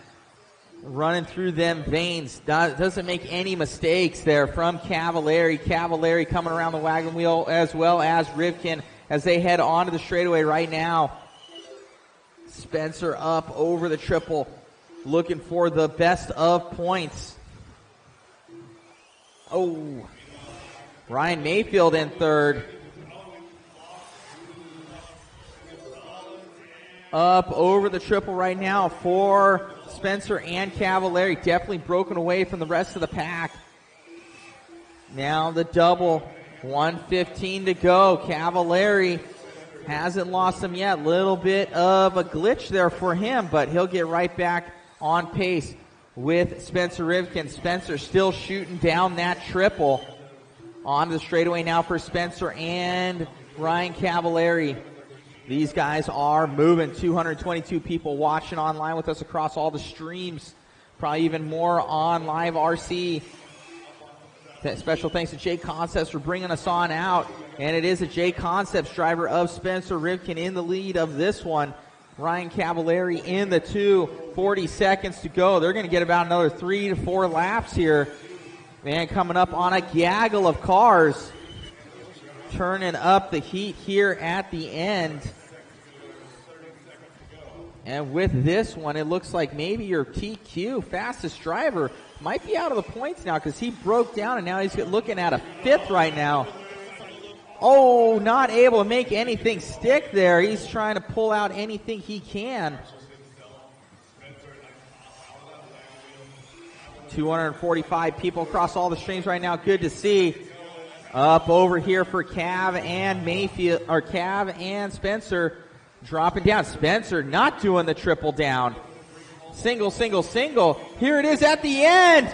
Running through them veins. Doesn't make any mistakes there from Cavallari. Cavallari coming around the wagon wheel as well as Rivkin as they head onto the straightaway right now. Spencer up over the triple. Looking for the best of points. Oh. Ryan Mayfield in third. Up over the triple right now for Spencer and Cavallari. Definitely broken away from the rest of the pack. Now the double. 1:15 to go. Cavallari hasn't lost him yet. Little bit of a glitch there for him, but he'll get right back on pace with Spencer Rivkin. Spencer still shooting down that triple. On the straightaway now for Spencer and Ryan Cavallari. These guys are moving. 222 people watching online with us across all the streams. Probably even more on Live RC. Special thanks to JConcepts for bringing us on out. And it is a JConcepts driver of Spencer Rivkin in the lead of this one. Ryan Cavallari in the 2. 40 seconds to go. They're going to get about another 3 to 4 laps here. Man, coming up on a gaggle of cars. Turning up the heat here at the end. And with this one, it looks like maybe your TQ, fastest driver, might be out of the points now because he broke down and now he's looking at a 5th right now. Oh, not able to make anything stick there. He's trying to pull out anything he can. 245 people across all the streams right now. Good to see. Up over here for Cav and Mayfield, or Cav and Spencer dropping down. Spencer not doing the triple down. Single, single, single. Here it is at the end.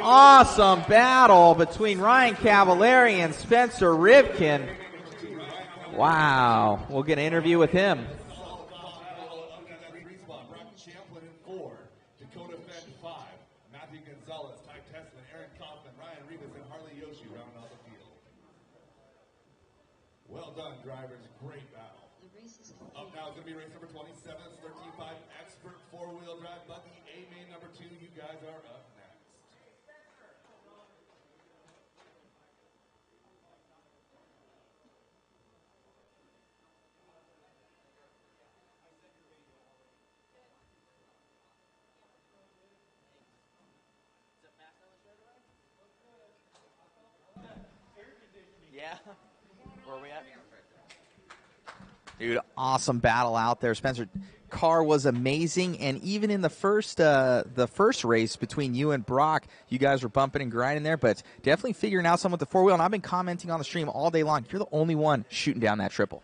Awesome battle between Ryan Cavallari and Spencer Rivkin. Wow. We'll get an interview with him. Well done, drivers. Great battle. Up now is going to be race number 27. It's 13.5 expert four-wheel drive buggy. A main number 2. You guys are up next. Yeah. Where are we at? Dude, awesome battle out there. Spencer, car was amazing, and even in the first race between you and Brock, you guys were bumping and grinding there, but definitely figuring out something with the four-wheel, and I've been commenting on the stream all day long. You're the only one shooting down that triple.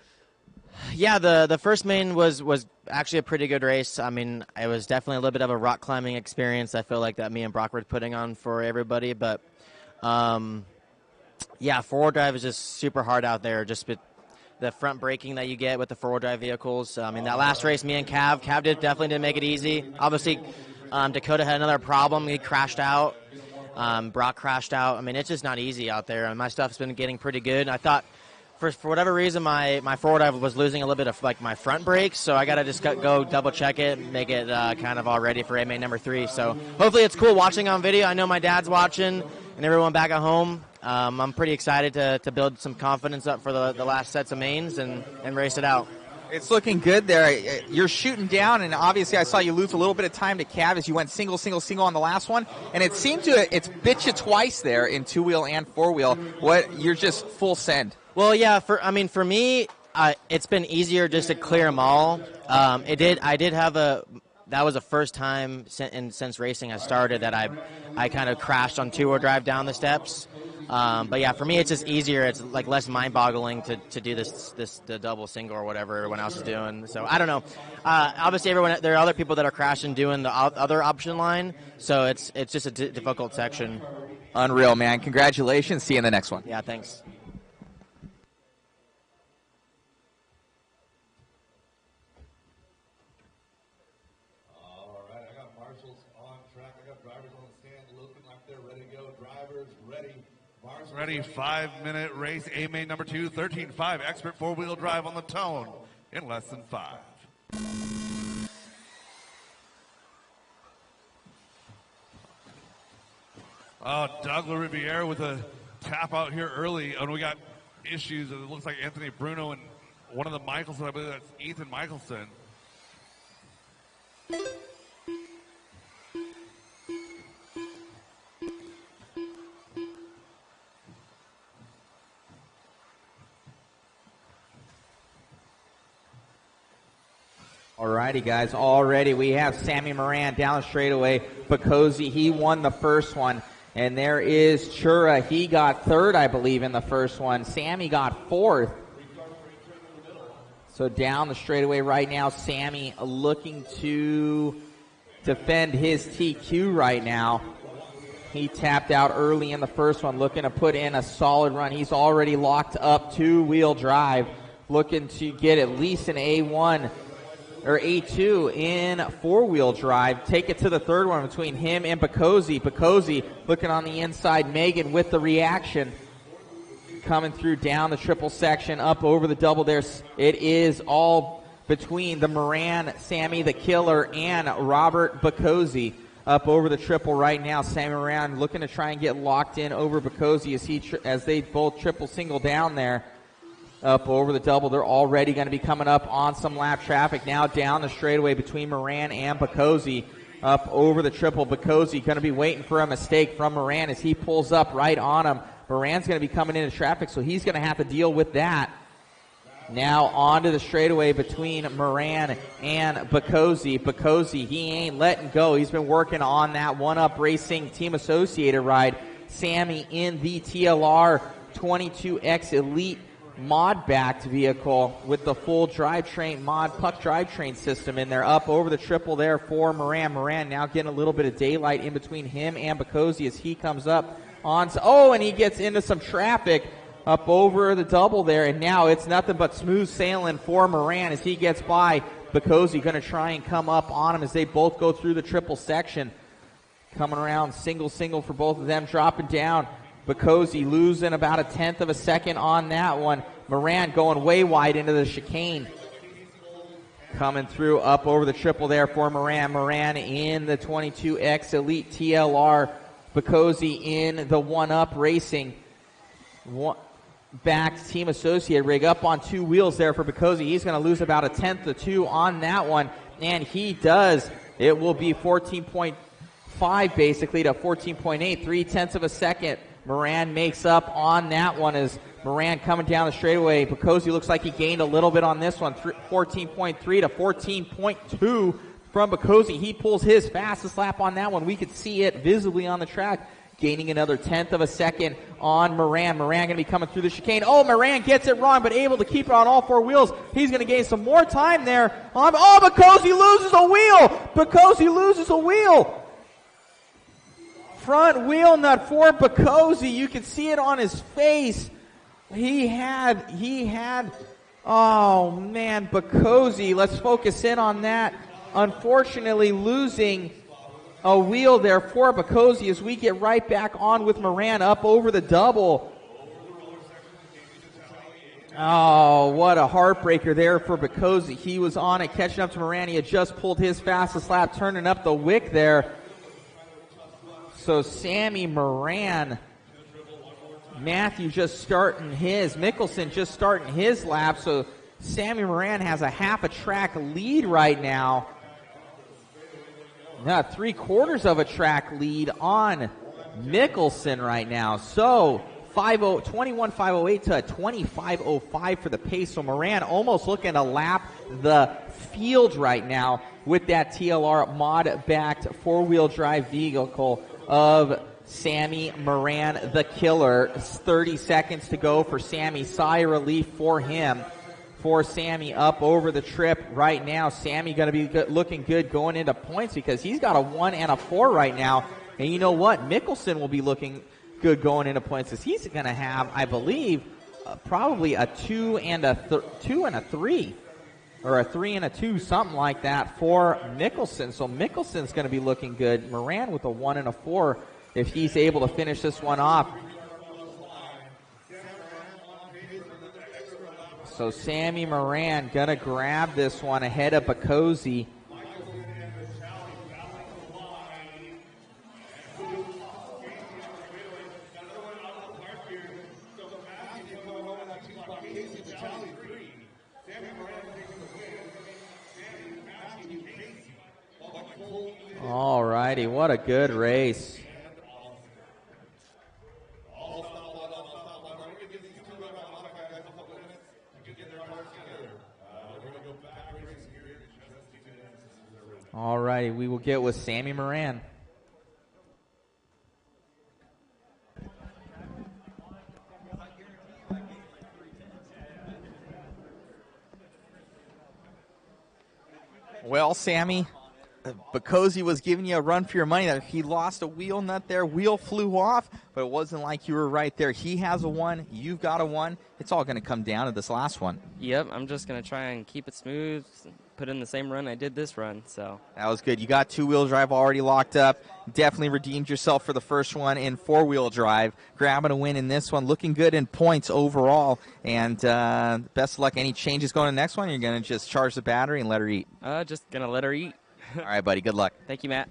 Yeah, the first main was actually a pretty good race. I mean, it was definitely a little bit of a rock climbing experience. I feel like that me and Brock were putting on for everybody, but yeah, four-wheel drive is just super hard out there. Just the front braking that you get with the four-wheel drive vehicles. I mean, that last race, me and Cav definitely didn't make it easy. Obviously, Dakota had another problem. He crashed out. Brock crashed out. I mean, it's just not easy out there. And my stuff's been getting pretty good. I thought, for whatever reason, my four-wheel drive was losing a little bit of like my front brakes, so I got to just go double-check it and make it kind of all ready for AMA number 3. So hopefully it's cool watching on video. I know my dad's watching and everyone back at home. I'm pretty excited to build some confidence up for the last sets of mains and race it out. It's looking good there. You're shooting down, and obviously I saw you lose a little bit of time to Cav as you went single, single, single on the last one, and it seemed it's bit you twice there in two-wheel and four-wheel. You're just full send. Well, yeah, for me, it's been easier just to clear them all. I did have that was the first time since racing I started that I kind of crashed on two-wheel drive down the steps. But yeah, for me it's just easier. It's like less mind-boggling to do the double single or whatever everyone else is doing. So I don't know. Obviously, there are other people that are crashing doing the other option line. So it's just a difficult section. Unreal, man. Congratulations. See you in the next one. Yeah, thanks. All right, I got marshals on track. I got drivers on the stand looking like they're ready to go. Drivers ready. Ready, 5-minute race, A main number 2, 13.5, expert four-wheel drive on the tone in less than 5. Doug Riviere with a tap out here early, and we got issues. It looks like Anthony Bruno and one of the Michelson, I believe that's Ethan Michelson. Alrighty, guys. Already we have Sammy Moran down the straightaway. Bacozzi, he won the first one. And there is Chura. He got third, I believe, in the first one. Sammy got fourth. So down the straightaway right now, Sammy looking to defend his TQ right now. He tapped out early in the first one, looking to put in a solid run. He's already locked up two-wheel drive, looking to get at least an A1 or A2 in four-wheel drive. Take it to the third one between him and Bacozzi. Bacozzi looking on the inside. Megan with the reaction. Coming through down the triple section, up over the double there. It is all between the Moran, Sammy the Killer, and Robert Bacozzi. Up over the triple right now. Sammy Moran looking to try and get locked in over Bacozzi as they both triple single down there. Up over the double. They're already going to be coming up on some lap traffic now down the straightaway between Moran and Bacozzi. Up over the triple. Bacozzi going to be waiting for a mistake from Moran as he pulls up right on him. Moran's going to be coming into traffic, so he's going to have to deal with that. Now onto the straightaway between Moran and Bacozzi. Bacozzi, he ain't letting go. He's been working on that one-up racing team associated ride. Sammy in the TLR 22X Elite mod-backed vehicle with the full drivetrain mod puck drivetrain system in there. Up over the triple there for Moran. Moran now getting a little bit of daylight in between him and Bacosi as he comes up on. Oh, and he gets into some traffic up over the double there, and now it's nothing but smooth sailing for Moran as he gets by Bacosi. Going to try and come up on him as they both go through the triple section. Coming around single for both of them, dropping down. Bacosi losing about 1/10 of a second on that one. Moran going way wide into the chicane. Coming through up over the triple there for Moran. Moran in the 22X Elite TLR. Bacosi in the 1-up racing. Back team associate rig up on 2 wheels there for Bacosi. He's going to lose about 1/10 of 2 on that one, and he does. It will be 14.5 basically to 14.8, 3/10 of a second. Moran makes up on that one as Moran coming down the straightaway. Bacosi looks like he gained a little bit on this one, 14.3 to 14.2 from Bacosi. He pulls his fastest lap on that one. We could see it visibly on the track, gaining another 1/10 of a second on Moran. Moran going to be coming through the chicane. Oh, Moran gets it wrong, but able to keep it on all 4 wheels. He's going to gain some more time there. Oh, Bacosi loses a wheel. Bacosi loses a wheel. Front wheel nut for Bacosi. You can see it on his face. He had, oh man, Bacosi. Let's focus in on that. Unfortunately, losing a wheel there for Bacosi as we get right back on with Moran up over the double. Oh, what a heartbreaker there for Bacosi. He was on it, catching up to Moran. He had just pulled his fastest lap, turning up the wick there. So Sammy Moran, Matthew just starting his, Mickelson just starting his lap. So Sammy Moran has a half a track lead right now. Now 3/4 of a track lead on Mickelson right now. So 21.508 to 25.05 for the pace. So Moran almost looking to lap the field right now with that TLR mod-backed 4-wheel drive vehicle of Sammy Moran, the killer. 30 seconds to go for Sammy. Sigh of relief for him. For Sammy up over the trip right now. Sammy going to be looking good going into points because he's got a 1 and a 4 right now. And you know what? Mickelson will be looking good going into points because he's going to have, I believe, probably a 2 and a 3. Or a 3 and a 2, something like that for Mickelson. So Mickelson's going to be looking good. Moran with a 1 and a 4 if he's able to finish this one off. So Sammy Moran going to grab this one ahead of Bacosi. All righty, what a good race. All righty, we will get with Sammy Moran. Well, Sammy, Bacosi was giving you a run for your money. He lost a wheel nut there. Wheel flew off, but it wasn't like you were right there. He has a 1. You've got a 1. It's all going to come down to this last one. Yep, I'm just going to try and keep it smooth, put in the same run I did this run. So that was good. You got 2-wheel drive already locked up. Definitely redeemed yourself for the first one in 4-wheel drive. Grabbing a win in this one. Looking good in points overall. And best of luck. Any changes going to the next one? You're going to just charge the battery and let her eat? Just going to let her eat. All right, buddy. Good luck. Thank you, Matt.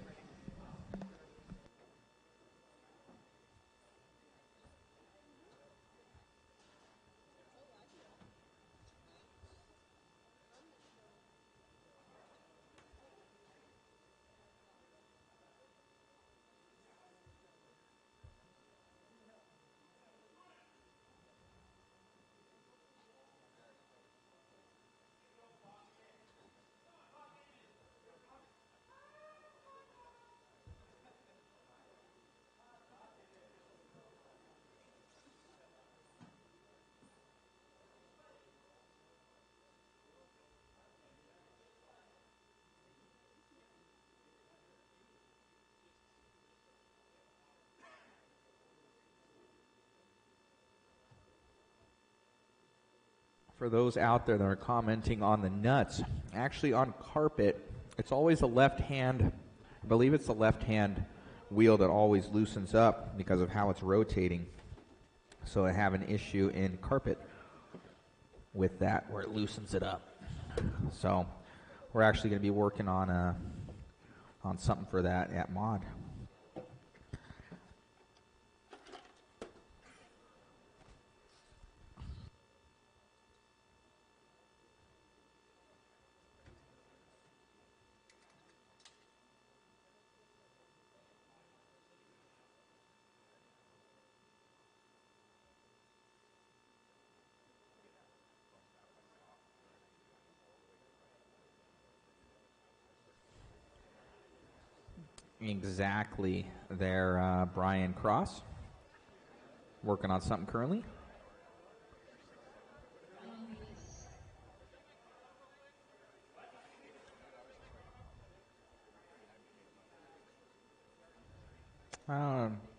For those out there that are commenting on the nuts, actually on carpet, it's always the left hand, I believe it's the left hand wheel that always loosens up because of how it's rotating. So I have an issue in carpet with that where it loosens it up. So we're actually going to be working on something for that at Mod. Exactly there, Brian Cross. Working on something currently.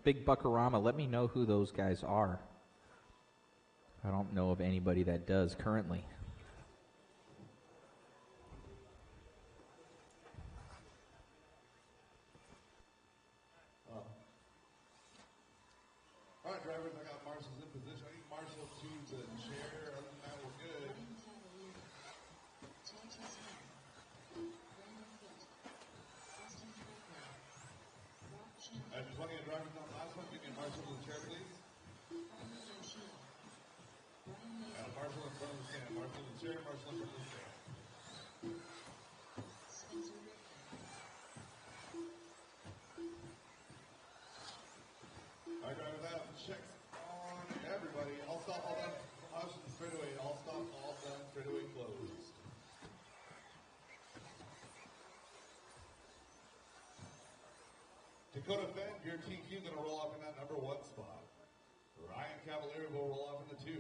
Big Buckarama, let me know who those guys are. I don't know of anybody that does currently. All right, drivers, I got Marshall's in position. I need Marshall to the chair. Other than that, we're good. I have plenty of drivers on the last one. Give me Marshall to the chair, please. And Marshall in front of the stand. Marshall to the chair, Marshall in front of the stand. All right, driver, that checks on everybody. All stop, all done. Caution straightaway. All stop, all done. Straightaway closed. Dakota Fenn, your TQ going to roll off in that number 1 spot. Ryan Cavalieri will roll off in the 2.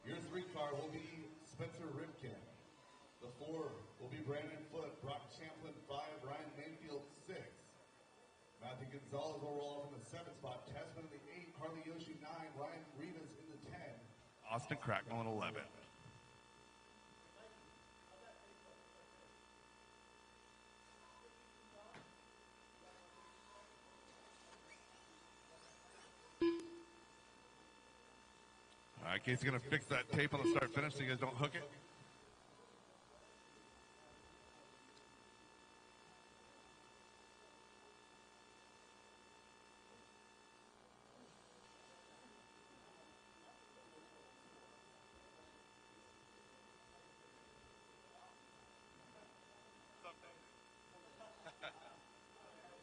Your 3 car will be Spencer Rivkin. The 4 will be Brandon Foote, Brock Champlin 5, Ryan Mayfield 6. Matthew Gonzalez will roll off in the 7th spot. Tessman in the 8, Harley Yoshi 9, Ryan Rivas in the 10. Austin Cracknell in 11. All right, Casey's going to fix that tape on the start-finish so you guys don't hook it.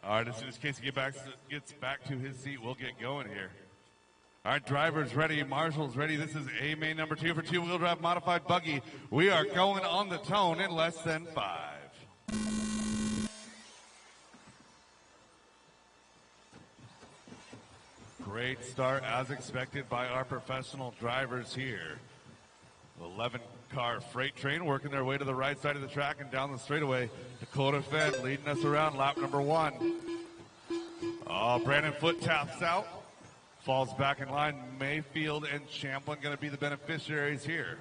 All right, as soon as Casey gets back to his seat, we'll get going here. All right, drivers ready, marshals ready. This is A main number 2 for 2-wheel drive modified buggy. We are going on the tone in less than 5. Great start as expected by our professional drivers here. 11-car freight train working their way to the right side of the track and down the straightaway. Dakota Fenn leading us around lap number 1. Oh, Brandon Foote taps out. Falls back in line. Mayfield and Champlin going to be the beneficiaries here.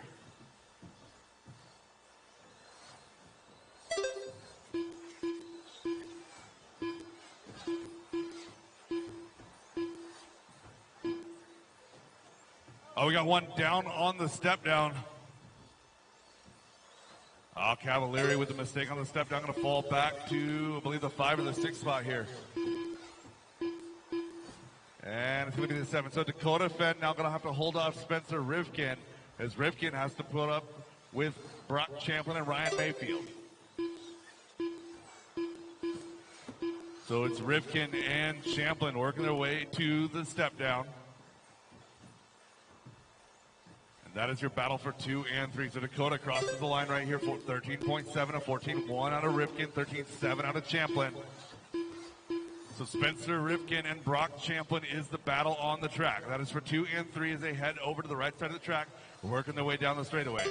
Oh, we got one down on the step down. Oh, Cavalieri with the mistake on the step down, going to fall back to, I believe, the 5 or the 6 spot here. And it's going to be the 7. So Dakota Fenn now going to have to hold off Spencer Rivkin as Rivkin has to put up with Brock Champlin and Ryan Mayfield. So it's Rivkin and Champlin working their way to the step down. And that is your battle for 2 and 3. So Dakota crosses the line right here for 13.7, a 14.1 out of Rivkin, 13.7 out of Champlin. So Spencer Rivkin and Brock Champlin is the battle on the track. That is for 2 and 3 as they head over to the right side of the track, working their way down the straightaway.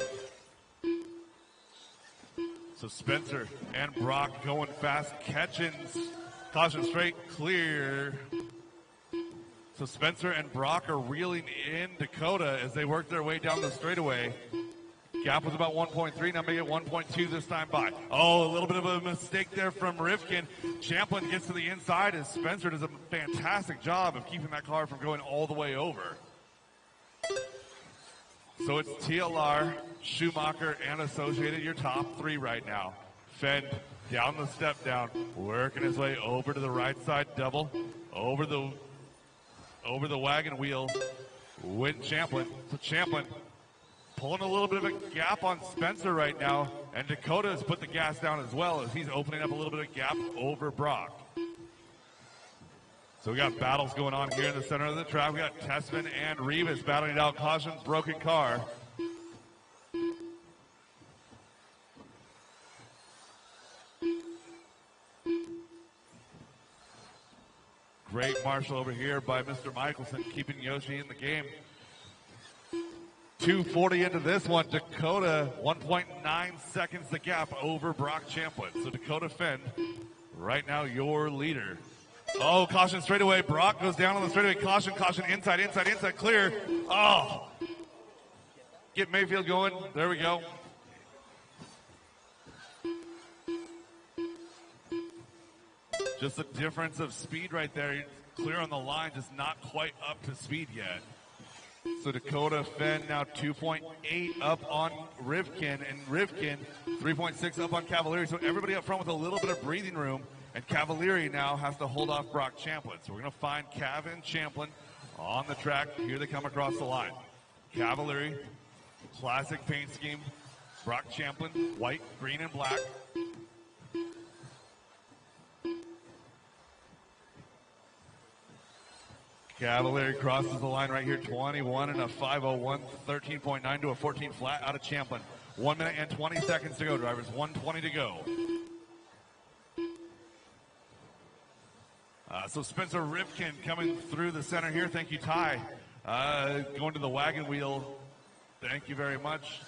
So Spencer and Brock going fast, catching, caution straight, clear. So Spencer and Brock are reeling in Dakota as they work their way down the straightaway. Gap was about 1.3, now make it 1.2 this time by. Oh, a little bit of a mistake there from Rifkin. Champlin gets to the inside as Spencer does a fantastic job of keeping that car from going all the way over. So it's TLR, Schumacher, and Associated, your top three right now. Fend down the step down, working his way over to the right side double, over the wagon wheel with Champlin. So Champlin pulling a little bit of a gap on Spencer right now, and Dakota has put the gas down as well as he's opening up a little bit of gap over Brock. So we got battles going on here in the center of the track. We got Tessman and Rivas battling it out. Caution, broken car. Great marshal over here by Mr. Michelson, keeping Yoshi in the game. 2:40 into this one. Dakota, 1.9 seconds the gap over Brock Champlin. So Dakota Fend, right now your leader. Oh, caution straightaway. Brock goes down on the straightaway. Caution, caution, inside, inside, inside, clear. Oh, get Mayfield going. There we go. Just a difference of speed right there. Clear on the line, just not quite up to speed yet. So Dakota Fenn now 2.8 up on Rivkin, and Rivkin 3.6 up on Cavalieri. So everybody up front with a little bit of breathing room, and Cavalieri now has to hold off Brock Champlin. So we're going to find Cav and Champlin on the track. Here they come across the line. Cavalieri, classic paint scheme. Brock Champlin, white, green, and black. Cavalieri crosses the line right here, 21 and a 5:01, 13.9 to a 14 flat out of Champlin. 1 minute and 20 seconds to go, drivers. 1:20 to go. So Spencer Rivkin coming through the center here. Thank you, Ty. Going to the wagon wheel. Thank you very much.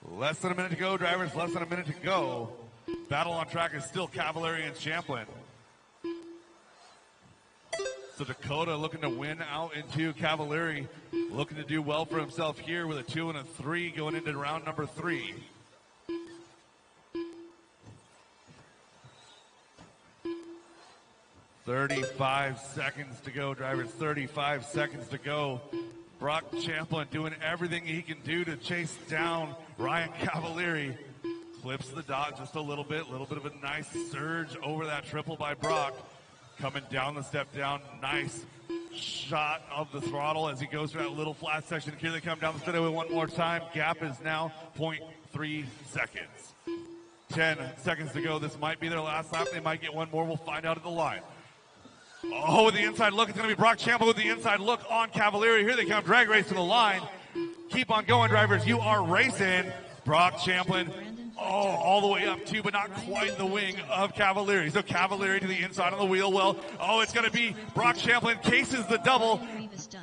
Less than a minute to go, drivers. Less than a minute to go. Battle on track is still Cavalieri and Champlin. So Dakota looking to win out into Cavalieri, looking to do well for himself here with a 2 and a 3 going into round number 3. "35 seconds to go, drivers. 35 seconds to go. Brock Champlin doing everything he can do to chase down Ryan Cavalieri. Clips the dot just a little bit of a nice surge over that triple by Brock. Coming down the step down, nice shot of the throttle as he goes through that little flat section. Here they come down the straightaway one more time. Gap is now 0.3 seconds. 10 seconds to go. This might be their last lap. They might get one more. We'll find out at the line. Oh, with the inside look, it's going to be Brock Champlin with the inside look on Cavalieri. Here they come, drag race to the line. Keep on going, drivers. You are racing. Brock Champlin, all the way up to, but not quite the wing of Cavalieri. So Cavalieri to the inside on the wheel well. Oh, it's going to be Brock Champlin, cases the double.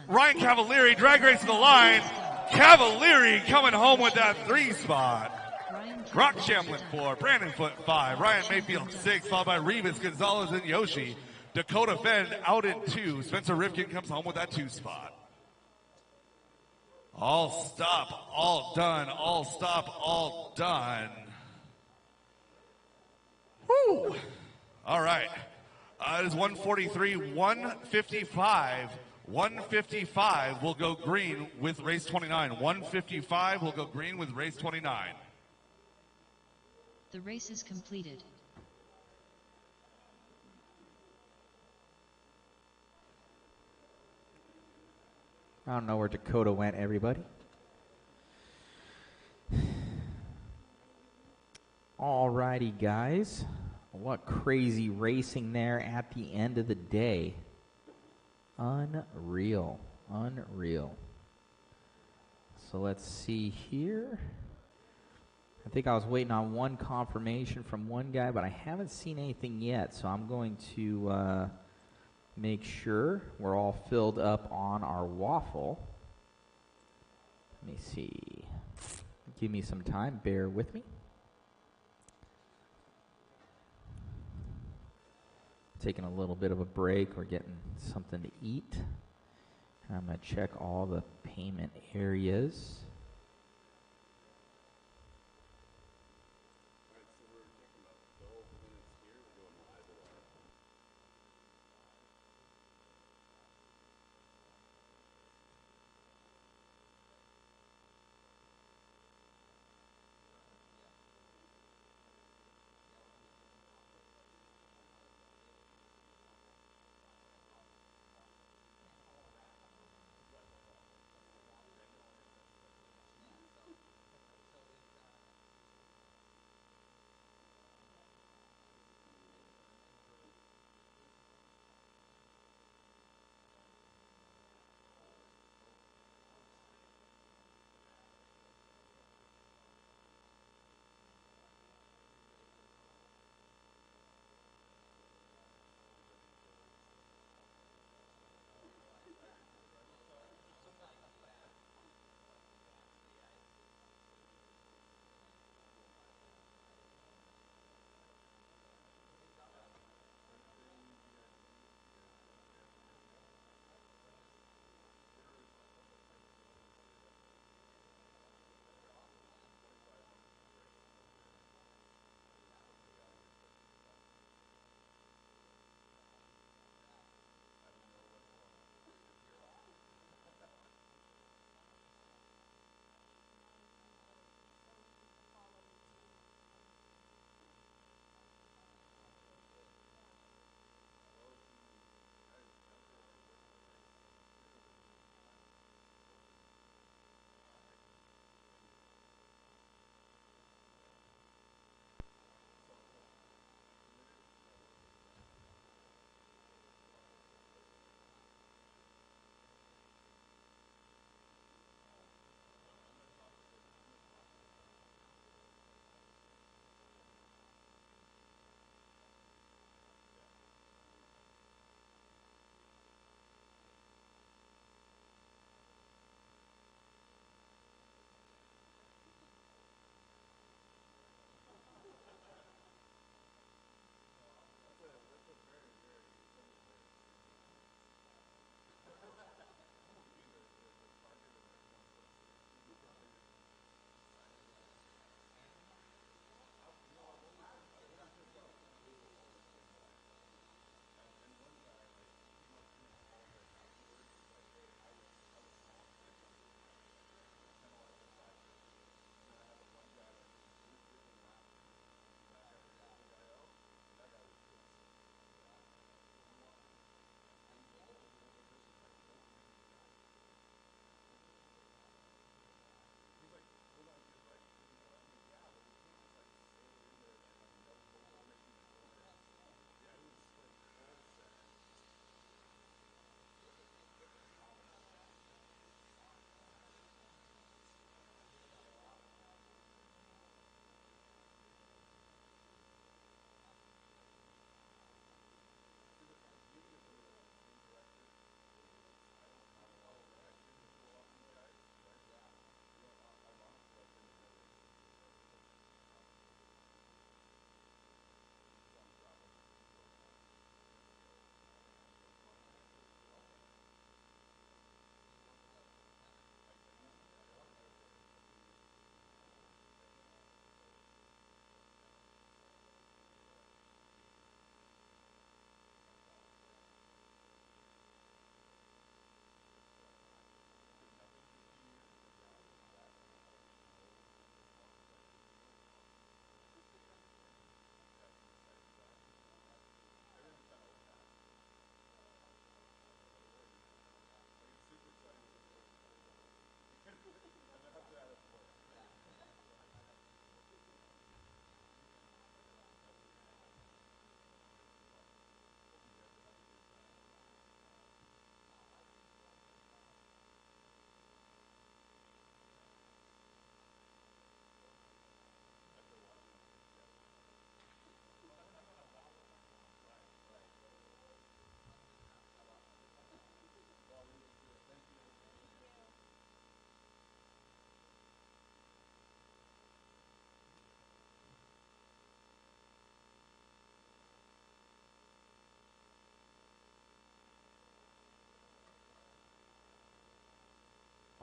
Ryan Cavalieri, drag race to the line. Cavalieri coming home with that 3 spot. Brock Champlin 4, Brandon Foote 5, Ryan Mayfield 6, followed by Rivas, Gonzalez, and Yoshi. Dakota Fend out in 2. Spencer Rivkin comes home with that 2 spot. All stop, all done, all stop, all done. Woo! All right. It is 1:43, 1:55. 1:55 will go green with race 29. 1:55 will go green with race 29. The race is completed. I don't know where Dakota went, everybody. Alrighty, guys. What crazy racing there at the end of the day. Unreal. Unreal. So let's see here. I think I was waiting on one confirmation from one guy, but I haven't seen anything yet. So I'm going to make sure we're all filled up on our waffle. Let me see. Give me some time. Bear with me. Taking a little bit of a break. We're getting something to eat. I'm going to check all the payment areas.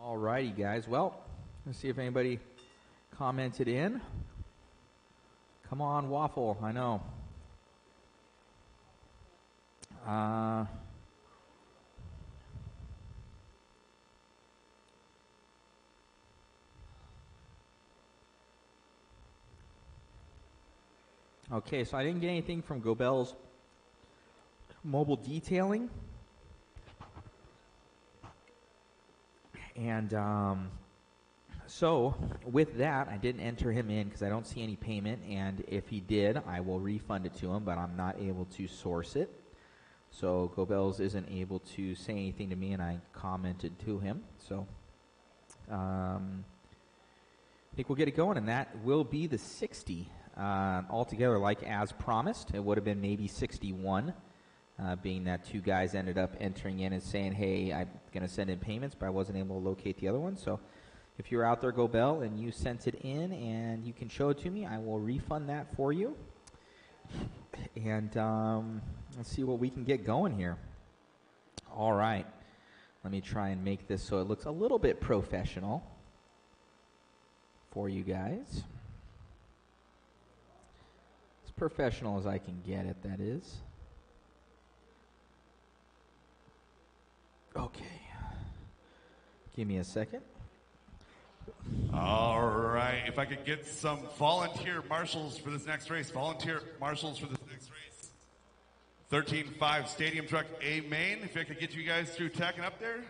Alrighty, guys. Well, let's see if anybody commented in. Come on, Waffle. I know. Okay, so I didn't get anything from Gobel's mobile detailing. And so with that, I didn't enter him in because I don't see any payment. And if he did, I will refund it to him, but I'm not able to source it. So Gobel's isn't able to say anything to me, and I commented to him. So I think we'll get it going, and that will be the 60 altogether, like as promised. It would have been maybe 61, being that two guys ended up entering in and saying, hey, I'm going to send in payments, but I wasn't able to locate the other one. So if you're out there, Gobel, and you sent it in and you can show it to me, I will refund that for you. And let's see what we can get going here. All right. Let me try and make this so it looks a little bit professional for you guys. As professional as I can get it, that is. Okay. Give me a second. All right. If I could get some volunteer marshals for this next race. Volunteer marshals for this next race. 13-5 Stadium Truck A main. If I could get you guys through tacking up there.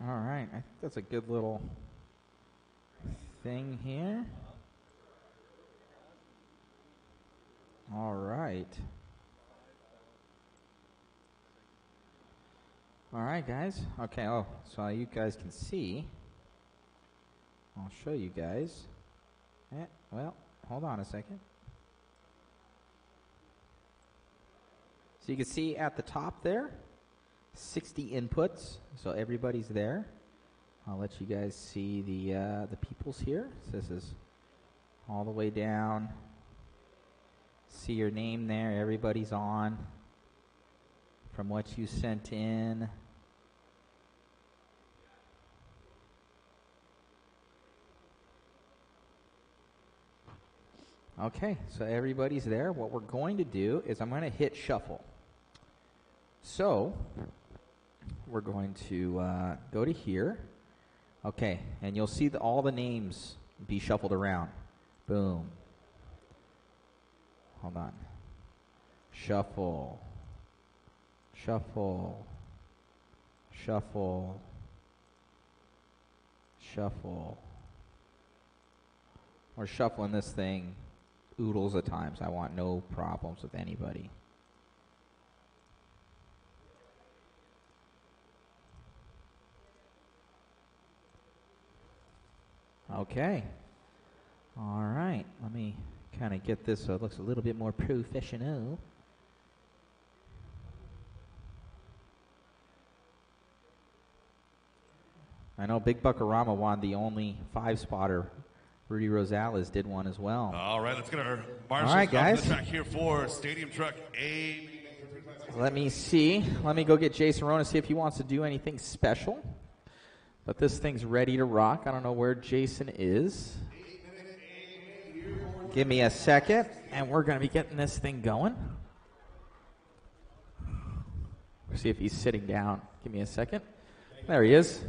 All right, I think that's a good little thing here. All right. All right, guys. Okay, oh, so you guys can see. I'll show you guys. Well, hold on a second. So you can see at the top there, 60 inputs, so everybody's there. I'll let you guys see the peoples here. So this is all the way down. See your name there. Everybody's on from what you sent in. Okay, so everybody's there. What we're going to do is I'm going to hit shuffle. So we're going to go to here. Okay, and you'll see all the names be shuffled around. Boom. Hold on. Shuffle. Shuffle. Shuffle. Shuffle. We're shuffling this thing oodles of times. I want no problems with anybody. Okay. All right. Let me kind of get this so it looks a little bit more professional. I know Big Buckarama won the only 5-spotter. Rudy Rosales did one as well. All right, let's get our marshals all right, guys. on the track here for Stadium Truck A. Let me see. Let me go get Jason Rona, see if he wants to do anything special. But this thing's ready to rock. I don't know where Jason is. Give me a second, and we're going to be getting this thing going. We'll see if he's sitting down. Give me a second. There he is.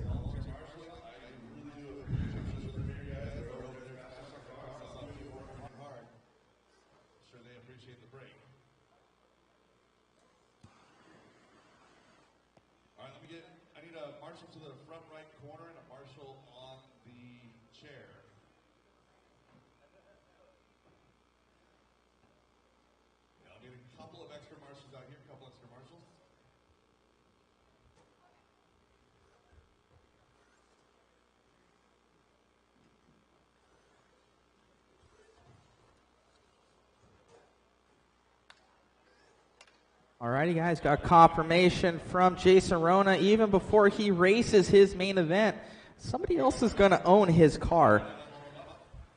Alrighty, guys, got confirmation from Jason Rona even before he races his main event. Somebody else is going to own his car.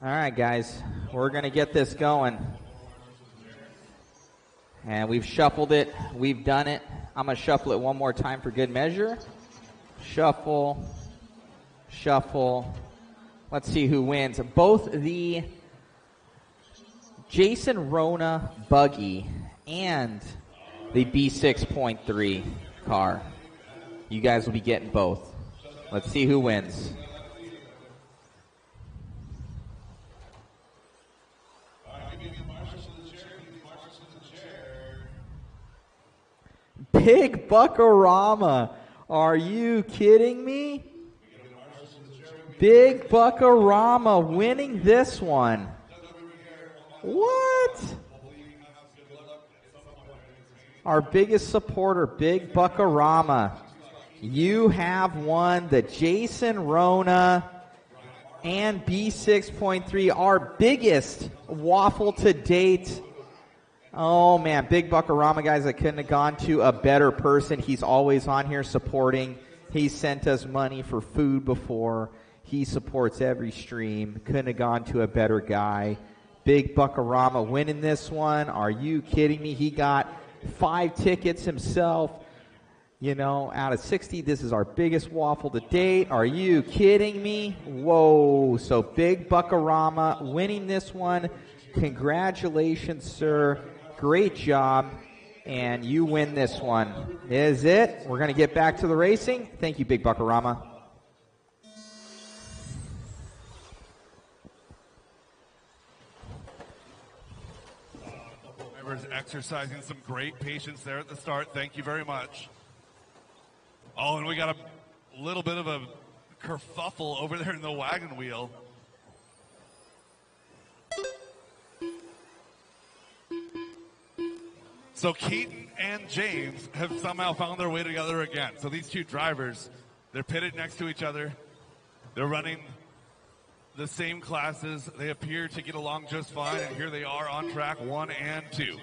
All right, guys, we're going to get this going. And we've shuffled it. We've done it. I'm going to shuffle it one more time for good measure. Shuffle. Shuffle. Let's see who wins. Both the Jason Rona buggy and the B6.3 car. You guys will be getting both. Let's see who wins. Big Buckarama. Are you kidding me? Big Buckarama winning this one. What? Our biggest supporter, Big Buckarama. You have won the Jason Rona and B6.3, our biggest waffle to date. Oh, man, Big Buckarama, guys, I couldn't have gone to a better person. He's always on here supporting. He sent us money for food before. He supports every stream. Couldn't have gone to a better guy. Big Buckarama winning this one. Are you kidding me? He got 5 tickets himself. You know, out of 60, this is our biggest waffle to date. Are you kidding me? Whoa. So Big Buckarama winning this one. Congratulations, sir. Great job. And you win this one. Is it? We're going to get back to the racing. Thank you, Big Buckarama. Exercising some great patience there at the start. Thank you very much. Oh, and we got a little bit of a kerfuffle over there in the wagon wheel. So Keaton and James have somehow found their way together again. So these two drivers, they're pitted next to each other. They're running the same classes. They appear to get along just fine, and here they are on track 1 and 2.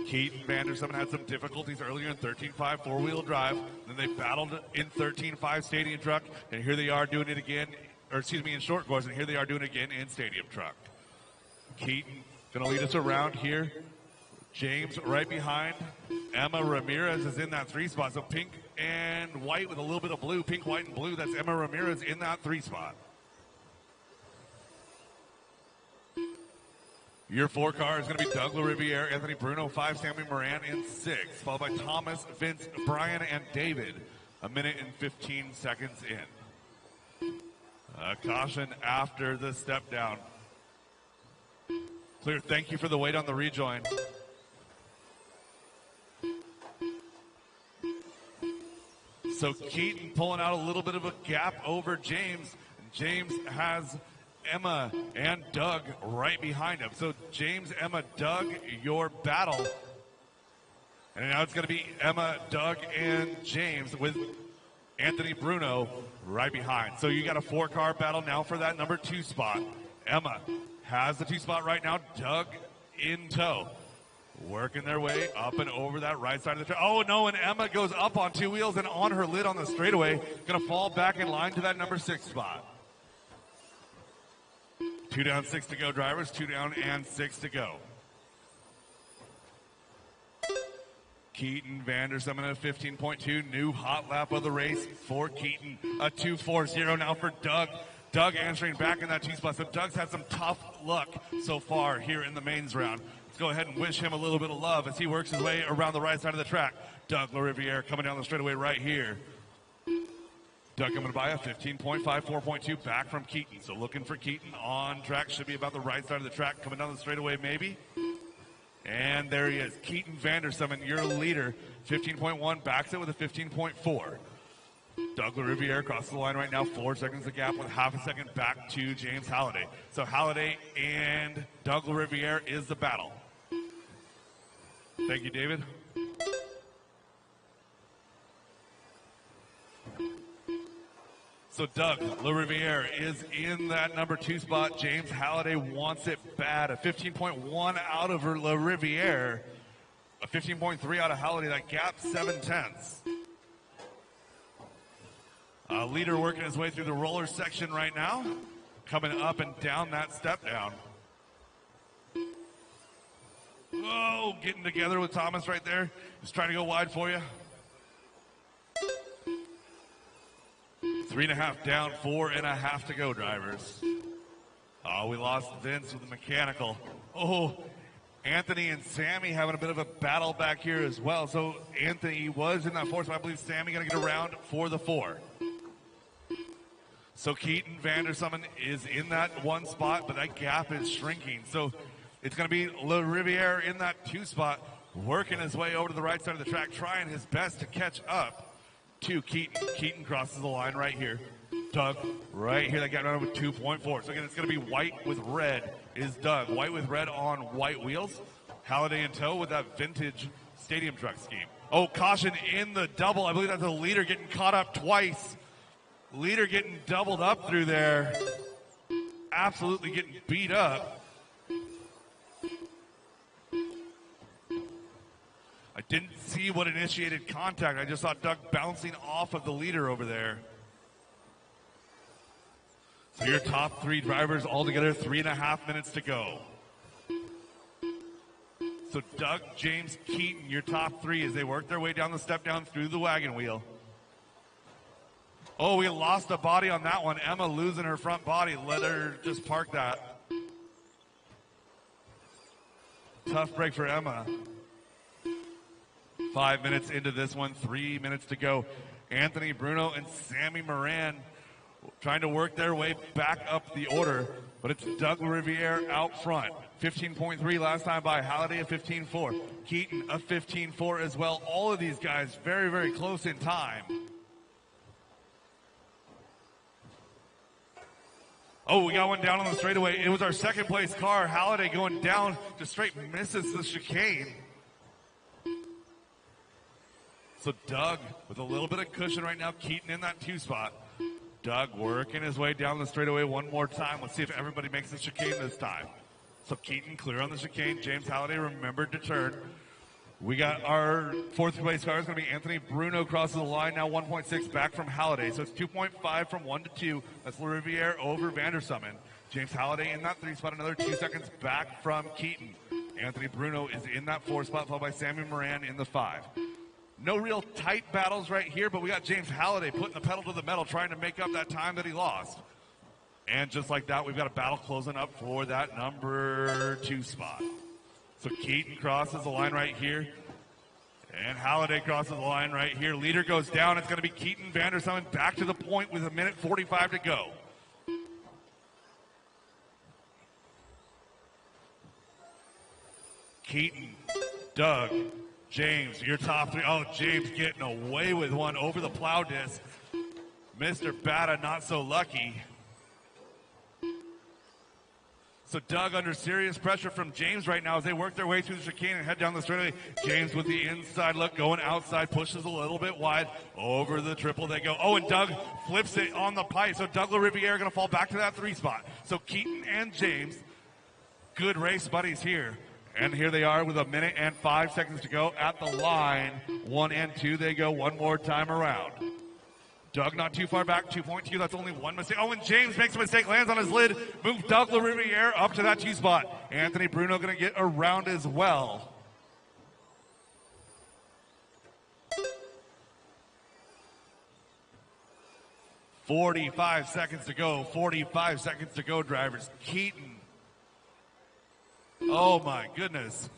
Keaton Vanderson had some difficulties earlier in 13.5 four-wheel drive. Then they battled in 13.5 stadium truck, and here they are doing it again, or excuse me, in short course, and here they are doing it again in stadium truck. Keaton going to lead us around here. James right behind. Emma Ramirez is in that 3 spot. So pink and white with a little bit of blue. Pink, white, and blue. That's Emma Ramirez in that 3 spot. Your 4 car is going to be Doug LaRiviere, Anthony Bruno, 5, Sammy Moran in 6, followed by Thomas, Vince, Brian, and David. 1 minute and 15 seconds in. Caution after the step down. Clear, thank you for the wait on the rejoin. So Keaton pulling out a little bit of a gap over James. James has Emma and Doug right behind him. So James, Emma, Doug, your battle. And now it's going to be Emma, Doug, and James with Anthony Bruno right behind. So you got a 4-car battle now for that number 2 spot. Emma has the 2 spot right now. Doug in tow. Working their way up and over that right side of the track. Oh, no, and Emma goes up on 2 wheels and on her lid on the straightaway. Going to fall back in line to that number 6 spot. 2 down, 6 to go, drivers. 2 down and 6 to go. Keaton Vanderson in a 15.2. New hot lap of the race for Keaton. A 2.40 now for Doug. Doug answering back in that 2 spot. So Doug's had some tough luck so far here in the mains round. Let's go ahead and wish him a little bit of love as he works his way around the right side of the track. Doug LaRiviere coming down the straightaway right here. Doug coming by a 15.5, 4.2 back from Keaton. So looking for Keaton on track. Should be about the right side of the track. Coming down the straightaway maybe. And there he is. Keaton Vanderson, your leader. 15.1 backs it with a 15.4. Doug LaRiviere across the line right now. 4 seconds of gap with half a second back to James Halliday. So Halliday and Doug LaRiviere is the battle. Thank you, David. So Doug LaRiviere is in that number 2 spot. James Halliday wants it bad. A 15.1 out of LaRiviere. A 15.3 out of Halliday. That gap 7/10. Leader working his way through the roller section right now. Coming up and down that step down. Whoa, getting together with Thomas right there. Just trying to go wide for you. 3.5 down, 4.5 to go, drivers. Oh, we lost Vince with the mechanical. Oh, Anthony and Sammy having a bit of a battle back here as well. So Anthony was in that 4, so I believe Sammy going to get around for the 4. So Keaton Vandersumen is in that 1 spot, but that gap is shrinking. So it's going to be Le Riviere in that 2 spot, working his way over to the right side of the track, trying his best to catch up to Keaton. Keaton crosses the line right here. Doug right here, that got around with 2.4. So again, it's going to be white with red is Doug. White with red on white wheels. Halliday in tow with that vintage stadium truck scheme. Oh, caution in the double. I believe that's the leader getting caught up twice. Leader getting doubled up through there. Absolutely getting beat up. I didn't see what initiated contact. I just saw Doug bouncing off of the leader over there. So your top 3 drivers all together, 3.5 minutes to go. So Doug, James, Keaton, your top 3 as they work their way down the step down through the wagon wheel. Oh, we lost a body on that one. Emma losing her front body. Let her just park that. Tough break for Emma. 5 minutes into this one, 3 minutes to go. Anthony Bruno and Sammy Moran trying to work their way back up the order, but it's Doug Riviere out front. 15.3 last time by Halliday, a 15.4. Keaton, a 15.4 as well. All of these guys very, very close in time. Oh, we got one down on the straightaway. It was our second place car. Halliday going down, just straight misses the chicane. So Doug with a little bit of cushion right now. Keaton in that 2 spot. Doug working his way down the straightaway one more time. Let's see if everybody makes the chicane this time. So Keaton clear on the chicane. James Halliday remembered to turn. We got our 4th place car is going to be Anthony Bruno crosses the line now, 1.6 back from Halliday. So it's 2.5 from 1 to 2. That's Le Riviere over Vandersumen. James Halliday in that 3 spot, another 2 seconds back from Keaton. Anthony Bruno is in that 4 spot, followed by Sammy Moran in the 5. No real tight battles right here, but we got James Halliday putting the pedal to the metal, trying to make up that time that he lost. And just like that, we've got a battle closing up for that number 2 spot. So Keaton crosses the line right here. And Halliday crosses the line right here. Leader goes down. It's going to be Keaton Vandersumen back to the point with 1:45 to go. Keaton, Doug, James, your top 3. Oh, James getting away with one over the plow disc. Mr. Bata not so lucky. So Doug under serious pressure from James right now as they work their way through the chicane and head down the straightaway. James with the inside look, going outside, pushes a little bit wide. Over the triple they go. Oh, and Doug flips it on the pipe. So Doug LaRiviere going to fall back to that 3 spot. So Keaton and James, good race buddies here. And here they are with 1 minute and 5 seconds to go at the line. 1 and 2 they go one more time around. Doug not too far back, 2.2. That's only 1 mistake. Oh, and James makes a mistake, lands on his lid. Move Doug LaRiviere up to that 2 spot. Anthony Bruno going to get around as well. .45 seconds to go. 45 seconds to go, drivers. Keaton. Oh, my goodness.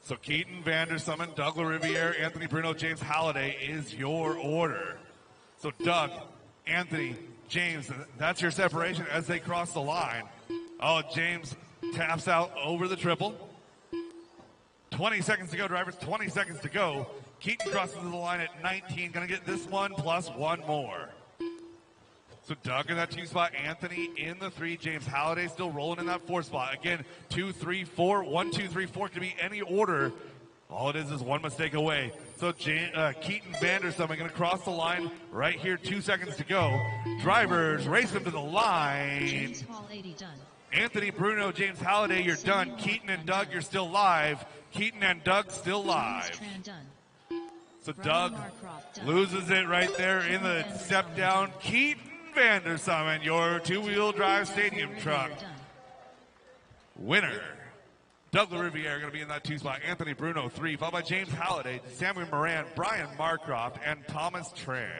So Keaton, Vandersumen, Doug LaRiviere, Anthony Bruno, James Halliday is your order. So Doug, Anthony, James, that's your separation as they cross the line. Oh, James taps out over the triple. 20 seconds to go, drivers, 20 seconds to go. Keaton crosses the line at 19, gonna get this one plus 1 more. So Doug in that 2 spot, Anthony in the 3, James Halliday still rolling in that 4 spot. Again, 2, 3, 4, 1, 2, 3, 4 could be any order. All it is 1 mistake away. So Keaton Vandersumen going to cross the line right here, 2 seconds to go. Drivers race them to the line. James Hall 80 done. Anthony Bruno, James Halliday, you're done. Keaton and Doug, you're still live. Keaton and Doug still live. So Doug loses it right there in the step down. Keaton Vandersummen, your two-wheel drive stadium truck winner. Doug LaRiviere going to be in that 2 spot. Anthony Bruno 3, followed by James Halliday, Samuel Moran, Brian Marcroft, and Thomas Tran.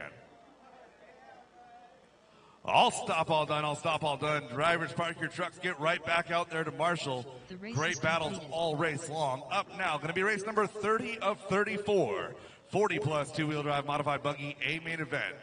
All stop, all done, all stop, all done. Drivers, park your trucks, get right back out there to Marshall. Great battles all race long. Up now, going to be race number 30 of 34. 40 plus two-wheel drive modified buggy, A main event.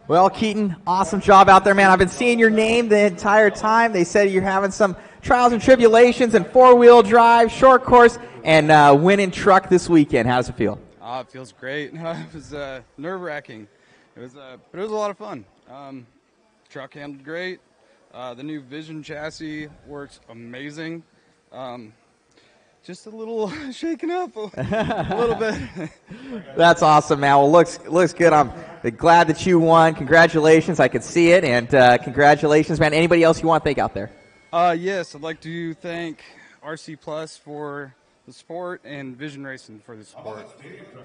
Well, Keaton, awesome job out there, man. I've been seeing your name the entire time. They said you're having some trials and tribulations and four-wheel drive, short course, and winning truck this weekend. How does it feel? It feels great. It was nerve-wracking. But it was a lot of fun. Truck handled great. The new Vision chassis works amazing. Just a little shaken up a little bit. That's awesome, man. Well, looks good. I'm glad that you won. Congratulations. I could see it, and congratulations, man. Anybody else you want to thank out there? Yes, I'd like to thank RC Plus for the support and Vision Racing for the support.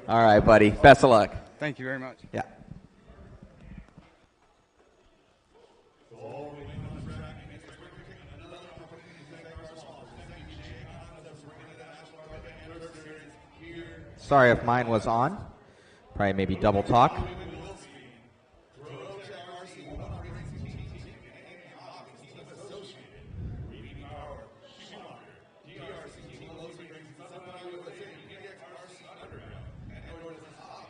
All right, buddy. Best of luck. Thank you very much. Yeah. Sorry if mine was on. Probably maybe double talk.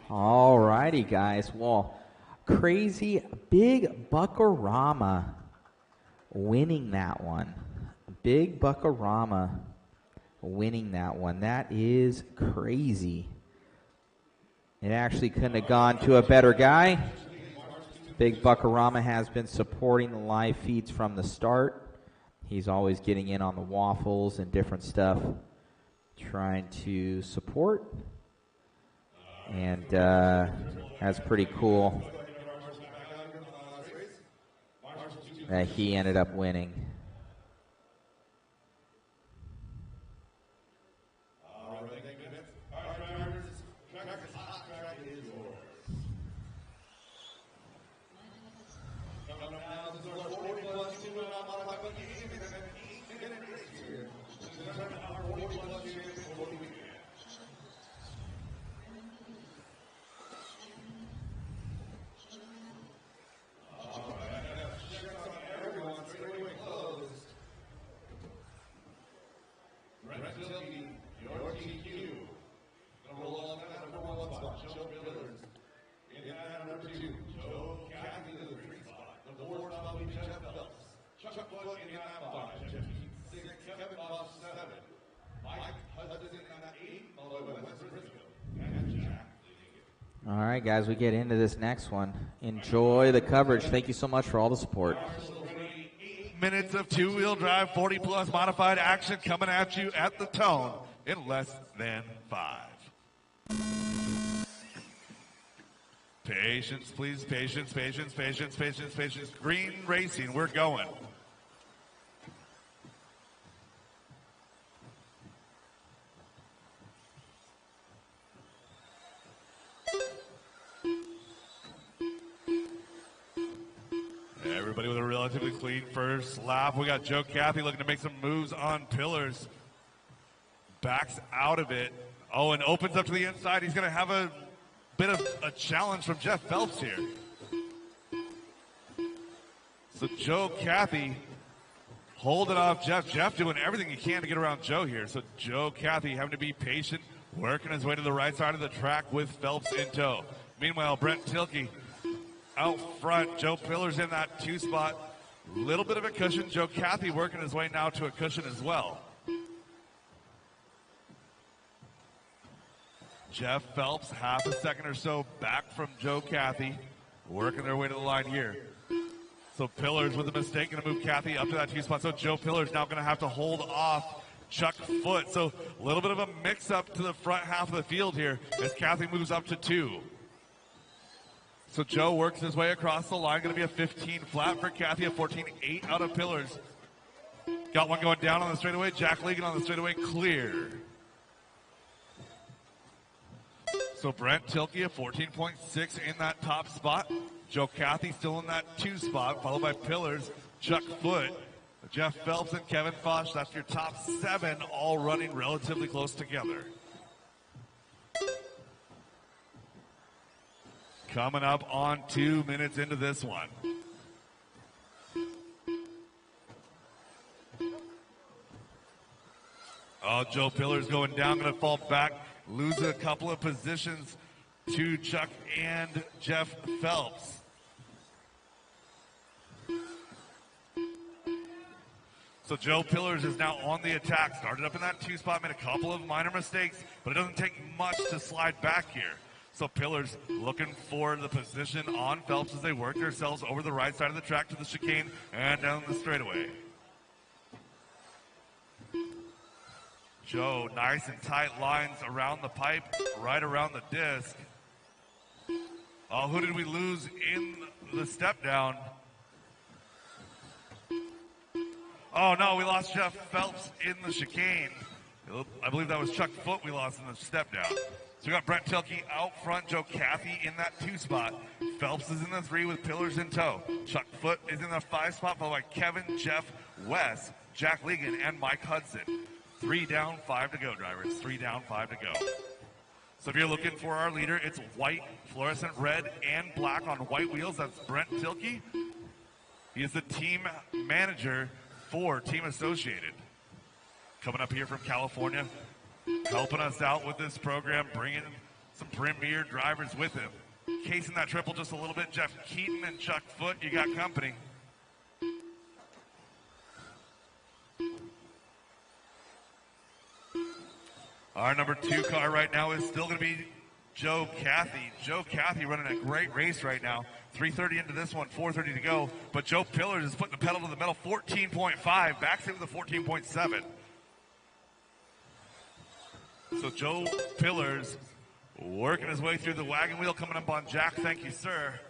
All righty, guys. Well, crazy big Buckarama winning that one. Big Buckarama winning that one. That is crazy. It actually couldn't have gone to a better guy. Big Buckarama has been supporting the live feeds from the start. He's always getting in on the waffles and different stuff, trying to support. And that's pretty cool that he ended up winning. All right, guys, we get into this next one. Enjoy the coverage. Thank you so much for all the support. 8 minutes of two-wheel drive, 40-plus modified action coming at you at the tone in less than 5. Patience, please. Patience, patience, patience, patience, patience. Green racing, we're going. Everybody with a relatively clean first lap. We got Joe Cathy looking to make some moves on pillars. Backs out of it. Oh, and opens up to the inside. He's going to have a bit of a challenge from Jeff Phelps here. So Joe Cathy holding off Jeff. Jeff doing everything he can to get around Joe here. So Joe Cathy having to be patient, working his way to the right side of the track with Phelps in tow. Meanwhile, Brent Tilke out front. Joe Pillar's in that 2 spot. Little bit of a cushion. Joe Cathy working his way now to a cushion as well. Jeff Phelps, half a second or so back from Joe Cathy, working their way to the line here. So Pillars with a mistake going to move Kathy up to that 2 spot. So Joe Pillars now going to have to hold off Chuck Foot. So a little bit of a mix-up to the front half of the field here as Kathy moves up to 2. So Joe works his way across the line. Going to be a 15 flat for Kathy, a 14-8 out of Pillars. Got one going down on the straightaway. Jack Legan on the straightaway, clear. So Brent Tilke, a 14.6 in that top spot. Joe Cathy still in that 2 spot, followed by Pillars, Chuck Foot, Jeff Phelps, and Kevin Fosh. That's your top 7, all running relatively close together. Coming up on 2 minutes into this one. Oh, Joe Pillars going down, going to fall back, lose a couple of positions to Chuck and Jeff Phelps. So Joe Pillars is now on the attack. Started up in that 2 spot, made a couple of minor mistakes, but it doesn't take much to slide back here. So Pillars looking for the position on Phelps as they work themselves over the right side of the track to the chicane and down the straightaway. Joe, nice and tight lines around the pipe, right around the disc. Oh, who did we lose in the step down? Oh no, we lost Jeff Phelps in the chicane. I believe that was Chuck Foot we lost in the step down. So we got Brent Tilke out front, Joe Cathy in that 2 spot. Phelps is in the 3 with Pillars in tow. Chuck Foot is in the 5 spot, followed by Kevin, Jeff, Wes, Jack Legan, and Mike Hudson. 3 down, 5 to go, drivers. 3 down, 5 to go. So if you're looking for our leader, it's white, fluorescent red, and black on white wheels. That's Brent Tilke. He is the team manager for Team Associated. Coming up here from California, helping us out with this program, bringing some premier drivers with him. Casing that triple just a little bit, Jeff Keaton and Chuck Foot, you got company. Our number 2 car right now is still going to be Joe Cathy. Joe Cathy running a great race right now. 3:30 into this one, 4:30 to go. But Joe Pillars is putting the pedal to the metal, 14.5. Backs it with a 14.7. So Joe Pillars working his way through the wagon wheel, coming up on Jack. Thank you, sir.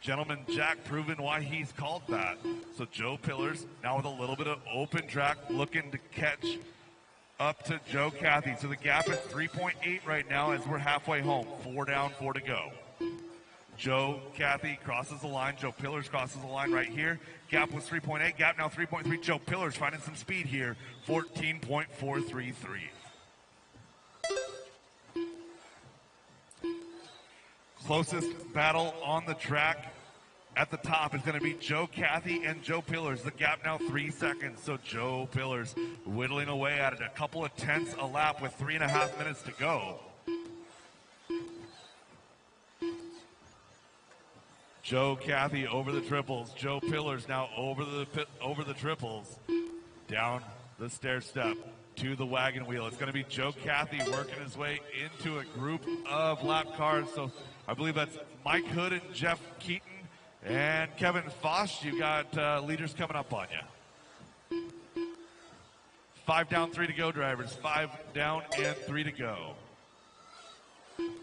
Gentleman Jack proving why he's called that. So Joe Pillars now with a little bit of open track, looking to catch up to Joe Cathy. So the gap is 3.8 right now as we're halfway home. 4 down, 4 to go. Joe Cathy crosses the line. Joe Pillars crosses the line right here. Gap was 3.8. Gap now 3.3. Joe Pillars finding some speed here. 14.433. Closest battle on the track at the top is going to be Joe Cathy and Joe Pillars. The gap now 3 seconds. So Joe Pillars whittling away at it. A couple of tenths a lap with 3.5 minutes to go. Joe Cathy over the triples. Joe Pillars now over the triples. Down the stair step to the wagon wheel. It's going to be Joe Cathy working his way into a group of lap cars. So I believe that's Mike Hood and Jeff Keaton and Kevin Fosh. You got leaders coming up on you. 5 down, 3 to go, drivers. 5 down and 3 to go.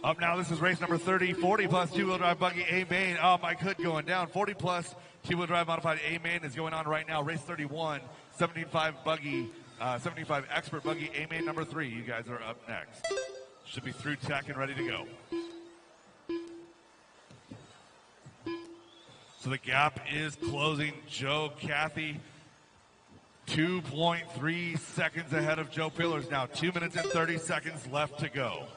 Up now, this is race number 30, 40 plus 2-wheel drive buggy A main. Oh, Mike Hood going down. 40 plus 2-wheel drive modified A main is going on right now. Race 31, 75 buggy, 75 expert buggy A main number 3. You guys are up next. Should be through tech and ready to go. So the gap is closing. Joe Cathy 2.3 seconds ahead of Joe Pillars now. 2 minutes and 30 seconds left to go.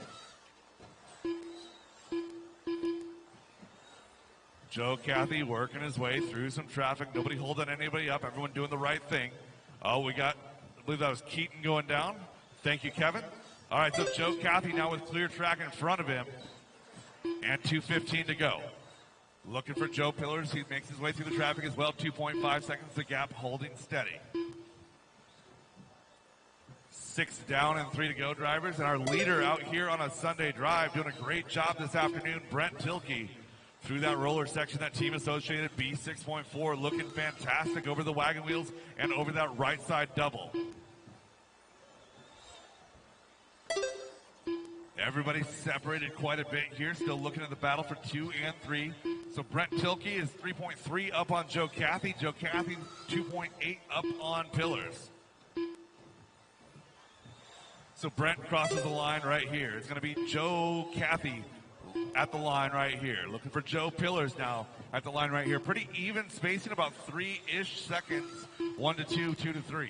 Joe Cathy working his way through some traffic. Nobody holding anybody up. Everyone doing the right thing. Oh, we got, I believe that was Keaton going down. Thank you, Kevin. All right, so Joe Cathy now with clear track in front of him. And 2:15 to go. Looking for Joe Pillars. He makes his way through the traffic as well. 2.5 seconds the gap, holding steady. 6 down and 3 to go, drivers. And our leader out here on a Sunday drive doing a great job this afternoon, Brent Tilke. Through that roller section, that Team Associated B6.4 looking fantastic over the wagon wheels and over that right side double. Everybody's separated quite a bit here, still looking at the battle for 2 and 3. So Brent Tilke is 3.3 up on Joe Cathy. Joe Cathy 2.8 up on Pillars. So Brent crosses the line right here. It's going to be Joe Cathy at the line right here. Looking for Joe Pillars now at the line right here. Pretty even spacing, about 3-ish seconds. 1 to 2, 2 to 3.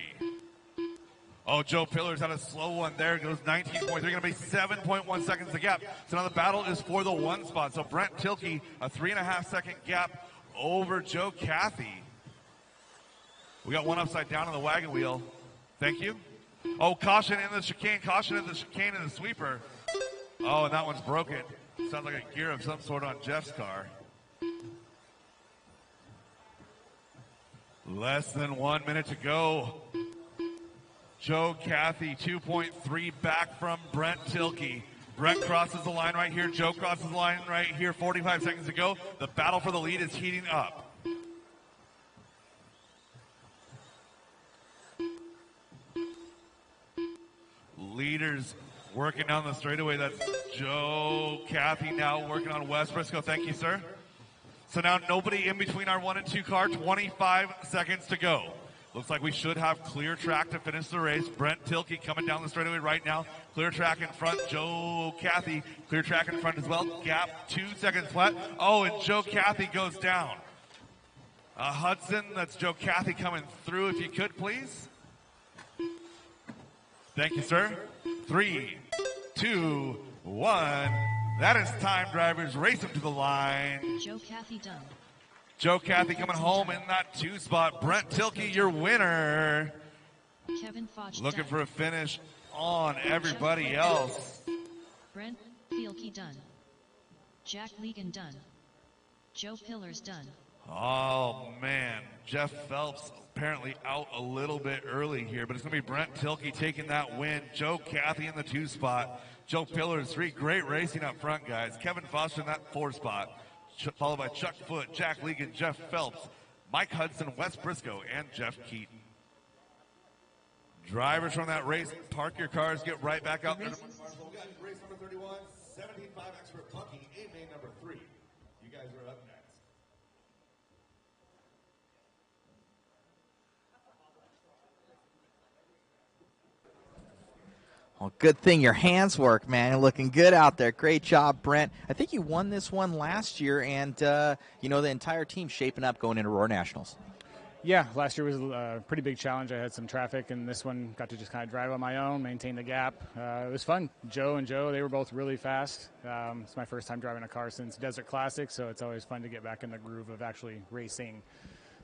Oh, Joe Pillars had a slow one there. Goes 19.3. Going to be 7.1 seconds the gap. So now the battle is for the 1 spot. So Brent Tilke, a 3.5 second gap over Joe Cathy. We got one upside down on the wagon wheel. Thank you. Oh, caution in the chicane. Caution in the chicane and the sweeper. Oh, and that one's broken. Sounds like a gear of some sort on Jeff's car. Less than 1 minute to go. Joe Cathy, 2.3 back from Brent Tilke. Brent crosses the line right here. Joe crosses the line right here. 45 seconds to go. The battle for the lead is heating up. Leaders working down the straightaway. That's Joe Cathy now working on Wes Briscoe. Thank you, sir. So now nobody in between our 1 and 2 car. 25 seconds to go. Looks like we should have clear track to finish the race. Brent Tilke coming down the straightaway right now. Clear track in front. Joe Cathy, clear track in front as well. Gap 2 seconds flat. Oh, and Joe Cathy goes down. Hudson, that's Joe Cathy coming through if you could, please. Thank you, sir. 3, 2, 1. That is time, drivers. Race him to the line. Joe Cathy done. Joe Cathy coming home in that 2 spot. Brent Tilke, your winner. Kevin Foch Looking done. for a finish on everybody else. Brent Thielke done. Jack Legan done. Joe Pillars done. Oh, man. Jeff Phelps apparently out a little bit early here, but it's going to be Brent Tilke taking that win. Joe Cathy in the 2 spot. Joe Pillars, 3. Great racing up front, guys. Kevin Foster in that 4 spot. Followed by Chuck Foote, Jack Legan, Jeff Phelps, Mike Hudson, Wes Briscoe, and Jeff Keaton. Drivers from that race, park your cars, get right back out there. We got race number 31, 17.5 expert Bucky, A-main number 3. You guys are up next. Well, good thing your hands work, man. You're looking good out there. Great job, Brent. I think you won this one last year, and, the entire team shaping up going into Roar Nationals. Yeah, last year was a pretty big challenge. I had some traffic, and this one got to just kind of drive on my own, maintain the gap. It was fun. Joe and Joe, they were both really fast. It's my first time driving a car since Desert Classic, so it's always fun to get back in the groove of actually racing.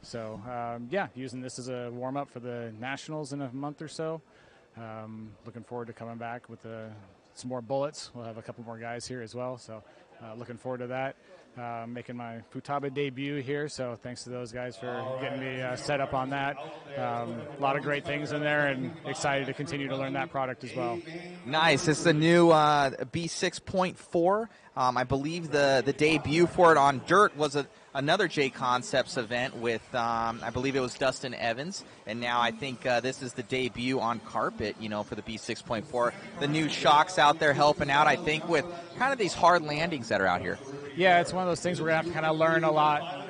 So, using this as a warm-up for the Nationals in a month or so. Looking forward to coming back with some more bullets. We'll have a couple more guys here as well, so looking forward to that. Making my Futaba debut here, so thanks to those guys for getting me set up on that. A lot of great things in there, and excited to continue to learn that product as well. Nice. It's the new B6.4. I believe the debut for it on dirt was another JConcepts event with, I believe it was Dustin Evans, and now I think this is the debut on carpet, for the B6.4. The new shocks out there helping out, I think, with kind of these hard landings that are out here. Yeah, it's one of those things we're going to have to kind of learn a lot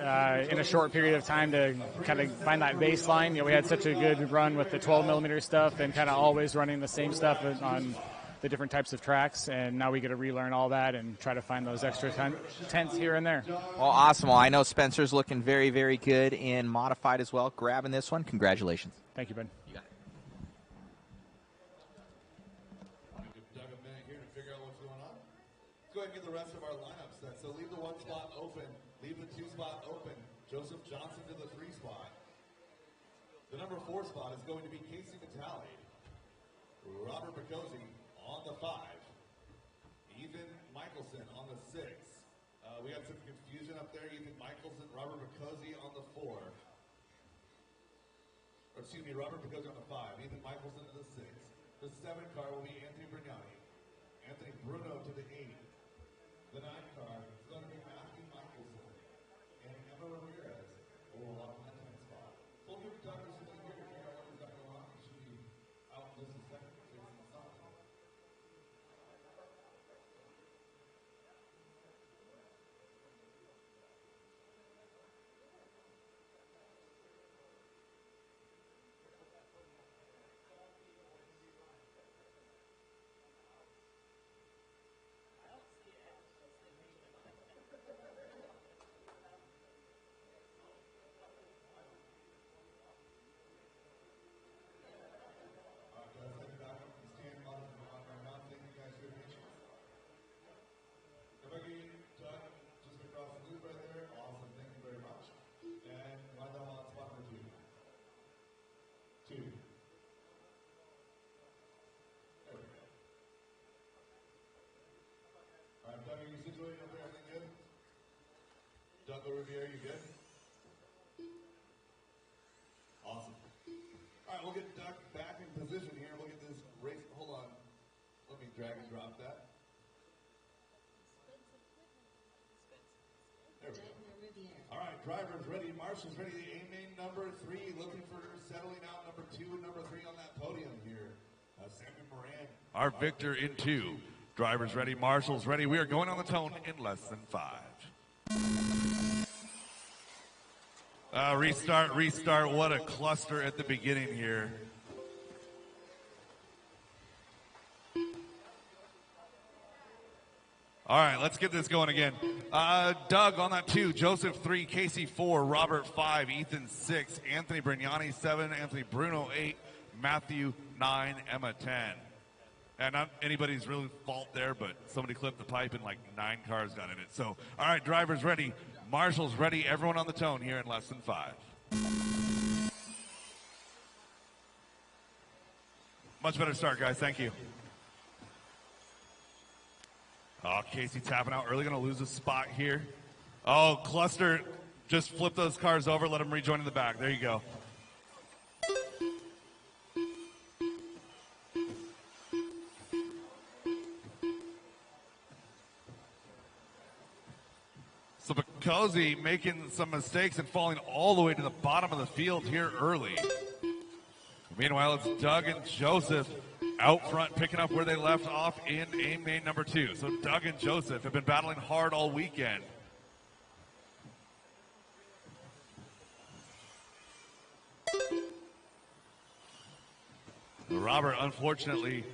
in a short period of time to kind of find that baseline. We had such a good run with the 12mm stuff and kind of always running the same stuff on the different types of tracks, and now we get to relearn all that and try to find those extra tenths here and there. Well, awesome. Well, I know Spencer's looking very, very good in modified as well. Grabbing this one. Congratulations. Thank you, Ben. You got it. Give Doug a minute here to figure out what's going on. Let's go ahead and get the rest of our lineup set. So leave the 1 spot open, leave the 2 spot open. Joseph Johnson to the 3 spot. The number 4 spot is going to be Casey Vitale. Robert Picozzi on the 5. Ethan Michelson on the 6. We had some confusion up there. Ethan Michelson, Robert Picozzi on the 4. Robert Picozzi on the 5. Ethan Michelson to the 6. The 7 car will be Anthony Brignani. Anthony Bruno to the 8. The 9 car is going to be Matthew Michelson. Doug Riviere, you good? Awesome. All right, we'll get Doug back in position here. We'll get this race. Hold on. Let me drag and drop that. There we go. All right, drivers ready. Marshall's ready. The A-main number 3, looking for settling out number 2 and number 3 on that podium here. Sammy Moran. Our Victor in 2. Drivers ready. Marshall's ready. We are going on the tone in less than 5. Restart. What a cluster at the beginning here. All right, let's get this going again. Doug on that 2, Joseph 3, Casey 4, Robert 5, Ethan 6, Anthony Brignani 7, Anthony Bruno 8, Matthew 9, Emma 10. And not anybody's really fault there, but somebody clipped the pipe and like 9 cars got in it. So, all right, drivers ready. Marshall's ready. Everyone on the tone here in less than 5. Much better start, guys. Thank you. Oh, Casey tapping out early, going to lose a spot here. Oh, cluster, just flip those cars over, let them rejoin in the back. There you go. So Bacozzi making some mistakes and falling all the way to the bottom of the field here early. Meanwhile, it's Doug and Joseph out front, picking up where they left off in A-main number 2. So Doug and Joseph have been battling hard all weekend. Robert, unfortunately,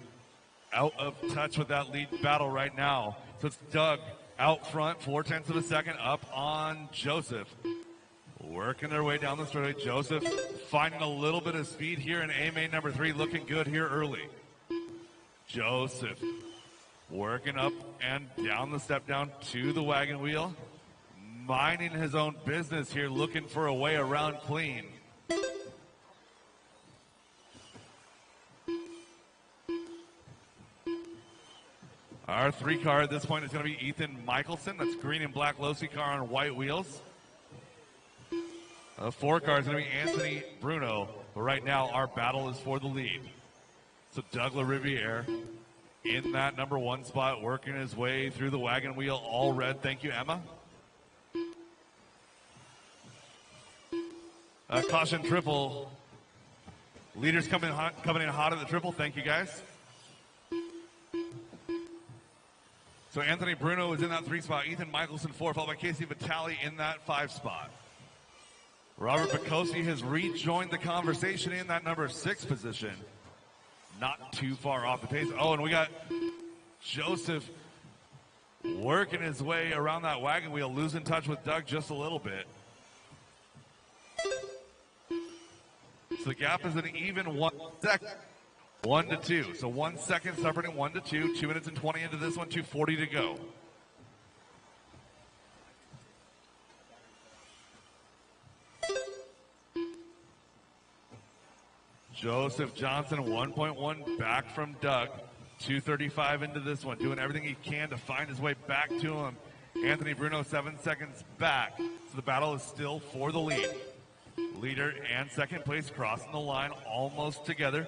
out of touch with that lead battle right now. So it's Doug out front, 0.4 of a second, up on Joseph. Working their way down the straightaway. Joseph finding a little bit of speed here in A-main number 3, looking good here early. Joseph working up and down the step down to the wagon wheel. Minding his own business here, looking for a way around clean. Our 3 car at this point is going to be Ethan Michelson. That's green and black Losi car on white wheels. 4 car is going to be Anthony Bruno. But right now, our battle is for the lead. So Doug Riviere in that number 1 spot, working his way through the wagon wheel, all red. Thank you, Emma. Caution triple. Leaders coming in hot at the triple. Thank you, guys. So Anthony Bruno is in that 3 spot. Ethan Michelson 4, followed by Casey Vitale in that 5 spot. Robert Bacozzi has rejoined the conversation in that number 6 position. Not too far off the pace. Oh, and we got Joseph working his way around that wagon wheel, losing touch with Doug just a little bit. So the gap is an even 1 second. 1 to 2. So 1 second separating 1 to 2. 2 minutes and 20 into this one, 2:40 to go. Joseph Johnson, 1.1 back from Doug. 2:35 into this one, doing everything he can to find his way back to him. Anthony Bruno, 7 seconds back. So the battle is still for the lead. Leader and second place crossing the line almost together.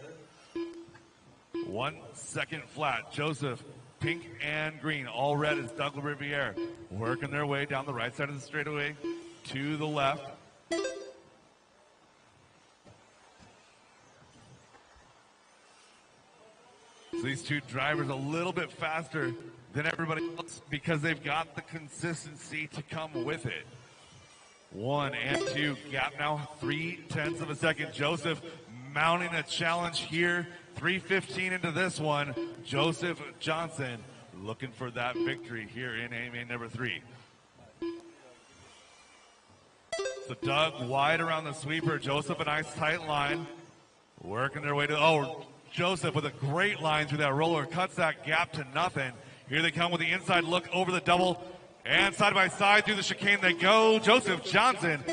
1 second flat. Joseph, pink and green, all red is Doug Riviere. Working their way down the right side of the straightaway to the left. So these 2 drivers a little bit faster than everybody else because they've got the consistency to come with it. 1 and 2, gap now 0.3 of a second. Joseph mounting a challenge here. 3:15 into this one. Joseph Johnson looking for that victory here in A-main number 3. So Doug wide around the sweeper. Joseph a nice tight line. Working their way to, Joseph with a great line through that roller. Cuts that gap to nothing. Here they come with the inside look over the double. And side by side through the chicane they go. Joseph Johnson,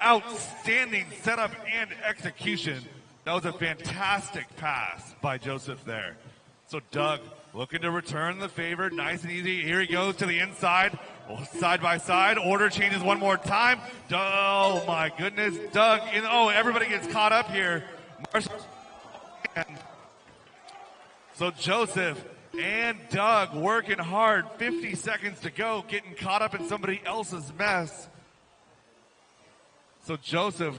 outstanding setup and execution. That was a fantastic pass by Joseph there. So Doug looking to return the favor. Nice and easy. Here he goes to the inside. Side by side, order changes one more time. Oh my goodness, Doug, everybody gets caught up here. So Joseph and Doug working hard, 50 seconds to go, getting caught up in somebody else's mess. So Joseph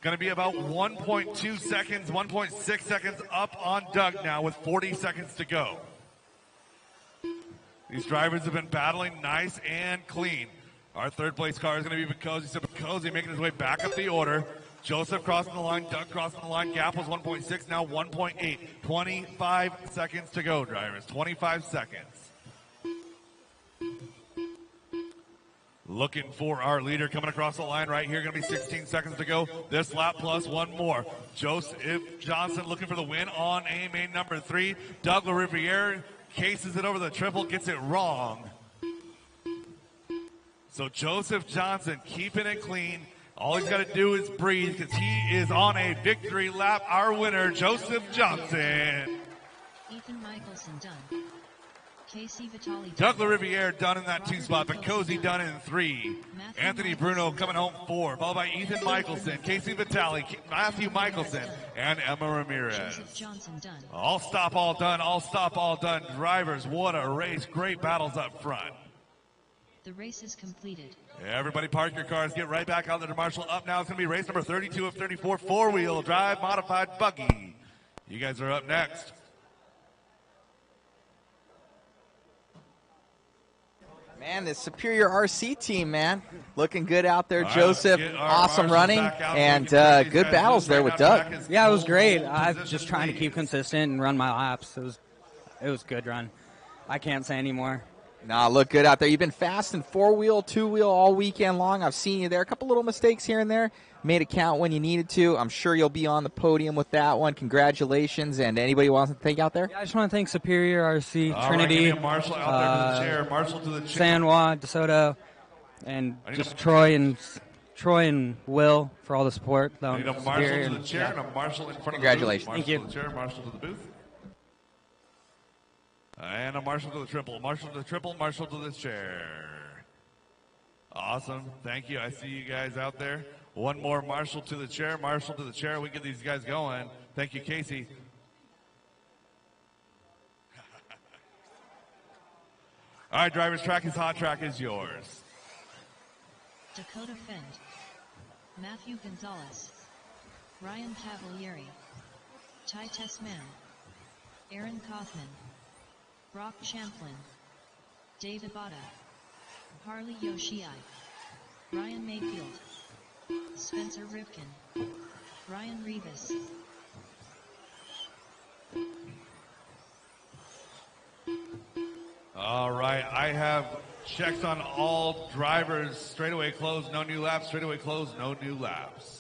going to be about 1.2 seconds, 1.6 seconds up on Doug now with 40 seconds to go. These drivers have been battling nice and clean. Our third place car is going to be Buggy. So Buggy making his way back up the order. Joseph crossing the line, Doug crossing the line. Gap was 1.6, now 1.8. 25 seconds to go, drivers. 25 seconds. Looking for our leader coming across the line right here. Going to be 16 seconds to go. This lap plus one more. Joseph Johnson looking for the win on A main number 3. Doug Riviere cases it over the triple, gets it wrong. So Joseph Johnson keeping it clean. All he's got to do is breathe because he is on a victory lap. Our winner, Joseph Johnson. Ethan Michelson done. Casey Vitale done. Doug Riviere done in that 2 spot, but Cozy done in 3. Anthony Bruno coming home 4, followed by Ethan Michelson, Casey Vitale, Matthew Michelson, and Emma Ramirez. Joseph Johnson done. All stop, all done, all stop, all done. Drivers, what a race. Great battles up front. The race is completed. Everybody park your cars, get right back out there to Marshall. Up now, it's going to be race number 32 of 34, 4-wheel drive modified buggy. You guys are up next. Man, this Superior RC team, man, looking good out there. Joseph, awesome running, and good battles there with Doug. Yeah, it was great. I was just trying to keep consistent and run my laps. It was a good run. I can't say anymore. Nah, look good out there. You've been fast in 4-wheel, 2-wheel all weekend long. I've seen you there. A couple little mistakes here and there. Made it count when you needed to. I'm sure you'll be on the podium with that one. Congratulations. And anybody wants to thank out there? Yeah, I just want to thank Superior, RC, All Trinity, right, Marshall out there to the chair. Marshall to the chair. San Juan, DeSoto, and just Troy and Will for all the support. I need a Marshall to the chair and a Marshall in front of the booth. Congratulations. Marshall Thank you. to the chair, Marshall to the booth. And a Marshall to the triple. Marshall to the triple, Marshall to the chair. Awesome. Thank you. I see you guys out there. One more Marshall to the chair, Marshall to the chair. We get these guys going. Thank you, Casey. All right, drivers, track is hot. Track is yours. Dakota Fend. Matthew Gonzalez. Ryan Cavalieri. Ty Tessman. Aaron Kaufman. Brock Champlin. Dave Ibata. Harley Yoshii. Ryan Mayfield. Spencer Rivkin. Ryan Revis. All right, I have checks on all drivers. Straightaway closed, no new laps. Straightaway closed, no new laps.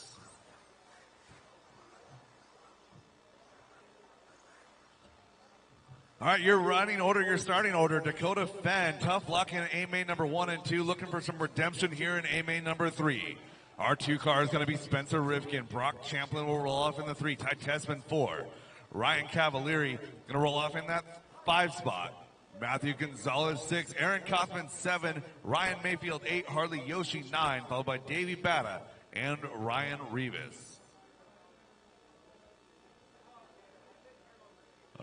All right, your running order, your starting order. Dakota Fenn, tough luck in A main number 1 and 2. Looking for some redemption here in A main number 3. Our 2 car is going to be Spencer Rivkin. Brock Champlin will roll off in the 3. Ty Tessman 4. Ryan Cavalieri going to roll off in that 5 spot. Matthew Gonzalez 6. Aaron Kaufman 7. Ryan Mayfield 8. Harley Yoshi 9. Followed by Davey Bata and Ryan Revis.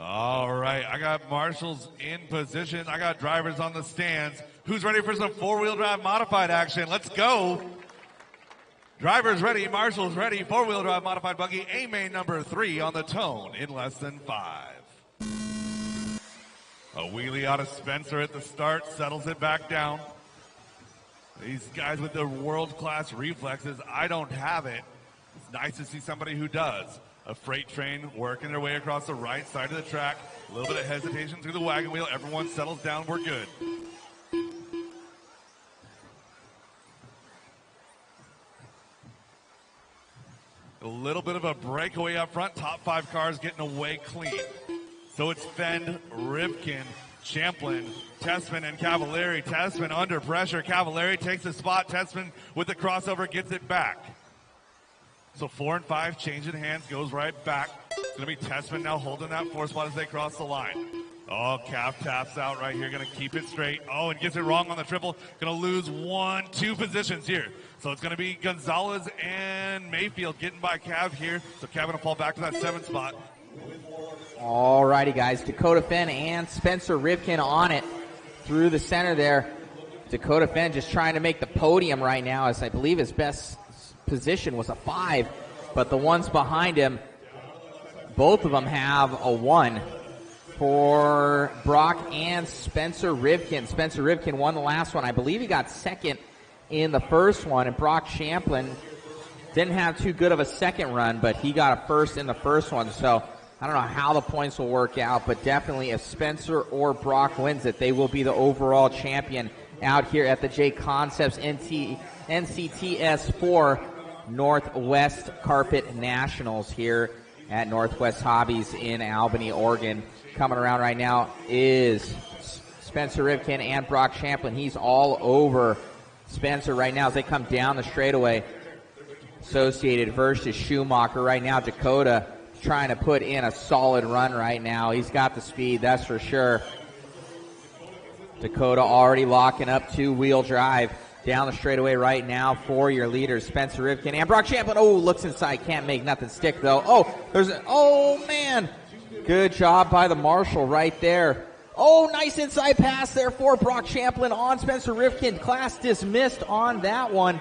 All right, I got marshals in position. I got drivers on the stands. Who's ready for some 4-wheel drive modified action? Let's go. Drivers ready, marshals ready. 4-wheel drive modified buggy, A main number 3 on the tone in less than 5. A wheelie out of Spencer at the start, settles it back down. These guys with the world-class reflexes, I don't have it. It's nice to see somebody who does. A freight train working their way across the right side of the track. A little bit of hesitation through the wagon wheel. Everyone settles down. We're good. A little bit of a breakaway up front. Top 5 cars getting away clean. So it's Fend, Rivkin, Champlin, Tessman, and Cavalieri. Tessman under pressure. Cavalieri takes the spot. Tessman with the crossover gets it back. So 4 and 5 changing hands, goes right back. It's going to be Tessman now holding that 4 spot as they cross the line. Oh, calf taps out right here. Going to keep it straight. Oh, and gets it wrong on the triple. Going to lose 2 positions here. So it's going to be Gonzalez and Mayfield getting by Cav here. So Cav going to fall back to that 7th spot. All righty, guys. Dakota Fenn and Spencer Rivkin on it through the center there. Dakota Fenn just trying to make the podium right now, as I believe his best position was a 5. But the ones behind him, both of them have a 1. For Brock and Spencer Rivkin. Spencer Rivkin won the last one. I believe he got second in the first one, and Brock Champlin didn't have too good of a second run, but he got a first in the first one. So I don't know how the points will work out, but definitely if Spencer or Brock wins it, they will be the overall champion out here at the JConcepts NCTS4 Northwest Carpet Nationals here at Northwest Hobbies in Albany, Oregon. Coming around right now is Spencer Rivkin and Brock Champlin. He's all over Spencer right now as they come down the straightaway. Associated versus Schumacher right now. Dakota trying to put in a solid run right now. He's got the speed, that's for sure. Dakota already locking up 2-wheel drive down the straightaway right now for your leaders, Spencer Rivkin and Brock Champlin. Oh, looks inside, can't make nothing stick though. Oh man. Good job by the marshal right there. Oh, nice inside pass there for Brock Champlin on Spencer Rivkin. Class dismissed on that one.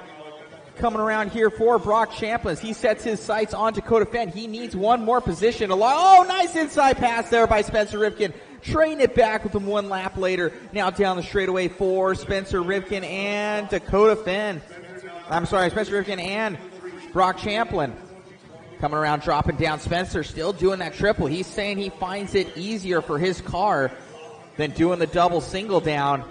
Coming around here for Brock Champlin as he sets his sights on Dakota Fenn. He needs one more position. Oh, nice inside pass there by Spencer Rivkin. Trading it back with him 1 lap later. Now down the straightaway for Spencer Rivkin and Dakota Fenn. Spencer Rivkin and Brock Champlin. Coming around, dropping down. Spencer still doing that triple. He's saying he finds it easier for his car than doing the double single down.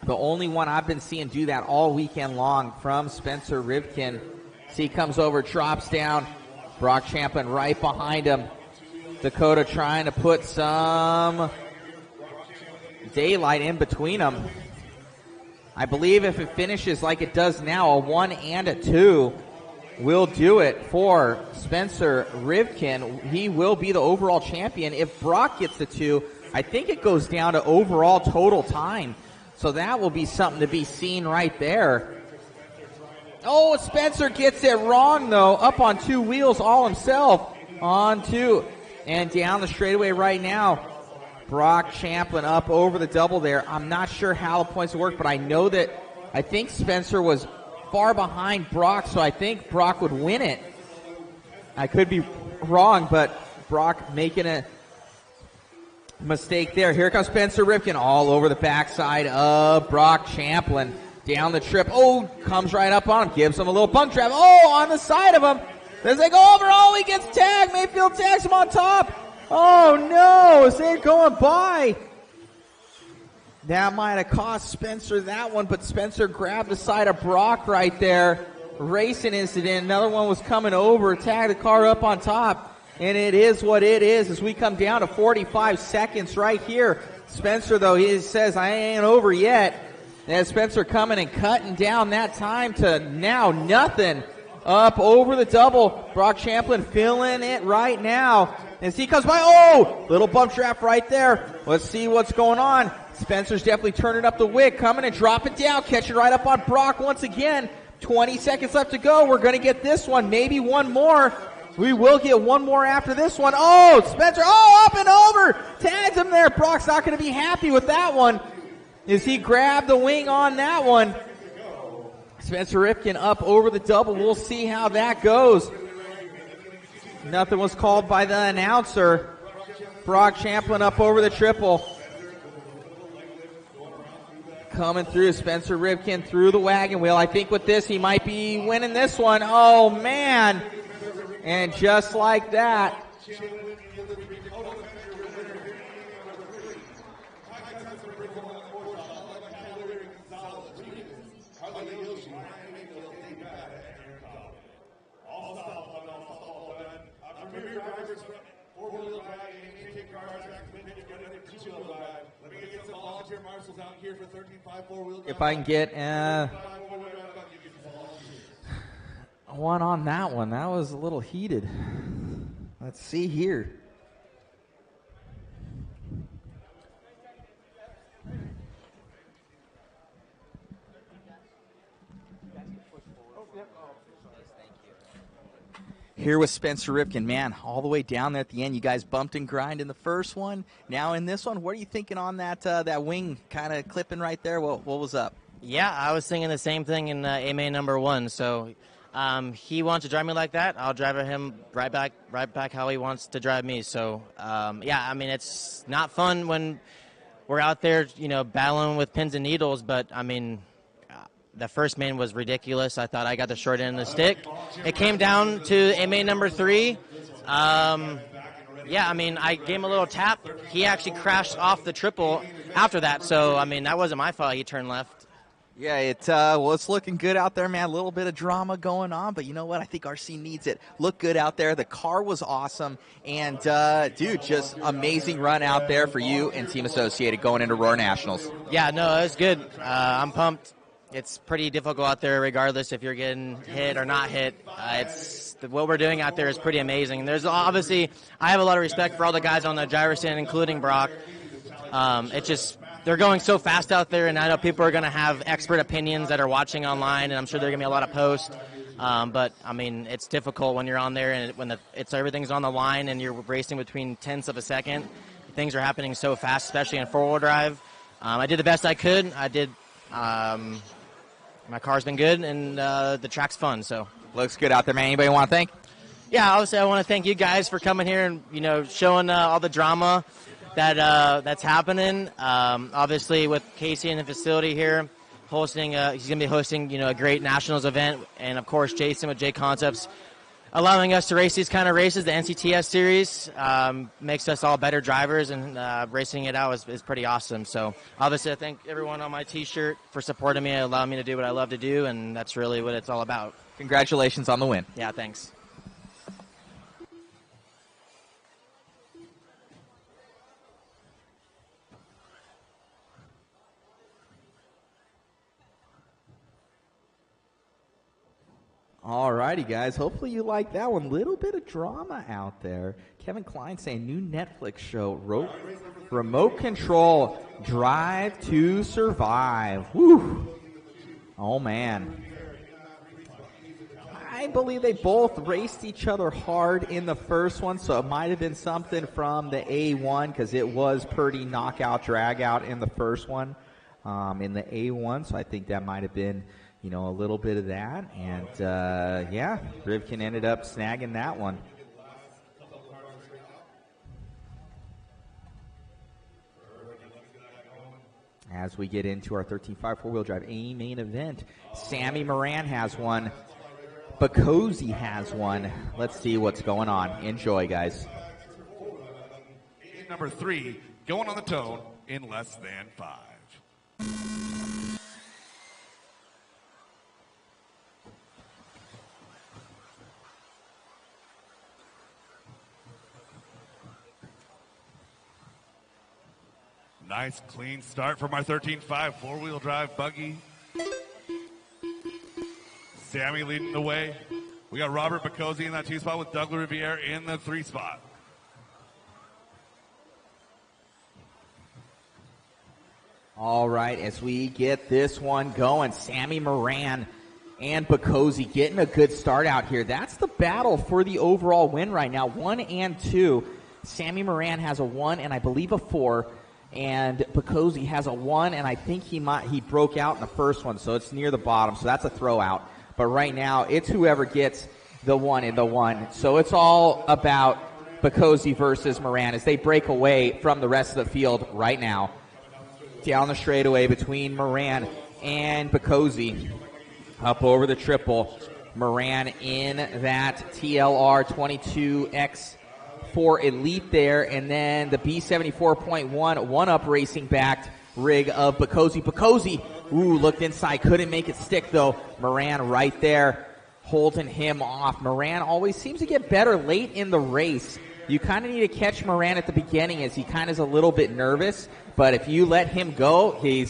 The only one I've been seeing do that all weekend long from Spencer Rivkin. See, comes over, drops down. Brock Champlin right behind him. Dakota trying to put some daylight in between them. I believe if it finishes like it does now, a 1 and a 2, will do it for Spencer Rivkin. He will be the overall champion. If Brock gets the 2, I think it goes down to overall total time. So that will be something to be seen right there. Oh, Spencer gets it wrong though. Up on 2 wheels all himself. On 2. And down the straightaway right now. Brock Champlin up over the double there. I'm not sure how the points work, but I think Spencer was far behind Brock, so I think Brock would win it. I could be wrong, but Brock making a mistake there. Here comes Spencer Rivkin all over the backside of Brock Champlin. Down the trip. Oh, comes right up on him. Gives him a little bump trap. Oh, on the side of him. As they go over, oh, he gets tagged. Mayfield tags him on top. Oh, no, as they're going by. That might have cost Spencer that one, but Spencer grabbed the side of Brock right there. Racing incident. Another one was coming over, tagged the car up on top. And it is what it is as we come down to 45 seconds right here. Spencer, though, he says, I ain't over yet. And Spencer coming and cutting down that time to now nothing. Up over the double. Brock Champlin filling it right now. As he comes by, oh, little bump trap right there. Let's see what's going on. Spencer's definitely turning up the wick, coming and dropping down, catching right up on Brock once again. 20 seconds left to go. We're going to get this one, maybe one more. We will get one more after this one. Oh, Spencer, oh, up and over. Tags him there. Brock's not going to be happy with that one as he grabbed the wing on that one. Spencer Rivkin up over the double. We'll see how that goes. Nothing was called by the announcer. Brock Champlin up over the triple. Coming through, Spencer Rivkin through the wagon wheel. I think with this, he might be winning this one. Oh, man. And just like that. If I can get one on that one. That was a little heated. Let's see here. Here with Spencer Ripken, man, all the way down there at the end. You guys bumped and grind in the first one. Now in this one, what are you thinking on that wing kind of clipping right there? What was up? Yeah, I was thinking the same thing in A main number 1. So he wants to drive me like that. I'll drive him right back how he wants to drive me. So yeah, I mean, it's not fun when we're out there, battling with pins and needles. But I mean, the first main was ridiculous. I thought I got the short end of the stick. It came down to A main number 3. Yeah, I mean, I gave him a little tap. He actually crashed off the triple after that. So I mean, that wasn't my fault. He turned left. Yeah, it's looking good out there, man. A little bit of drama going on, but you know what? I think RC needs it. Look good out there. The car was awesome, and dude, just amazing run out there for you and Team Associated going into Roar Nationals. Yeah, no, it was good. I'm pumped. It's pretty difficult out there, regardless if you're getting hit or not hit. What we're doing out there is pretty amazing. There's obviously, I have a lot of respect for all the guys on the driver's stand, including Brock. It's just, they're going so fast out there, and I know people are going to have expert opinions that are watching online, and I'm sure there are going to be a lot of posts. But I mean, it's difficult when you're on there and when everything's on the line and you're racing between tenths of a second. Things are happening so fast, especially in four-wheel drive. I did the best I could. My car's been good, and the track's fun. So looks good out there, man. Anybody want to thank? Yeah, obviously I want to thank you guys for coming here and showing all the drama that's happening. Obviously, with Casey in the facility here, hosting, he's going to be hosting a great nationals event, and of course Jason with JConcepts allowing us to race these kind of races. The NCTS series makes us all better drivers, and racing it out is pretty awesome. So obviously I thank everyone on my T-shirt for supporting me, allowing me to do what I love to do, and that's really what it's all about. Congratulations on the win. Yeah, thanks. All righty, guys. Hopefully you like that one. Little bit of drama out there. Kevin Klein saying new Netflix show, Remote Control, Drive to Survive. Woo! Oh, man. I believe they both raced each other hard in the first one, so it might have been something from the A1 because it was pretty knockout, drag out in the first one in the A1, so I think that might have been a little bit of that, and yeah, Rivkin ended up snagging that one. As we get into our 13.5 four-wheel drive A main event, Sammy Moran has one, Bacozy has one. Let's see what's going on. Enjoy, guys. Number 3, going on the tone in less than 5. Nice clean start from our 13.5 four-wheel drive buggy. Sammy leading the way. We got Robert Bacozy in that 2 spot with Doug Riviere in the 3 spot. All right, as we get this one going, Sammy Moran and Bacozy getting a good start out here. That's the battle for the overall win right now, 1 and 2. Sammy Moran has a 1 and I believe a 4. And Bacozy has a 1, and I think he broke out in the first one, so it's near the bottom, so that's a throw out. But right now, it's whoever gets the 1 in the 1. So it's all about Bacozy versus Moran as they break away from the rest of the field right now. Down the straightaway between Moran and Bacozy. Up over the triple. Moran in that TLR 22X for Elite there, and then the B74.1 one-up racing backed rig of Bacozy. Bacozy, looked inside, couldn't make it stick though. Moran right there, holding him off. Moran always seems to get better late in the race. You kind of need to catch Moran at the beginning as he kind of is a little bit nervous, but if you let him go, he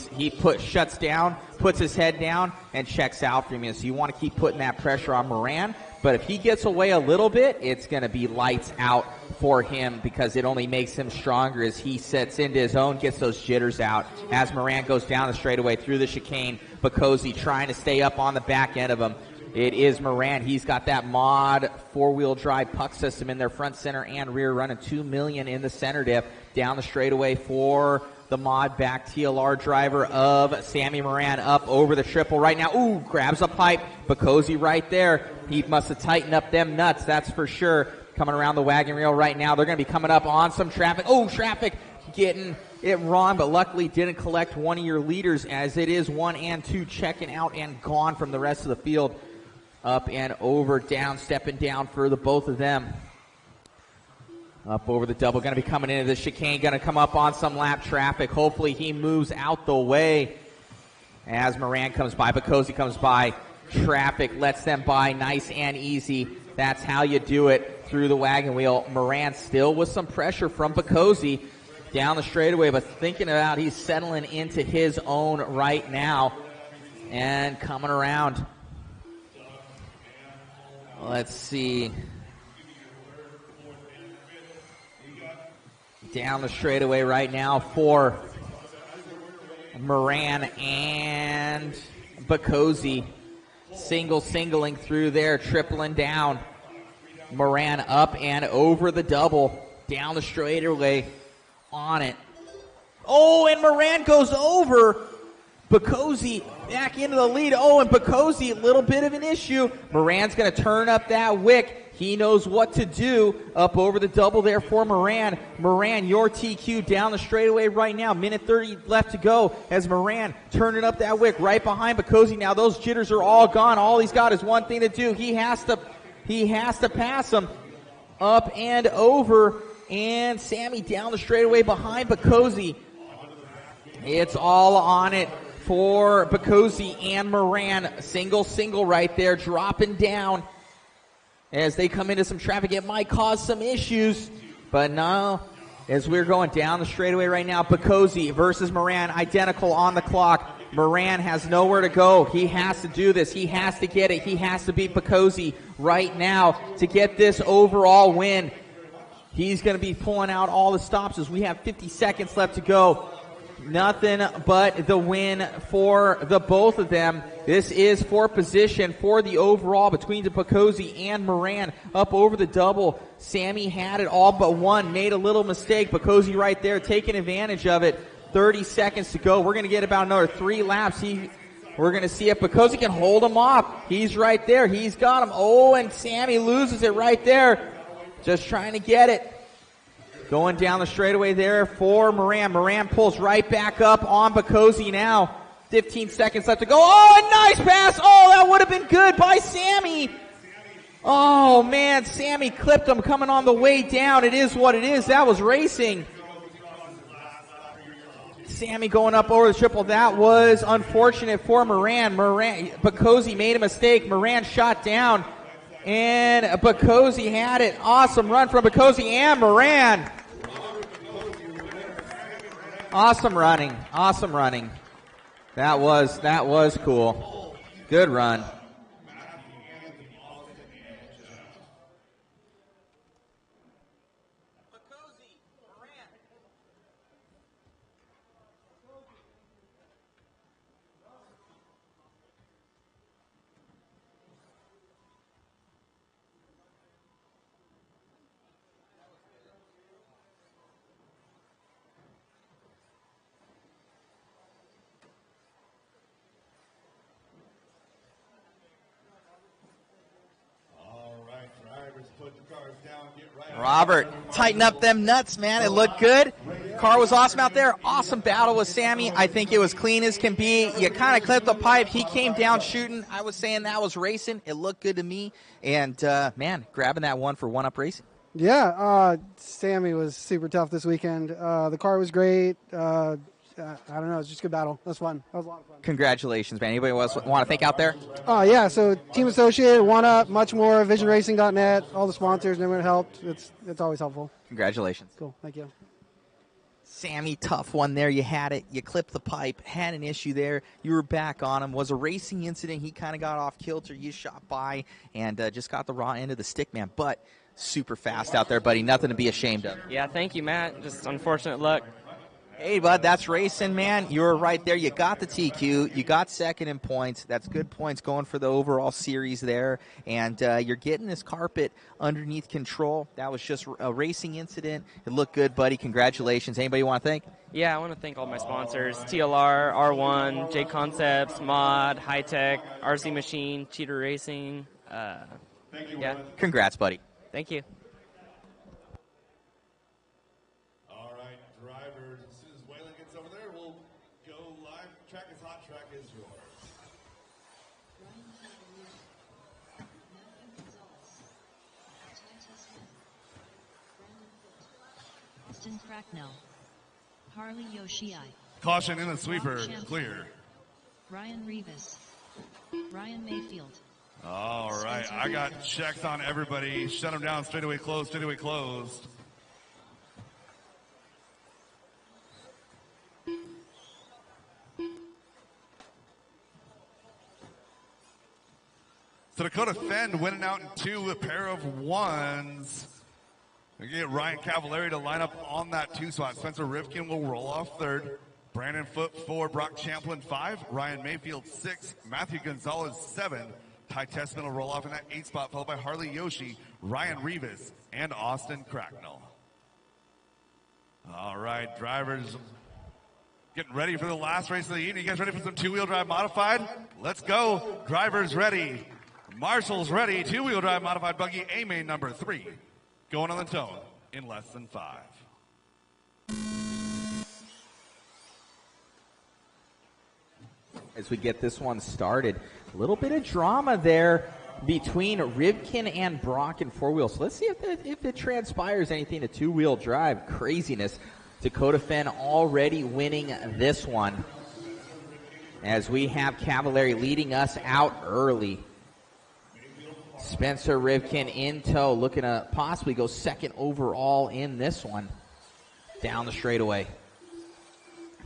shuts down, puts his head down, and checks out from you. So you want to keep putting that pressure on Moran. But if he gets away a little bit, it's going to be lights out for him because it only makes him stronger as he sets into his own, gets those jitters out. As Moran goes down the straightaway through the chicane, Bacozy trying to stay up on the back end of him. It is Moran. He's got that mod four-wheel drive puck system in their front, center, and rear, running 2 million in the center diff. Down the straightaway for the mod back TLR driver of Sammy Moran, up over the triple right now. Ooh, grabs a pipe. Bacozzi right there. He must have tightened up them nuts, that's for sure. Coming around the wagon rail right now. They're going to be coming up on some traffic. Oh, traffic getting it wrong, but luckily didn't collect one of your leaders, as it is 1 and 2 checking out and gone from the rest of the field. Up and over, down, stepping down for the both of them. Up over the double, going to be coming into the chicane, going to come up on some lap traffic. Hopefully he moves out the way as Moran comes by. Bacozzi comes by. Traffic lets them by nice and easy. That's how you do it through the wagon wheel. Moran still with some pressure from Bacozzi down the straightaway, but thinking about he's settling into his own right now and coming around. Let's see. Down the straightaway right now for Moran and Bacozzi. Singling through there, tripling down. Moran up and over the double. Down the straightaway on it. Oh, and Moran goes over. Bacozzi back into the lead. Oh, and Bacozzi, a little bit of an issue. Moran's going to turn up that wick. He knows what to do. Up over the double there for Moran. Moran, your TQ down the straightaway right now. Minute 30 left to go as Moran turning up that wick right behind Bacozzi. Now those jitters are all gone. All he's got is one thing to do. He has to pass him. Up and over. And Sammy down the straightaway behind Bacozzi. It's all on it for Bacozzi and Moran. Single right there, dropping down. As they come into some traffic, it might cause some issues, but no. As we're going down the straightaway right now, Bacozzi versus Moran, identical on the clock. Moran has nowhere to go. He has to do this. He has to get it. He has to beat Bacozzi right now to get this overall win. He's going to be pulling out all the stops as we have 50 seconds left to go. Nothing but the win for the both of them. This is for position for the overall between the Bacozzi and Moran. Up over the double. Sammy had it all but one. Made a little mistake. Bacozzi right there taking advantage of it. 30 seconds to go. We're going to get about another 3 laps. We're going to see if Bacozzi can hold him off. He's right there. He's got him. Oh, and Sammy loses it right there. Just trying to get it. Going down the straightaway there for Moran. Moran pulls right back up on Bacozzi now. 15 seconds left to go. Oh, a nice pass. Oh, that would have been good by Sammy. Oh, man, Sammy clipped him coming on the way down. It is what it is. That was racing. Sammy going up over the triple. That was unfortunate for Moran. Bacozzi made a mistake. Moran shot down. And Bacozzi had it. Awesome run from Bacozzi and Moran. Awesome running. Awesome running. That was cool. Good run. Robert, tighten up them nuts, man. It looked good. Car was awesome out there. Awesome battle with Sammy. I think it was clean as can be. You kind of clipped the pipe. He came down shooting. I was saying that was racing. It looked good to me. And, man, grabbing that one for one-up racing. Yeah, Sammy was super tough this weekend. The car was great. I don't know. It's just a good battle. That was fun. That was a lot of fun. Congratulations, man. Anybody else want to thank out there? Yeah, so Team Associated, One Up, much more, VisionRacing.net, all the sponsors, and everyone helped. It's always helpful. Congratulations. Cool. Thank you. Sammy, tough one there. You had it. You clipped the pipe. Had an issue there. You were back on him. Was a racing incident. He kind of got off kilter. You shot by and just got the raw end of the stick, man. But super fast out there, buddy. Nothing to be ashamed of. Yeah, thank you, Matt. Just unfortunate luck. Hey, bud, that's racing, man. You were right there. You got the TQ. You got second in points. That's good points going for the overall series there. And you're getting this carpet underneath control. That was just a racing incident. It looked good, buddy. Congratulations. Anybody want to thank? Yeah, I want to thank all my sponsors, TLR, R1, JConcepts, Mod, High Tech, RC Machine, Cheater Racing. Yeah. Congrats, buddy. Thank you. All right, drivers, as soon as Waylon gets over there, we'll go live. Track is hot, track is yours. Austin Cracknell. Harley Yoshii. Caution in the sweeper, clear. Ryan Rivas. Ryan Mayfield. All right, I got checks on everybody. Shut them down, straightaway closed, straightaway closed. So Dakota Fenn winning out in two, a pair of ones. We get Ryan Cavallari to line up on that 2 spot. Spencer Rivkin will roll off third. Brandon Foote 4, Brock Champlin 5, Ryan Mayfield 6, Matthew Gonzalez 7. Ty Tessman will roll off in that 8 spot, followed by Harley Yoshi, Ryan Rivas, and Austin Cracknell. All right, drivers getting ready for the last race of the evening. You guys ready for some two-wheel drive modified? Let's go. Drivers ready. Marshall's ready. Two-wheel drive modified buggy A-main number 3. Going on the tone in less than 5. As we get this one started, a little bit of drama there between Rivkin and Brock in 4-wheel. So let's see if it transpires anything to two-wheel drive. Craziness. Dakota Fenn already winning this one, as we have Cavallari leading us out early. Spencer Rivkin in tow, looking to possibly go second overall in this one. Down the straightaway.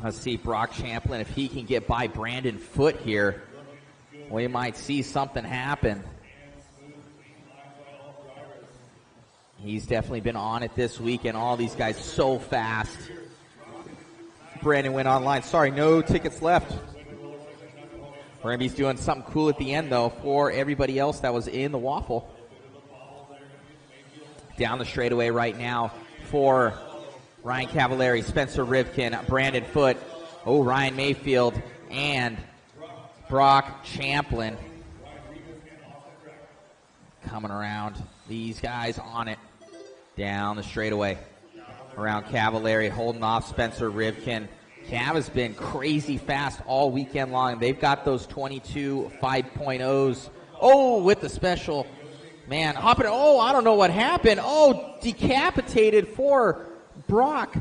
Let's see Brock Champlin, if he can get by Brandon Foote here. We might see something happen. He's definitely been on it this weekend. All these guys so fast. Brandon went online. Sorry, no tickets left. Ramby's doing something cool at the end, though, for everybody else that was in the waffle. Down the straightaway right now for Ryan Cavallari, Spencer Rivkin, Brandon Foote, Ryan Mayfield, and Brock Champlin. Coming around. These guys on it. Down the straightaway. Around Cavallari, holding off Spencer Rivkin. Cav has been crazy fast all weekend long. They've got those 22 5.0s. Oh, with the special. Man, hopping. Oh, I don't know what happened. Oh, decapitated for Brock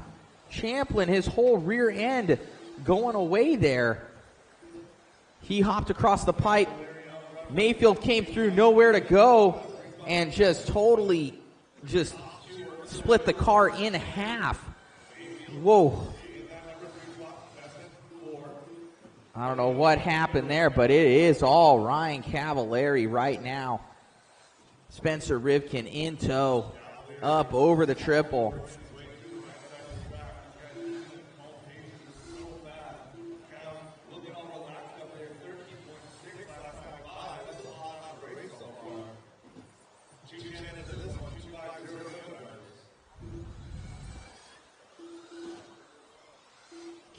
Champlin. His whole rear end going away there. He hopped across the pipe. Mayfield came through, nowhere to go, and just totally just split the car in half. Whoa. I don't know what happened there, but it is all Ryan Cavallari right now. Spencer Rivkin in tow, up over the triple.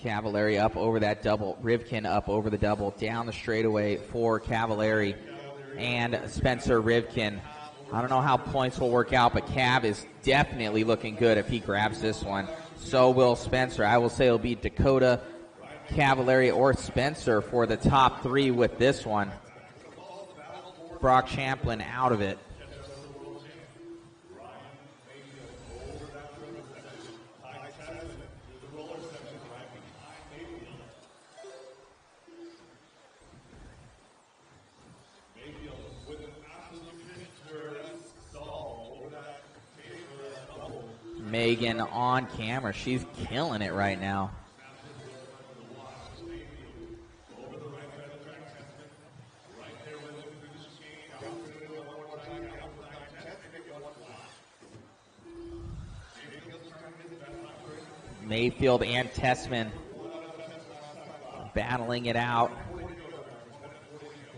Cavallari up over that double. Rivkin up over the double. Down the straightaway for Cavallari and Spencer Rivkin. I don't know how points will work out, but Cav is definitely looking good if he grabs this one. So will Spencer. I will say it'll be Dakota, Cavallari, or Spencer for the top 3 with this one. Brock Champlin out of it. Megan on camera. She's killing it right now. Mayfield and Tessman battling it out.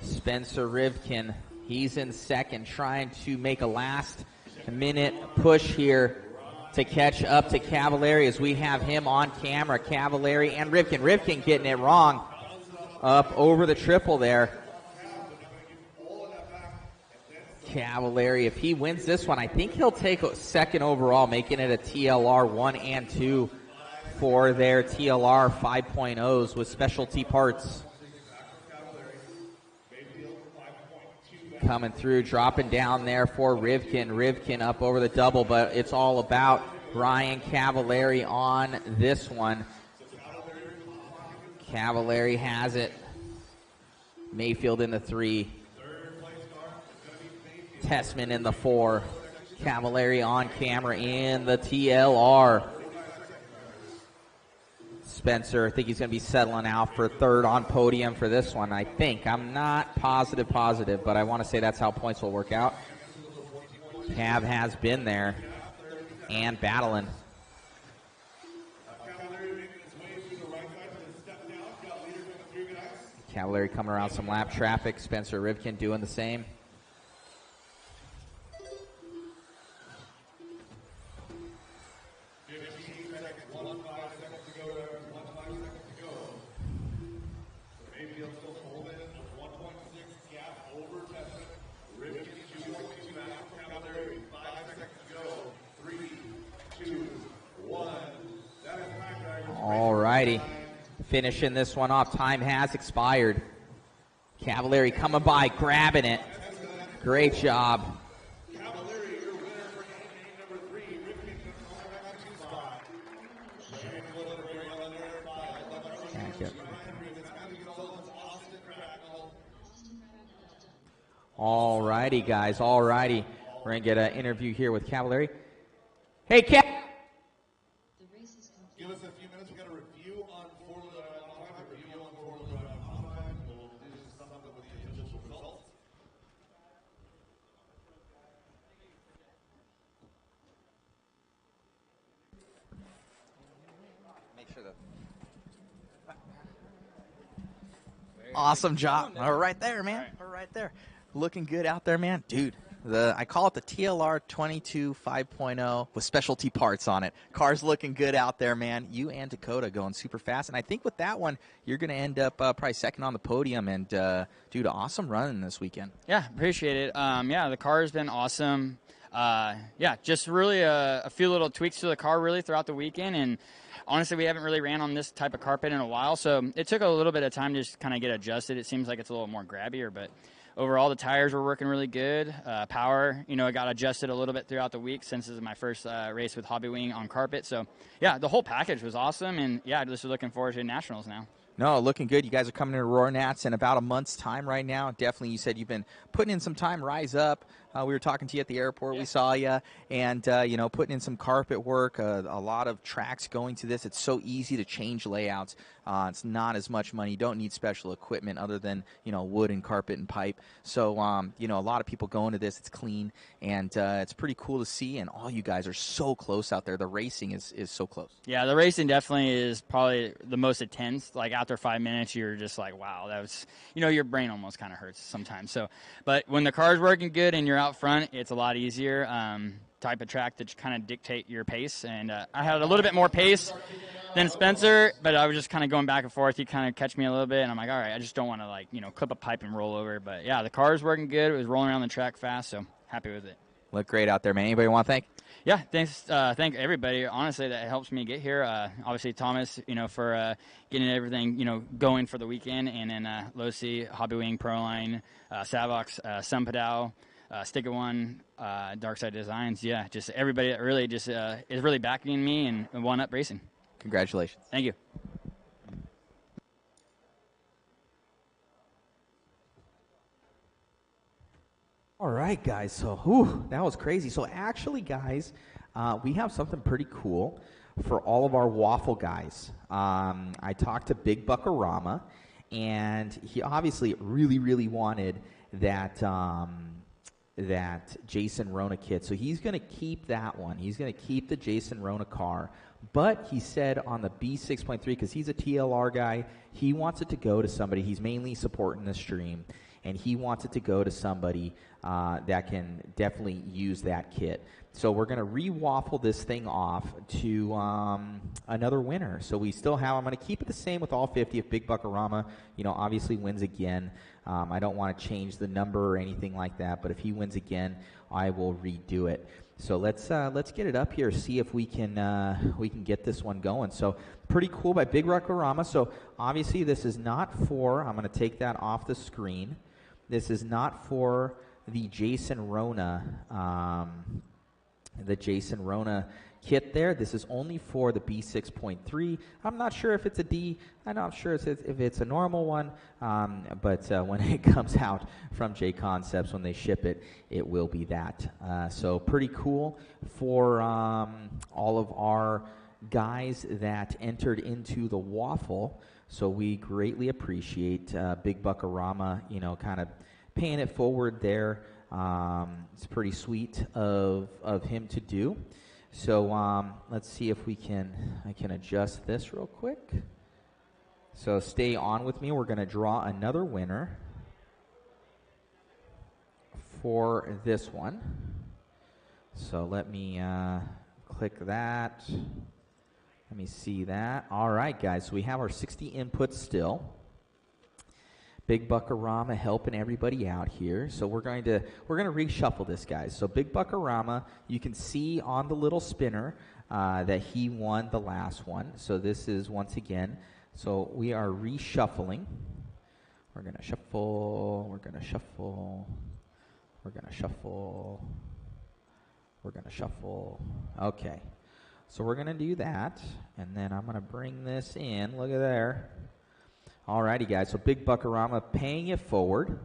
Spencer Rivkin, he's in second, trying to make a last-minute push here to catch up to Cavallari as we have him on camera. Cavallari and Rivkin. Rivkin getting it wrong up over the triple there. Cavallari, if he wins this one, I think he'll take second overall, making it a TLR 1 and 2 for their TLR 5.0s with specialty parts. Coming through, dropping down there for Rivkin. Rivkin up over the double, but it's all about Ryan Cavallari on this one. Cavallari has it. Mayfield in the 3. Tessman in the 4. Cavallari on camera in the TLR. Spencer, I think he's going to be settling out for third on podium for this one, I think. I'm not positive, but I want to say that's how points will work out. Cav has been there and battling. Cavallari coming around some lap traffic. Spencer Rivkin doing the same. Alrighty, finishing this one off. Time has expired. Cavallari coming by, grabbing it. Great job. Alrighty, guys. Alrighty, we're gonna get an interview here with Cavallari. Hey, Cav. Give us a few minutes. We got a review on four-wheel We'll do something with the official results. Make sure awesome job. Right there, man. Right there. Looking good out there, man. Dude. I call it the TLR 22 5.0 with specialty parts on it. Car's looking good out there, man. You and Dakota going super fast. And I think with that one, you're going to end up probably second on the podium. And, dude, awesome running this weekend. Yeah, appreciate it. Yeah, the car has been awesome. Yeah, just really a few little tweaks to the car really throughout the weekend. And honestly, we haven't really ran on this type of carpet in a while. So it took a little bit of time to just kind of get adjusted. It seems like it's a little more grabbier, but overall, the tires were working really good. Power, it got adjusted a little bit throughout the week since this is my first race with Hobby Wing on carpet. So, yeah, the whole package was awesome. And, yeah, just looking forward to Nationals now. No, looking good. You guys are coming to Roar Nats in about a month's time right now. Definitely, you said you've been putting in some time. Rise up. We were talking to you at the airport. Yeah. We saw you. And, putting in some carpet work, a lot of tracks going to this. It's so easy to change layouts. It's not as much money. You don't need special equipment other than, wood and carpet and pipe. So, a lot of people going to this. It's clean, and it's pretty cool to see. And all you guys are so close out there. The racing is so close. Yeah, the racing definitely is probably the most intense. Like, after 5 minutes, you're just like, wow, that was, your brain almost kind of hurts sometimes. So, but when the car's working good and you're out front, it's a lot easier. Type of track that kind of dictate your pace. And I had a little bit more pace than Spencer, but I was just kind of going back and forth. He kind of catch me a little bit, and I'm like, all right, I just don't want to, clip a pipe and roll over. But, yeah, the car's working good. It was rolling around the track fast, so happy with it. Look great out there, man. Anybody want to thank? Yeah, thanks. Thank everybody. Honestly, that helps me get here. Obviously, Thomas, for getting everything, going for the weekend. And then Losi, Hobby Wing, Proline, Savox, Sunpadao, Sticker One, Darkside Designs. Yeah, just everybody that really just is really backing me and One Up Racing. Congratulations. Thank you. All right, guys. So, that was crazy. So, actually, guys, we have something pretty cool for all of our waffle guys. I talked to Big Buckarama, and he obviously really, really wanted that that Jason Rona kit. So he's going to keep that one. He's going to keep the Jason Rona car. But he said on the B6.3, because he's a TLR guy, he wants it to go to somebody. He's mainly supporting the stream, and he wants it to go to somebody that can definitely use that kit. So we're going to re-waffle this thing off to another winner. So we still have, I'm going to keep it the same with all 50. If Big Buckarama, obviously wins again, I don't want to change the number or anything like that, but if he wins again, I will redo it. So let's get it up here, see if we can get this one going. So pretty cool by Big Buckarama. So obviously this is not for, I'm going to take that off the screen. This is not for the Jason Rona kit there. This is only for the B6.3. I'm not sure if it's a D. I'm not sure if it's a normal one, but when it comes out from JConcepts, when they ship it, it will be that. So pretty cool for all of our guys that entered into the waffle. So we greatly appreciate Big Buckarama, kind of paying it forward there. It's pretty sweet of him to do. So let's see if I can adjust this real quick. So stay on with me. We're going to draw another winner for this one. So let me click that. Let me see that. All right, guys. So we have our 60 inputs still. Big Buckarama helping everybody out here. So we're going to reshuffle this, guys. So Big Buckarama, you can see on the little spinner that he won the last one. So this is once again. So we are reshuffling. We're going to shuffle. We're going to shuffle. We're going to shuffle. We're going to shuffle. Okay. So we're going to do that, and then I'm going to bring this in. Look at there. Alrighty, guys, so Big Buckarama paying it forward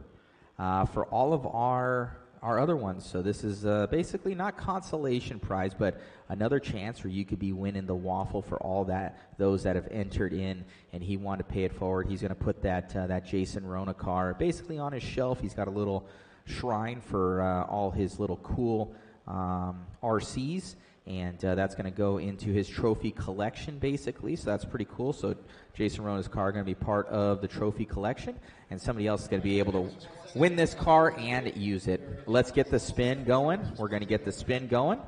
for all of our other ones. So this is basically not consolation prize, but another chance where you could be winning the waffle for all those that have entered in, and he wanted to pay it forward. He's going to put that Jason Rona car basically on his shelf. He's got a little shrine for all his little cool RCs. And that's going to go into his trophy collection, basically. So that's pretty cool. So Jason Rona's car going to be part of the trophy collection. And somebody else is going to be able to win this car and use it. Let's get the spin going. We're going to get the spin going.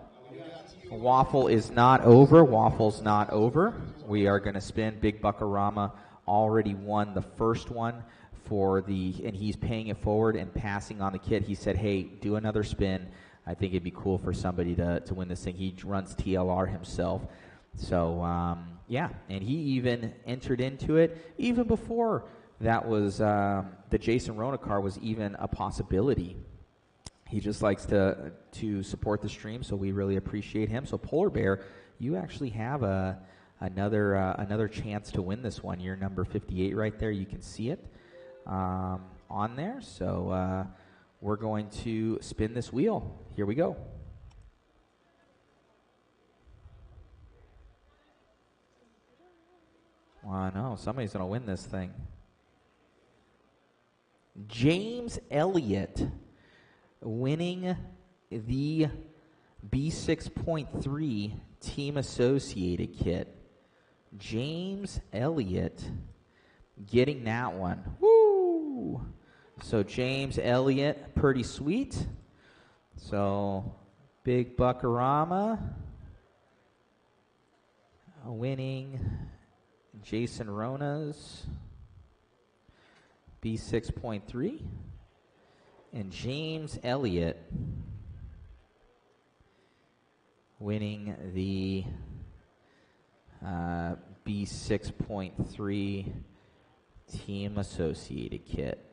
Waffle is not over. Waffle's not over. We are going to spin. Big Buckarama already won the first one and he's paying it forward and passing on the kit. He said, hey, do another spin. I think it'd be cool for somebody to win this thing. He runs TLR himself. So, yeah, and he even entered into it even before that was the Jason Rona car was even a possibility. He just likes to support the stream, so we really appreciate him. So, Polar Bear, you actually have another chance to win this one. You're number 58 right there. You can see it on there. So, we're going to spin this wheel. Here we go. I know, somebody's going to win this thing. James Elliott winning the B6.3 Team Associated kit. James Elliott getting that one. Woo! So James Elliott, pretty sweet. So Big Buckarama winning Jason Rona's B6.3. And James Elliott winning the B6.3 Team Associated kit.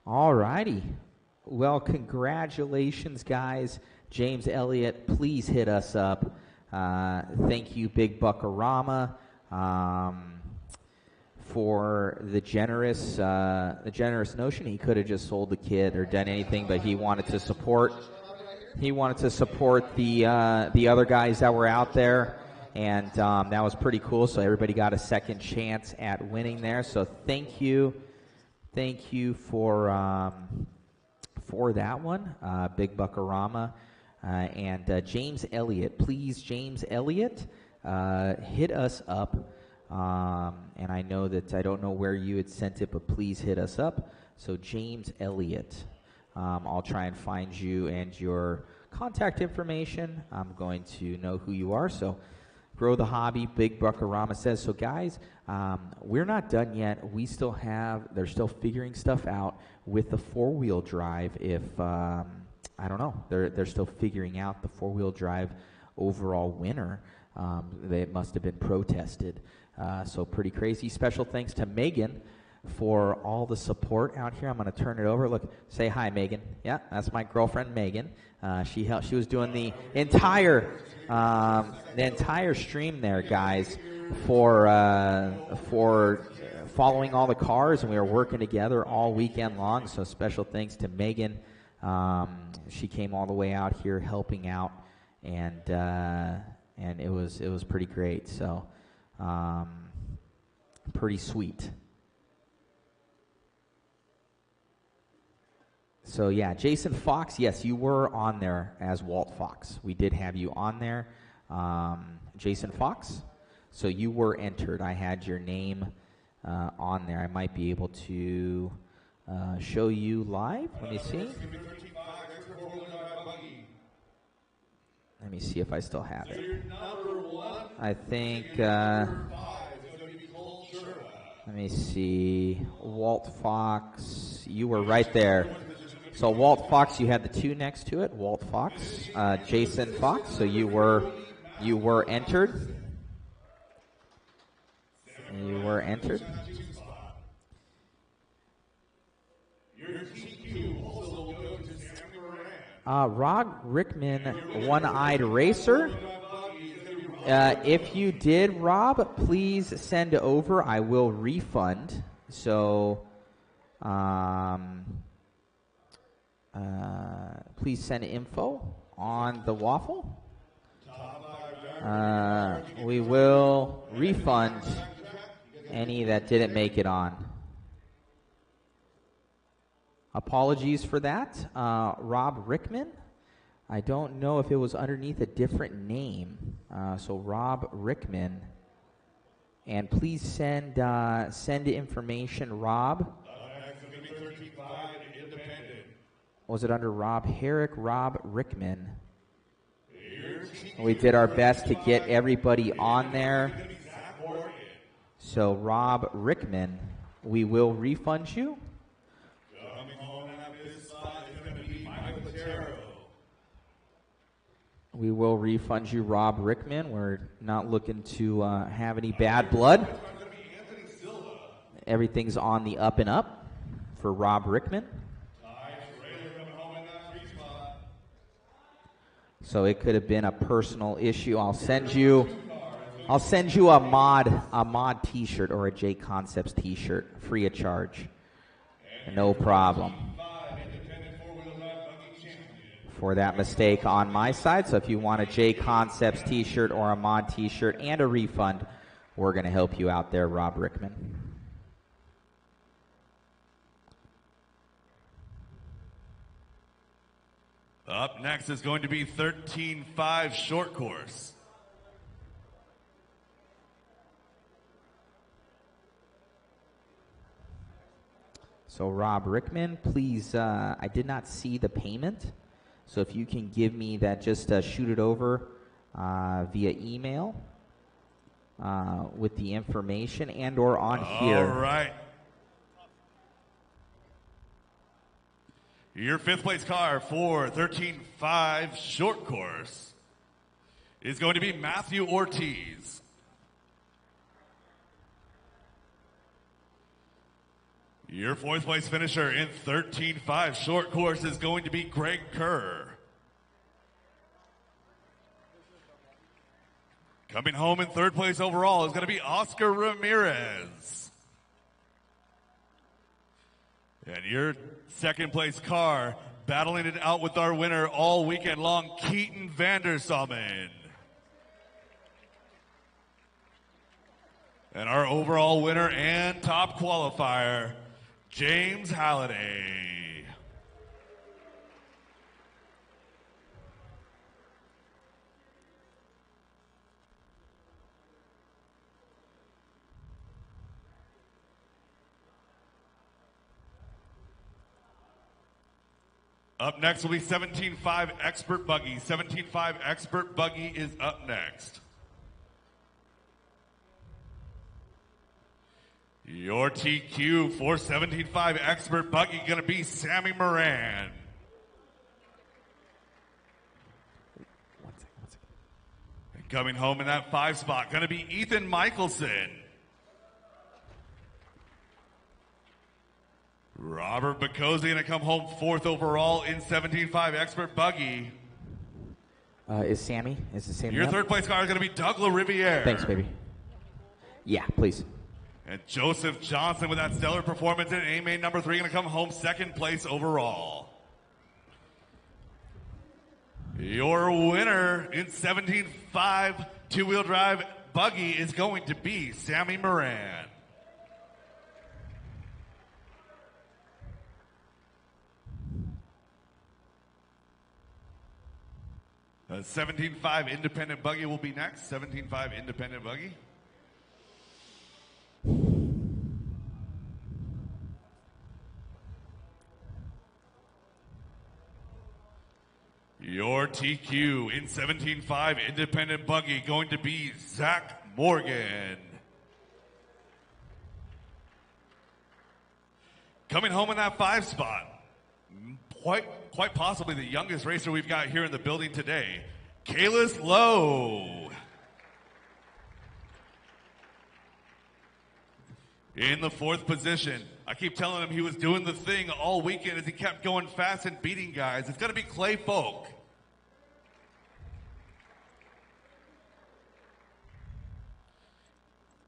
All righty. Well, congratulations, guys. James Elliott, please hit us up. Thank you, Big Buckarama, for the generous notion. He could have just sold the kit or done anything, but he wanted to support. He wanted to support the other guys that were out there. And that was pretty cool. So everybody got a second chance at winning there. So thank you for for that one. Big Buckarama. And James Elliott. Please, James Elliott, hit us up. And I know that I don't know where you had sent it, but please hit us up. So James Elliott, I'll try and find you and your contact information. I'm going to know who you are. So Grow the Hobby, Big Buckarama says. So guys, we're not done yet. We still have, they're still figuring stuff out with the 4-wheel drive. If, I don't know, they're still figuring out the 4-wheel drive overall winner. They must have been protested. So pretty crazy. Special thanks to Megan for all the support out here. I'm going to turn it over. Look, say hi, Megan. Yeah, that's my girlfriend, Megan. She was doing the entire stream there, guys, for following all the cars, and we were working together all weekend long. So special thanks to Megan. She came all the way out here helping out, and it was pretty great. So pretty sweet. So yeah, Jason Fox, yes, you were on there as Walt Fox. We did have you on there, Jason Fox. So you were entered. I had your name on there. I might be able to show you live. Let me see. Let me see if I still have it. I think, let me see, Walt Fox, you were right there. So Walt Fox, you had the 2 next to it, Walt Fox, Jason Fox, so you were entered. You were entered. Rod Rickman, One-Eyed Racer. If you did, Rob, please send over. I will refund. So, please send info on the waffle. We will refund any that didn't make it on. Apologies for that. Rob Rickman. I don't know if it was underneath a different name. So Rob Rickman. And please send information, Rob. Was it under Rob Herrick? Rob Rickman. We did our best to get everybody on there. So Rob Rickman, we will refund you. We will refund you, Rob Rickman. We're not looking to have any bad blood. Everything's on the up and up for Rob Rickman. So it could have been a personal issue. I'll send you a mod T-shirt or a JConcepts T-shirt free of charge. No problem. For that mistake on my side. So if you want a JConcepts T-shirt or a mod T-shirt and a refund, we're going to help you out there, Rob Rickman. Up next is going to be 13.5 short course. So Rob Rickman, please, I did not see the payment. So if you can give me that, just shoot it over via email with the information and or on here. All right. Your 5th place car for 13.5 short course is going to be Matthew Ortiz. Your 4th place finisher in 13.5 short course is going to be Greg Kerr. Coming home in 3rd place overall is going to be Oscar Ramirez. And your 2nd place car, battling it out with our winner all weekend long, Keaton Vandersalmen. And our overall winner and top qualifier, James Halliday. Up next will be 17.5 Expert Buggy. 17.5 Expert Buggy is up next. Your TQ for 17.5 Expert Buggy going to be Sammy Moran. And coming home in that 5 spot going to be Ethan Michelson. Robert Bacozzi going to come home 4th overall in 17.5 Expert Buggy. Is Sammy the same? Your up? 3rd place car is going to be Douglas Riviere. Thanks, baby. Yeah, please. And Joseph Johnson with that stellar performance in A-Main number 3 going to come home 2nd place overall. Your winner in 17.5 two-wheel drive buggy is going to be Sammy Moran. The 17.5 independent buggy will be next. 17.5 independent buggy. Your TQ in 17.5 independent buggy going to be Zach Morgan. Coming home in that 5 spot, quite possibly the youngest racer we've got here in the building today, Kalis Lowe. In the 4th position, I keep telling him he was doing the thing all weekend as he kept going fast and beating guys. It's going to be Clay Folk.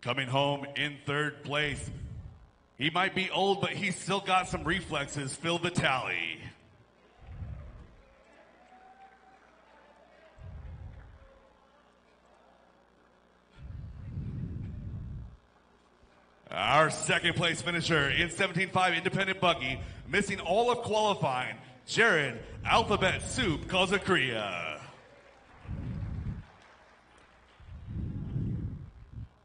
Coming home in 3rd place, he might be old, but he's still got some reflexes, Phil Vitale. Our 2nd place finisher in 17.5 independent buggy, missing all of qualifying, Jared Alphabet Soup Kozakria.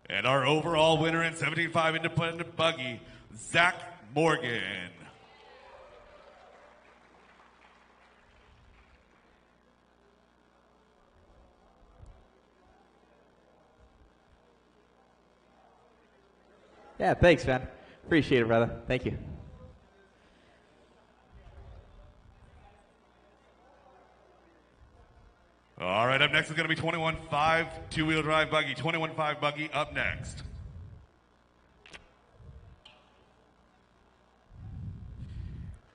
And our overall winner in 17.5 independent buggy, Zach Morgan. Yeah, thanks, man. Appreciate it, brother. Thank you. All right, up next is going to be 21.5 two-wheel drive buggy. 21.5 buggy up next.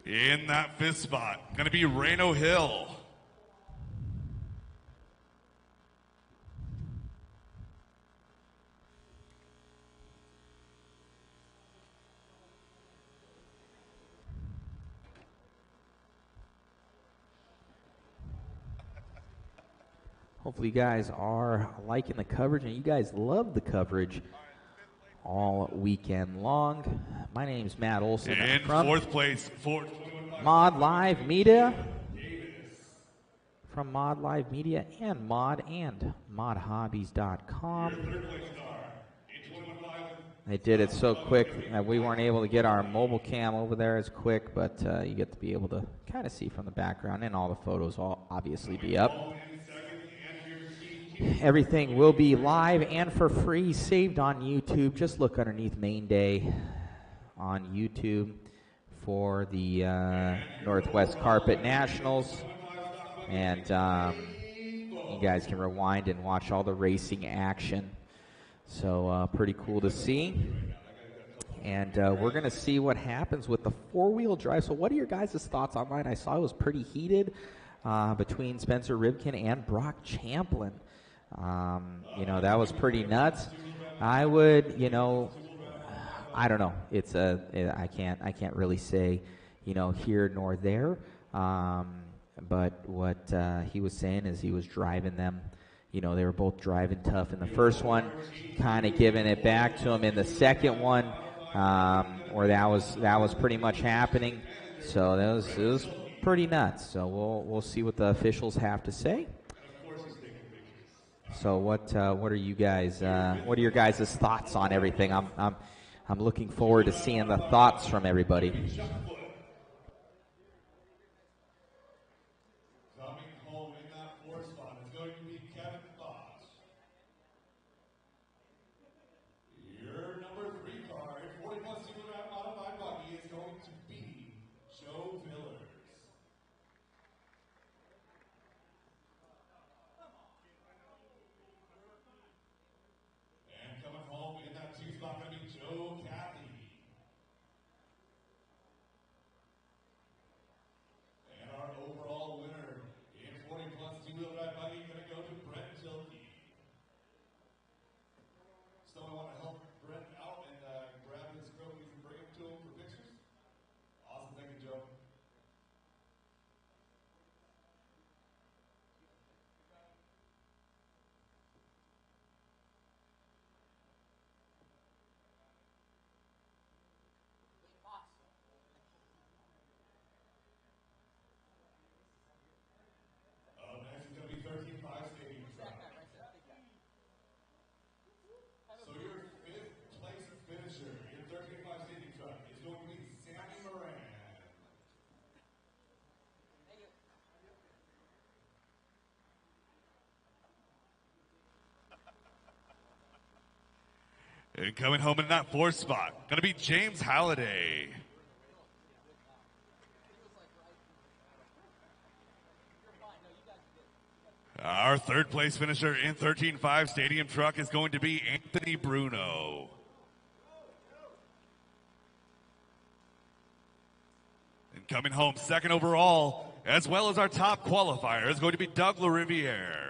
In that 5th spot, going to be Reno Hill. Hopefully you guys are liking the coverage, and you guys love the coverage all weekend long. My name's Matt Olson. In from 4th place, Mod Live Media. From Mod Live Media and modhobbies.com. They did it so quick that we weren't able to get our mobile cam over there as quick, but you get to be able to kind of see from the background, and all the photos will obviously be up. Everything will be live and for free, saved on YouTube. Just look underneath Main Day on YouTube for the Northwest Carpet Nationals. And you guys can rewind and watch all the racing action. So pretty cool to see. And we're going to see what happens with the 4-wheel drive. So what are your guys' thoughts on mine? I saw it was pretty heated between Spencer Rivkin and Brock Champlin. That was pretty nuts. I would, I don't know. I can't really say, here nor there. But what he was saying is he was driving them. They were both driving tough in the first one, kind of giving it back to him in the second one, where that was pretty much happening. So it was pretty nuts. So we'll see what the officials have to say. So what are you guys? What are your guys' thoughts on everything? I'm looking forward to seeing the thoughts from everybody. And coming home in that 4th spot, going to be James Halliday. Our 3rd place finisher in 13.5 Stadium Truck is going to be Anthony Bruno. And coming home 2nd overall, as well as our top qualifier, is going to be Doug LaRiviere.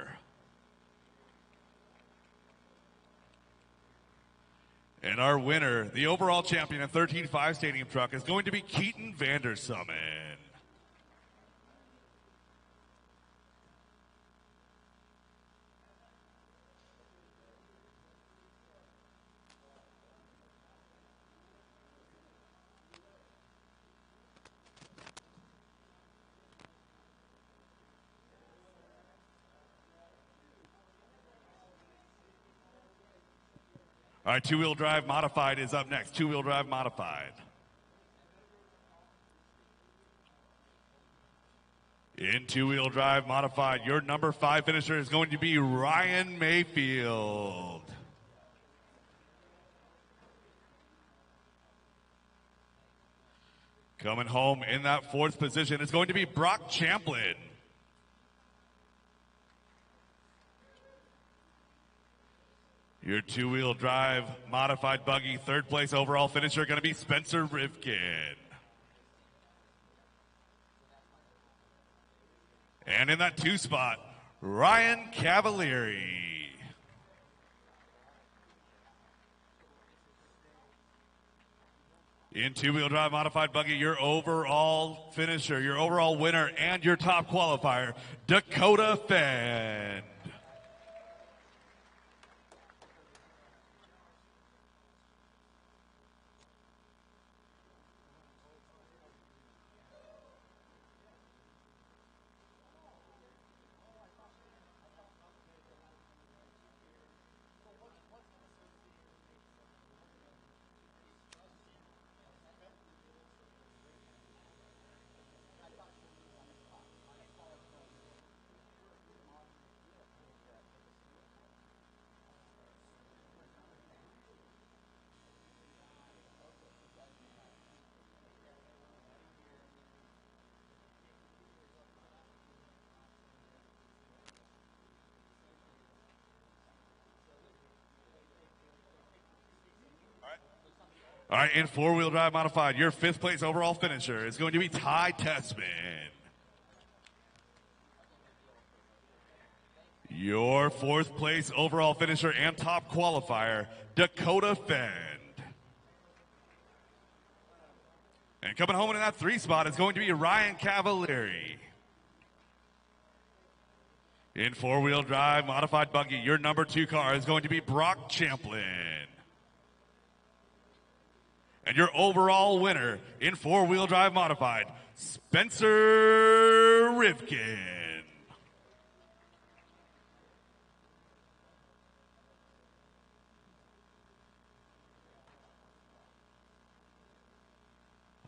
And our winner, the overall champion in 13.5 Stadium Truck, is going to be Keaton Vandersumen. All right, 2-wheel drive modified is up next. 2-wheel drive modified. In 2-wheel drive modified, your number 5 finisher is going to be Ryan Mayfield. Coming home in that 4th position is going to be Brock Champlin. Your 2-wheel drive modified buggy 3rd place overall finisher going to be Spencer Rivkin. And in that 2 spot, Ryan Cavalieri. In 2-wheel drive modified buggy, your overall finisher, your overall winner, and your top qualifier, Dakota Fenn. All right, in 4-wheel drive modified, your 5th place overall finisher is going to be Ty Tessman. Your 4th place overall finisher and top qualifier, Dakota Fend. And coming home in that 3 spot is going to be Ryan Cavalieri. In 4-wheel drive modified buggy, your number 2 car is going to be Brock Champlin. And your overall winner in 4-wheel drive modified, Spencer Rivkin.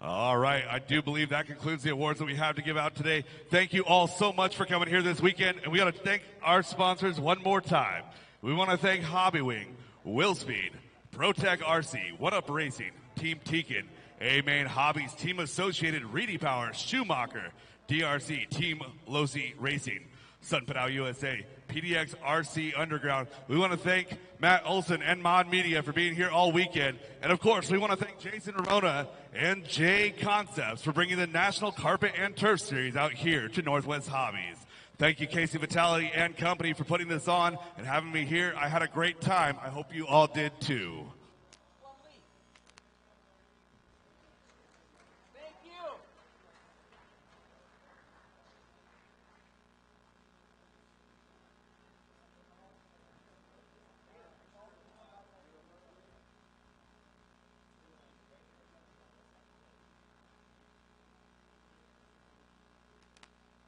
All right, I do believe that concludes the awards that we have to give out today. Thank you all so much for coming here this weekend, and we got to thank our sponsors one more time. We want to thank Hobby Wing, Will Speed, ProTech RC, What Up Racing, Team Tekin, A-Main Hobbies, Team Associated, Reedy Power, Schumacher, DRC, Team Losi Racing, Sun Padao USA, PDX RC Underground. We want to thank Matt Olson and Mod Media for being here all weekend. And of course, we want to thank Jason Arona and JConcepts for bringing the National Carpet and Turf Series out here to Northwest Hobbies. Thank you, Casey Vitale and company, for putting this on and having me here. I had a great time. I hope you all did too.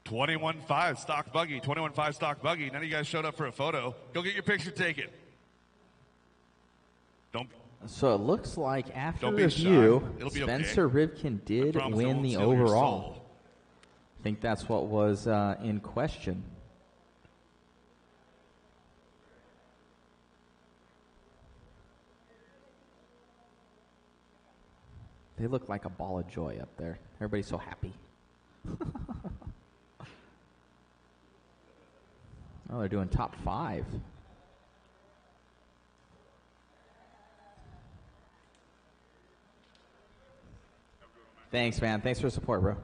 21.5 stock buggy, 21.5 stock buggy. None of you guys showed up for a photo. Go get your picture taken. Don't. So it looks like after Don't be review, shy. It'll be Spencer okay. Rivkin did promise I win won't the steal your overall. soul. I think that's what was in question. They look like a ball of joy up there. Everybody's so happy. Oh, they're doing top 5. Thanks, man. Thanks for the support, bro.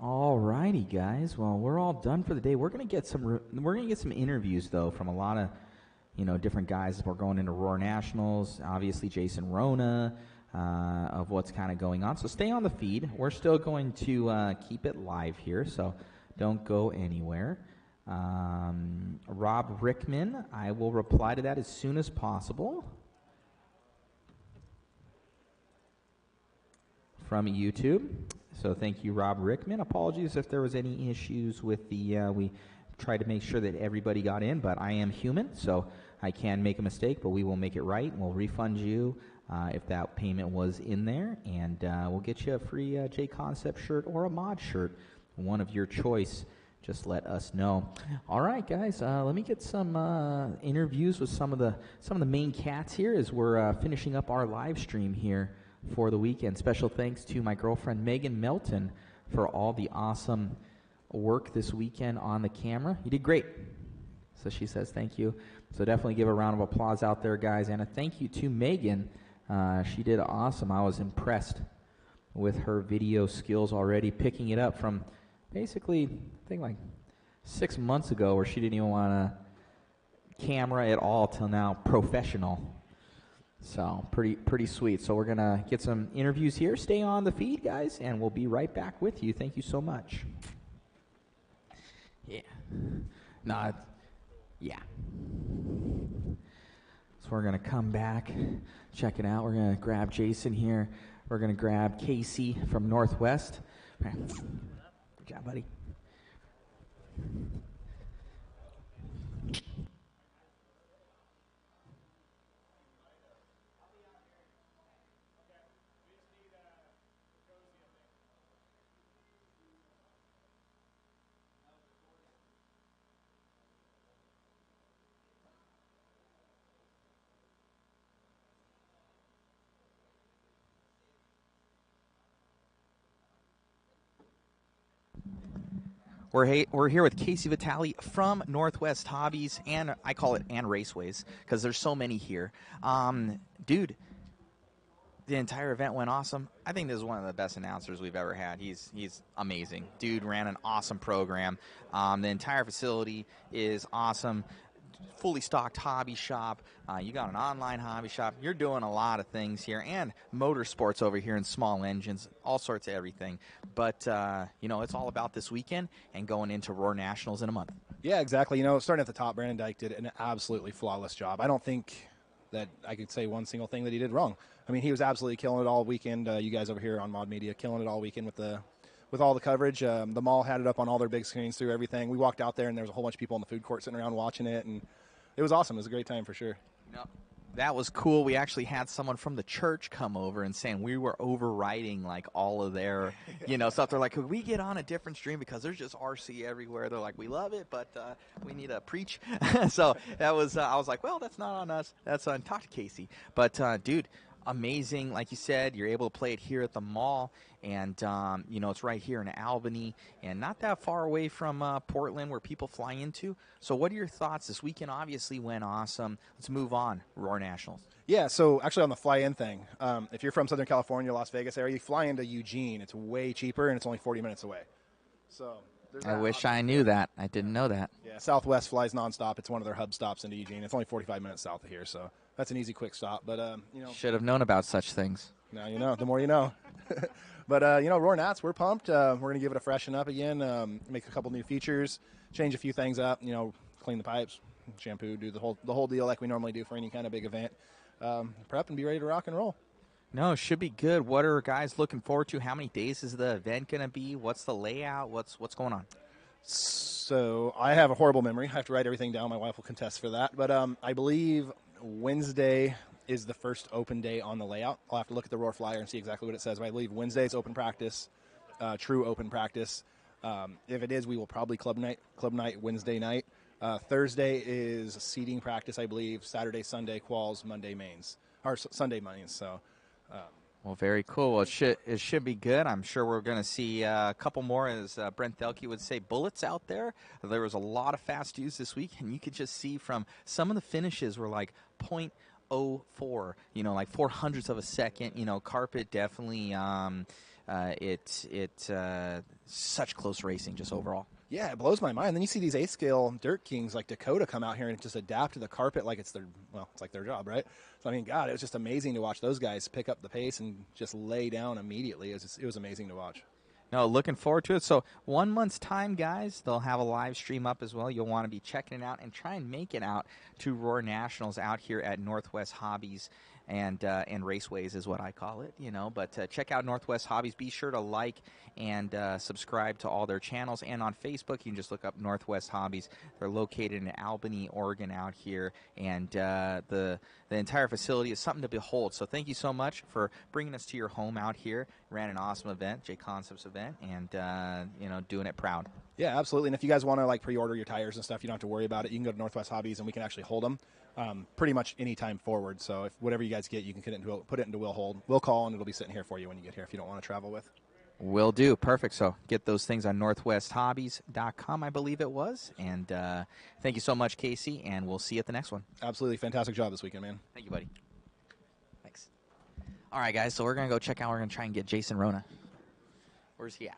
Alrighty, guys. Well, we're all done for the day. We're gonna get some interviews though from a lot of different guys. We're going into Roar Nationals. Obviously, Jason Rona of what's kind of going on. So stay on the feed. We're still going to keep it live here, so don't go anywhere. Rob Rickman, I will reply to that as soon as possible. From YouTube. So thank you, Rob Rickman. Apologies if there was any issues with the, we tried to make sure that everybody got in, but I am human, so I can make a mistake, but we will make it right, and we'll refund you if that payment was in there, and we'll get you a free JConcepts shirt or a mod shirt, one of your choice. Just let us know. All right, guys, let me get some interviews with some of the main cats here as we're finishing up our live stream here for the weekend. Special thanks to my girlfriend Megan Melton for all the awesome work this weekend on the camera. You did great. So she says thank you. So definitely give a round of applause out there, guys. And a thank you to Megan. She did awesome. I was impressed with her video skills already, picking it up from basically, I think like 6 months ago where she didn't even want a camera at all till now professional. So pretty sweet. So we're going to get some interviews here. Stay on the feed, guys, and we'll be right back with you. Thank you so much. Yeah. Yeah. So we're going to come back, check it out. We're going to grab Jason here. We're going to grab Casey from Northwest. Good job, buddy. We're here with Casey Vitale from Northwest Hobbies, and I call it and Raceways because there's so many here. Dude, the entire event went awesome. I think this is one of the best announcers we've ever had. He's amazing. Dude ran an awesome program. The entire facility is awesome. Fully stocked hobby shop. You got an online hobby shop. You're doing a lot of things here, and motorsports over here and small engines, all sorts of everything. But it's all about this weekend and going into Roar Nationals in a month. Yeah, exactly. Starting at the top, Brandon Dyke did an absolutely flawless job. I don't think that I could say one single thing that he did wrong. I mean, he was absolutely killing it all weekend. You guys over here on Mod Media killing it all weekend with all the coverage. The mall had it up on all their big screens through everything. We walked out there, and there was a whole bunch of people in the food court sitting around watching it, and it was awesome. It was a great time for sure. No, that was cool. We actually had someone from the church come over and saying we were overriding like all of their, stuff. They're like, could we get on a different stream because there's just RC everywhere? They're like, we love it, but we need to preach. So that was, I was like, well, that's not on us. That's on talk to Casey. But dude, amazing. Like you said, you're able to play it here at the mall. And, it's right here in Albany and not that far away from Portland where people fly into. So what are your thoughts? This weekend obviously went awesome. Let's move on. Roar Nationals. Yeah, so actually on the fly-in thing, if you're from Southern California, Las Vegas area, you fly into Eugene. It's way cheaper, and it's only 40 minutes away. So I wish I knew that. I didn't know that. Yeah, Southwest flies nonstop. It's one of their hub stops into Eugene. It's only 45 minutes south of here, so that's an easy, quick stop. But, should have known about such things. Now you know. The more you know. But, Roar Nats, we're pumped. We're going to give it a freshen up again, make a couple new features, change a few things up, clean the pipes, shampoo, do the whole deal like we normally do for any kind of big event. Prep and be ready to rock and roll. No, should be good. What are guys looking forward to? How many days is the event going to be? What's the layout? What's going on? So I have a horrible memory. I have to write everything down. My wife will contest for that. But I believe Wednesday is the first open day on the layout. I'll have to look at the Roar flyer and see exactly what it says. But I believe Wednesday is open practice, true open practice. If it is, we will probably club night Wednesday night. Thursday is seating practice, I believe. Saturday, Sunday quals, Monday mains, or Sunday mains. So. Well, very cool. Well, it should be good. I'm sure we're going to see a couple more, as Brent Thelke would say, bullets out there. There was a lot of fast dudes this week, and you could just see from some of the finishes were like 0.04, like 400ths of a second. Carpet definitely, such close racing just overall. Yeah, it blows my mind. Then you see these A-scale dirt kings like Dakota come out here and just adapt to the carpet like it's like their job, right? So, I mean, God, it was just amazing to watch those guys pick up the pace and just lay down immediately. It was amazing to watch. No, looking forward to it. So 1 month's time, guys, they'll have a live stream up as well. You'll want to be checking it out and try and make it out to Roar Nationals out here at Northwest Hobbies and Raceways is what I call it, But check out Northwest Hobbies. Be sure to like and subscribe to all their channels. And on Facebook, you can just look up Northwest Hobbies. They're located in Albany, Oregon out here. And the entire facility is something to behold. So thank you so much for bringing us to your home out here. Ran an awesome event, JConcepts event, and, doing it proud. Yeah, absolutely. And if you guys want to pre-order your tires and stuff, you don't have to worry about it. You can go to Northwest Hobbies and we can actually hold them pretty much any time forward. So if whatever you guys get, you can put it into Will Hold. We'll call and it'll be sitting here for you when you get here if you don't want to travel with. Will do. Perfect. So get those things on northwesthobbies.com, I believe it was. And thank you so much, Casey, and we'll see you at the next one. Absolutely. Fantastic job this weekend, man. Thank you, buddy. Thanks. All right, guys, so we're going to go check out. We're going to try and get Jason Rona. Where's he at?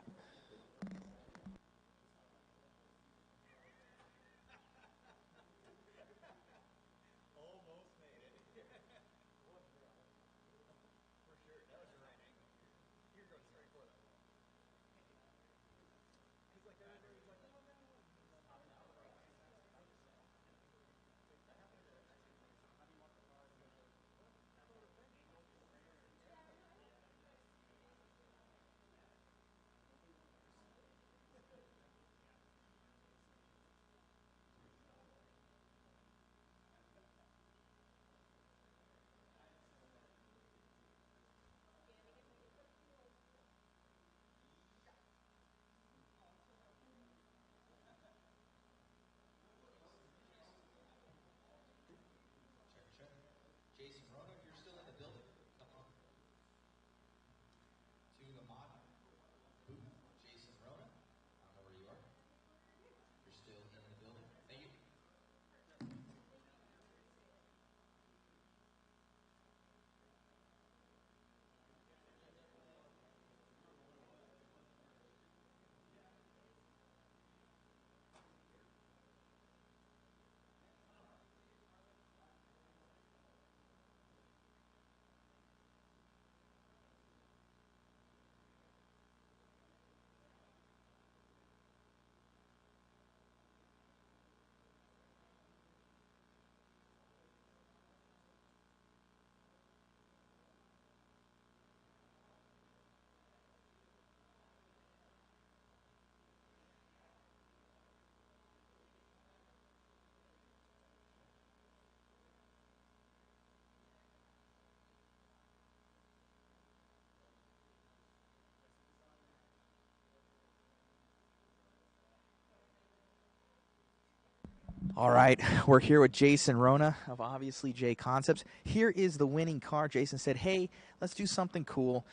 All right, we're here with Jason Rona of obviously JConcepts. Here is the winning car. Jason said, hey, let's do something cool,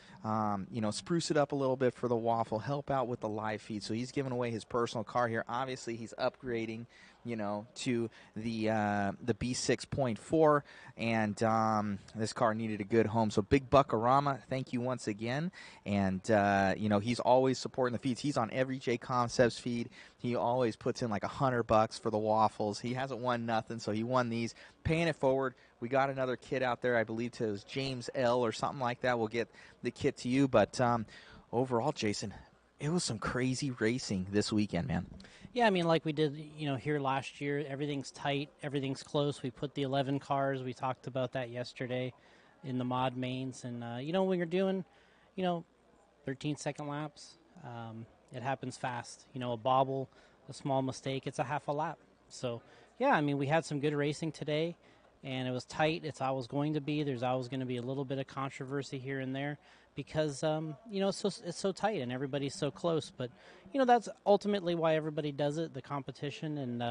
spruce it up a little bit for the waffle, help out with the live feed. So he's giving away his personal car here. Obviously, he's upgrading, to the B6.4, and this car needed a good home. So Big Buckarama, thank you once again. And, he's always supporting the feeds. He's on every JConcepts feed. He always puts in like $100 for the waffles. He hasn't won nothing, so he won these. Paying it forward. We got another kit out there, I believe it was James L. or something like that. We'll get the kit to you. But overall, Jason, it was some crazy racing this weekend, man. Yeah, I mean, like we did, here last year, everything's tight, everything's close. We put the 11 cars. We talked about that yesterday in the mod mains. And, when you're doing, 13-second laps, it happens fast. A bobble, a small mistake, it's a half a lap. So, yeah, I mean, we had some good racing today, and it was tight. It's always going to be. There's always going to be a little bit of controversy here and there because, it's so tight and everybody's so close. But, that's ultimately why everybody does it, the competition. And,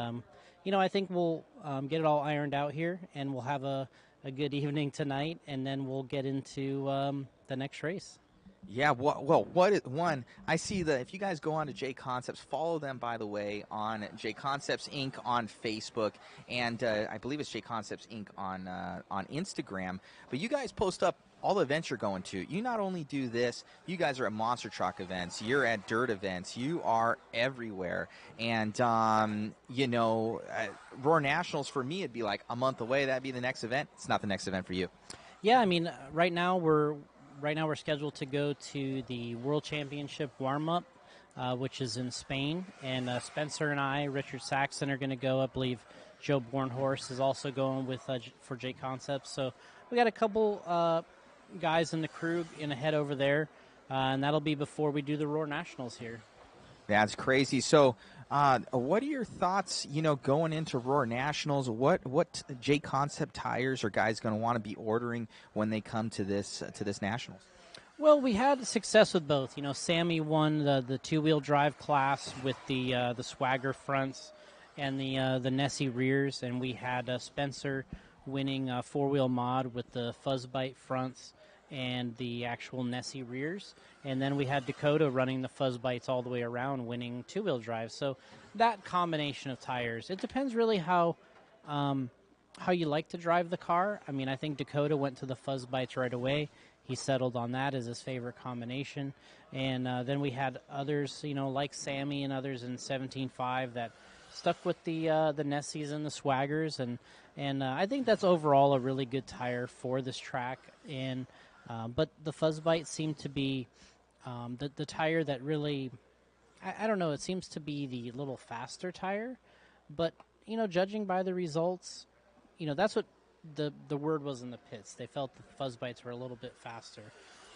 I think we'll get it all ironed out here, and we'll have a good evening tonight, and then we'll get into the next race. Yeah, I see if you guys go on to JConcepts, follow them, by the way, on JConcepts Inc. on Facebook, and I believe it's JConcepts Inc. on Instagram. But you guys post up all the events you're going to. You not only do this, you guys are at monster truck events, you're at dirt events, you are everywhere. And, Roar Nationals, for me, it'd be like a month away. That'd be the next event. It's not the next event for you. Yeah, I mean, right now we're scheduled to go to the World Championship warm-up, which is in Spain. And Spencer and I, Richard Saxon, are going to go. I believe Joe Bornhorst is also going for JConcepts. So we got a couple guys in the crew in ahead over there, and that'll be before we do the Roar Nationals here. That's crazy. So what are your thoughts, going into Roar Nationals? What JConcept tires are guys going to want to be ordering when they come to this Nationals? Well, we had success with both. Sammy won the two-wheel drive class with the Swagger fronts and the Nessi rears, and we had Spencer winning four-wheel mod with the Fuzz bite fronts and the actual Nessi rears. And then we had Dakota running the Fuzz bites all the way around, winning two-wheel drive. So that combination of tires, it depends really how you like to drive the car. I mean, I think Dakota went to the Fuzz bites right away. He settled on that as his favorite combination. And then we had others, like Sammy and others in 17.5 that stuck with the Nessis and the Swaggers. And I think that's overall a really good tire for this track. And but the Fuzz bite seemed to be the tire that really, I don't know, it seems to be the little faster tire. But, judging by the results, that's what the word was in the pits. They felt the Fuzz bites were a little bit faster.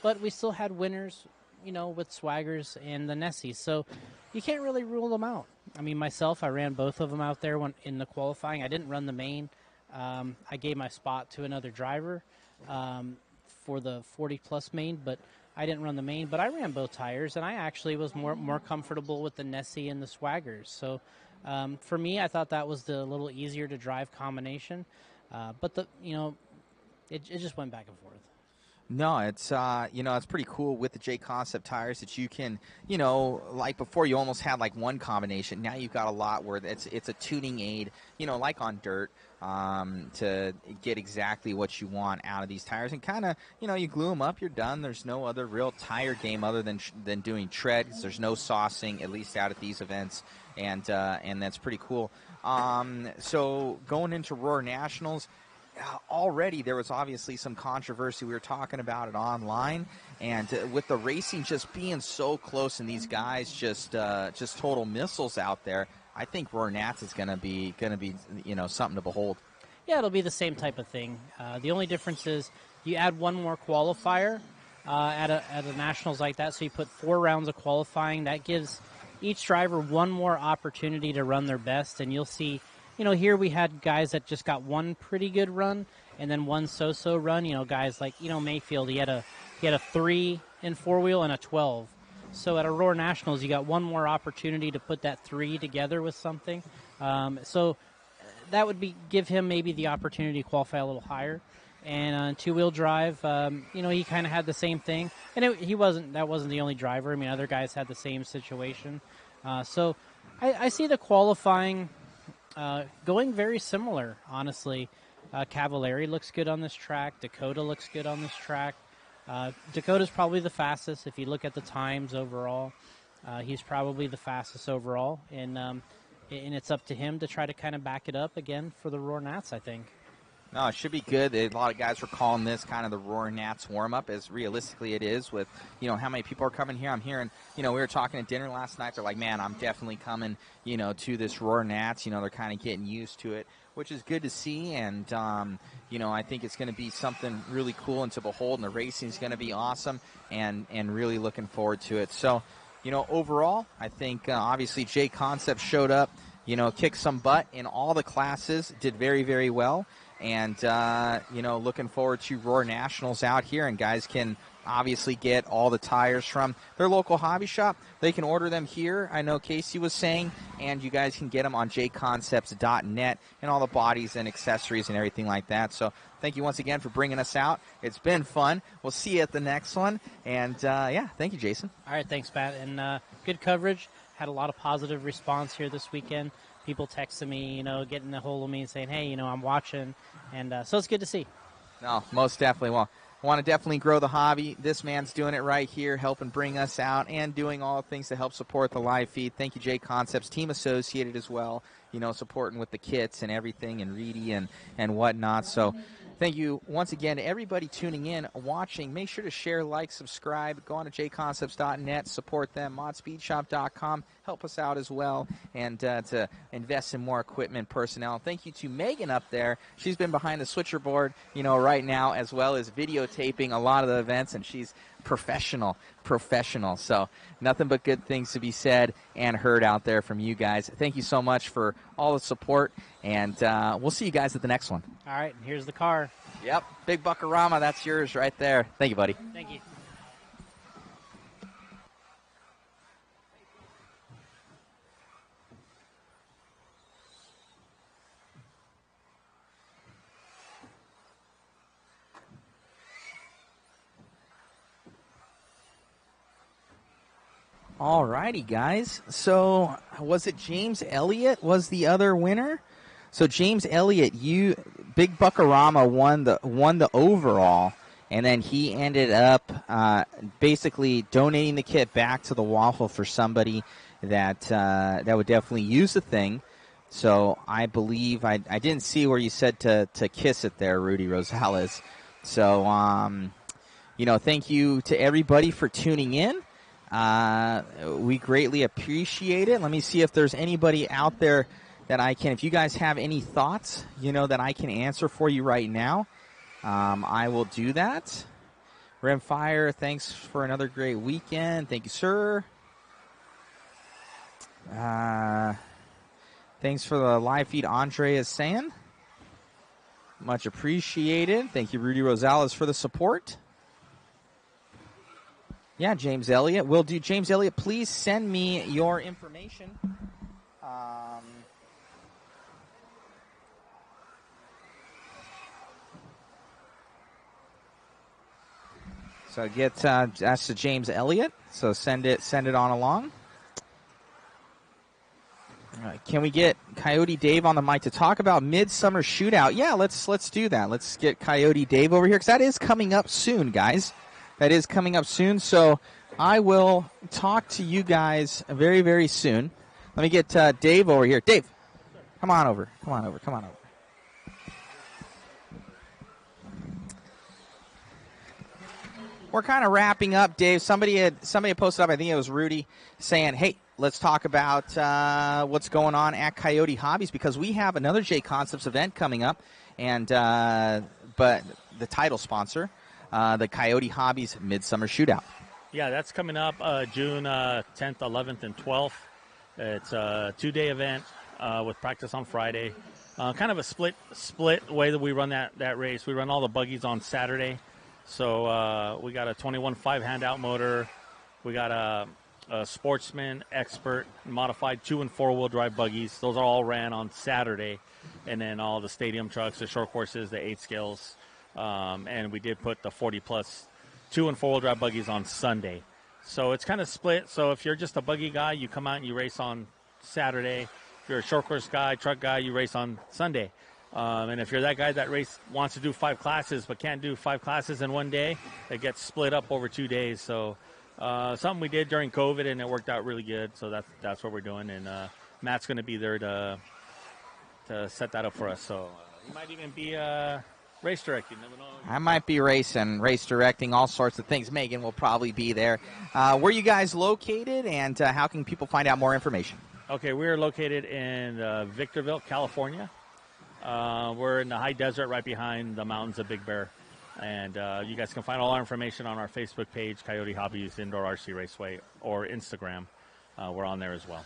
But we still had winners, with Swaggers and the Nessis. So you can't really rule them out. I mean, myself, I ran both of them out there in the qualifying. I didn't run the main. I gave my spot to another driver for the 40-plus main, but I didn't run the main. But I ran both tires, and I actually was more comfortable with the Nessi and the Swaggers. So for me, I thought that was the little easier to drive combination. But it just went back and forth. No, it's it's pretty cool with the JConcept tires that you can, like before you almost had like one combination. Now you've got a lot where it's a tuning aid, like on dirt, to get exactly what you want out of these tires. And kind of, you glue them up, you're done. There's no other real tire game other than doing tread, 'cause there's no saucing, at least out at these events, and that's pretty cool. So going into Roar Nationals, already there was obviously some controversy. We were talking about it online, and with the racing just being so close and these guys just total missiles out there, I think Roar Nats is gonna be something to behold. Yeah, it'll be the same type of thing. The only difference is you add one more qualifier at a nationals like that, so you put 4 rounds of qualifying. That gives each driver one more opportunity to run their best, and you'll see. Here we had guys that just got one pretty good run and then one so-so run. Guys like, Mayfield, he had a 3 in 4-wheel and a 12. So at a Roar Nationals, you got one more opportunity to put that 3 together with something. So that would give him maybe the opportunity to qualify a little higher. And on two-wheel drive, he kind of had the same thing. And that wasn't the only driver. I mean, other guys had the same situation. So I see the qualifying going very similar, honestly. Cavallari looks good on this track. Dakota looks good on this track. Dakota's probably the fastest. If you look at the times overall, he's probably the fastest overall. And it's up to him to try to kind of back it up again for the Roar Nats, I think. No, it should be good. A lot of guys were calling this kind of the Roar Nats warm-up, as realistically it is with, how many people are coming here. I'm hearing, we were talking at dinner last night. They're like, man, I'm definitely coming, to this Roar Nats. They're kind of getting used to it, which is good to see. And, I think it's going to be something really cool and to behold, and the racing is going to be awesome, and really looking forward to it. So, overall, I think obviously JConcepts showed up, kicked some butt in all the classes, did very, very well. And, looking forward to Roar Nationals out here. And guys can obviously get all the tires from their local hobby shop. They can order them here, I know Casey was saying, and you guys can get them on JConcepts.net and all the bodies and accessories and everything like that. So thank you once again for bringing us out. It's been fun. We'll see you at the next one. And, thank you, Jason. All right, thanks, Pat. And good coverage. Had a lot of positive response here this weekend. People texting me, getting a hold of me and saying, hey, I'm watching. And so it's good to see. No, most definitely. Well, I want to definitely grow the hobby. This man's doing it right here, helping bring us out and doing all the things to help support the live feed. Thank you, JConcepts, team associated as well, supporting with the kits and everything, and Reedy and whatnot. So thank you once again to everybody tuning in, watching. Make sure to share, like, subscribe. Go on to jconcepts.net, support them, modspeedshop.com. Help us out as well, and to invest in more equipment, personnel. Thank you to Megan up there. She's been behind the switcher board, right now, as well as videotaping a lot of the events, and she's professional. So nothing but good things to be said and heard out there from you guys. Thank you so much for all the support, and we'll see you guys at the next one. All right, here's the car. Yep, Big Buckarama, that's yours right there. Thank you, buddy. Thank you. All righty, guys. So was it James Elliott was the other winner? So James Elliott, Big Buckarama won the overall, and then he ended up basically donating the kit back to the Waffle for somebody that would definitely use the thing. So I believe I didn't see where you said to kiss it there, Rudy Rosales. So thank you to everybody for tuning in. We greatly appreciate it. Let me see if there's anybody out there that I can, if you guys have any thoughts, that I can answer for you right now, I will do that. Rimfire, thanks for another great weekend. Thank you, sir. Thanks for the live feed, Andre is saying. Much appreciated. Thank you, Rudy Rosales, for the support. Yeah, James Elliott. Will do. James Elliott, please send me your information. So that's to James Elliott. So send it on along. All right, can we get Coyote Dave on the mic to talk about Midsummer Shootout? Yeah, let's do that. Let's get Coyote Dave over here, because that is coming up soon, guys. That is coming up soon, so I will talk to you guys very, very soon. Let me get Dave over here. Dave, come on over. We're kind of wrapping up, Dave. Somebody had posted up, I think it was Rudy, saying, hey, let's talk about what's going on at Coyote Hobbies, because we have another JConcepts event coming up, and but the title sponsor, the Coyote Hobbies Midsummer Shootout. Yeah, that's coming up June 10th, 11th, and 12th. It's a 2-day event with practice on Friday. Kind of a split way that we run that race. We run all the buggies on Saturday. So we got a 21.5 handout motor. We got a Sportsman Expert modified 2- and 4-wheel drive buggies. Those are all ran on Saturday. And then all the stadium trucks, the short courses, the 8 scales. And we did put the 40-plus 2- and 4-wheel drive buggies on Sunday. So it's kind of split. So if you're just a buggy guy, you come out and you race on Saturday. If you're a short course guy, truck guy, you race on Sunday. And if you're that guy that wants to do 5 classes but can't do 5 classes in one day, it gets split up over 2 days. So something we did during COVID, and it worked out really good. So that's what we're doing. And Matt's going to be there to set that up for us. So You might even be race directing. Never know. I might be race directing, all sorts of things. Megan will probably be there. Where are you guys located, and how can people find out more information? Okay, we're located in Victorville, California. We're in the high desert right behind the mountains of Big Bear. And you guys can find all our information on our Facebook page, Coyote Hobbies Indoor RC Raceway, or Instagram. We're on there as well.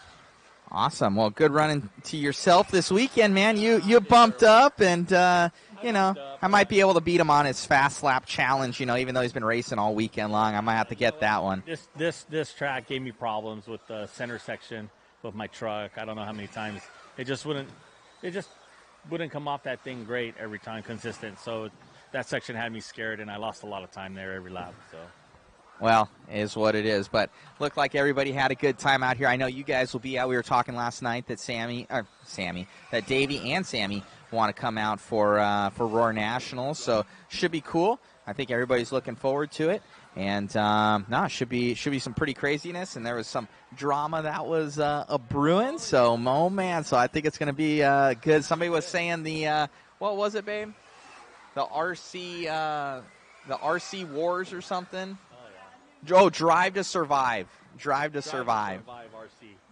Awesome. Well, good running to yourself this weekend, man. You bumped up, and, I might be able to beat him on his fast lap challenge, even though he's been racing all weekend long. I might have to get that one. This track gave me problems with the center section with my truck. I don't know how many times. It just wouldn't come off that thing great every time, consistent. So that section had me scared, and I lost a lot of time there every lap. So. Well, it is what it is, but looked like everybody had a good time out here. I know you guys will be out. We were talking last night that that Davey and Sammy want to come out for Roar Nationals, so should be cool. I think everybody's looking forward to it, and should be some pretty craziness. And there was some drama that was a brewing, so man, so I think it's going to be good. Somebody was saying what was it, babe? The RC Wars or something. Oh, Drive to Survive. Drive to Survive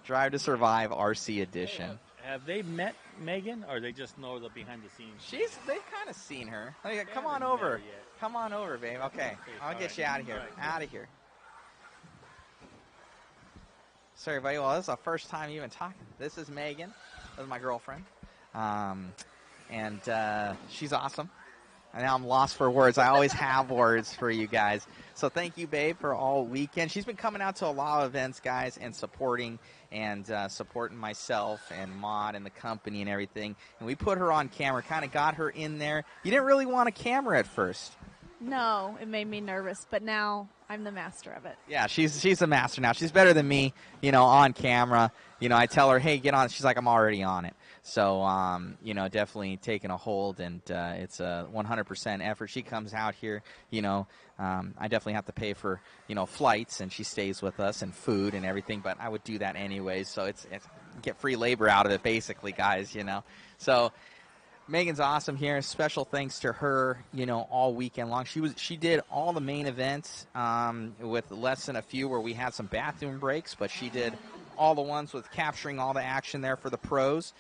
RC edition. Have they met Megan, or they just know the behind the scenes? They've kind of seen her. Come on over. Come on over, babe. Okay, I'll get you out of here. Out of here. Sorry, everybody. Well, this is the first time even talking. This is Megan. This is my girlfriend. And she's awesome. And now I'm lost for words. I always have words for you guys. So thank you, babe, for all weekend. She's been coming out to a lot of events, guys, and supporting myself and Maud and the company and everything. And we put her on camera, kind of got her in there. You didn't really want a camera at first. No, it made me nervous, but now I'm the master of it. Yeah, she's the master now. She's better than me, on camera. I tell her, hey, get on. She's like, I'm already on it. So, definitely taking a hold, and it's a 100% effort. She comes out here, I definitely have to pay for, flights, and she stays with us, and food and everything, but I would do that anyways. So it's get free labor out of it, basically, guys, So Megan's awesome here. Special thanks to her, all weekend long. She did all the main events with less than a few where we had some bathroom breaks, but she did all the ones with capturing all the action there for the pros.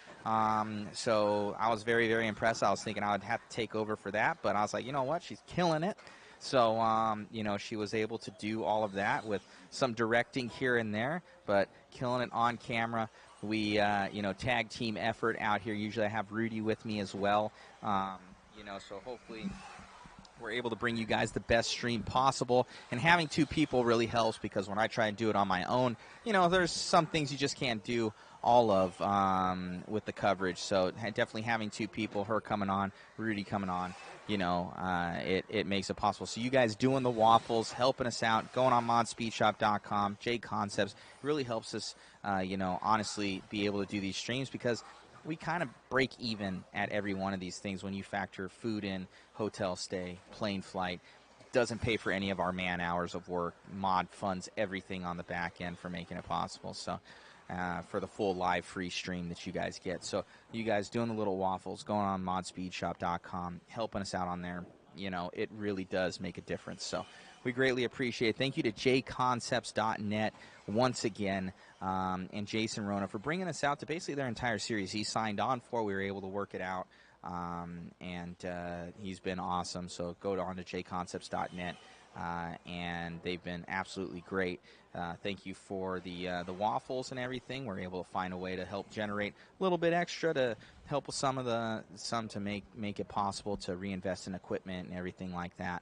So I was very, very impressed. I was thinking I would have to take over for that, but I was like, you know what? She's killing it. So, she was able to do all of that with some directing here and there, but killing it on camera. We, tag team effort out here. Usually I have Rudy with me as well. So hopefully we're able to bring you guys the best stream possible. And having two people really helps, because when I try and do it on my own, there's some things you just can't do all of with the coverage. So definitely having two people, her coming on, Rudy coming on, it makes it possible. So you guys doing the waffles, helping us out, going on modspeedshop.com, JConcepts, really helps us, honestly be able to do these streams, because we kind of break even at every one of these things when you factor food in, hotel stay, plane flight. Doesn't pay for any of our man hours of work. Mod funds everything on the back end for making it possible. So for the full live free stream that you guys get. So you guys doing the little waffles, going on modspeedshop.com, helping us out on there, it really does make a difference. So we greatly appreciate it. Thank you to JConcepts.net once again, and Jason Rona for bringing us out to basically their entire series he signed on for. We were able to work it out, and he's been awesome. So go on to JConcepts.net, and they've been absolutely great. Thank you for the waffles and everything. We're able to find a way to help generate a little bit extra to help with some to make it possible to reinvest in equipment and everything like that.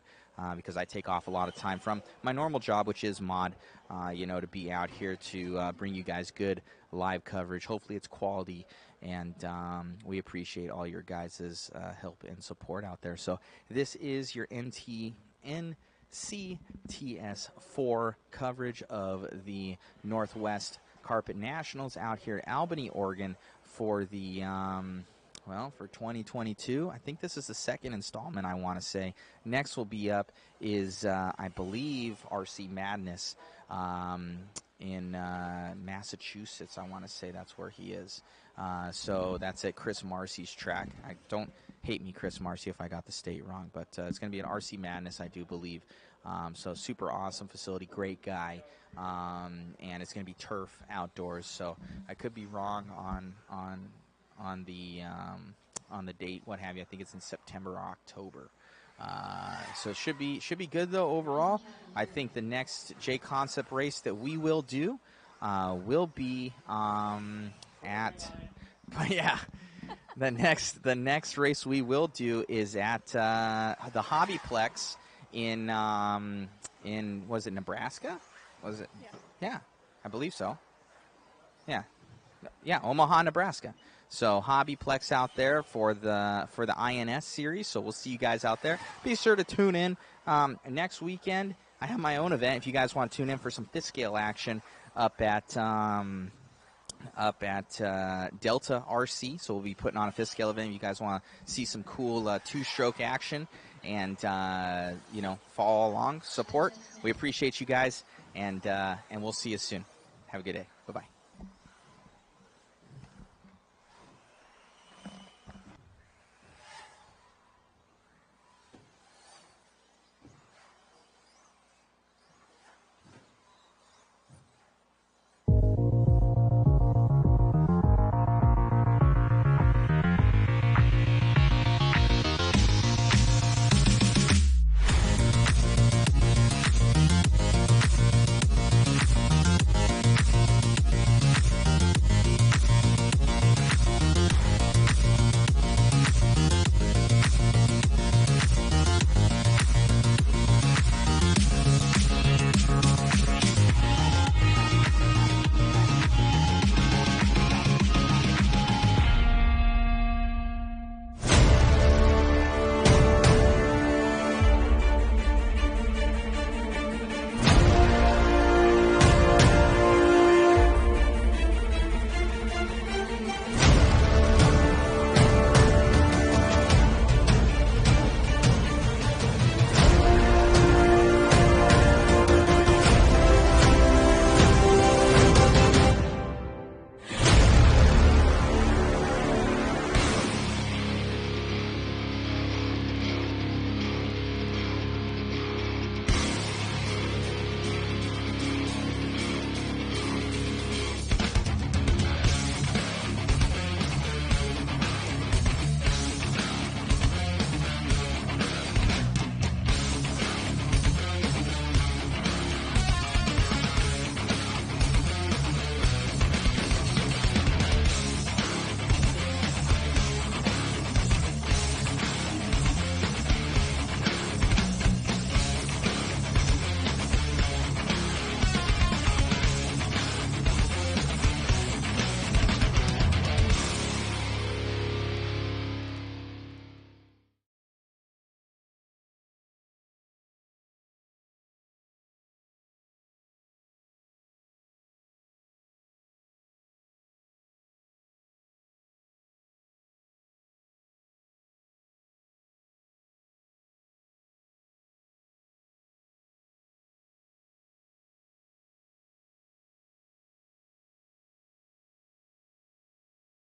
Because I take off a lot of time from my normal job, which is mod, to be out here to bring you guys good live coverage. Hopefully it's quality, and we appreciate all your guys' help and support out there. So this is your NCTS4 coverage of the Northwest Carpet Nationals out here at Albany, Oregon for the for 2022. I think this is the second installment, I want to say. Next will be up is, I believe, RC Madness in Massachusetts. I want to say that's where he is. So that's at Chris Marcy's track. I don't hate me, Chris Marcy, if I got the state wrong. But it's going to be an RC Madness, I do believe. So super awesome facility, great guy, and it's going to be turf outdoors. So I could be wrong on the date, what have you. I think it's in September or October. So it should be good though overall. I think the next JConcept race that we will do will be the next race we will do is at the Hobbyplex in was it Nebraska? Was it? Yeah, I believe so. Yeah, Omaha, Nebraska. So Hobbyplex out there for the INS series. So we'll see you guys out there. Be sure to tune in next weekend. I have my own event. If you guys want to tune in for some fifth scale action up at Delta RC. So we'll be putting on a fifth scale event. If you guys want to see some cool two-stroke action and follow along, support. We appreciate you guys, and we'll see you soon. Have a good day.